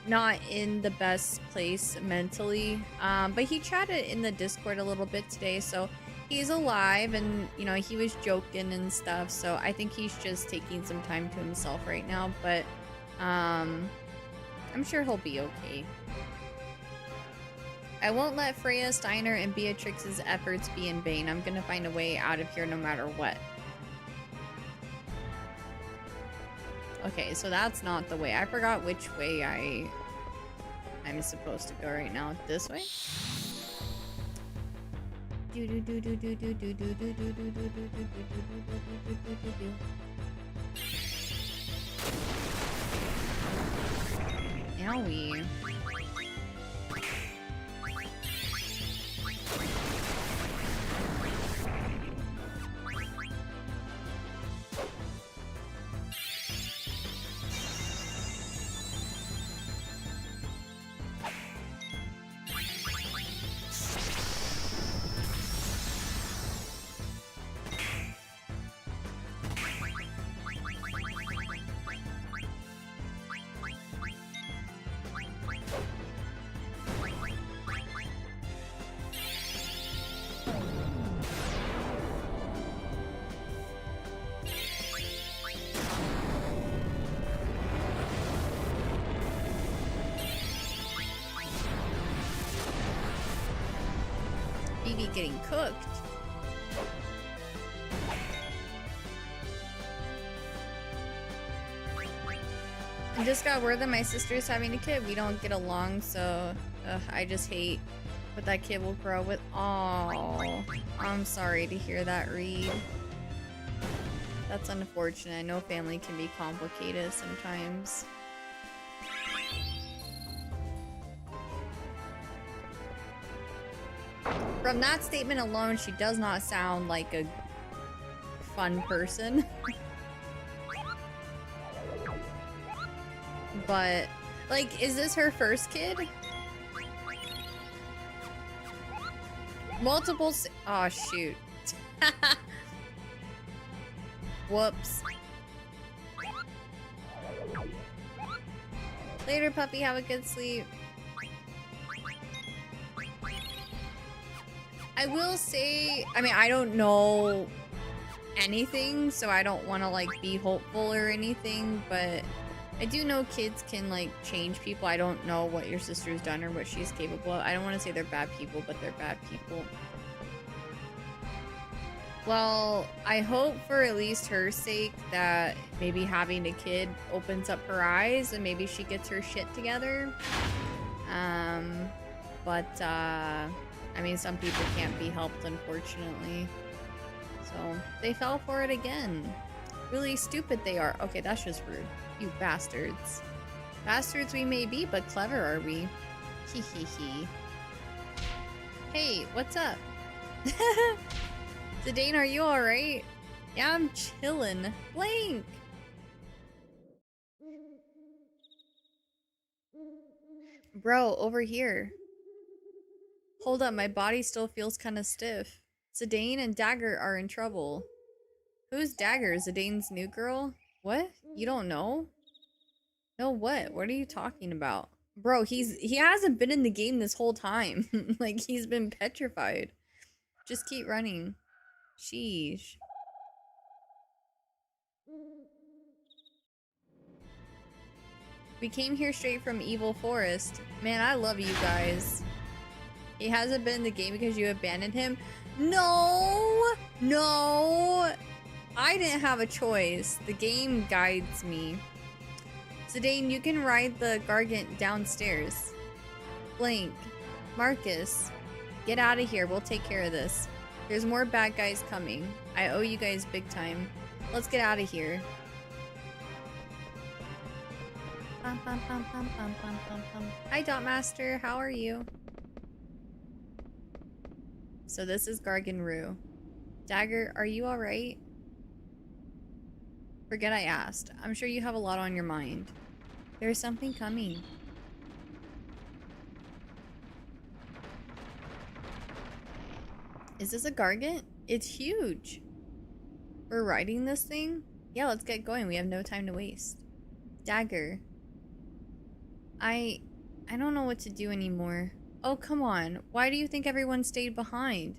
not in the best place mentally. But he chatted in the Discord a little bit today, so he's alive, and you know, he was joking and stuff, so I think he's just taking some time to himself right now, but I'm sure he'll be okay. I won't let Freya, Steiner, and Beatrix's efforts be in vain. I'm gonna find a way out of here no matter what. Okay, so that's not the way. I forgot which way I'm supposed to go right now. This way? Owie. BB getting cooked. I just got word that my sister's having a kid. We don't get along, so I just hate what that kid will grow with. Oh, I'm sorry to hear that, Reed. That's unfortunate. I know family can be complicated sometimes. From that statement alone, she does not sound like a fun person. But, like, is this her first kid? Multiple oh, shoot. Whoops. Later, puppy. Have a good sleep. I will say, I mean, I don't know anything, so I don't want to, like, be hopeful or anything, but I do know kids can, like, change people. I don't know what your sister's done or what she's capable of. I don't want to say they're bad people, but they're bad people. Well, I hope for at least her sake that maybe having a kid opens up her eyes and maybe she gets her shit together. I mean, some people can't be helped, unfortunately. So, they fell for it again. Really stupid they are. Okay, that's just rude. You bastards. Bastards we may be, but clever are we. Hee hee hee. Hey, what's up? Zidane, are you alright? Yeah, I'm chillin'. Blank! Bro, over here. Hold up, my body still feels kind of stiff. Zidane and Dagger are in trouble. Who's Dagger? Zidane's new girl? What? You don't know? No, what? What are you talking about? Bro, he hasn't been in the game this whole time. Like, he's been petrified. Just keep running. Sheesh. We came here straight from Evil Forest. Man, I love you guys. He hasn't been in the game because you abandoned him? No! No! I didn't have a choice. The game guides me. Zidane, you can ride the Gargant downstairs. Blank. Marcus. Get out of here. We'll take care of this. There's more bad guys coming. I owe you guys big time. Let's get out of here. Hi, Dot Master. How are you? So this is Garganroo. Dagger, are you alright? Forget I asked. I'm sure you have a lot on your mind. There's something coming. Is this a Gargant? It's huge. We're riding this thing? Yeah, let's get going. We have no time to waste. Dagger. I don't know what to do anymore. Oh, come on. Why do you think everyone stayed behind?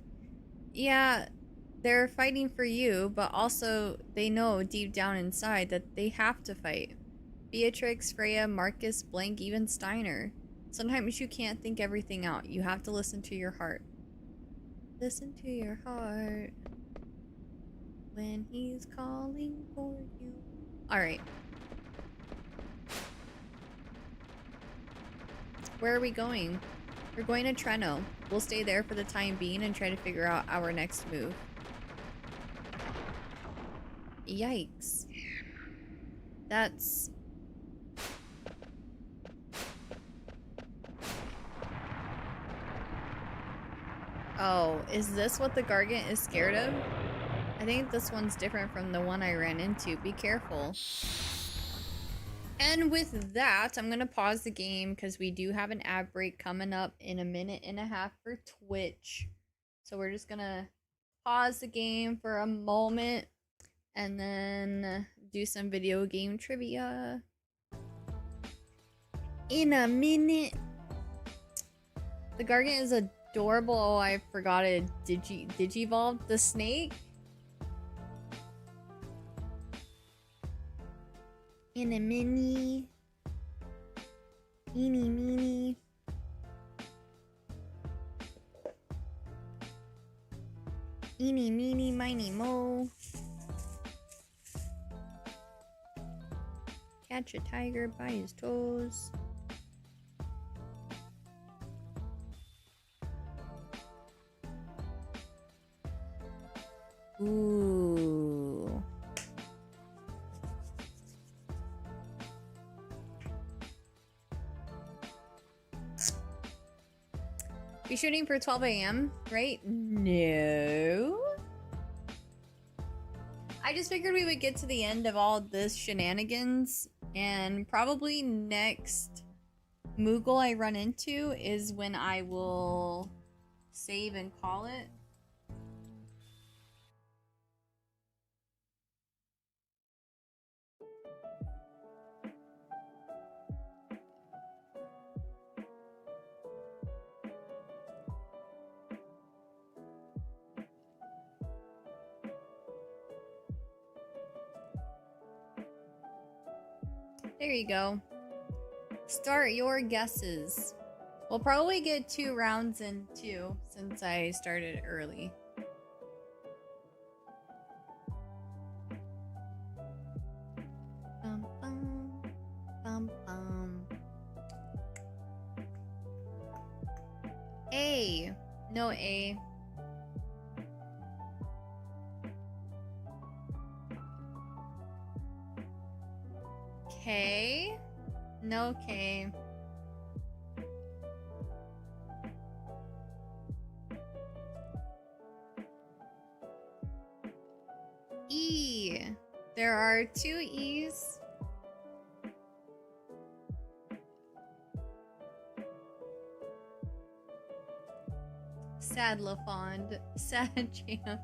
Yeah, they're fighting for you, but also they know deep down inside that they have to fight. Beatrix, Freya, Marcus, Blank, even Steiner. Sometimes you can't think everything out. You have to listen to your heart. Listen to your heart when he's calling for you. Alright. Where are we going? We're going to Treno. We'll stay there for the time being and try to figure out our next move. Yikes. That's... Oh, is this what the Gargant is scared of? I think this one's different from the one I ran into. Be careful. And with that, I'm going to pause the game because we do have an ad break coming up in 1.5 minutes for Twitch. So we're just going to pause the game for a moment and then do some video game trivia in a minute. The Gargant is adorable. Oh, I forgot it. Digivolve the snake? In a mini. Eeny meeny. Eeny meeny miny mo. Catch a tiger by his toes. Ooh. Be shooting for 12 a.m., right? No. I just figured we would get to the end of all this shenanigans, and probably next Moogle I run into is when I will save and call it. There you go. Start your guesses. We'll probably get 2 rounds in too, since I started early. Bum, bum, bum, bum. A. No A. K. No K. E. There are 2 E's. Sad LaFond. Sad Jam.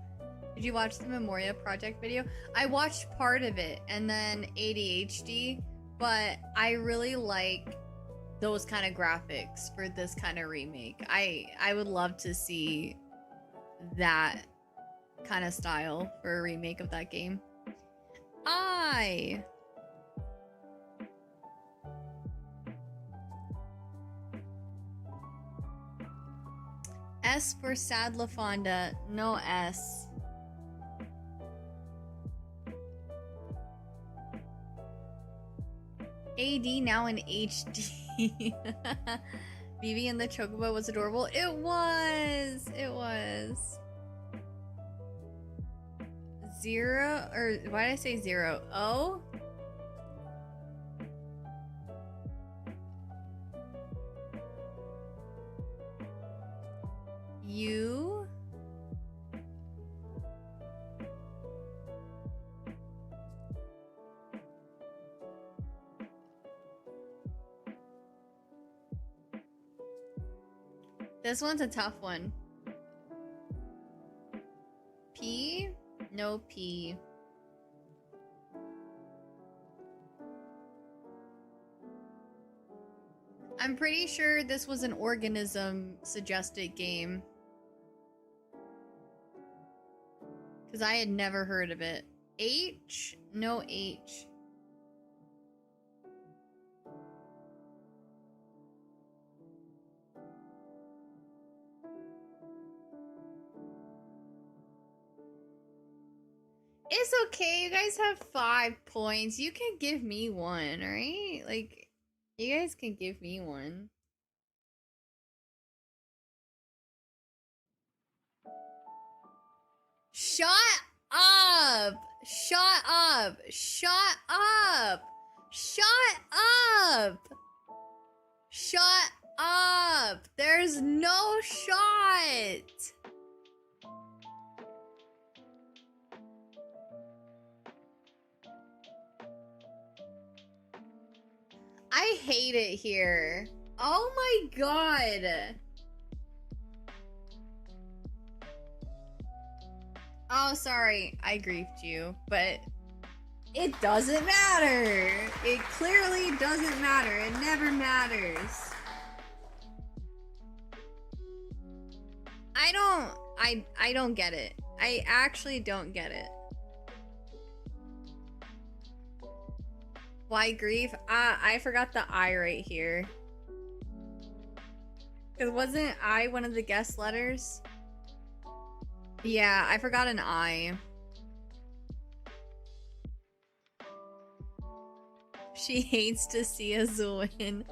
Did you watch the Memoria Project video? I watched part of it and then ADHD, but I really like those kind of graphics for this kind of remake. I would love to see that kind of style for a remake of that game. I. S for Sad LaFonda, no S. AD now in HD. BB and the Chocobo was adorable. It was. It was. 0 or why did I say 0? O? U? This one's a tough one. P? No P. I'm pretty sure this was an organism suggested game. Because I had never heard of it. H? No H. It's okay, you guys have 5 points. You can give me one, alright? Like, you guys can give me one. Shut up! Shut up! Shut up! Shut up! Shut up! There's no shot! I hate it here. Oh my god. Oh, sorry. I griefed you, but it doesn't matter. It clearly doesn't matter. It never matters. I don't get it. I actually don't get it. Why grief? I forgot the I right here. Because wasn't I one of the guest letters? Yeah, I forgot an I. She hates to see us win.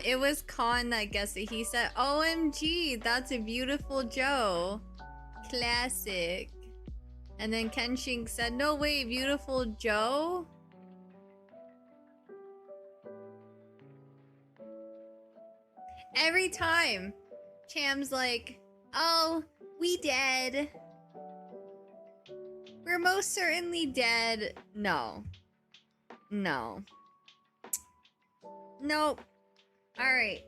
It was Khan that guessed it. He said, OMG, that's a beautiful Joe. Classic. And then Kenshin said, no way, beautiful Joe? Every time, Cham's like, oh, we dead. We're most certainly dead. No. No. Nope. Alright.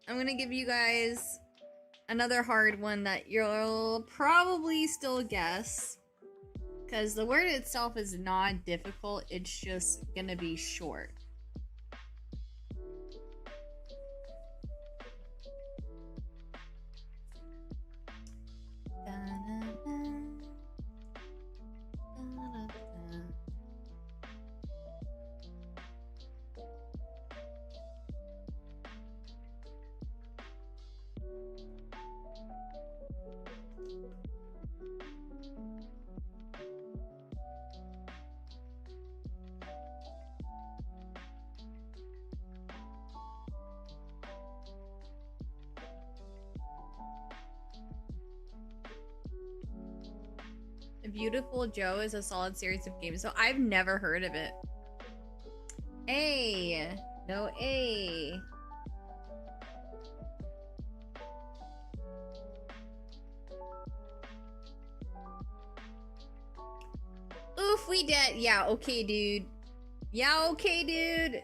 I'm gonna give you guys another hard one that you'll probably still guess. Because the word itself is not difficult, it's just gonna be short. Beautiful Joe is a solid series of games, so I've never heard of it. A. No A. Oof, we dead. Yeah, okay, dude. Yeah, okay, dude.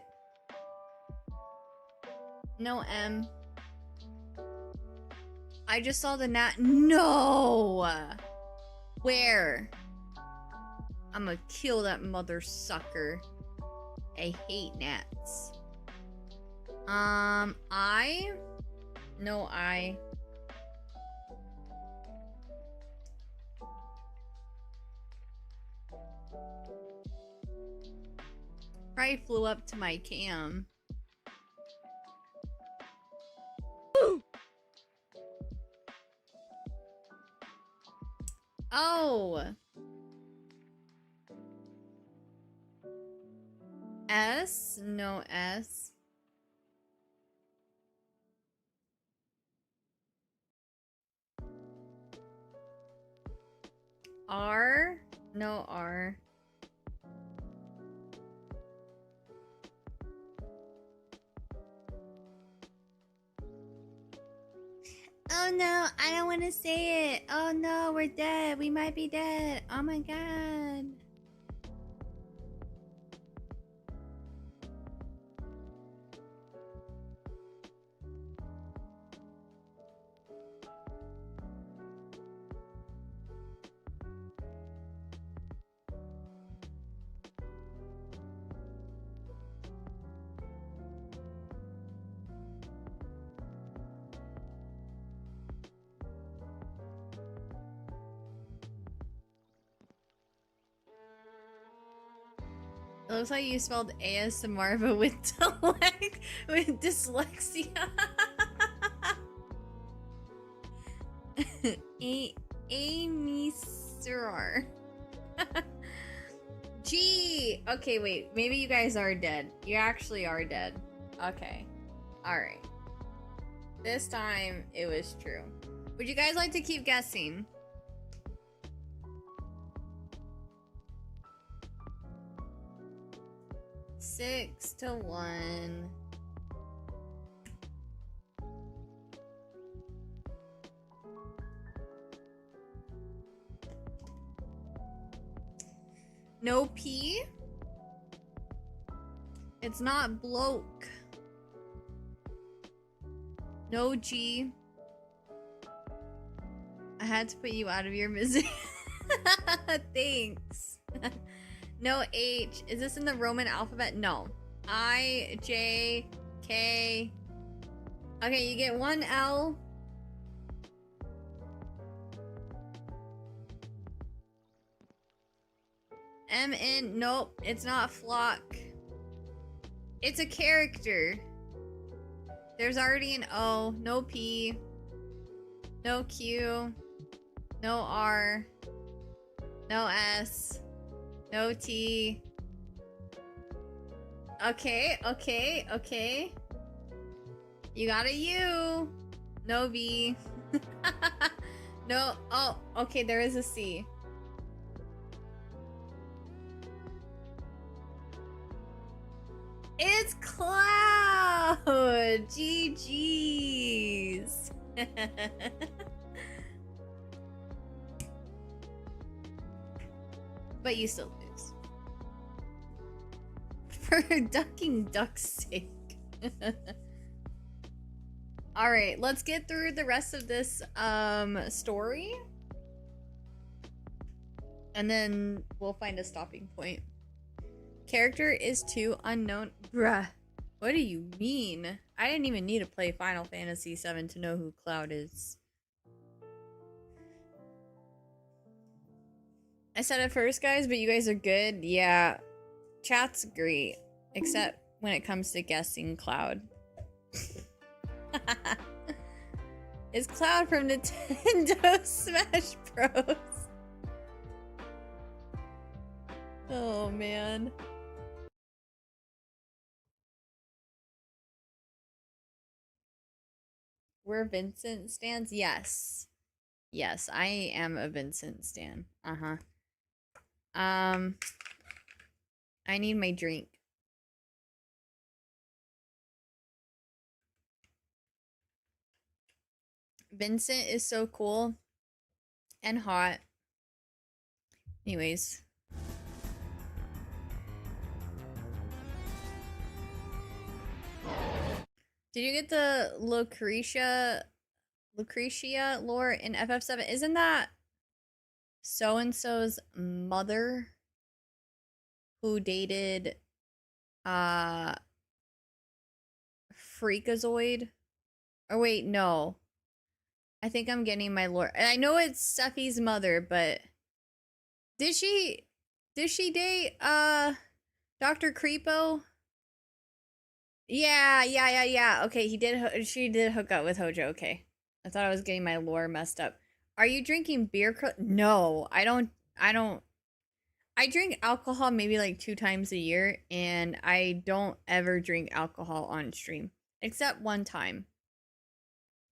No M. I just saw the nat. No! Where? I'ma kill that mother sucker. I hate gnats. I? No, I. Probably flew up to my cam. Oh. S? No S. R? No R. Oh no, I don't want to say it. Oh no, we're dead. We might be dead. Oh my god. It looks like you spelled ASMR but with with dyslexia. Amy Surar. Gee. Okay, wait. Maybe you guys are dead. You actually are dead. Okay. Alright. This time it was true. Would you guys like to keep guessing? Six to 1. No P. It's not bloke. No G. I had to put you out of your misery. Thanks. No H. Is this in the Roman alphabet? No. I, J, K. Okay, you get 1 L. M, N. Nope, it's not flock. It's a character. There's already an O. No P. No Q. No R. No S. No T. Okay, okay, okay. You got a U. No V. No, oh, okay, there is a C. It's Cloud! GG's. But you still lose. For ducking duck's sake. Alright, let's get through the rest of this story. And then we'll find a stopping point. Character is too unknown. Bruh. What do you mean? I didn't even need to play Final Fantasy VII to know who Cloud is. I said it first, guys, but you guys are good. Yeah. Chat's great. Except when it comes to guessing Cloud. It's Cloud from Nintendo Smash Bros. Oh, man. Where Vincent stands? Yes. Yes, I am a Vincent stan. Uh-huh. I need my drink. Vincent is so cool and hot. Anyways. Did you get the Lucretia lore in FF7? Isn't that so-and-so's mother who dated Freakazoid? Oh wait, no. I think I'm getting my lore. I know it's Sephi's mother, but did she date Dr. Creepo? Yeah. Okay, she did hook up with Hojo. Okay. I thought I was getting my lore messed up. Are you drinking beer? No, I don't. I drink alcohol maybe like 2 times a year, and I don't ever drink alcohol on stream. Except one time.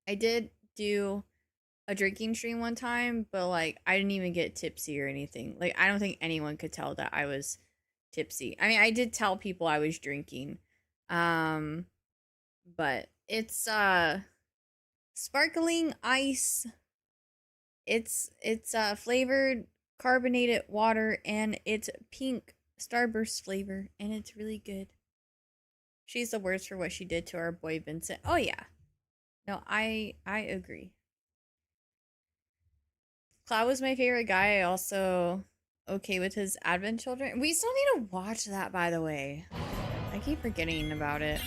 I did do a drinking stream one time, but like I didn't even get tipsy or anything. Like I don't think anyone could tell that I was tipsy. I mean, I did tell people I was drinking. But it's sparkling ice. It's flavored carbonated water, and it's pink Starburst flavor, and it's really good. She's the worst for what she did to our boy Vincent. Oh yeah. No, I agree. Cloud was my favorite guy. I also okay with his Advent Children. We still need to watch that, by the way. I keep forgetting about it.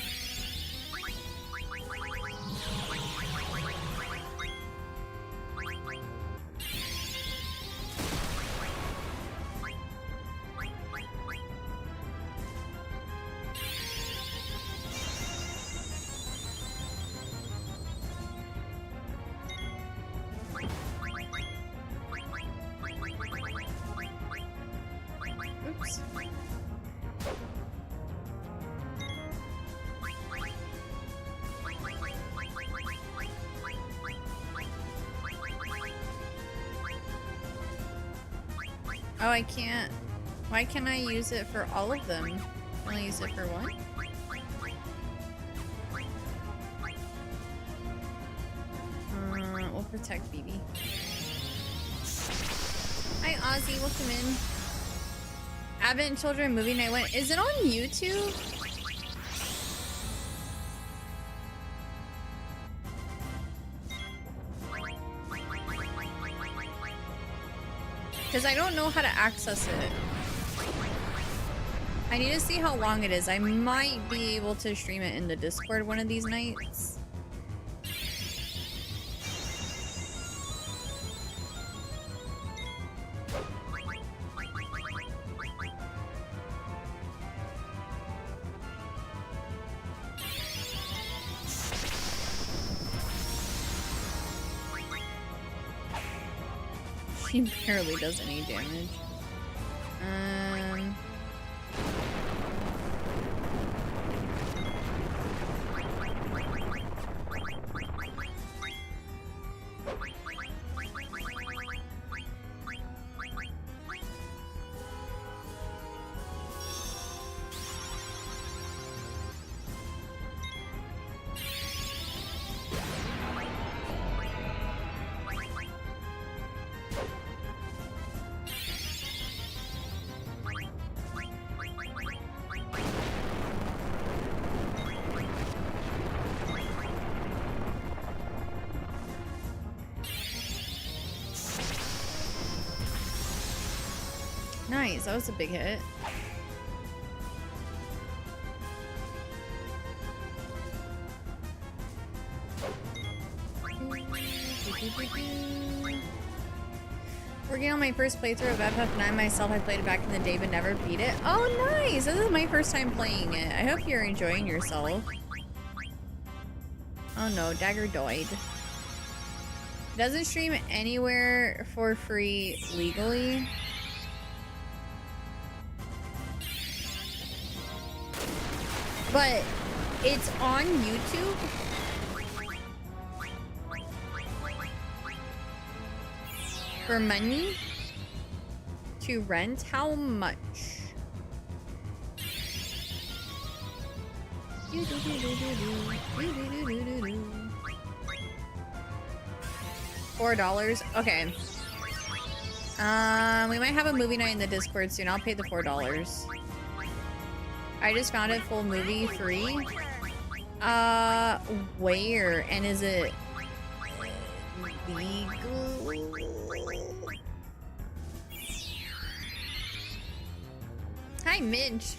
Oh, I can't. Why can't I use it for all of them? Can I use it for one? We'll protect BB. Hi, Ozzy. Welcome in. Advent Children movie night went. Is it on YouTube? Because I don't know how to access it. I need to see how long it is. I might be able to stream it in the Discord one of these nights. She barely does any damage. Nice, that was a big hit. Working on my first playthrough of FF9 myself. I played it back in the day but never beat it. Oh, nice! This is my first time playing it. I hope you're enjoying yourself. Oh no, Dagger died. Doesn't stream anywhere for free legally. But it's on YouTube. For money to rent. How much? $4. Okay. We might have a movie night in the Discord soon. I'll pay the $4. I just found it full movie free. Where? And is it legal? Hi, Midge.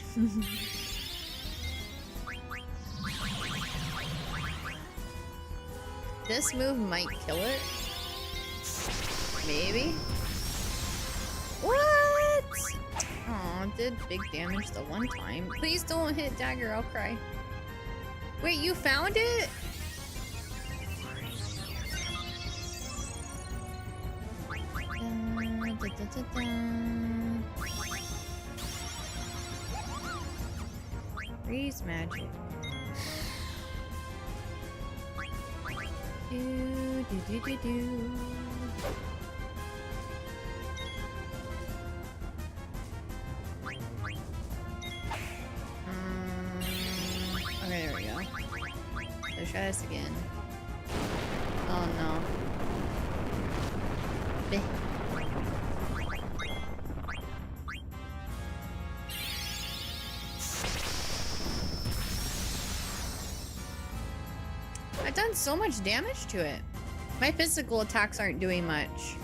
This move might kill it. Maybe. What? Oh, did big damage the one time. Please don't hit Dagger, I'll cry. Wait, you found it? Freeze magic. Do do do do do. Okay, there we go. Let's try this again. Oh no. Bleh. I've done so much damage to it. My physical attacks aren't doing much.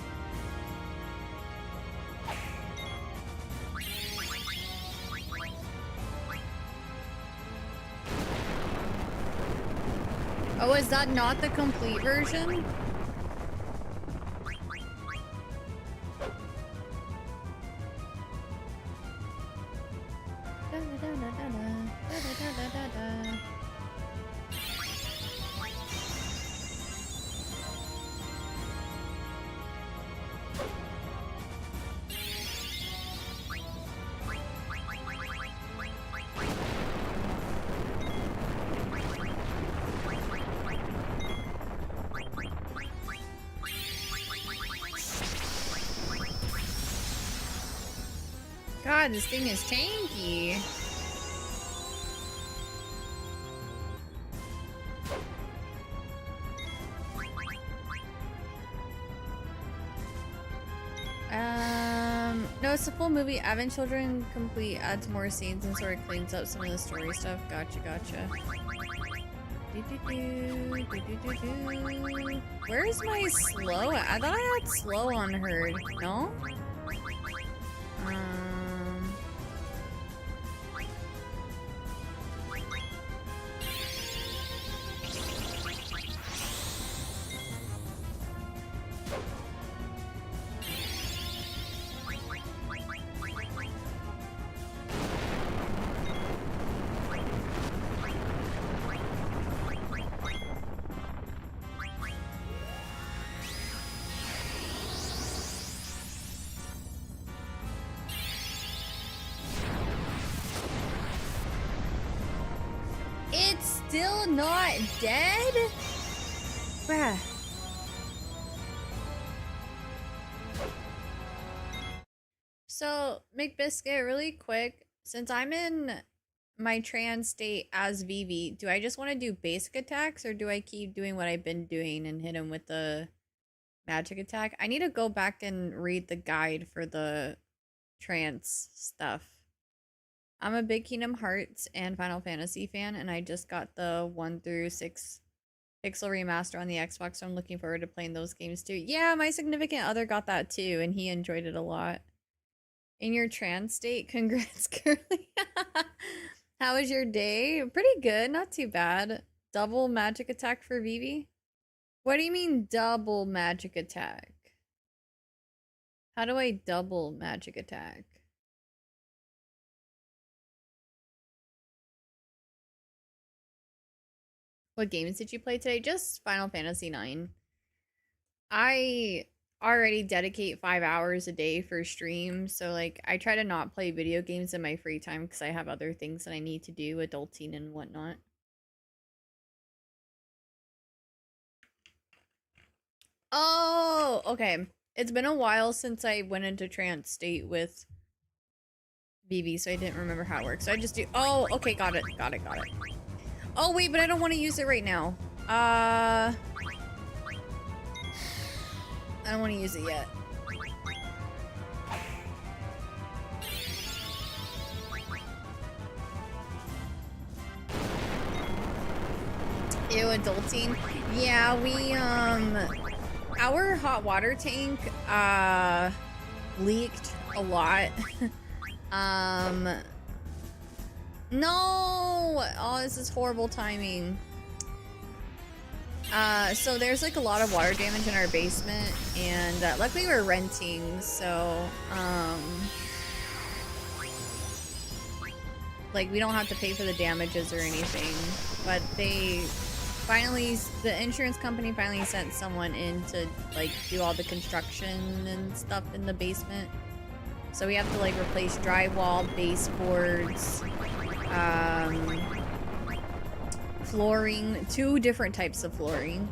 Oh, is that not the complete version? God, this thing is tanky. No, it's a full movie. Advent Children complete adds more scenes and sort of cleans up some of the story stuff. Gotcha. Where is my slow? I thought I had slow on her. No? It's still not dead? Bruh. So, McBiscuit, really quick, since I'm in my trans state as Vivi, do I just want to do basic attacks or do I keep doing what I've been doing and hit him with the magic attack? I need to go back and read the guide for the trans stuff. I'm a big Kingdom Hearts and Final Fantasy fan, and I just got the 1 through 6 Pixel Remaster on the Xbox, so I'm looking forward to playing those games too. Yeah, my significant other got that too, and he enjoyed it a lot. In your trans state, congrats, Curly. How was your day? Pretty good, not too bad. Double magic attack for Vivi? What do you mean double magic attack? How do I double magic attack? What games did you play today? Just Final Fantasy 9. I already dedicate 5 hours a day for stream, so like I try to not play video games in my free time because I have other things that I need to do, adulting and whatnot. Oh, okay. It's been a while since I went into trance state with BB, so I didn't remember how it works. So I just do. Oh, okay, got it. Oh, wait, but I don't want to use it right now. I don't want to use it yet. Ew, adulting. Yeah, we, our hot water tank, leaked a lot. No! Oh, this is horrible timing. So there's like a lot of water damage in our basement, and luckily we're renting, so, like we don't have to pay for the damages or anything, but the insurance company finally sent someone in to like do all the construction and stuff in the basement. So we have to like replace drywall, baseboards, flooring, 2 different types of flooring.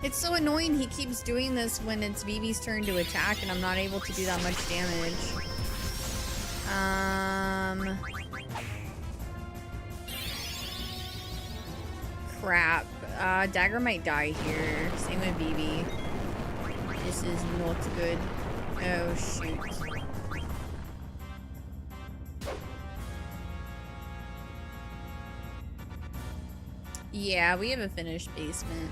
It's so annoying he keeps doing this when it's Vivi's turn to attack and I'm not able to do that much damage. Crap. Dagger might die here. Same with Vivi. This is not good. Oh, shoot. Yeah, we have a finished basement.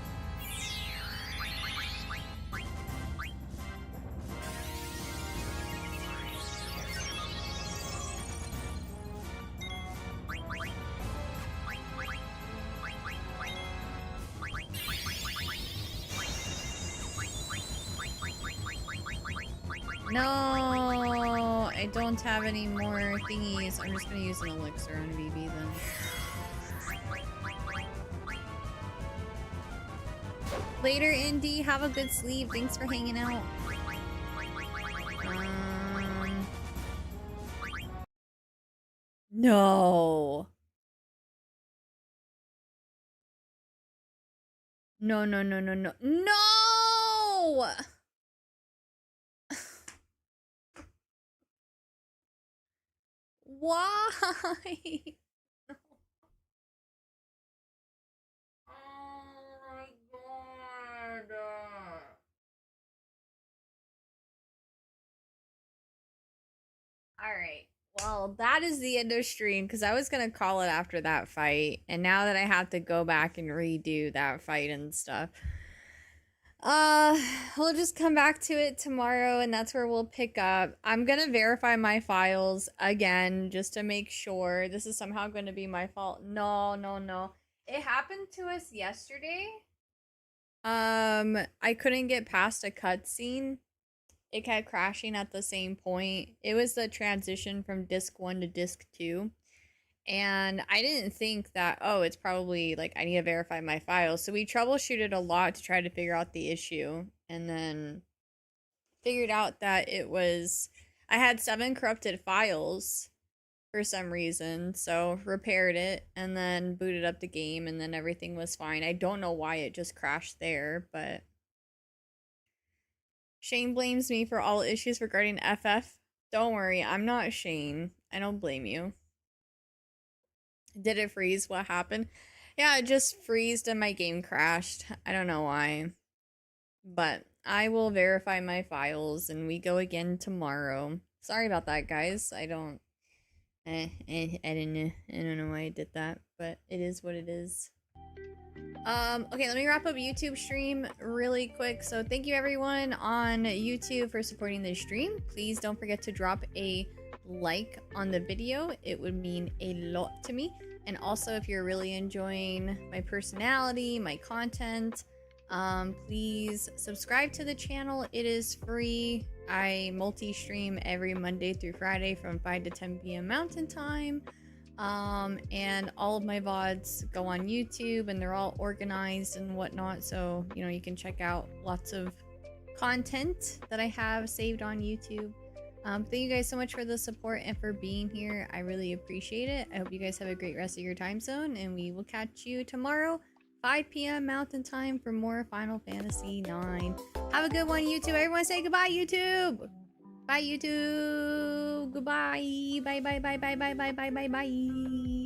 No, I don't have any more thingies. I'm just gonna use an elixir on Vivi then. Later, Indy. Have a good sleep. Thanks for hanging out. No. No. No! Why? Alright. Well, that is the end of stream because I was gonna call it after that fight, and now that I have to go back and redo that fight and stuff. We'll just come back to it tomorrow, and that's where we'll pick up. I'm gonna verify my files again just to make sure this is somehow gonna be my fault. No, no, no. It happened to us yesterday. I couldn't get past a cutscene. It kept crashing at the same point. It was the transition from disc 1 to disc 2. And I didn't think that, oh, it's probably like I need to verify my files. So we troubleshooted a lot to try to figure out the issue. And then figured out that it was, I had 7 corrupted files for some reason. So repaired it and then booted up the game and then everything was fine. I don't know why it just crashed there, but Shane blames me for all issues regarding FF. Don't worry, I'm not Shane. I don't blame you. Did it freeze? What happened? Yeah, it just freezed and my game crashed. I don't know why. But I will verify my files and we go again tomorrow. Sorry about that, guys. I don't know. I don't know why I did that, but it is what it is. Okay, let me wrap up YouTube stream really quick. So thank you everyone on YouTube for supporting this stream. Please don't forget to drop a like on the video. It would mean a lot to me. And also if you're really enjoying my personality, my content, please subscribe to the channel. It is free. I multi-stream every Monday through Friday from 5 to 10 p.m. Mountain Time. And all of my VODs go on YouTube and they're all organized and whatnot. So, you know, you can check out lots of content that I have saved on YouTube. Thank you guys so much for the support and for being here. I really appreciate it. I hope you guys have a great rest of your time zone and we will catch you tomorrow, 5 p.m. Mountain Time for more Final Fantasy 9. Have a good one, YouTube. Everyone say goodbye, YouTube. Bye, YouTube. Goodbye. Bye, bye, bye, bye, bye, bye, bye, bye, bye.